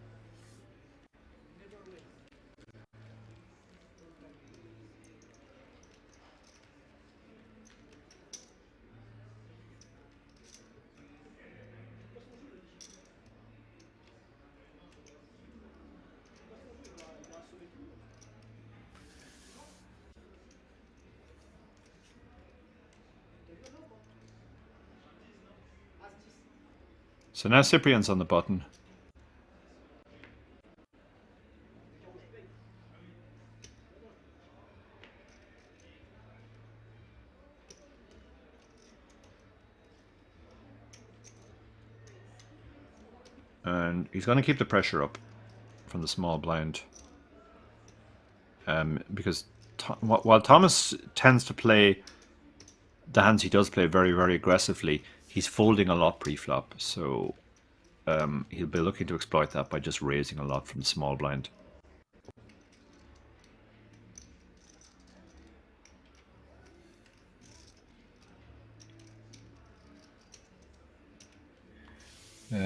So now Cyprian's on the button. And he's going to keep the pressure up from the small blind. Because while Thomas tends to play the hands he does play very, very aggressively, he's folding a lot pre-flop. So he'll be looking to exploit that by just raising a lot from the small blind.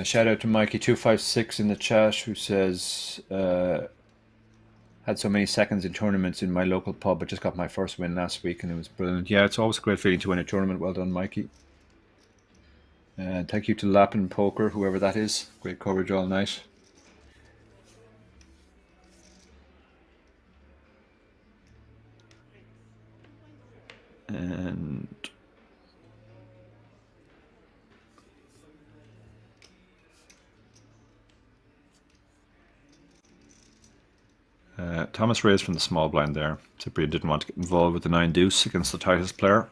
Shout out to Mikey256 in the chat who says, had so many seconds in tournaments in my local pub. I just got my first win last week and it was brilliant. Yeah, it's always a great feeling to win a tournament. Well done, Mikey. Thank you to Lappin Poker, whoever that is. Great coverage all night. And Thomas raised from the small blind there. Cyprian didn't want to get involved with the 9 deuce against the tightest player.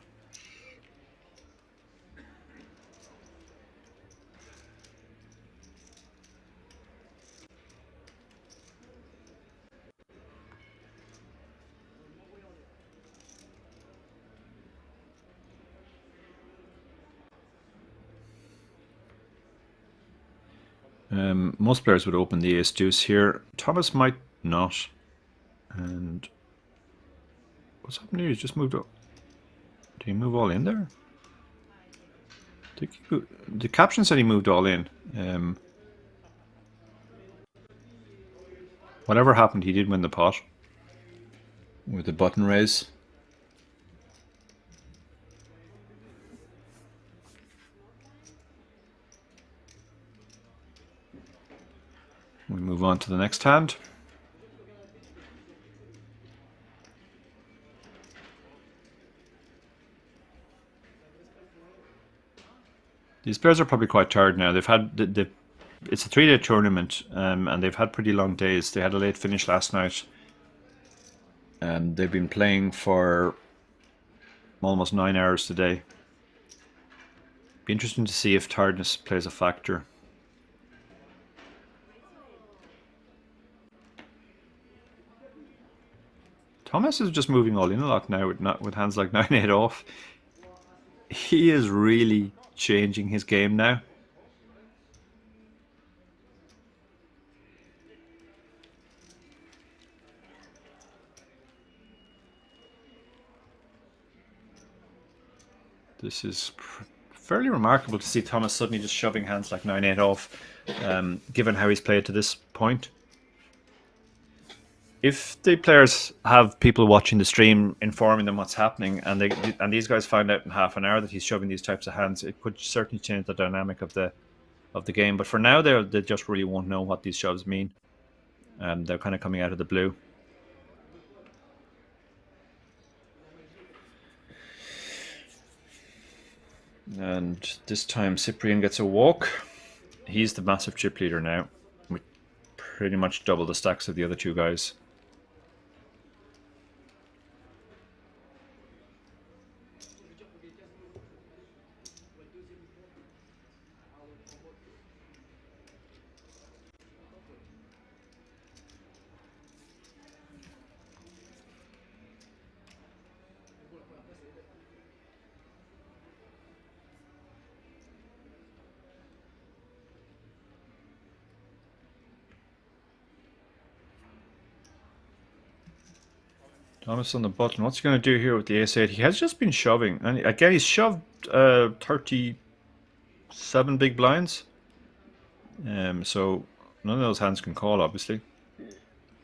Most players would open the ace deuce here. Thomas might not. And what's happened here? He's just moved up. Did he move all in there? The caption said he moved all in. Whatever happened, he did win the pot with the button raise. We move on to the next hand. These players are probably quite tired now. They've had it's a 3-day tournament, and they've had pretty long days. They had a late finish last night, and they've been playing for almost 9 hours today. Be interesting to see if tiredness plays a factor. Thomas is just moving all in a lot now with hands like 9-8 off. He is really changing his game now. This is fairly remarkable to see Thomas suddenly just shoving hands like 9-8 off, given how he's played to this point. If the players have people watching the stream informing them what's happening, and these guys find out in half an hour that he's shoving these types of hands, it could certainly change the dynamic of the of the game. But for now, they just really won't know what these shoves mean. They're kind of coming out of the blue. And this time Cyprian gets a walk. He's the massive chip leader now, with pretty much double the stacks of the other two guys. Thomas on the button. What's he going to do here with the ace-8? He has just been shoving. And again, he's shoved 37 big blinds. So none of those hands can call, obviously.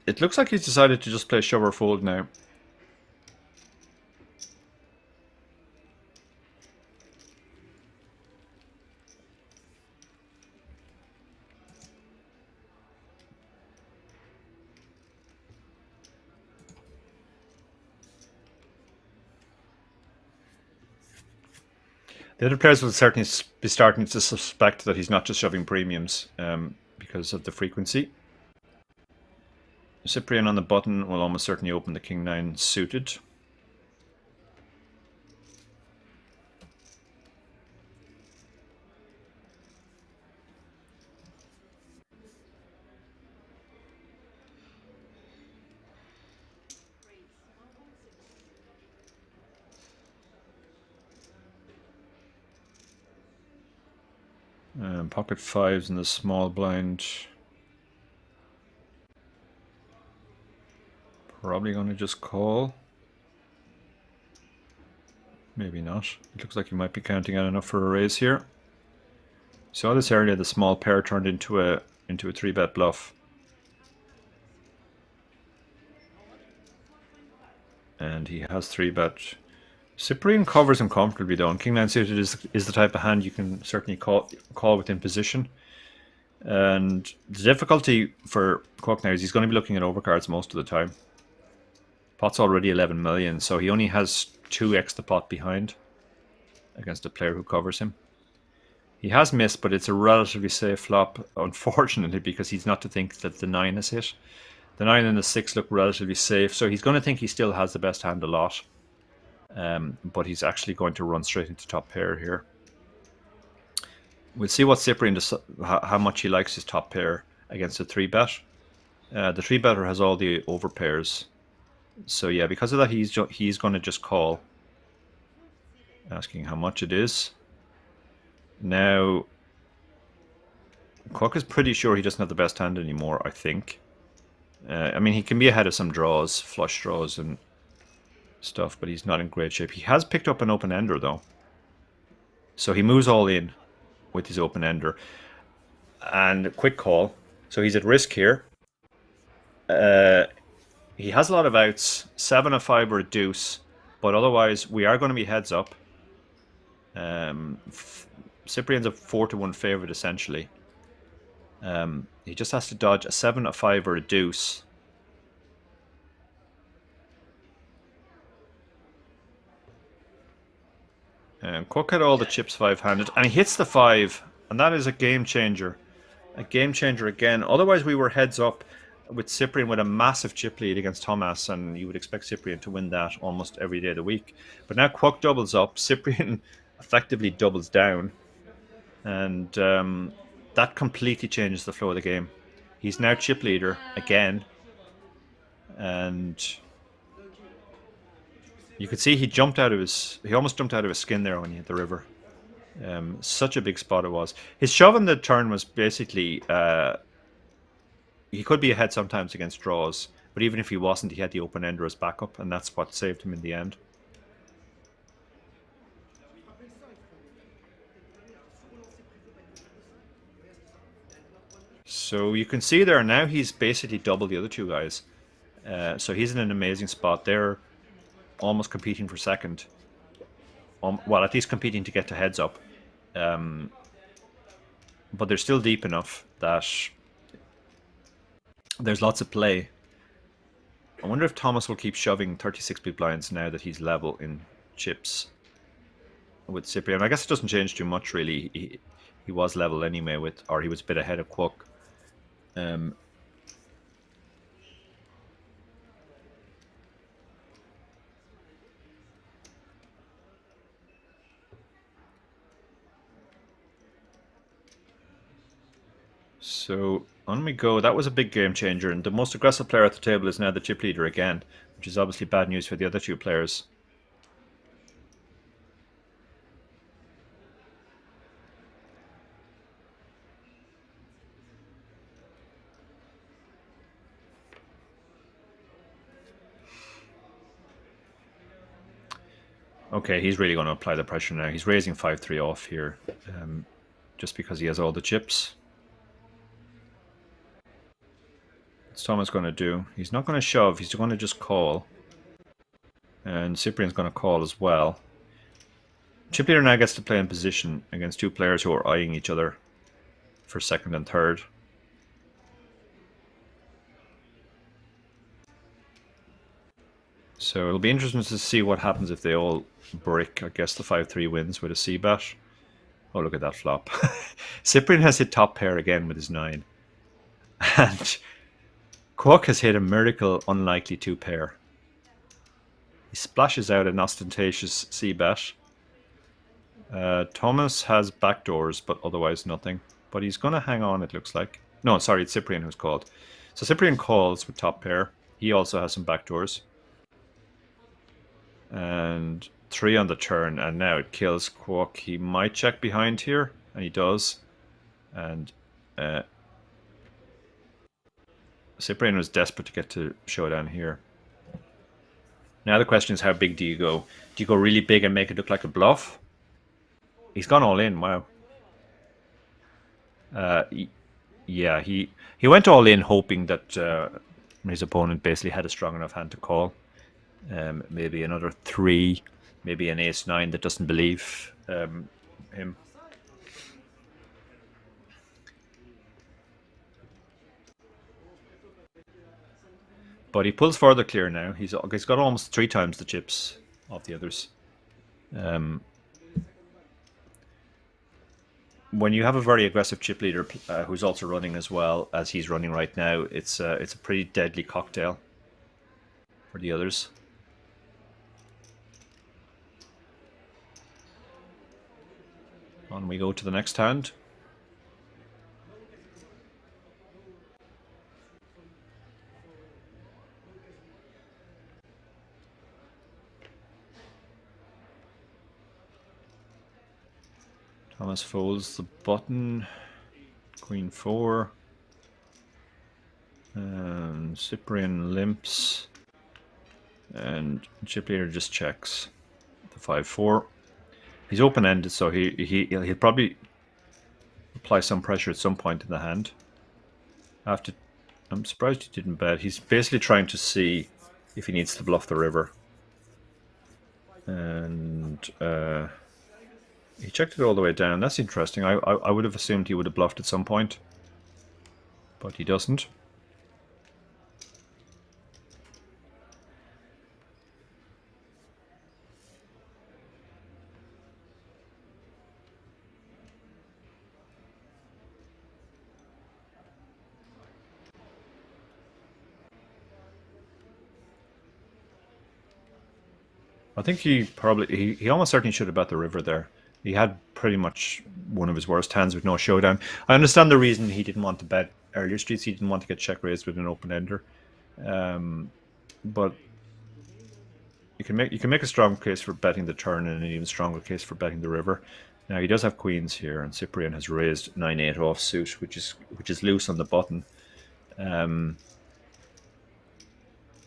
It looks like he's decided to just play shove or fold now. The other players will certainly be starting to suspect that he's not just shoving premiums because of the frequency. Cyprian on the button will almost certainly open the king-9 suited. Pocket 5s in the small blind. Probably going to just call. Maybe not. It looks like he might be counting out enough for a raise here. Saw this earlier, the small pair turned into a 3-bet bluff. And he has 3-bet. Cyprian covers him comfortably though, and king-9 suited is the type of hand you can certainly call within position. And the difficulty for Kwok now is he's going to be looking at overcards most of the time. Pot's already 11 million, so he only has 2x the pot behind against a player who covers him. He has missed, but it's a relatively safe flop, unfortunately, because he's not to think that the 9 is hit. The 9 and the 6 look relatively safe, so he's going to think he still has the best hand a lot. But he's actually going to run straight into top pair here. We'll see what Cyprian how much he likes his top pair against a 3-bet. The 3-better has all the overpairs. So yeah, because of that, he's going to just call. Asking how much it is. Now, Kwok is pretty sure he doesn't have the best hand anymore, I think. I mean, he can be ahead of some draws, flush draws and stuff, but he's not in great shape. He has picked up an open ender though, so he moves all in with his open ender and a quick call, so he's at risk here. He has a lot of outs, 7 of 5 or a deuce, but otherwise we are going to be heads up. Cyprian's a 4-1 favorite essentially. He just has to dodge a 7 of 5 or a deuce. And Kwok had all the chips 5-handed, and he hits the 5, and that is a game changer. A game changer again. Otherwise, we were heads up with Cyprian with a massive chip lead against Thomas, and you would expect Cyprian to win that almost every day of the week. But now Kwok doubles up, Cyprian effectively doubles down, and that completely changes the flow of the game. He's now chip leader again, and you could see he almost jumped out of his skin there when he hit the river. Such a big spot it was. His shove on the turn was basically, he could be ahead sometimes against draws, but even if he wasn't, he had the open ender as backup, and that's what saved him in the end. So you can see there now he's basically double the other two guys. So he's in an amazing spot. They're almost competing for second. Well, at least competing to get to heads up. but they're still deep enough that there's lots of play. I wonder if Thomas will keep shoving 36 big blinds now that he's level in chips with Cyprian. I guess it doesn't change too much, really. He was level anyway with, or he was a bit ahead of Kwok. So on we go. That was a big game changer, and the most aggressive player at the table is now the chip leader again, which is obviously bad news for the other two players. Okay, he's really going to apply the pressure now. He's raising 5-3 off here, just because he has all the chips. What's Thomas going to do? He's not going to shove. He's going to just call. And Cyprian's going to call as well. Chip leader now gets to play in position against two players who are eyeing each other for second and third. So it'll be interesting to see what happens if they all brick. I guess the 5-3 wins with a C-bet. Oh, look at that flop. Cyprian has hit top pair again with his 9. And Kwok has hit a miracle unlikely 2 pair. He splashes out an ostentatious C-bet. Thomas has backdoors, but otherwise nothing. But he's going to hang on, it looks like. No, sorry, it's Cyprian who's called. So Cyprian calls with top pair. He also has some backdoors. And 3 on the turn, and now it kills Kwok. He might check behind here, and he does. And Cyprian was desperate to get to showdown here. Now the question is, how big do you go? Do you go really big and make it look like a bluff? He's gone all in, wow. Yeah, he went all in hoping that his opponent basically had a strong enough hand to call. Maybe another 3, maybe an ace-9 that doesn't believe him. But he pulls further clear now. He's got almost 3 times the chips of the others. When you have a very aggressive chip leader who's also running as well as he's running right now, it's a pretty deadly cocktail for the others. On we go to the next hand. Thomas folds the button. Queen 4. And Cyprian limps. And chip leader just checks the 5-4. He's open-ended, so he'll probably apply some pressure at some point in the hand. I'm surprised he didn't bet. He's basically trying to see if he needs to bluff the river. And he checked it all the way down. That's interesting. I would have assumed he would have bluffed at some point, but he doesn't. I think he almost certainly should have bet the river there. He had pretty much one of his worst hands with no showdown. I understand the reason he didn't want to bet earlier streets. He didn't want to get check raised with an open ender. But you can make a strong case for betting the turn and an even stronger case for betting the river. Now he does have queens here, and Cyprian has raised 9-8 offsuit, which is loose on the button.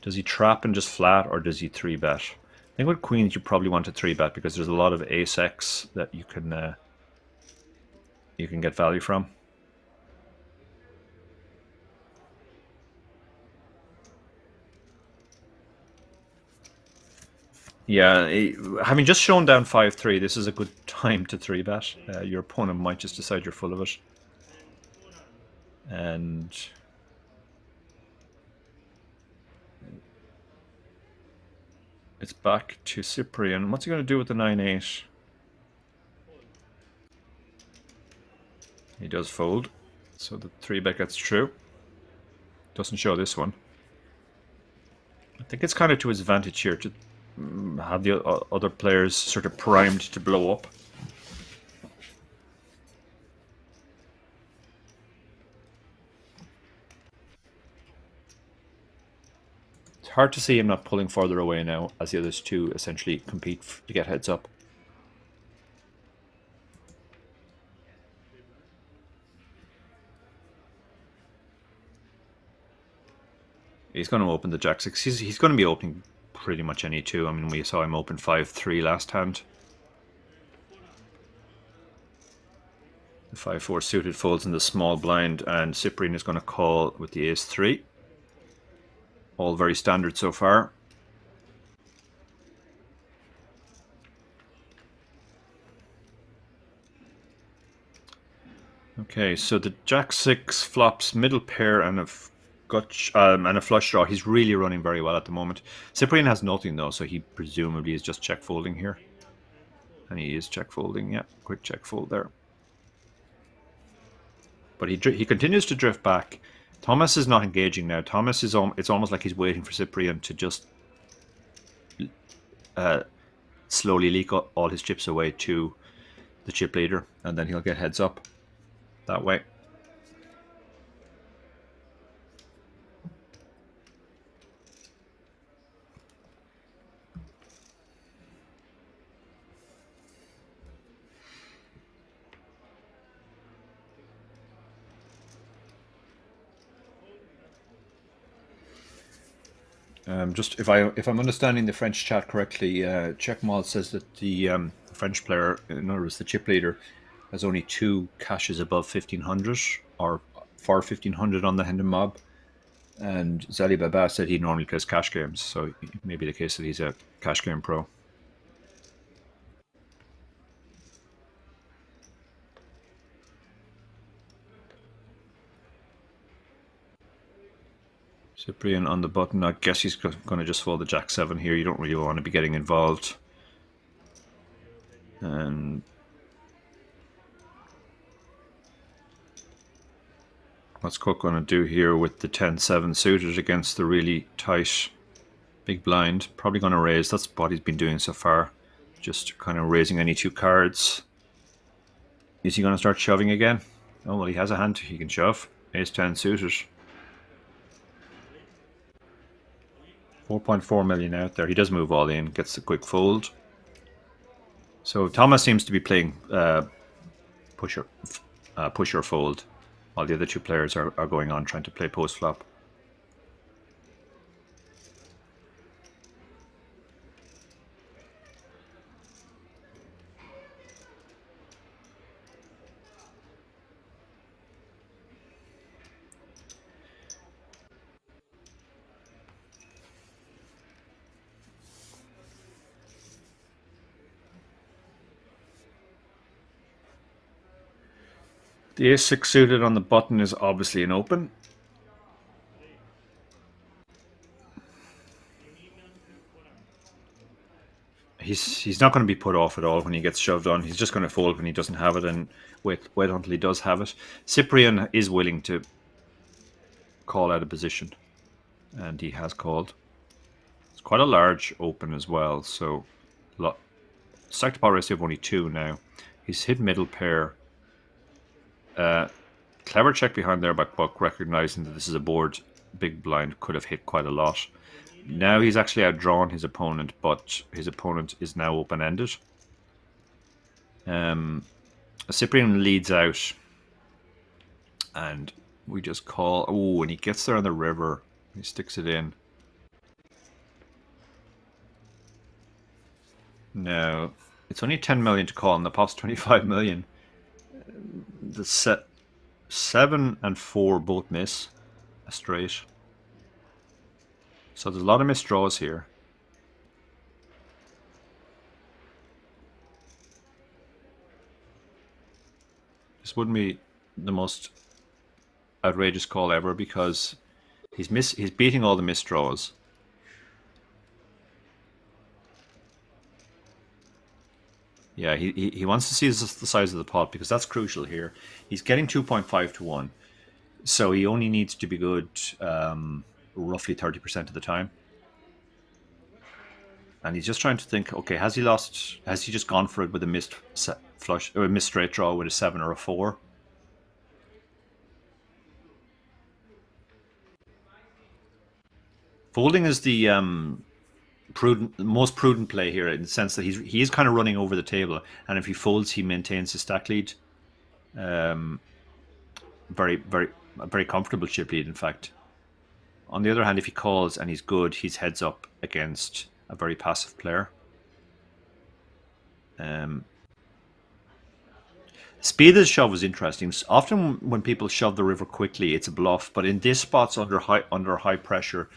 Does he trap and just flat, or does he 3-bet? I think with queens you probably want to 3-bet because there's a lot of ace-x that you can get value from. Yeah, having just shown down 5-3, this is a good time to 3-bet. Your opponent might just decide you're full of it. And it's back to Cyprian. What's he going to do with the 9-8? He does fold. So the 3-bet gets through. Doesn't show this one. I think it's kind of to his advantage here to have the other players sort of primed to blow up. It's hard to see him not pulling further away now, as the others two essentially compete to get heads up. He's going to open the Jack-6. He's going to be opening pretty much any two. I mean, we saw him open 5-3 last hand. The 5-4 suited folds in the small blind, and Cyprian is going to call with the Ace-3. All very standard so far. Okay, so the Jack-6 flops middle pair and a and a flush draw. He's really running very well at the moment. Cyprian has nothing though, so he presumably is just check folding here. And he is check folding, yeah. Quick check fold there. But he continues to drift back. Thomas is not engaging now. Thomas is it's almost like he's waiting for Cyprian to just slowly leak all his chips away to the chip leader, and then he'll get heads up that way. Just if I'm understanding the French chat correctly, Checkmal says that the French player, in other words the chip leader, has only 2 caches above 1500 or for 1500 on the Hendon Mob, and Zali Baba said he normally plays cash games, so it may be the case that he's a cash game pro. Cyprian on the button. I guess he's going to just fold the Jack-7 here. You don't really want to be getting involved. And what's Cook going to do here with the 10-7 suited against the really tight big blind? Probably going to raise. That's what he's been doing so far. Just kind of raising any 2 cards. Is he going to start shoving again? Oh, well, he has a hand he can shove. Ace-10 suited. 4.4 million out there. He does move all in, gets the quick fold. So Thomas seems to be playing push or fold, while the other 2 players are going on trying to play post flop. The Ace-6 suited on the button is obviously an open. He's not going to be put off at all when he gets shoved on. He's just going to fold when he doesn't have it and wait until he does have it. Cyprian is willing to call out of position, and he has called. It's quite a large open as well, so stack to pot ratio of only 2 now. He's hit middle pair. Clever check behind there by Buck, recognizing that this is a board big blind could have hit quite a lot. Now he's actually outdrawn his opponent, but his opponent is now open-ended. Cyprian leads out, and we just call. Oh, and he gets there on the river. He sticks it in. No, it's only 10 million to call, and the pot's 25 million. The 7 and 4 both miss a straight. So there's a lot of missed draws here. This wouldn't be the most outrageous call ever because he's beating all the missed draws. Yeah, he wants to see the size of the pot because that's crucial here. He's getting 2.5 to 1. So he only needs to be good roughly 30% of the time. And he's just trying to think, okay, has he just gone for it with a missed flush or a missed straight draw with a 7 or a 4? Folding is the most prudent play here in the sense that he is kind of running over the table, and if he folds, he maintains his stack lead. Very comfortable chip lead, in fact. On the other hand, if he calls and he's good, he's heads up against a very passive player. Speed of the shove is interesting. Often when people shove the river quickly, it's a bluff, but in this spot's under high pressure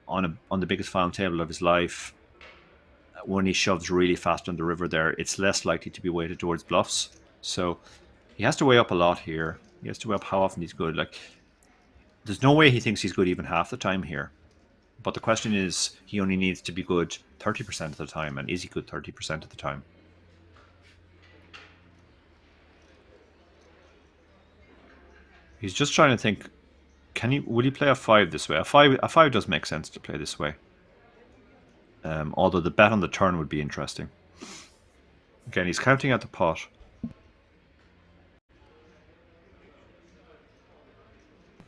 on the biggest final table of his life, when he shoves really fast on the river there, it's less likely to be weighted towards bluffs. So he has to weigh up a lot here. He has to weigh up how often he's good. Like, there's no way he thinks he's good even half the time here. But the question is, he only needs to be good 30% of the time, and is he good 30% of the time? He's just trying to think, will he play a 5 this way? A 5 does make sense to play this way. Although the bet on the turn would be interesting. Again, he's counting out the pot.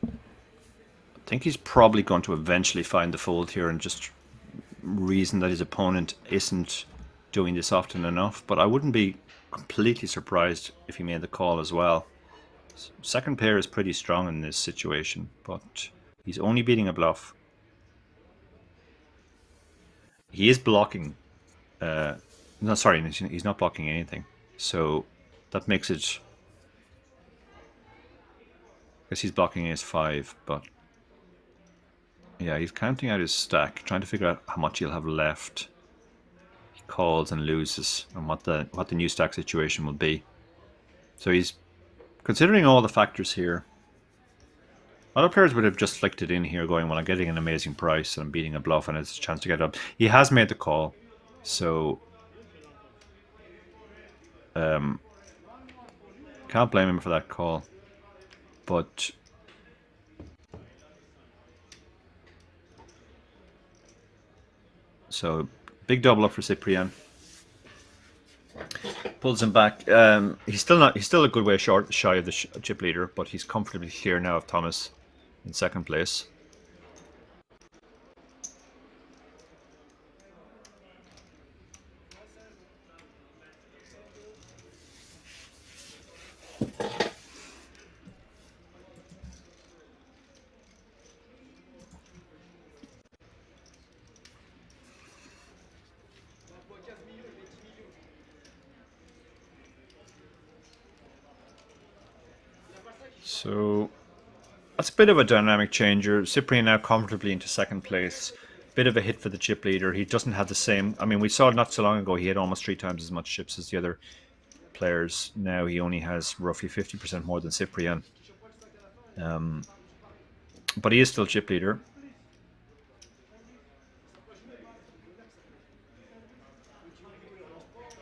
I think he's probably going to eventually find the fold here and just reason that his opponent isn't doing this often enough. But I wouldn't be completely surprised if he made the call as well. Second pair is pretty strong in this situation, but he's only beating a bluff. He is blocking. No, sorry, he's not blocking anything. So that makes it. I guess he's blocking his 5, but yeah, he's counting out his stack, trying to figure out how much he'll have left. He calls and loses, and what the new stack situation will be. So he's considering all the factors here. Other players would have just flicked it in here going, well, I'm getting an amazing price and I'm beating a bluff and it's a chance to get up. He has made the call, so can't blame him for that call. But so big double up for Cyprian. Pulls him back. He's still a good way shy of the chip leader, but he's comfortably clear now of Thomas in second place. So that's a bit of a dynamic changer. Cyprian now comfortably into second place. Bit of a hit for the chip leader. He doesn't have the same. I mean, we saw not so long ago he had almost 3 times as much chips as the other players. Now he only has roughly 50% more than Cyprian. But he is still chip leader.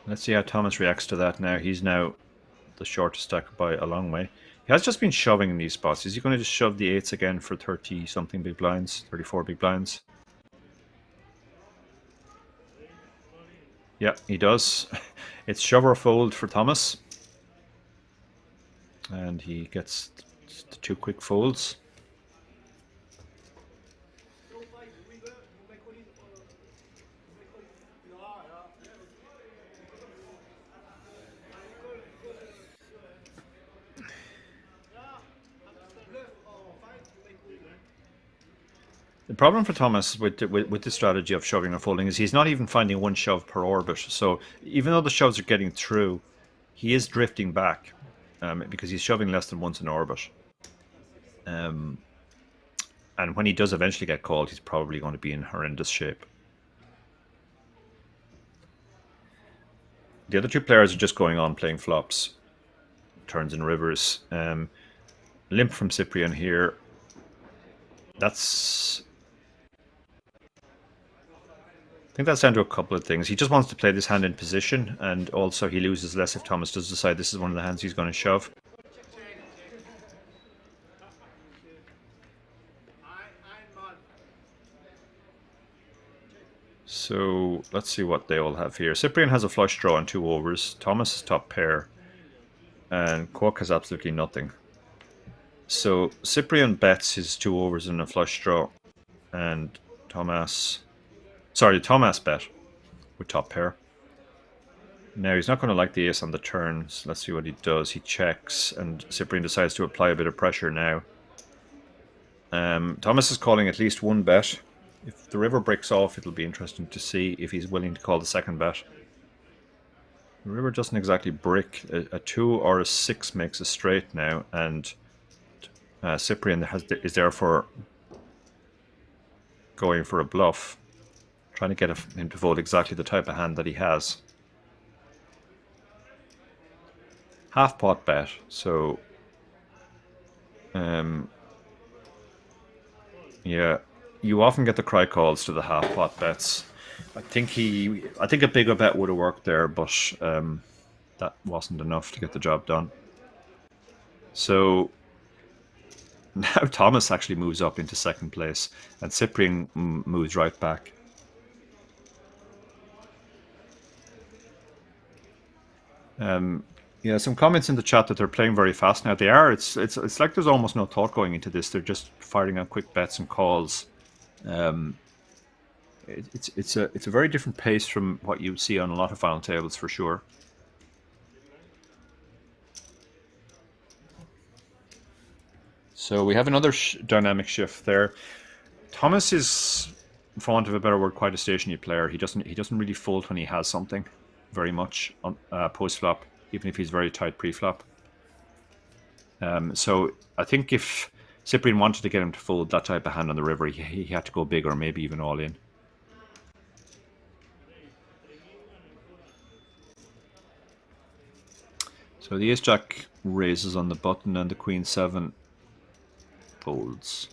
Let's see how Thomas reacts to that now. He's now the shortest stack by a long way. He has just been shoving in these spots. Is he going to just shove the 8s again for 30-something big blinds? 34 big blinds? Yeah, he does. It's shove or fold for Thomas. And he gets the 2 quick folds. The problem for Thomas with the strategy of shoving or folding is he's not even finding 1 shove per orbit. So even though the shoves are getting through, he is drifting back because he's shoving less than once an orbit. And when he does eventually get called, he's probably going to be in horrendous shape. The other 2 players are just going on playing flops, turns and rivers. limp from Cyprian here. I think that's down to a couple of things. He just wants to play this hand in position, and also he loses less if Thomas does decide this is one of the hands he's going to shove. So let's see what they all have here. Cyprian has a flush draw and 2 overs. Thomas is top pair. And Kwok has absolutely nothing. So Cyprian bets his 2 overs and a flush draw. And Thomas bet with top pair. Now he's not going to like the ace on the turns. Let's see what he does. He checks, and Cyprian decides to apply a bit of pressure now. Thomas is calling at least 1 bet. If the river breaks off, it'll be interesting to see if he's willing to call the second bet. The river doesn't exactly break. A 2 or a 6 makes a straight now, and Cyprian is therefore going for a bluff, trying to get him to fold exactly the type of hand that he has. Half pot bet, so yeah, you often get the cry calls to the half pot bets. I think a bigger bet would have worked there, but that wasn't enough to get the job done. So now Thomas actually moves up into second place, and Cyprian moves right back. Yeah, some comments in the chat that they're playing very fast now. They are. It's like there's almost no thought going into this. They're just firing out quick bets and calls. It's a very different pace from what you see on a lot of final tables for sure. So we have another dynamic shift there. Thomas is, for want of a better word, quite a stationary player. He doesn't really fold when he has something very much on post flop, even if he's very tight pre-flop. So I think if Cyprian wanted to get him to fold that type of hand on the river, he had to go big or maybe even all in. So the ace-jack raises on the button and the queen-7 folds.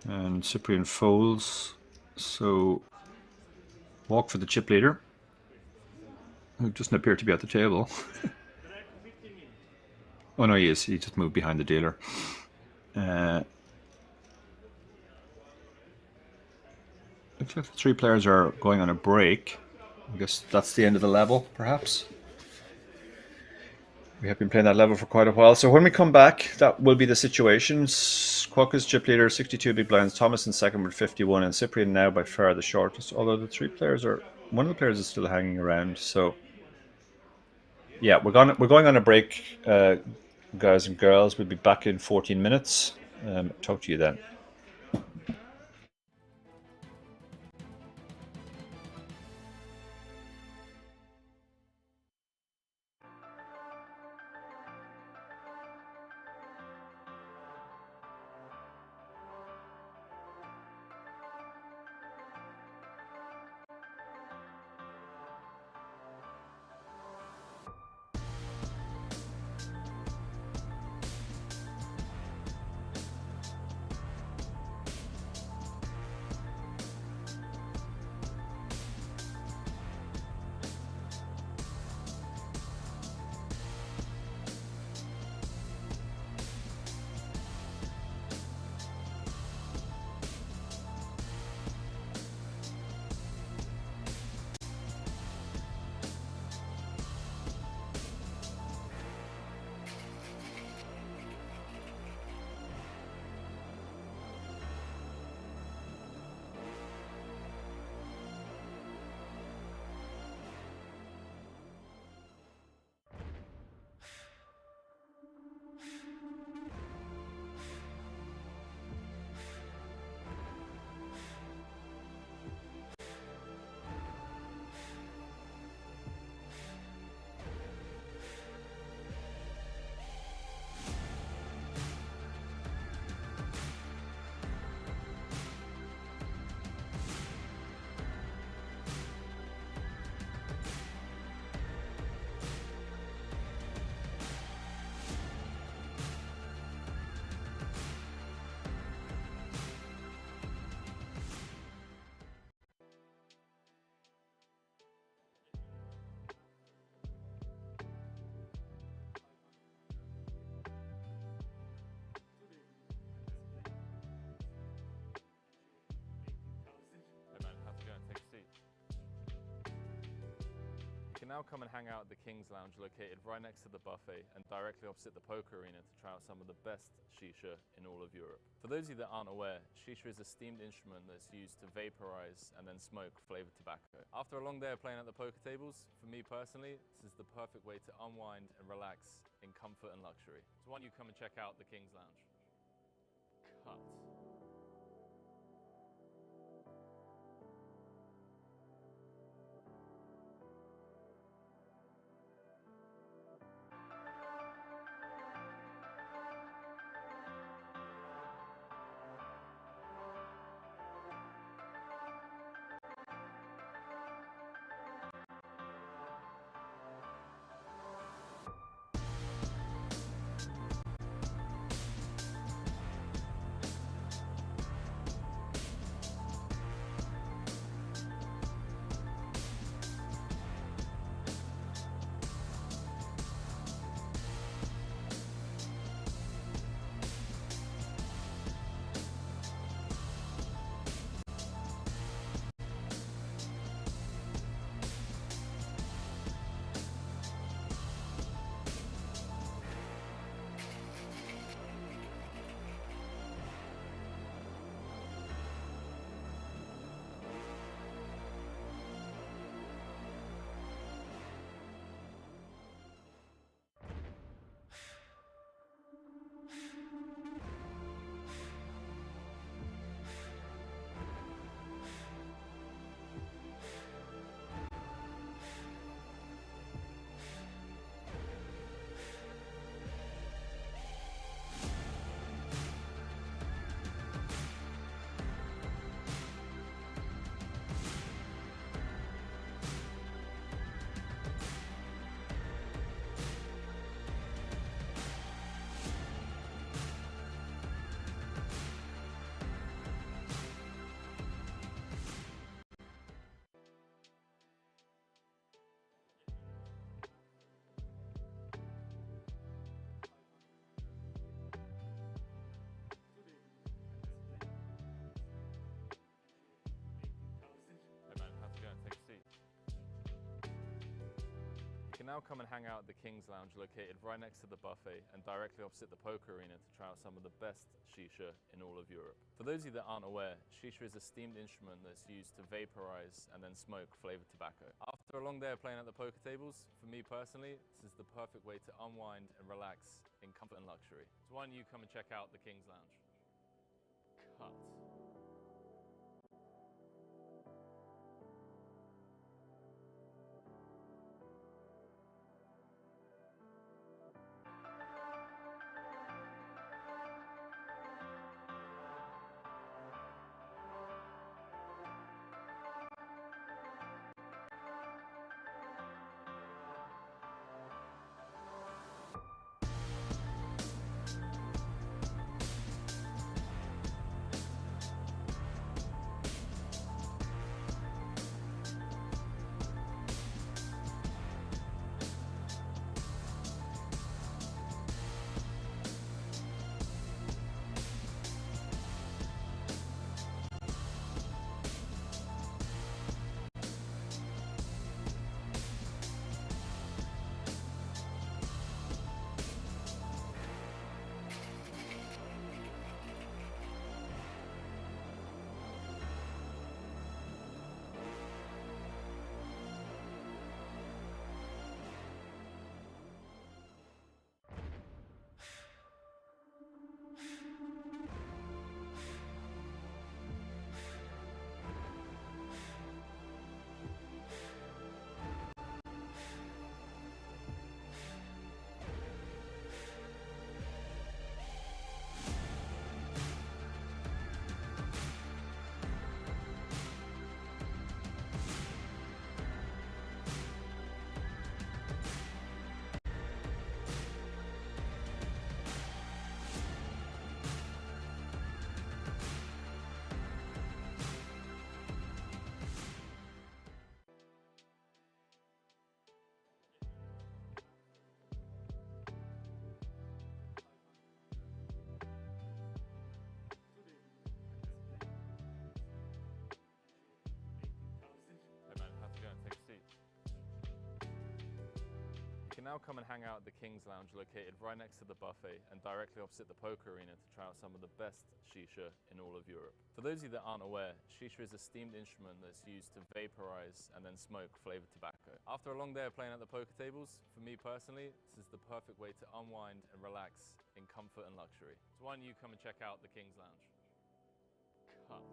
And Cyprian folds, so walk for the chip leader, who doesn't appear to be at the table. Oh no, he is. He just moved behind the dealer. Looks like the 3 players are going on a break. I guess that's the end of the level, perhaps. We have been playing that level for quite a while. So when we come back, that will be the situations. Kwok is chip leader, 62 big blinds. Thomas in second with 51, and Cyprian now by far the shortest. Although the 3 players one of the players is still hanging around. So yeah, we're going on a break, guys and girls. We'll be back in 14 minutes. Talk to you then. now come and hang out at the King's Lounge located right next to the buffet and directly opposite the poker arena to try out some of the best shisha in all of Europe. For those of you that aren't aware, shisha is a steamed instrument that's used to vaporize and then smoke flavored tobacco. After a long day of playing at the poker tables, for me personally, this is the perfect way to unwind and relax in comfort and luxury. So why don't you come and check out the King's Lounge? Cut. Take a seat. You can now come and hang out at the King's Lounge located right next to the buffet and directly opposite the poker arena to try out some of the best shisha in all of Europe. For those of you that aren't aware, shisha is a steamed instrument that's used to vaporize and then smoke flavored tobacco. After a long day of playing at the poker tables, for me personally, this is the perfect way to unwind and relax in comfort and luxury. So why don't you come and check out the King's Lounge? Cut. can now come and hang out at the King's Lounge located right next to the buffet and directly opposite the poker arena to try out some of the best shisha in all of Europe. For those of you that aren't aware, shisha is a steamed instrument that's used to vaporize and then smoke flavored tobacco. After a long day of playing at the poker tables, for me personally, this is the perfect way to unwind and relax in comfort and luxury. So why don't you come and check out the King's Lounge? Cut.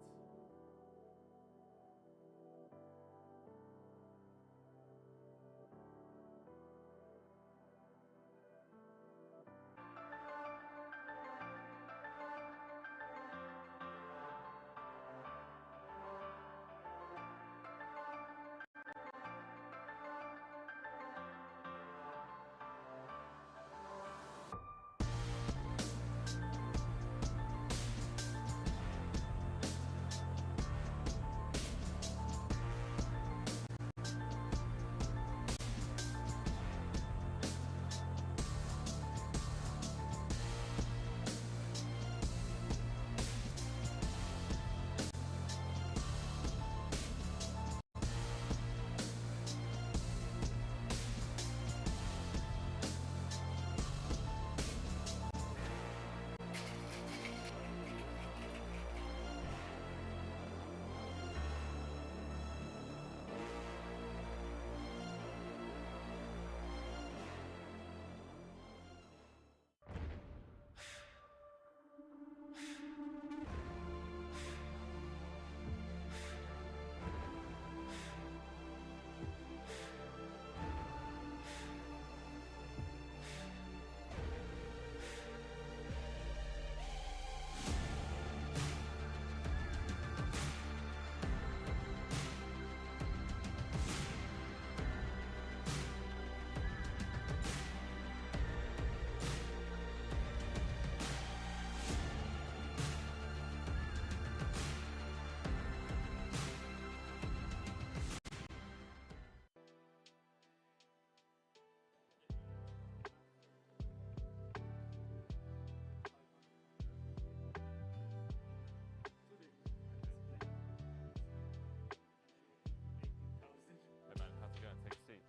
Take a seat.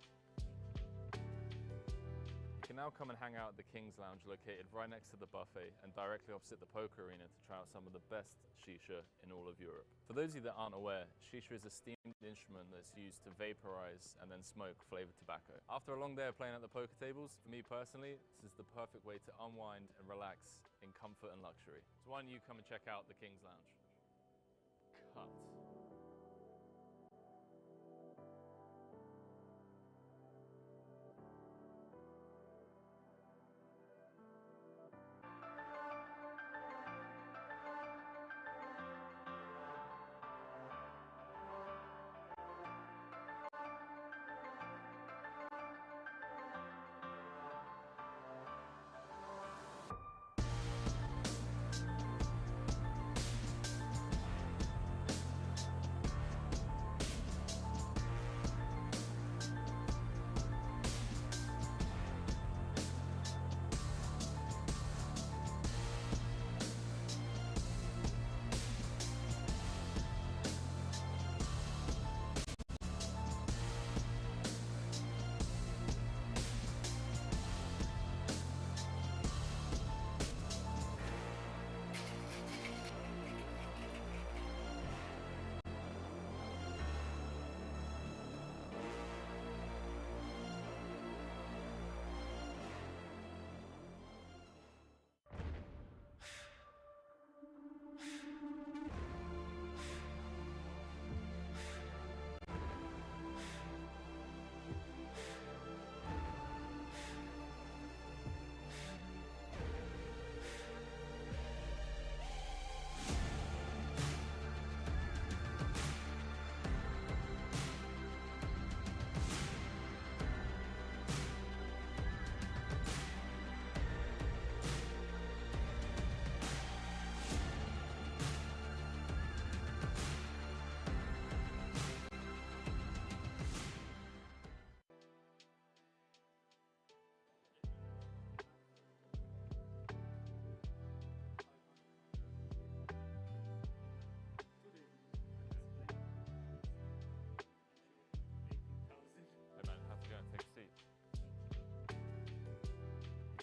You can now come and hang out at the King's Lounge located right next to the buffet and directly opposite the poker arena to try out some of the best shisha in all of Europe. For those of you that aren't aware, shisha is a steamed instrument that's used to vaporize and then smoke flavored tobacco. After a long day of playing at the poker tables, for me personally, this is the perfect way to unwind and relax in comfort and luxury. So why don't you come and check out the King's Lounge? Cut.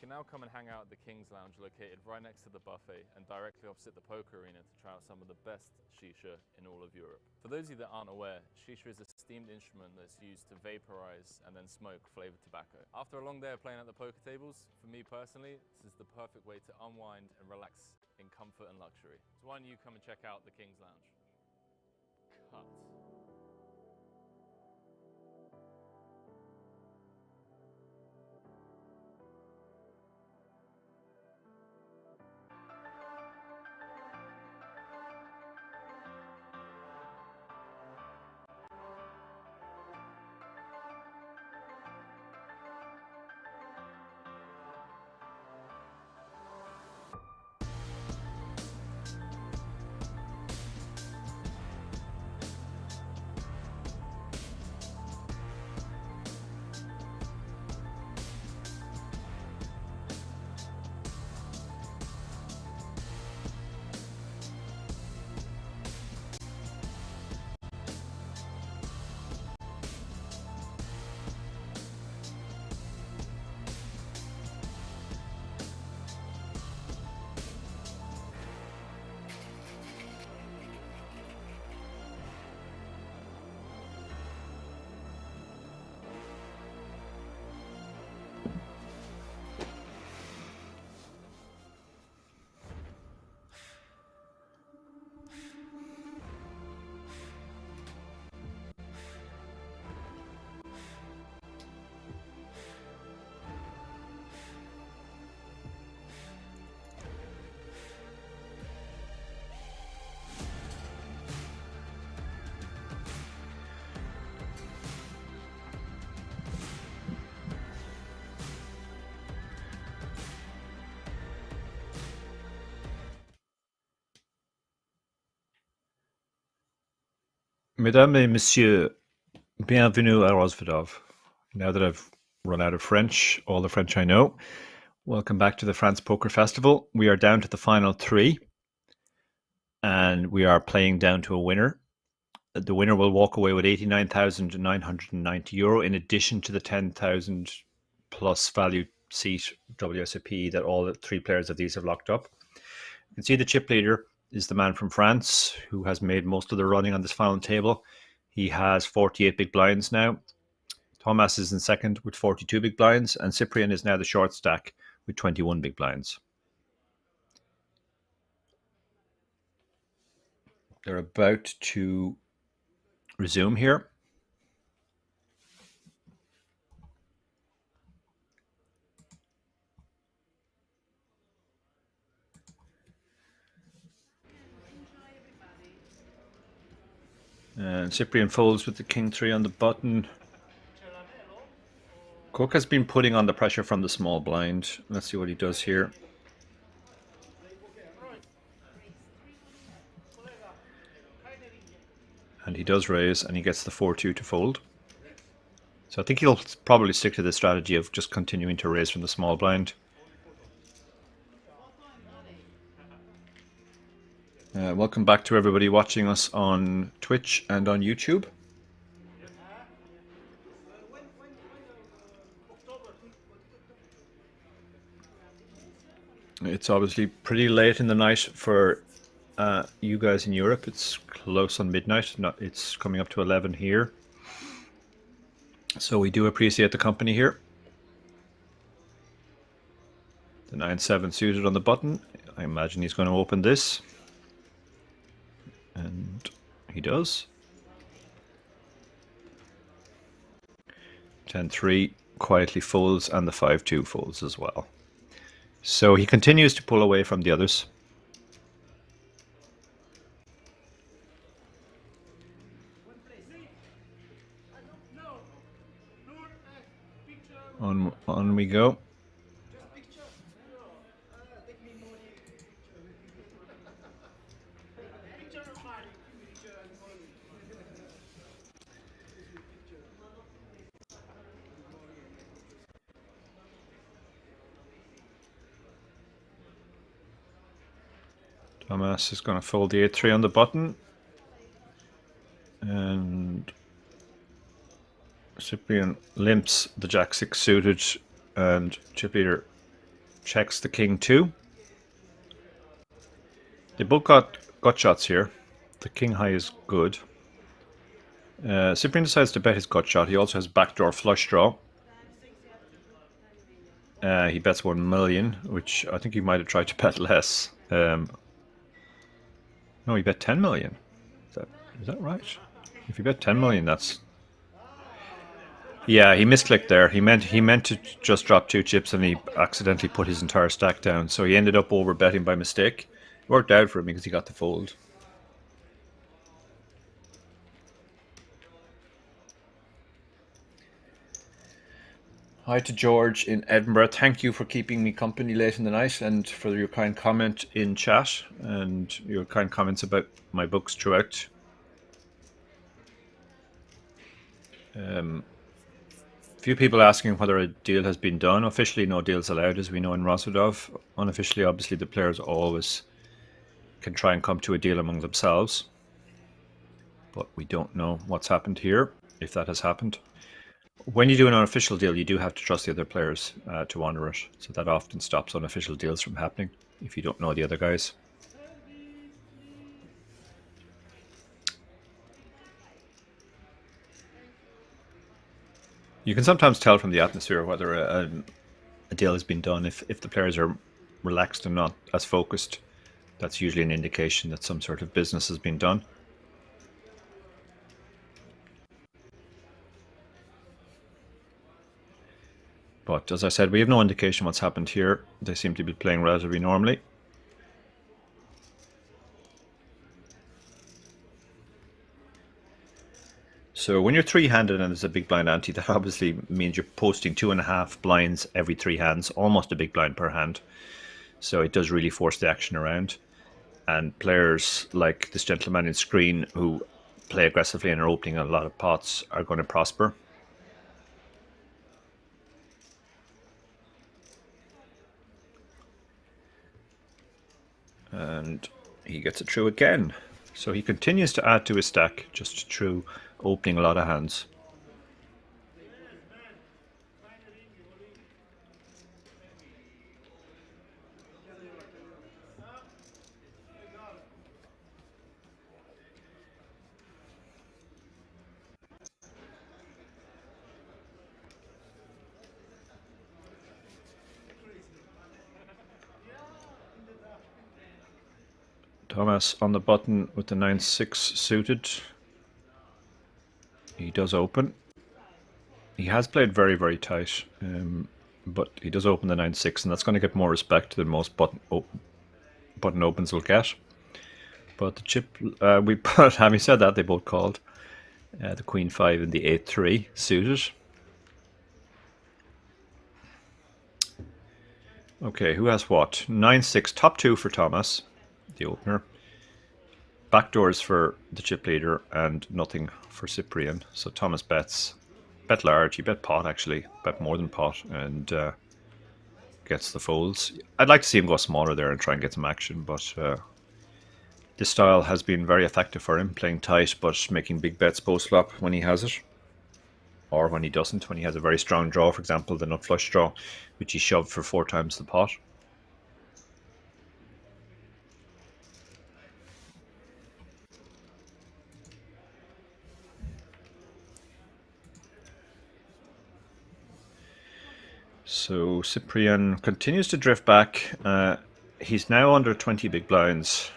can now come and hang out at the King's Lounge located right next to the buffet and directly opposite the poker arena to try out some of the best shisha in all of Europe. For those of you that aren't aware, shisha is a steamed instrument that's used to vaporize and then smoke flavored tobacco. After a long day of playing at the poker tables, for me personally, this is the perfect way to unwind and relax in comfort and luxury. So why don't you come and check out the King's Lounge? Cut. Mesdames et messieurs, bienvenue à Rozvadov. Now that I've run out of French, all the French I know, welcome back to the France Poker Festival. We are down to the final three, and we are playing down to a winner. The winner will walk away with €89,990 in addition to the 10,000 plus value seat WSOP that all the three players of these have locked up. You can see the chip leader is the man from France who has made most of the running on this final table. He has 48 big blinds now. Thomas is in second with 42 big blinds, and Cyprian is now the short stack with 21 big blinds. They're about to resume here. And Cyprian folds with the king 3 on the button. Cook has been putting on the pressure from the small blind. Let's see what he does here. And he does raise, and he gets the 4-2 to fold. So I think he'll probably stick to the strategy of just continuing to raise from the small blind. Welcome back to everybody watching us on Twitch and on YouTube. It's obviously pretty late in the night for you guys in Europe. It's close on midnight. It's coming up to 11 here. So we do appreciate the company here. The 9-7 suited on the button. I imagine he's going to open this. And he does. 10-3 quietly folds, and the 5-2 folds as well. So he continues to pull away from the others. On we go. Thomas is going to fold the 8-3 on the button. And Cyprian limps the Jack-6 suited, and chip leader checks the king 2. They both got gut shots here. The king high is good. Cyprian decides to bet his gut shot. He also has backdoor flush draw. He bets 1 million, which I think he might have tried to bet less. No, he bet 10 million. Is that right? If you bet 10 million, that's... Yeah, he misclicked there. He meant to just drop 2 chips and he accidentally put his entire stack down. So he ended up over betting by mistake. It worked out for him because he got the fold. Hi to George in Edinburgh. Thank you for keeping me company late in the night and for your kind comment in chat and your kind comments about my books throughout. Few people asking whether a deal has been done. Officially, no deals allowed, as we know in Rozvadov. Unofficially, obviously, the players always can try and come to a deal among themselves. But we don't know what's happened here, if that has happened. When you do an unofficial deal, you do have to trust the other players to honor it. So that often stops unofficial deals from happening if you don't know the other guys. You can sometimes tell from the atmosphere whether a deal has been done. If the players are relaxed and not as focused, that's usually an indication that some sort of business has been done. But as I said, we have no indication what's happened here. They seem to be playing relatively normally. So when you're 3-handed and there's a big blind ante, that obviously means you're posting 2.5 blinds every 3 hands, almost a big blind per hand. So it does really force the action around. And players like this gentleman in screen who play aggressively and are opening a lot of pots are going to prosper. And he gets it through again. So he continues to add to his stack just through opening a lot of hands. Thomas on the button with the 9-6 suited. He does open. He has played very, very tight, but he does open the 9-6, and that's going to get more respect than most button opens will get. But the chip, having said that, they both called the Queen 5 and the 8-3 suited. Okay, who has what? 9-6, top 2 for Thomas, the opener. Backdoors for the chip leader and nothing for Cyprian. So Thomas bet large. He bet pot actually, bet more than pot, and gets the folds. I'd like to see him go smaller there and try and get some action, but this style has been very effective for him, playing tight but making big bets post flop when he has it, or when he doesn't. When he has a very strong draw, for example, the nut flush draw, which he shoved for 4 times the pot. So Cyprian continues to drift back. He's now under 20 big blinds.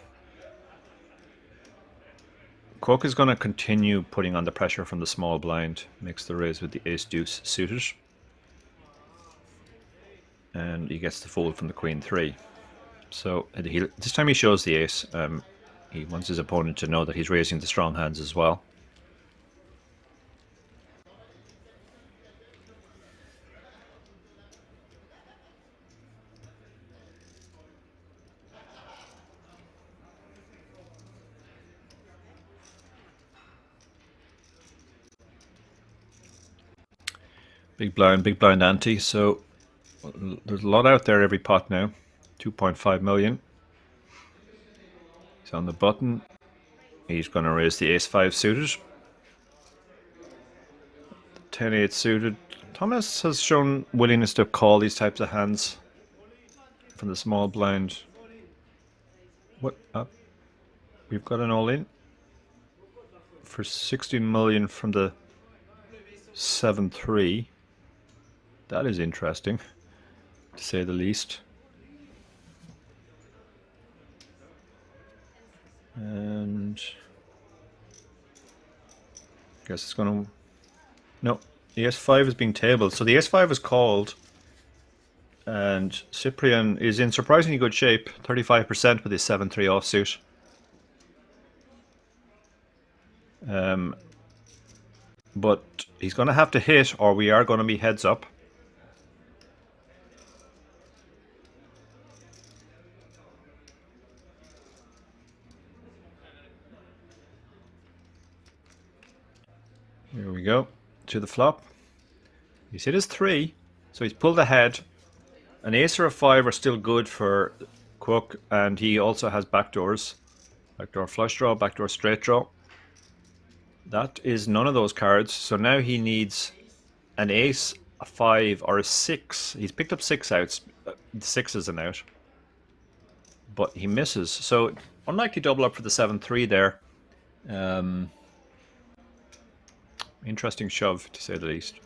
Cork is going to continue putting on the pressure from the small blind. Makes the raise with the ace-deuce suited. And he gets the fold from the Queen 3. So this time he shows the ace. He wants his opponent to know that he's raising the strong hands as well. Big blind ante. So there's a lot out there every pot now. 2.5 million. He's on the button. He's going to raise the ace-5 suited. 10-8 suited. Thomas has shown willingness to call these types of hands. from the small blind. What up? We've got an all-in for 16 million from the 7-3. That is interesting, to say the least. And I guess it's going to... No, the S5 is being tabled. So the S5 is called, and Cyprian is in surprisingly good shape, 35% with his 7-3 offsuit. But he's going to have to hit, or we are going to be heads up. Here we go, to the flop. He's hit his 3, so he's pulled ahead. An ace or a 5 are still good for Cook, and he also has backdoors. Backdoor flush draw, backdoor straight draw. That is none of those cards, so now he needs an ace, a 5, or a 6. He's picked up 6 outs. 6 is an out. But he misses, so unlikely double up for the 7-3 there. Interesting shove, to say the least.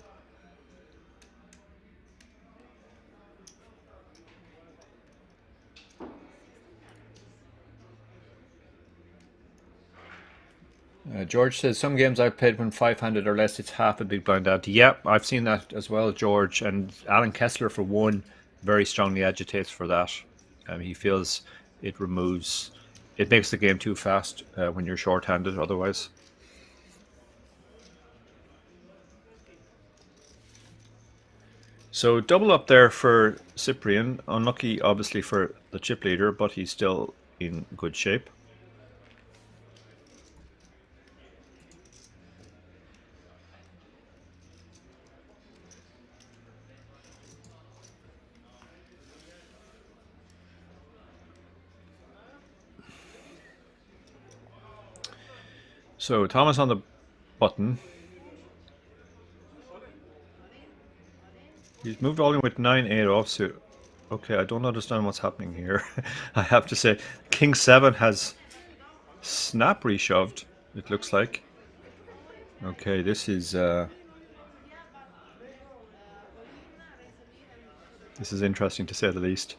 George says, some games I've played when 5-handed or less, it's half a big blind ante. Yeah, I've seen that as well, George. And Alan Kessler, for one, very strongly agitates for that. He feels it makes the game too fast when you're short-handed otherwise. So double up there for Cyprian. Unlucky, obviously, for the chip leader, but he's still in good shape. So Thomas on the button. He's moved all in with 9-8 offsuit. Okay, I don't understand what's happening here. I have to say, King 7 has snap reshoved, it looks like. Okay, this is interesting, to say the least.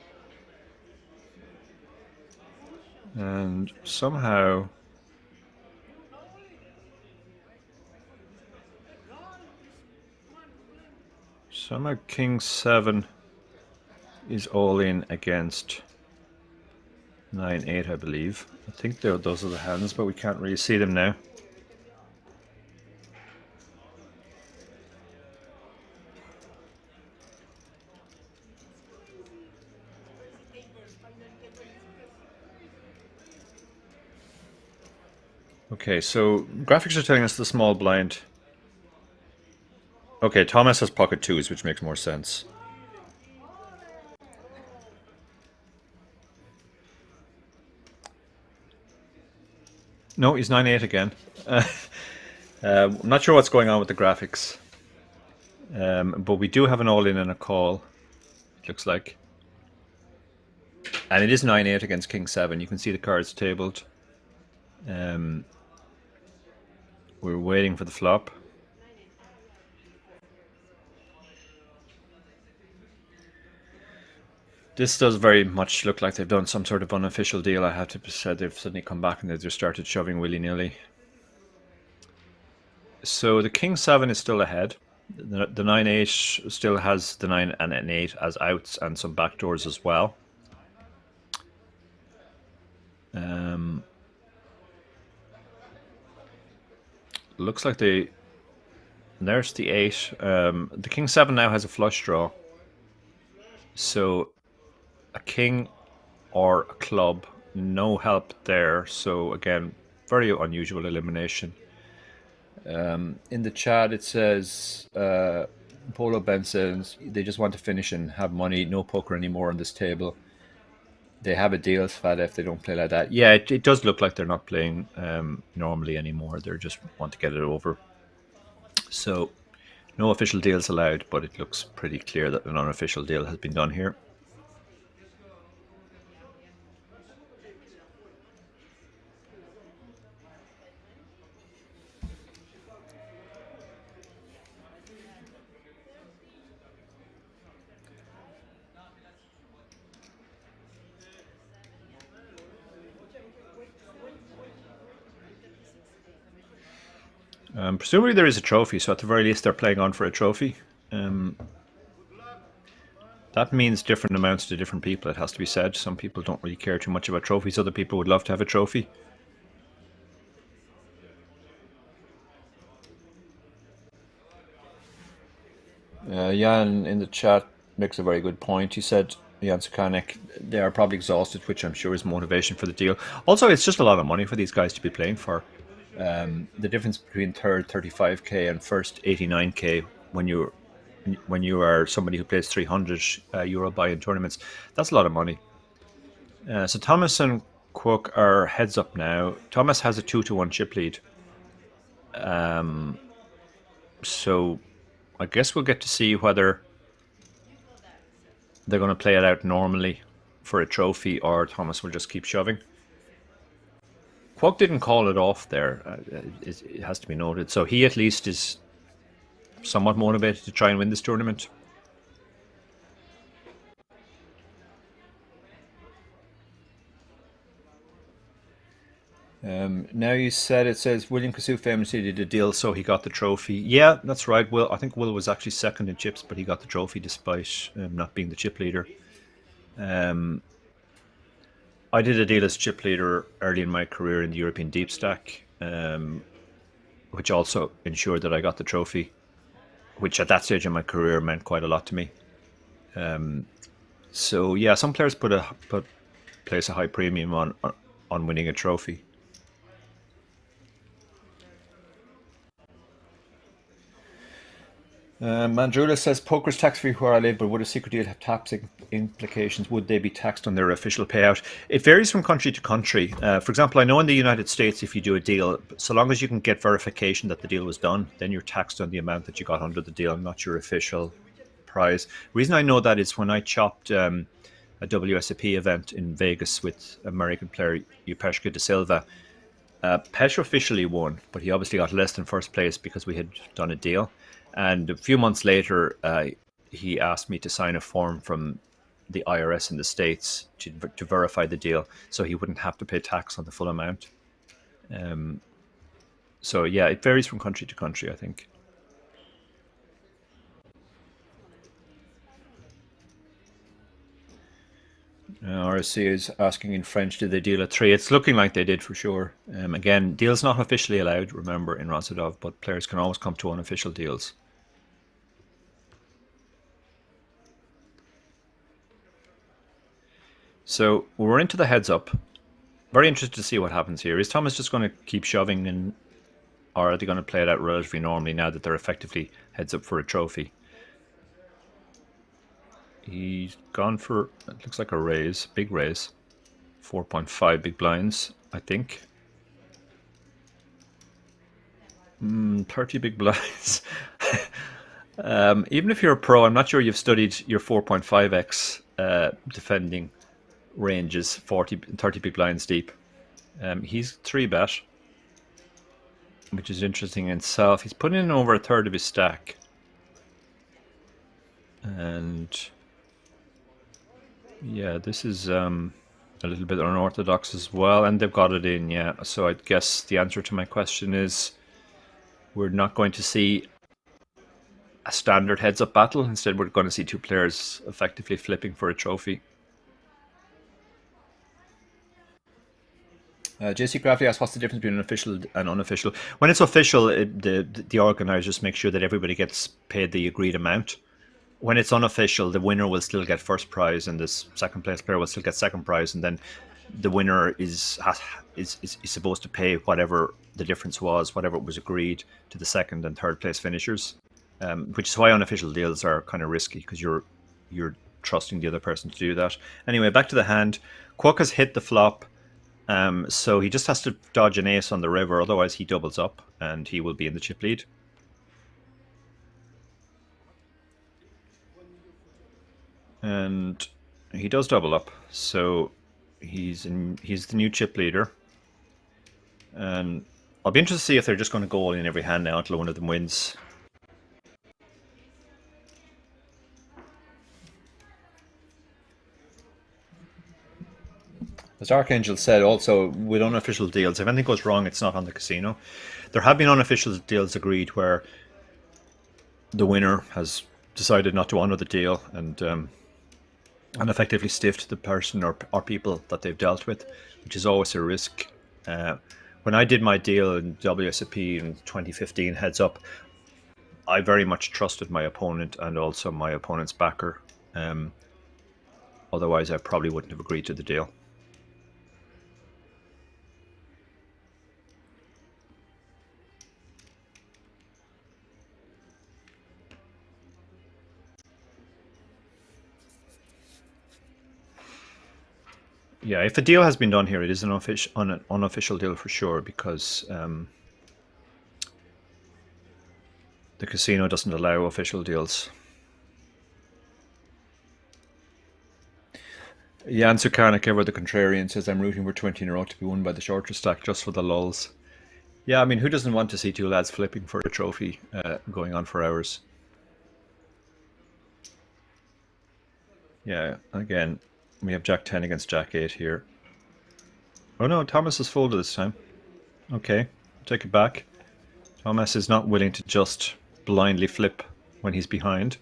And somehow King 7 is all in against 9-8, I believe. I think those are the hands, but we can't really see them now. Okay, so graphics are telling us the small blind. Okay, Thomas has pocket 2s, which makes more sense. No, he's 9-8 again. I'm not sure what's going on with the graphics. But we do have an all-in and a call, it looks like. And it is 9-8 against King 7. You can see the cards tabled. We're waiting for the flop. This does very much look like they've done some sort of unofficial deal. I have to say they've suddenly come back and they've just started shoving willy-nilly. So the King 7 is still ahead. The 9-8 still has the 9 and an 8 as outs and some backdoors as well. Looks like there's the 8. The King 7 now has a flush draw. So a king or a club, no help there. So again, very unusual elimination. In the chat it says Polo Ben says they just want to finish and have money, no poker anymore on this table. They have a deal, Svad, if they don't play like that. Yeah, it does look like they're not playing normally anymore. They just want to get it over. So no official deals allowed, but it looks pretty clear that an unofficial deal has been done here. Presumably there is a trophy, so at the very least they're playing on for a trophy. That means different amounts to different people, it has to be said. Some people don't really care too much about trophies. Other people would love to have a trophy. Jan in the chat makes a very good point. He said, Jan Sukanek, they are probably exhausted, which I'm sure is motivation for the deal. Also, it's just a lot of money for these guys to be playing for. The difference between third 35k and first 89k when you are somebody who plays 300 euro buy-in tournaments, that's a lot of money. So Thomas and Quok are heads up now. Thomas has a 2-1 chip lead. So I guess we'll get to see whether they're going to play it out normally for a trophy or Thomas will just keep shoving. Quok didn't call it off there, it has to be noted. So he at least is somewhat motivated to try and win this tournament. Now you said, it says William Kasu famously did a deal, so he got the trophy. Yeah, that's right. Will, I think Will was actually second in chips, but he got the trophy despite not being the chip leader. I did a deal as chip leader early in my career in the European Deep Stack, which also ensured that I got the trophy, which at that stage in my career meant quite a lot to me. So yeah, some players place a high premium on winning a trophy. Mandrula says, poker's tax-free where I live, but would a secret deal have tax implications? Would they be taxed on their official payout? It varies from country to country. For example, I know in the United States, if you do a deal, so long as you can get verification that the deal was done, then you're taxed on the amount that you got under the deal, not your official prize. The reason I know that is when I chopped a WSOP event in Vegas with American player Upeshka de Silva, Pesh officially won, but he obviously got less than first place because we had done a deal. And a few months later, he asked me to sign a form from the IRS in the States to verify the deal, so he wouldn't have to pay tax on the full amount. So yeah, it varies from country to country, I think. RSC is asking in French, did they deal at 3? It's looking like they did for sure. Again, deals not officially allowed, remember, in Rozvadov, but players can always come to unofficial deals. So we're into the heads up. Very interested to see what happens here. Is Thomas just going to keep shoving, or are they going to play it out relatively normally now that they're effectively heads up for a trophy? He's gone for, it looks like a raise, big raise. 4.5 big blinds, I think. 30 big blinds. Even if you're a pro, I'm not sure you've studied your 4.5x defending ranges, 30 big blinds deep. He's 3-bet, which is interesting in itself. He's putting in over a third of his stack. And yeah, this is a little bit unorthodox as well, and they've got it in, yeah. So I guess the answer to my question is we're not going to see a standard heads-up battle. Instead, we're going to see two players effectively flipping for a trophy. JC Crafty asks, what's the difference between an official and unofficial? When it's official, the organizers make sure that everybody gets paid the agreed amount. When it's unofficial, the winner will still get first prize, and the second place player will still get second prize, and then the winner is supposed to pay whatever the difference was, whatever was agreed to the second and third place finishers. Which is why unofficial deals are kind of risky, because you're trusting the other person to do that. Anyway, back to the hand. Quok has hit the flop, so he just has to dodge an ace on the river, otherwise he doubles up and he will be in the chip lead. And he does double up, so he's the new chip leader. And I'll be interested to see if they're just going to go all in every hand now until one of them wins. As Archangel said, also with unofficial deals, if anything goes wrong, it's not on the casino. There have been unofficial deals agreed where the winner has decided not to honour the deal and effectively stiffed the person or people that they've dealt with, which is always a risk. When I did my deal in WSOP in 2015, heads up, I very much trusted my opponent and also my opponent's backer. Otherwise, I probably wouldn't have agreed to the deal. Yeah, if a deal has been done here, it is an unofficial deal for sure, because the casino doesn't allow official deals. Jan Sukarnik, ever the contrarian, says, I'm rooting for 20 in a row to be won by the shorter stack just for the lulls. Yeah, I mean, who doesn't want to see two lads flipping for a trophy going on for hours? Yeah, again, we have Jack 10 against Jack 8 here. Oh no, Thomas is folded this time. Okay, take it back. Thomas is not willing to just blindly flip when he's behind.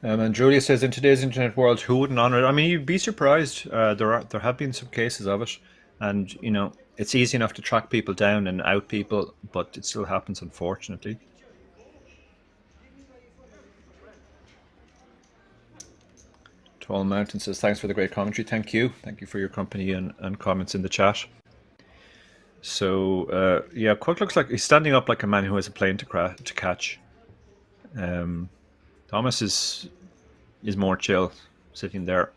And Julia says, in today's internet world, who wouldn't honor it? I mean, you'd be surprised. There have been some cases of it, and you know, it's easy enough to track people down and out people, but it still happens, unfortunately. Tall Mountain says, thanks for the great commentary. Thank you for your company and comments in the chat. So yeah, Quirk looks like he's standing up like a man who has a plane to catch. Thomas is more chill, sitting there.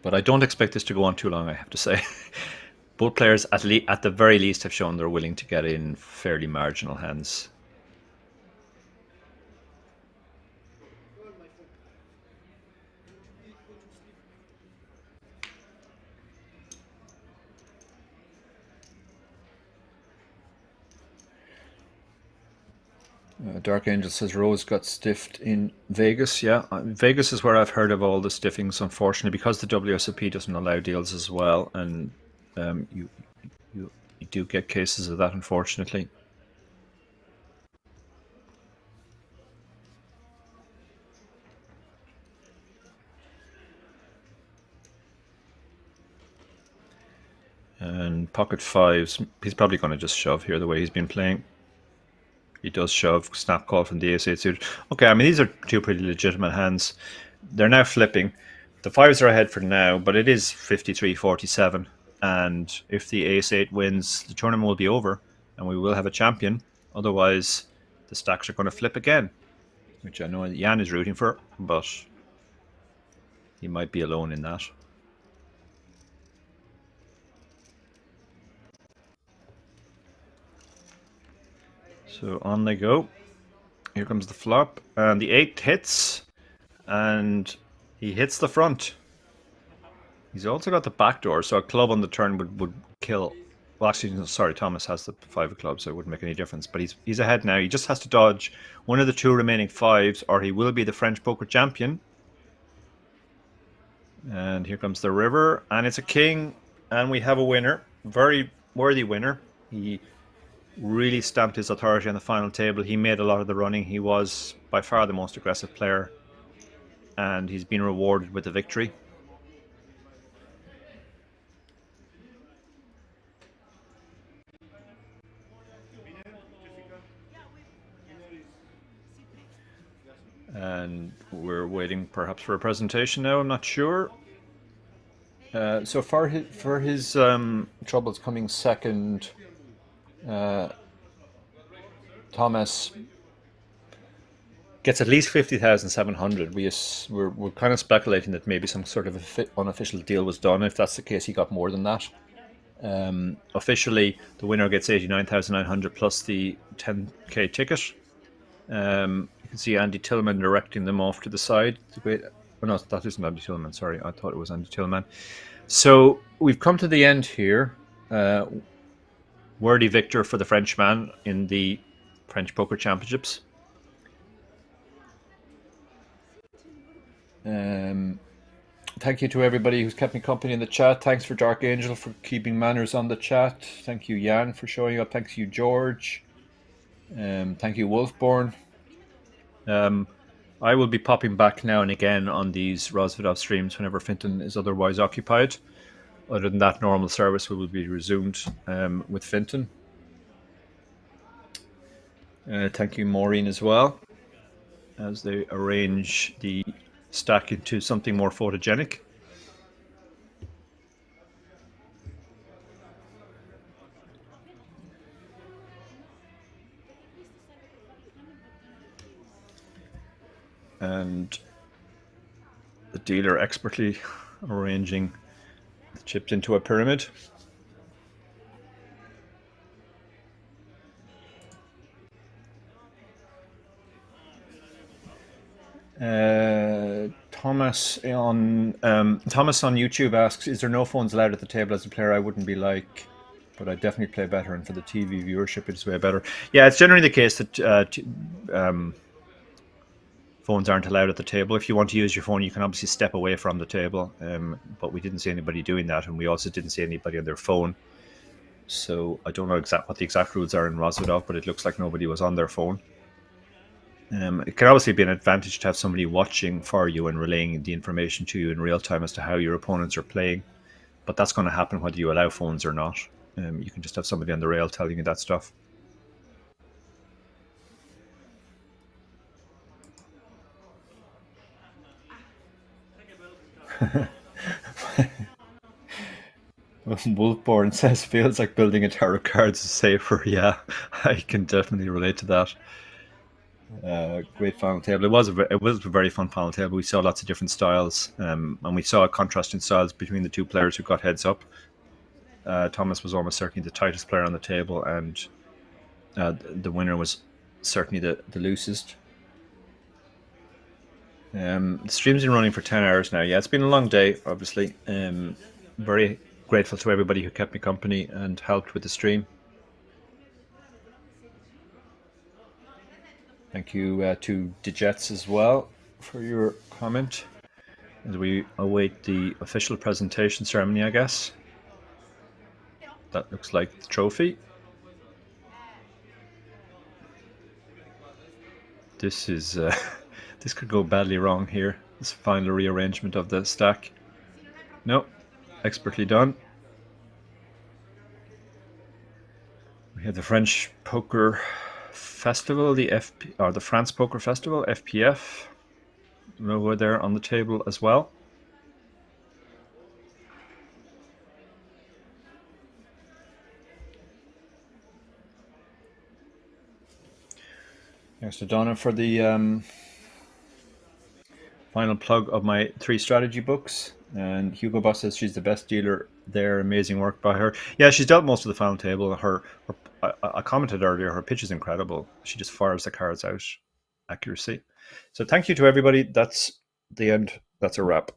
But I don't expect this to go on too long, I have to say. Both players, at the very least, have shown they're willing to get in fairly marginal hands. Dark Angel says Rose got stiffed in Vegas. Yeah, Vegas is where I've heard of all the stiffings, unfortunately, because the WSOP doesn't allow deals as well, and you do get cases of that, unfortunately. And pocket fives, he's probably going to just shove here the way he's been playing. He does shove, snap call from the ace-8 suited. Okay, I mean, these are two pretty legitimate hands. They're now flipping. The fives are ahead for now, but it is 53-47. And if the ace-8 wins, the tournament will be over and we will have a champion. Otherwise, the stacks are going to flip again, which I know Jan is rooting for, but he might be alone in that. So on they go. Here comes the flop, and the 8 hits, and he hits the front. He's also got the back door, so a club on the turn would kill. Well, actually, sorry, Thomas has the 5 of clubs, so it wouldn't make any difference. But he's ahead now. He just has to dodge one of the 2 remaining 5s, or he will be the French poker champion. And here comes the river, and it's a king, and we have a winner. Very worthy winner. He really stamped his authority on the final table. He made a lot of the running. He was by far the most aggressive player, and he's been rewarded with the victory. And we're waiting perhaps for a presentation now, I'm not sure. So for his troubles coming second, Thomas gets at least 50,700. We're kind of speculating that maybe some sort of unofficial deal was done. If that's the case, he got more than that. Officially, the winner gets 89,900 plus the 10k ticket. You can see Andy Tillman directing them off to the side. Oh no, that isn't Andy Tillman. Sorry, I thought it was Andy Tillman. So we've come to the end here. Worthy victor for the Frenchman in the French Poker Championships. Thank you to everybody who's kept me company in the chat. Thanks for Dark Angel for keeping manners on the chat. Thank you, Jan, for showing up. Thanks you, George. Thank you, Wolfborn. I will be popping back now and again on these Rozvadov streams whenever Fintan is otherwise occupied. Other than that, normal service will be resumed with Fintan. Thank you, Maureen, as well, as they arrange the stack into something more photogenic. And the dealer expertly arranging the chips into a pyramid. Thomas on YouTube asks, "Is there no phones allowed at the table as a player? I wouldn't be like, but I definitely play better, and for the TV viewership, it's way better." Yeah, it's generally the case that phones aren't allowed at the table. If you want to use your phone, you can obviously step away from the table, but we didn't see anybody doing that, and we also didn't see anybody on their phone. So I don't know what the exact rules are in Rozvadov, but it looks like nobody was on their phone. It can obviously be an advantage to have somebody watching for you and relaying the information to you in real time as to how your opponents are playing, but that's going to happen whether you allow phones or not. You can just have somebody on the rail telling you that stuff. Wolfborn says, "Feels like building a tarot cards is safer." Yeah, I can definitely relate to that. Great final table. It was a very fun final table. We saw lots of different styles, and we saw a contrast in styles between the two players who got heads up. Thomas was almost certainly the tightest player on the table, and the winner was certainly the loosest. The stream's been running for 10 hours now. Yeah, it's been a long day, obviously. Very grateful to everybody who kept me company and helped with the stream. Thank you to Digets as well for your comment as we await the official presentation ceremony, I guess. That looks like the trophy. This is this could go badly wrong here. This final rearrangement of the stack. No, expertly done. We have the French Poker Festival, the France Poker Festival, FPF, logo there on the table as well. Thanks to Donna for the final plug of my 3 strategy books. And Hugo Boss says she's the best dealer there. Amazing work by her. Yeah, she's dealt most of the final table. I commented earlier, her pitch is incredible. She just fires the cards out. Accuracy. So thank you to everybody. That's the end. That's a wrap.